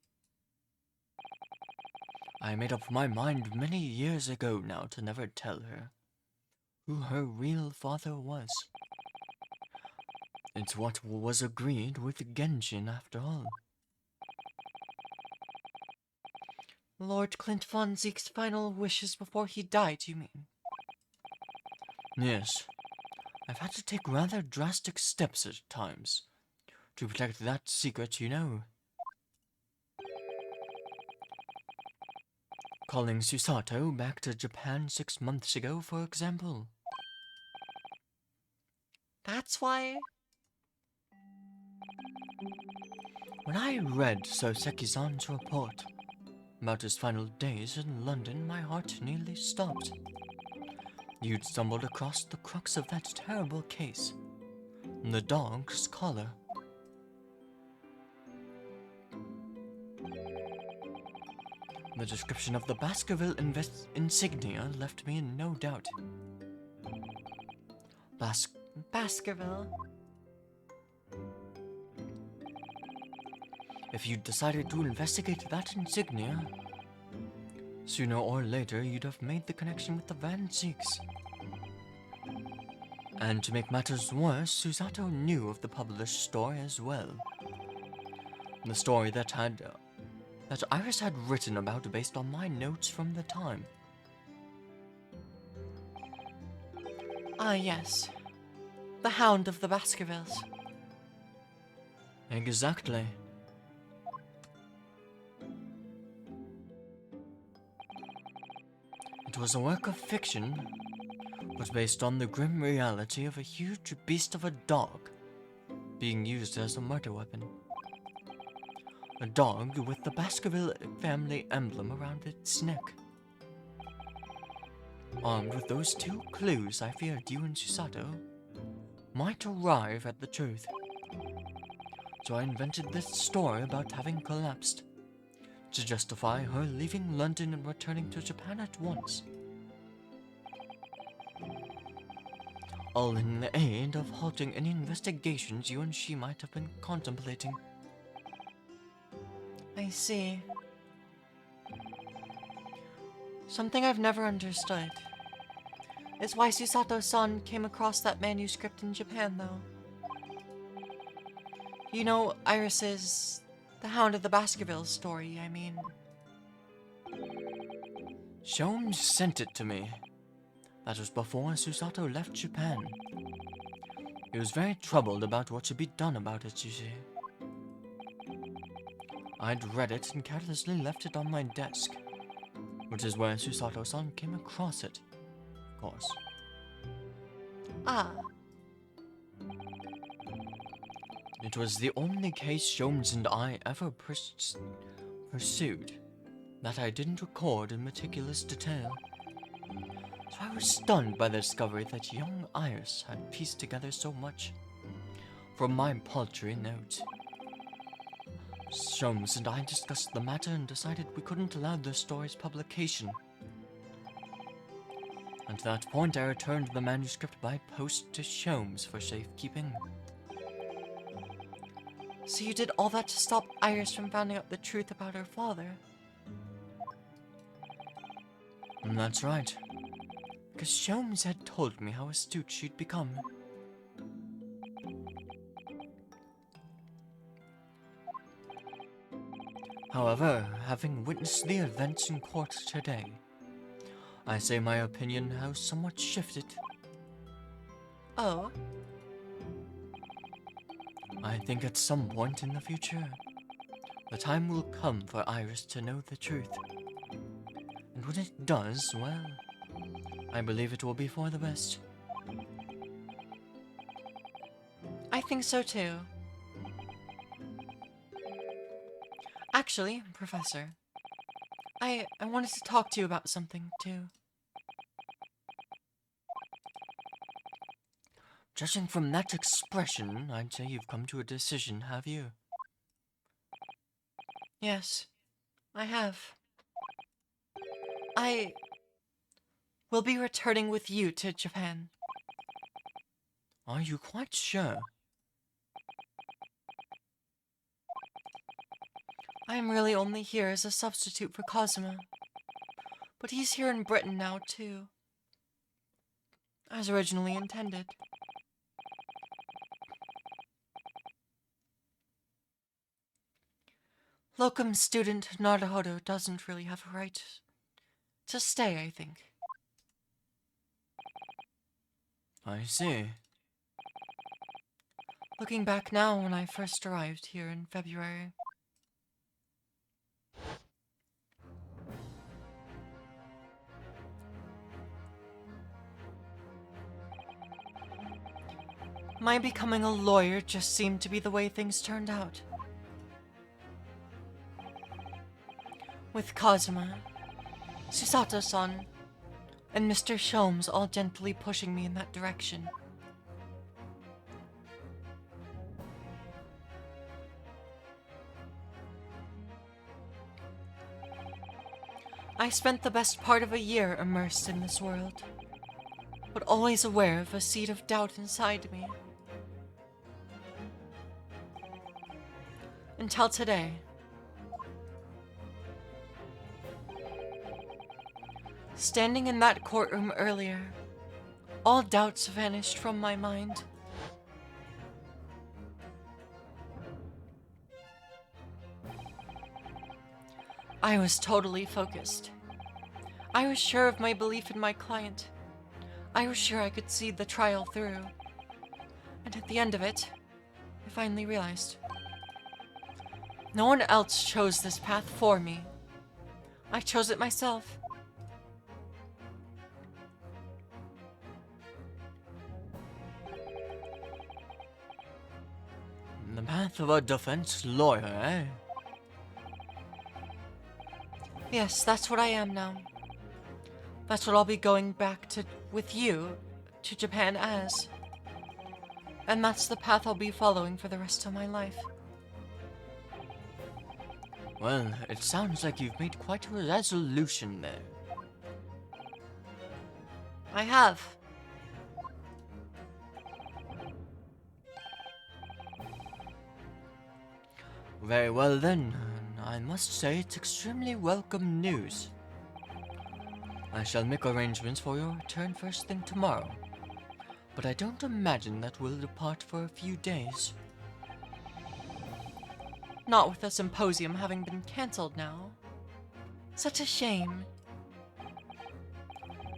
I made up my mind many years ago now to never tell her who her real father was. It's what was agreed with Genshin after all.
Lord Clint von Zeek's final wishes before he died, you mean?
Yes, I've had to take rather drastic steps at times to protect that secret, you know. Calling Susato back to Japan 6 months ago, for example.
That's why?
When I read Soseki-san's report about his final days in London, my heart nearly stopped. You'd stumbled across the crux of that terrible case. The dog's collar. The description of the Baskerville insignia left me in no doubt.
Baskerville.
If you'd decided to investigate that insignia, sooner or later you'd have made the connection with the Van Zeeks. And to make matters worse, Susato knew of the published story as well. The story that Iris had written about based on my notes from the time.
Ah, yes. The Hound of the Baskervilles.
Exactly. It was a work of fiction, but based on the grim reality of a huge beast of a dog being used as a murder weapon. A dog with the Baskerville family emblem around its neck. Armed with those two clues, I feared you and Susato might arrive at the truth. So I invented this story about having collapsed, to justify her leaving London and returning to Japan at once. All in the aid of halting any investigations you and she might have been contemplating.
I see. Something I've never understood is why Susato-san came across that manuscript in Japan, though. You know, Iris's The Hound of the Baskervilles story, I mean.
Sholmes sent it to me. That was before Susato left Japan. He was very troubled about what should be done about it, you see. I'd read it and carelessly left it on my desk, which is where Susato-san came across it, of course.
Ah,
It was the only case Sholmes and I ever pursued that I didn't record in meticulous detail. So I was stunned by the discovery that young Iris had pieced together so much from my paltry note. Sholmes and I discussed the matter and decided we couldn't allow the story's publication. At that point, I returned the manuscript by post to Sholmes for safekeeping.
so you did all that to stop Iris from finding out the truth about her father?
And that's right. Because Sholmes had told me how astute she'd become. However, having witnessed the events in court today, I say my opinion has somewhat shifted.
Oh,
I think at some point in the future, the time will come for Iris to know the truth. And when it does, well, I believe it will be for the best.
I think so too. Actually, Professor, I wanted to talk to you about something too.
Judging from that expression, I'd say you've come to a decision, have you?
Yes, I have. I will be returning with you to Japan.
Are you quite sure?
I am really only here as a substitute for Kazuma. But he's here in Britain now, too. As originally intended. Locum student Naruhodo doesn't really have a right to stay, I think.
I see.
Looking back now when I first arrived here in February. My becoming a lawyer just seemed to be the way things turned out. With Kazuma, Susato-san, and Mr. Sholmes all gently pushing me in that direction. I spent the best part of a year immersed in this world, but always aware of a seed of doubt inside me. Until today. Standing in that courtroom earlier, all doubts vanished from my mind. I was totally focused. I was sure of my belief in my client. I was sure I could see the trial through. And at the end of it, I finally realized. No one else chose this path for me. I chose it myself.
The path of a defense lawyer, eh?
Yes, that's what I am now. That's what I'll be going back to with you to Japan as. And that's the path I'll be following for the rest of my life.
Well, it sounds like you've made quite a resolution there.
I have.
Very well then, I must say it's extremely welcome news. I shall make arrangements for your return first thing tomorrow, but I don't imagine that we'll depart for a few days.
Not with the symposium having been cancelled now. Such a shame.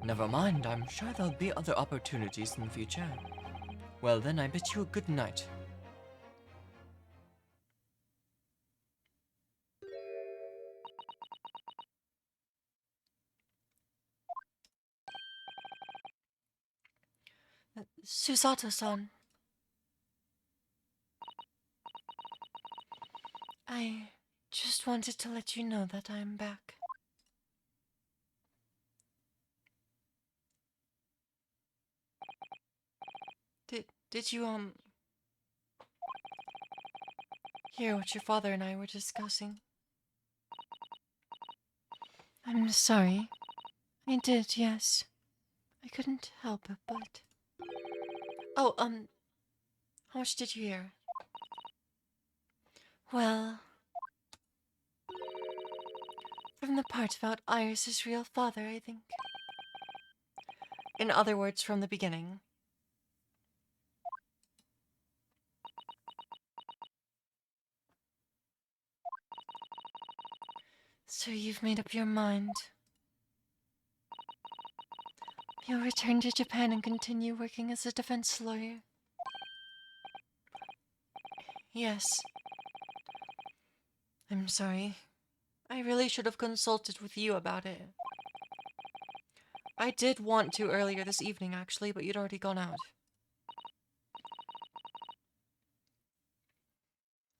Never mind, I'm sure there'll be other opportunities in the future. Well then, I bid you a good night.
Susato-san, I just wanted to let you know that I'm back. Did you hear what your father and I were discussing? I'm sorry. I did, yes. I couldn't help it, but... Oh, how much did you hear? Well... From the part about Iris's real father, I think. In other words, from the beginning. So you've made up your mind. You'll return to Japan and continue working as a defense lawyer. Yes. I'm sorry. I really should have consulted with you about it. I did want to earlier this evening, actually, but you'd already gone out.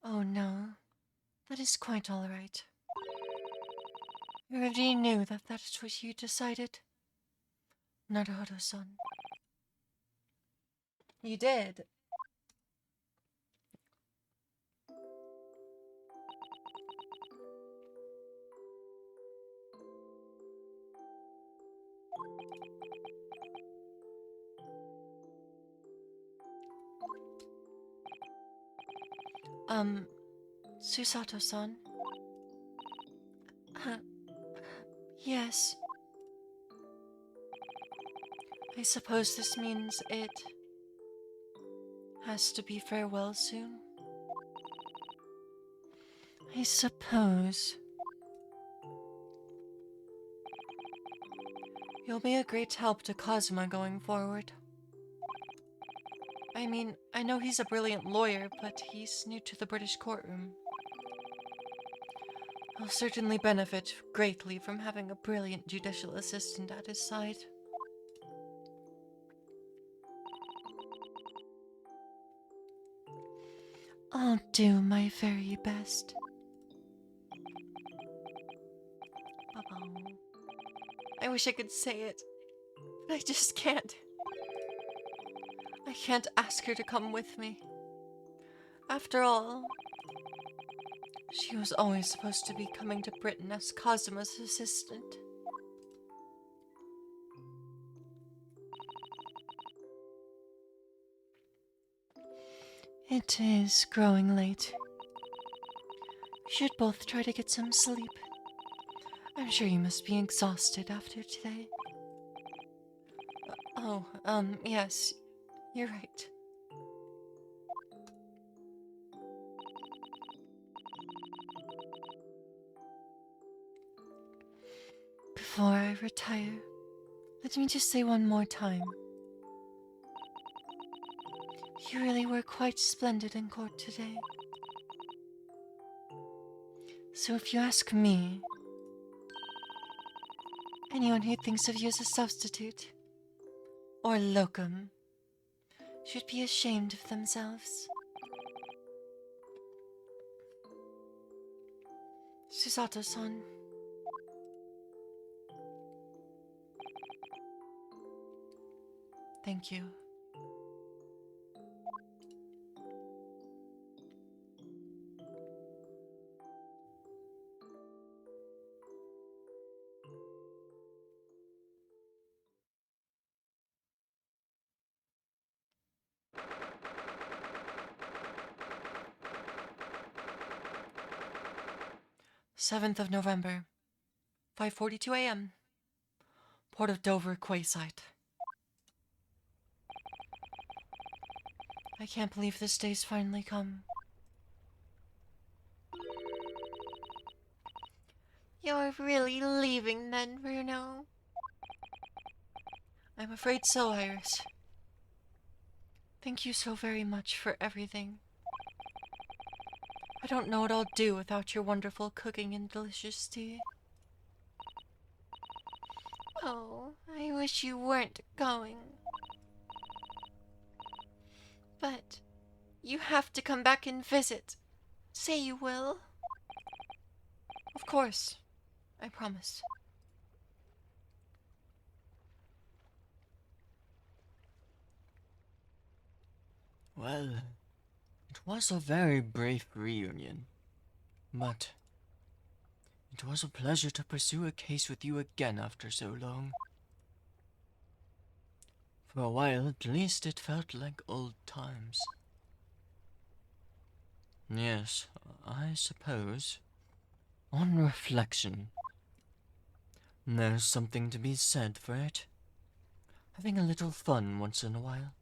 Oh no. That is quite all right. I already knew that that is what you decided. Naruhodo-san. You did? Susato-san? Yes. I suppose this means it has to be farewell soon. I suppose. You'll be a great help to Kazuma going forward. I mean, I know he's a brilliant lawyer, but he's new to the British courtroom. He'll certainly benefit greatly from having a brilliant judicial assistant at his side. I'll do my very best. I wish I could say it, but I just can't. I can't ask her to come with me. After all, she was always supposed to be coming to Britain as Kazuma's assistant. It is growing late. We should both try to get some sleep. I'm sure you must be exhausted after today. Yes, you're right. Before I retire, let me just say one more time. You really were quite splendid in court today. So if you ask me, anyone who thinks of you as a substitute, or locum, should be ashamed of themselves. Susato-san. Thank you. November 7th, 5:42 a.m. Port of Dover, Quayside. I can't believe this day's finally come. You're really leaving then, Bruno? I'm afraid so, Iris. Thank you so very much for everything. I don't know what I'll do without your wonderful cooking and delicious tea.
Oh, I wish you weren't going. But you have to come back and visit. Say you will.
Of course. I promise.
Well, it was a very brief reunion, but it was a pleasure to pursue a case with you again after so long. For a while, at least, it felt like old times. Yes, I suppose, on reflection, there's something to be said for it. Having a little fun once in a while.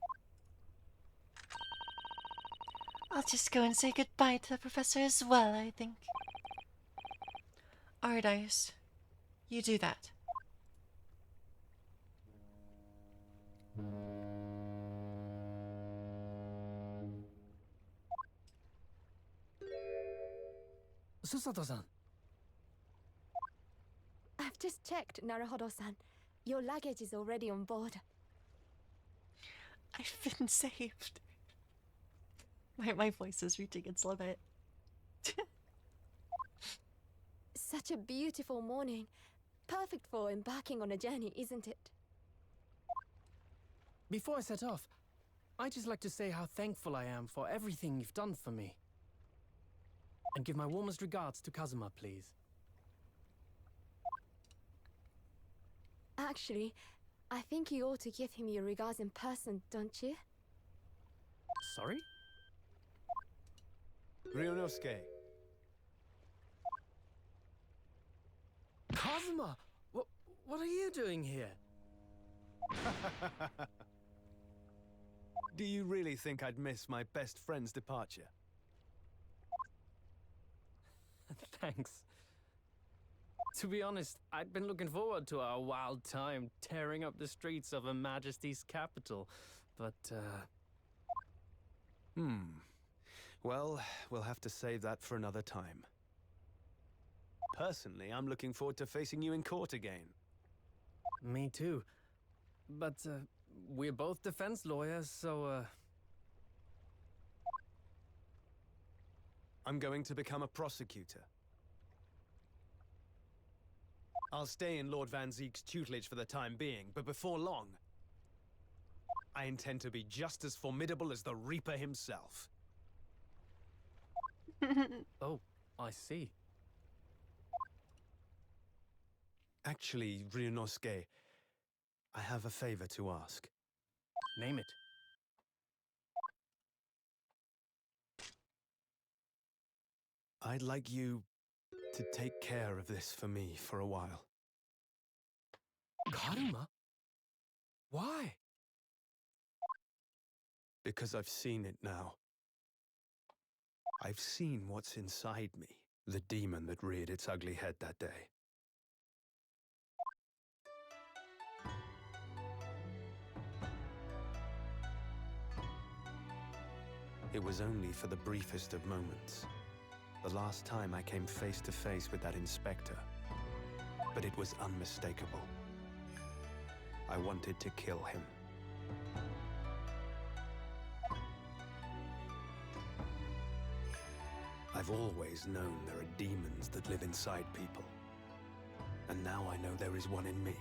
I'll just go and say goodbye to the professor as well, I think.
Alright, Iris. You do that.
Susato-san.
I've just checked, Naruhodo-san. Your luggage is already on board.
I've been saved. My voice is reaching its limit.
Such a beautiful morning. Perfect for embarking on a journey, isn't it?
Before I set off, I'd just like to say how thankful I am for everything you've done for me. And give my warmest regards to Kazuma, please.
Actually, I think you ought to give him your regards in person, don't you?
Sorry?
Ryunosuke.
Kazuma! What are you doing here?
Do you really think I'd miss my best friend's departure?
Thanks. To be honest, I'd been looking forward to our wild time tearing up the streets of Her Majesty's capital, but,
Well, we'll have to save that for another time. Personally, I'm looking forward to facing you in court again.
Me too. But, we're both defense lawyers, so,
I'm going to become a prosecutor. I'll stay in Lord Van Zeek's tutelage for the time being, but before long, I intend to be just as formidable as the Reaper himself.
Oh, I see.
Actually, Ryunosuke, I have a favor to ask.
Name it.
I'd like you to take care of this for me for a while.
Karuma? Why?
Because I've seen it now. I've seen what's inside me, the demon that reared its ugly head that day. It was only for the briefest of moments. The last time I came face to face with that inspector. But it was unmistakable. I wanted to kill him. I've always known there are demons that live inside people. And now I know there is one in me.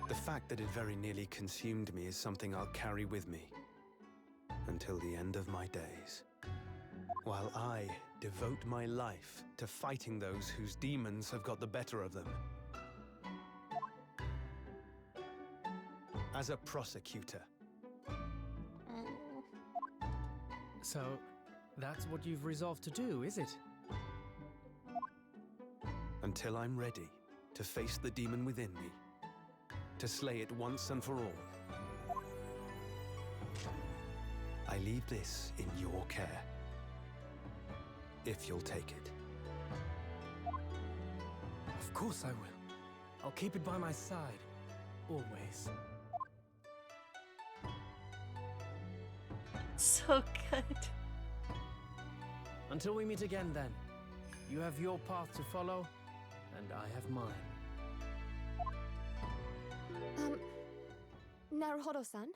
The fact that it very nearly consumed me is something I'll carry with me until the end of my days. While I devote my life to fighting those whose demons have got the better of them. As a prosecutor.
So, that's what you've resolved to do, is it?
Until I'm ready to face the demon within me. To slay it once and for all. I leave this in your care. If you'll take it.
Of course I will. I'll keep it by my side. always.
So good.
Until we meet again, then. You have your path to follow, and I have mine.
Naruhodo-san?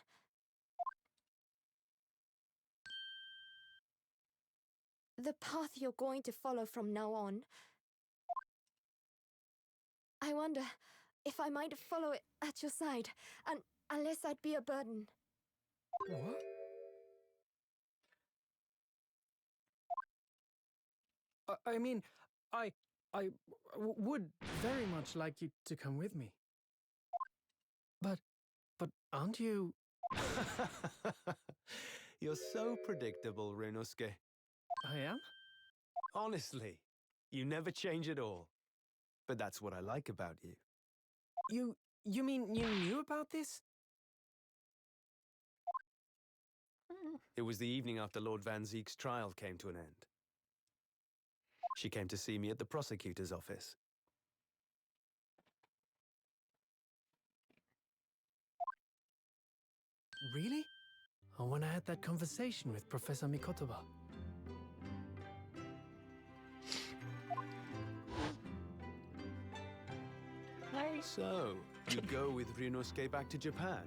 The path you're going to follow from now on, I wonder if I might follow it at your side, and unless I'd be a burden.
What? I mean, I would very much like you to come with me. But aren't you...
You're so predictable, Ryunosuke.
I am?
Honestly, you never change at all. But that's what I like about you.
You mean you knew about this?
It was the evening after Lord Van Zeek's trial came to an end. She came to see me at the prosecutor's office.
Really? Oh, when I had that conversation with Professor Mikotoba.
So, you go with Ryunosuke back to Japan?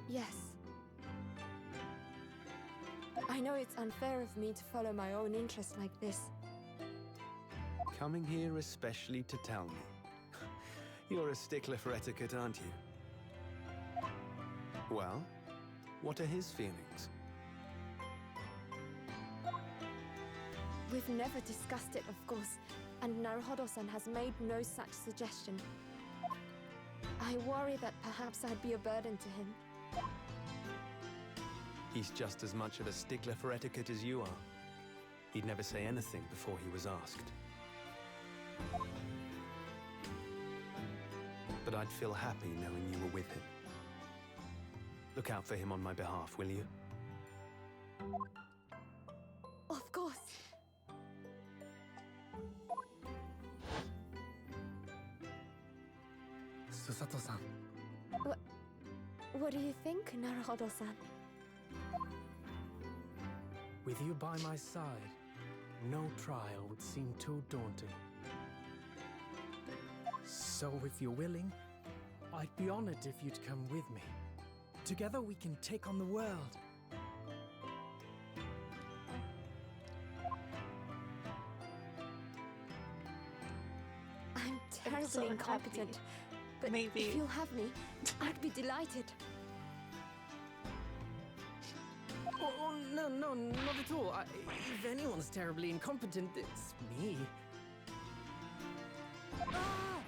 Yes. I know it's unfair of me to follow my own interests like this.
Coming here especially to tell me. You're a stickler for etiquette, aren't you? Well, what are his feelings?
We've never discussed it, of course, and Naruhodo-san has made no such suggestion. I worry that perhaps I'd be a burden to him.
He's just as much of a stickler for etiquette as you are. He'd never say anything before he was asked. But I'd feel happy knowing you were with him. Look out for him on my behalf, will you?
Of course.
Susato-san.
What do you think, Naruhodo-san?
With you by my side, no trial would seem too daunting. So if you're willing, I'd be honored if you'd come with me. Together we can take on the world.
I'm
so
terribly
unhappy.
incompetent, but
Maybe.
if you'll have me, I'd be delighted.
Oh, no, not at all. If anyone's terribly incompetent, it's me.
Ah!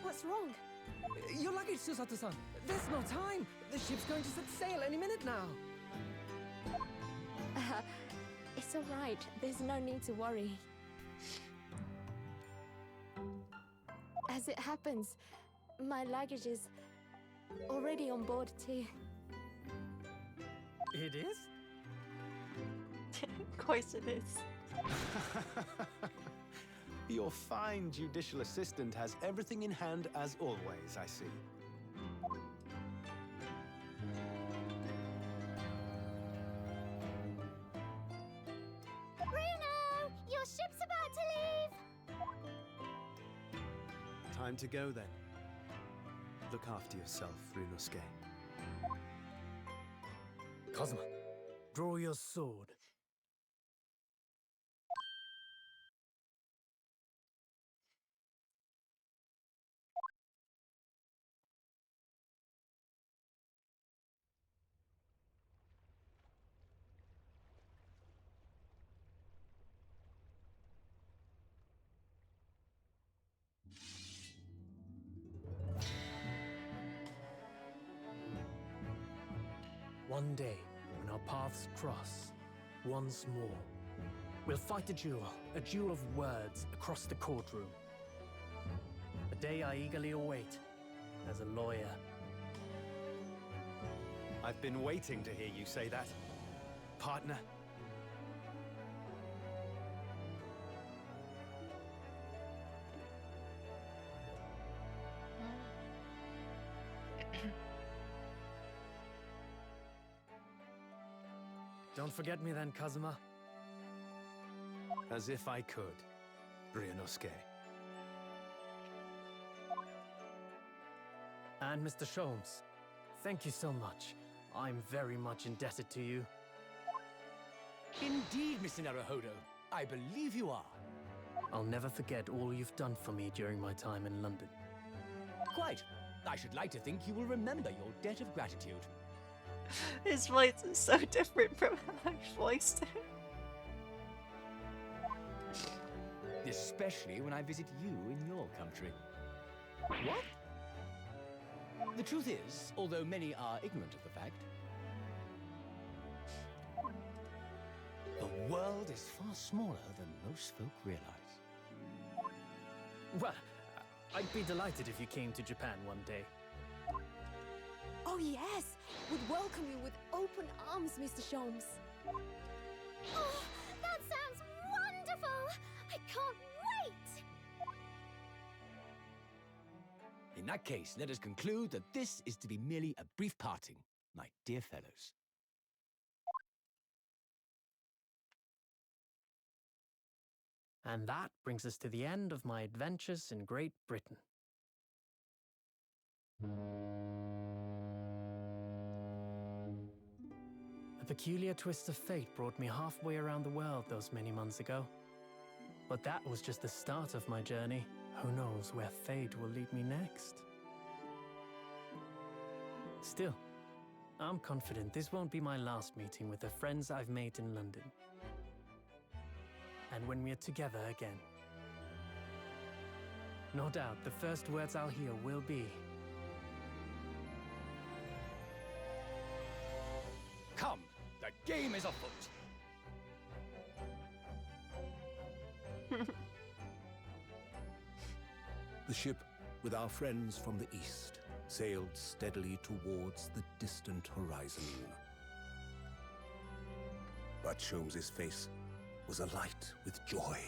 What's wrong?
Your luggage, Susato-san. There's no time. The ship's going to set sail any minute now.
It's all right. There's no need to worry. As it happens, my luggage is already on board too.
It is?
Of course it is.
Your fine judicial assistant has everything in hand as always, I see.
Bruno! Your ship's about to leave!
Time to go then. Look after yourself, Ryunosuke.
Kazuma, draw your sword. One day, when our paths cross, once more, we'll fight a duel of words across the courtroom. A day I eagerly await as a lawyer.
I've been waiting to hear you say that, partner.
Don't forget me then, Kazuma.
As if I could, Ryunosuke.
And Mr. Sholmes, thank you so much. I'm very much indebted to you.
Indeed, Mr. Naruhodo. I believe you are.
I'll never forget all you've done for me during my time in London.
Quite. I should like to think you will remember your debt of gratitude.
His voice is so different from how I voiced it.
Especially when I visit you in your country. What? The truth is, although many are ignorant of the fact, the world is far smaller than most folk realize.
Well, I'd be delighted if you came to Japan one day.
Oh yes! Would welcome you with open arms, Mr. Sholmes. Oh, that sounds wonderful! I can't wait!
In that case, let us conclude that this is to be merely a brief parting, my dear fellows.
And that brings us to the end of my adventures in Great Britain. A peculiar twist of fate brought me halfway around the world those many months ago. But that was just the start of my journey. Who knows where fate will lead me next? Still, I'm confident this won't be my last meeting with the friends I've made in London. And when we're together again, no doubt the first words I'll hear will be,
Come, the game is afoot.
The ship, with our friends from the east, sailed steadily towards the distant horizon. But Sholmes' face was alight with joy.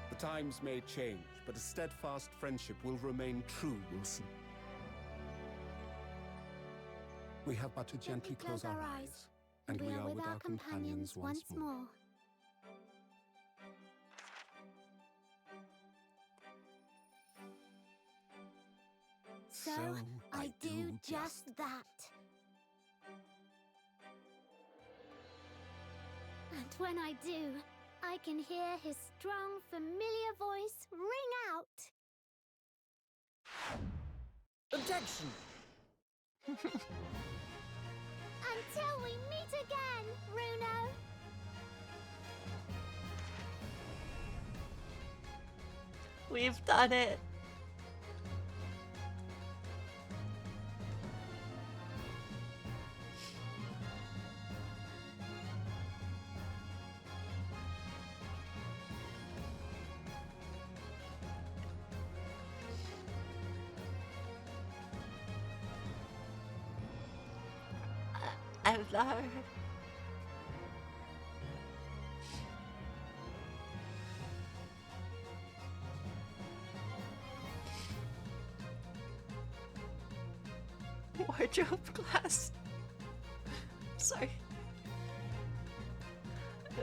The times may change, but a steadfast friendship will remain true, Wilson. We have but to gently close our eyes, and we are with our companions once more.
So, I do just that. And when I do, I can hear his strong, familiar voice ring out.
Objection!
Until we meet again, Runo!
We've done it. Hello. Wardrobe class. Sorry.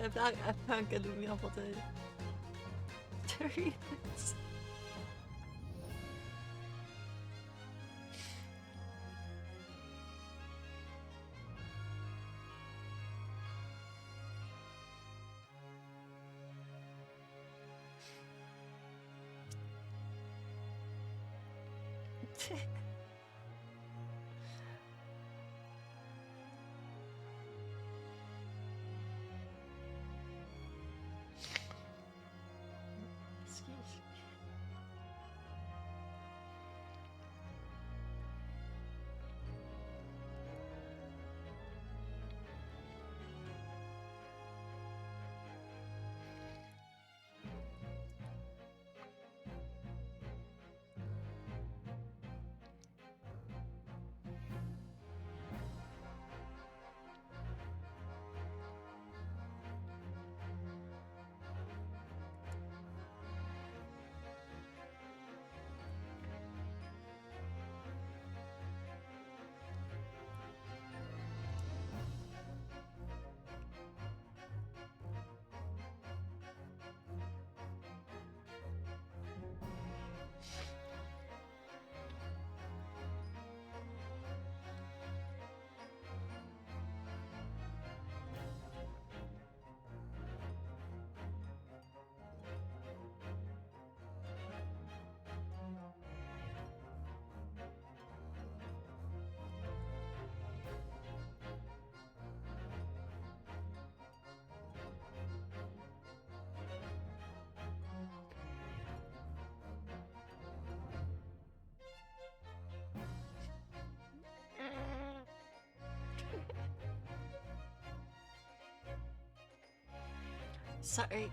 I'm not gonna be able to read this. Excuse me. Sorry.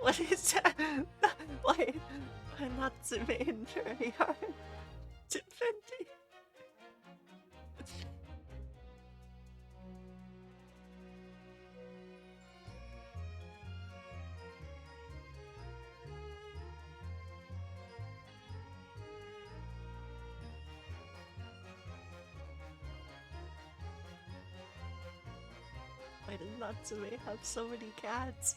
What is that? Why not Natsume very hard defending? Why does Natsume have so many cats?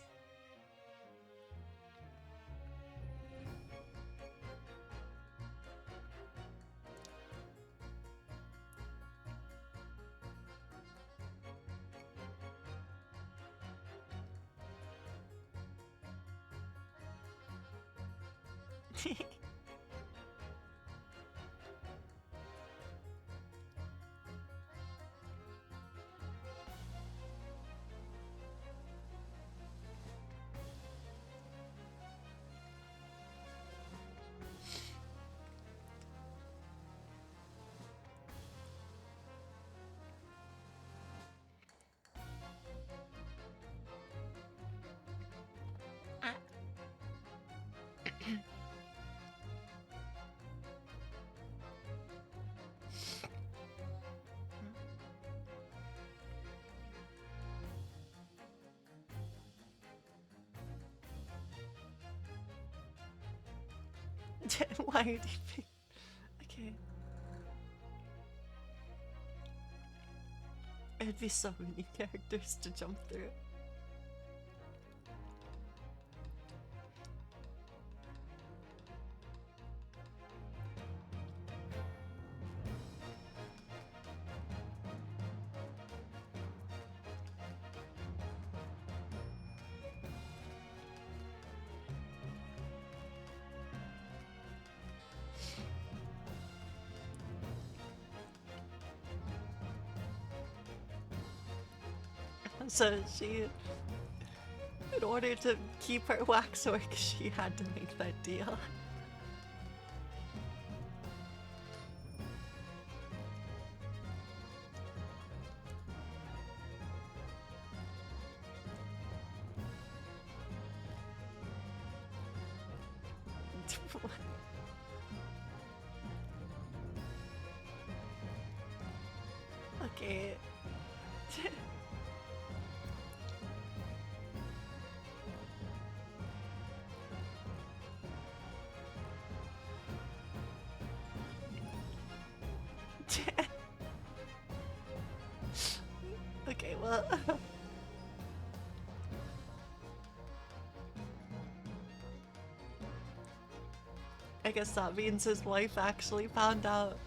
Why do you think? Okay. It'd be so many characters to jump through. So she, in order to keep her waxwork, she had to make that deal. Okay. Okay, well. I guess that means his wife actually found out.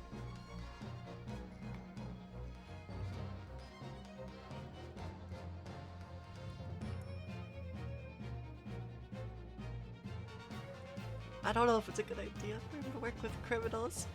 I don't know if it's a good idea for him to work with criminals.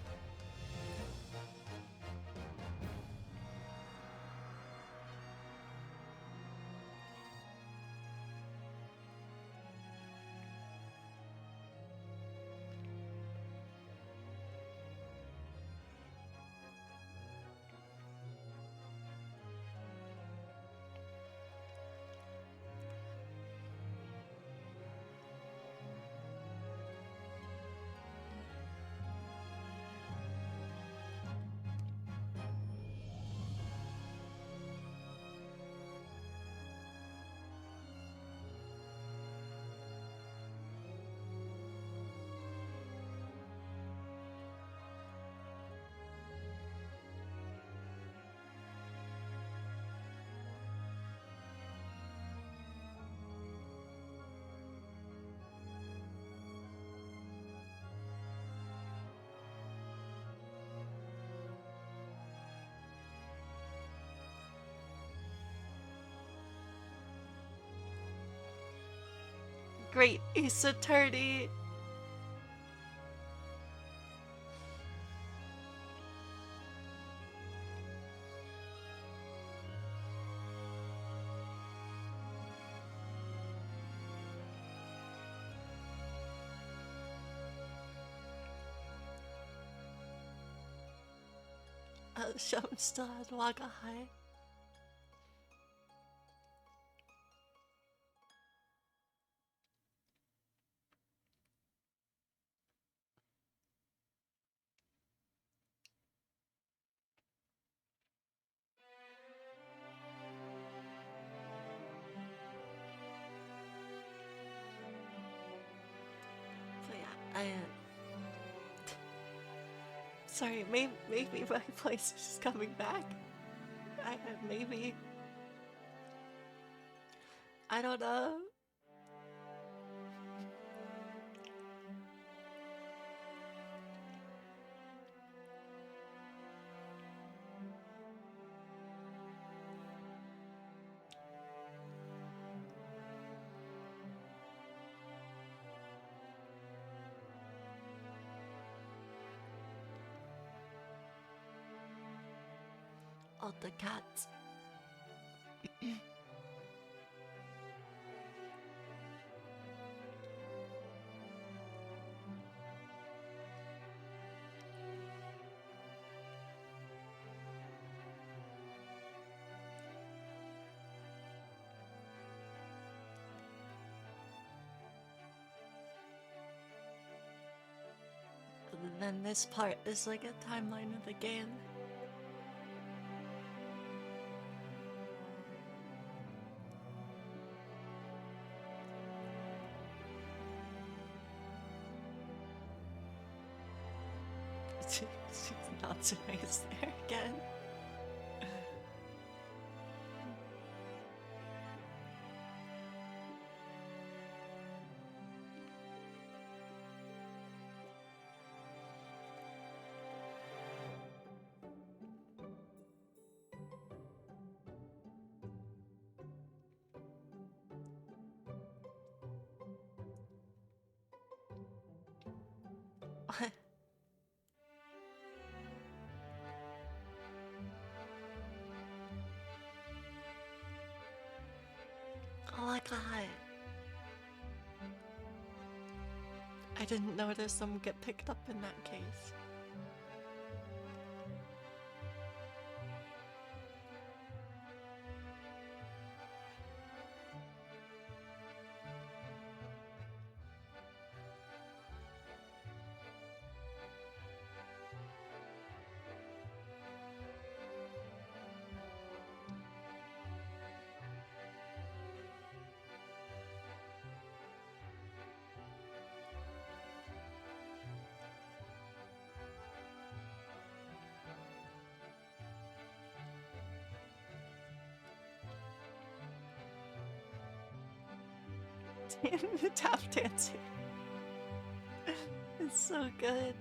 Great Ace Attorney. Shum still has Waka High. So yeah, sorry, maybe my voice is coming back. Maybe. I don't know. All the cats. And then this part is like a timeline of the game. Natsume is there again. What? Oh my god. I didn't notice them get picked up in that case. The tap dancing. It's so good.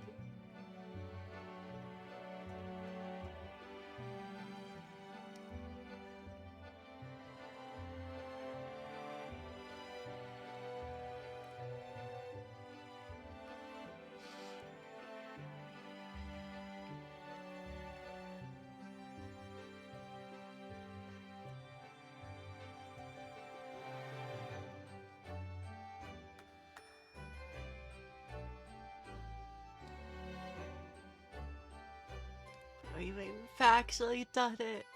We've actually done it.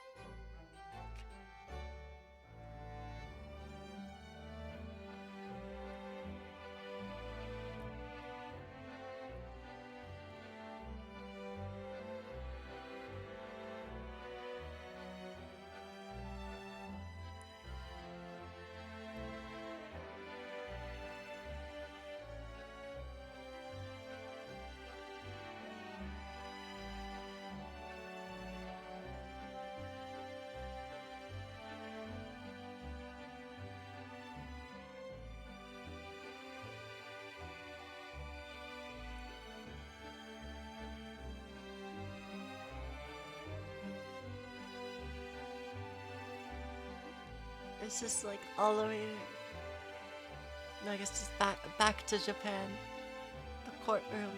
It's just like all the way
I guess just back to Japan. The courtroom.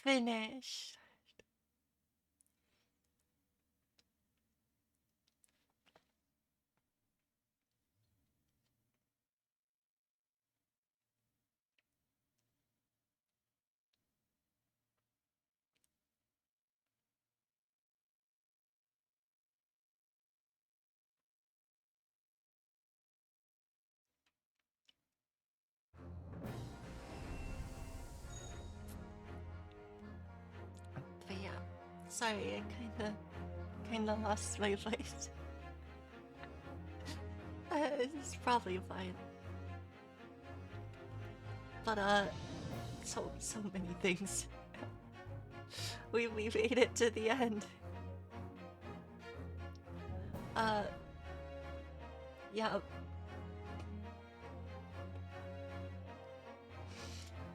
Finished. But yeah, sorry, I kinda lost my voice. It's probably fine. But so many things. we made it to the end. Yeah.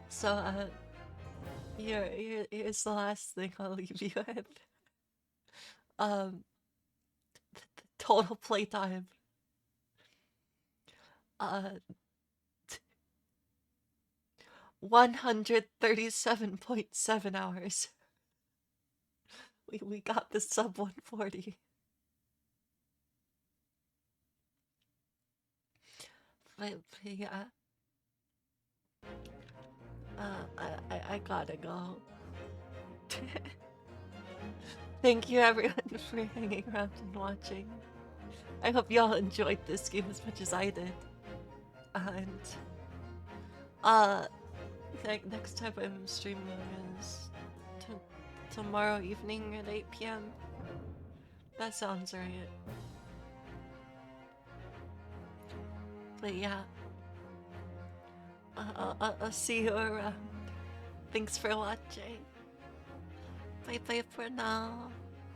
So here's the last thing I'll leave you with. The total playtime. 137.7 hours. We got the sub 140. But yeah. I gotta go. Thank you everyone for hanging around and watching. I hope y'all enjoyed this game as much as I did. And next time I'm streaming is tomorrow evening at 8 p.m. That sounds right. But yeah, I'll see you around. Thanks for watching. Bye bye for now.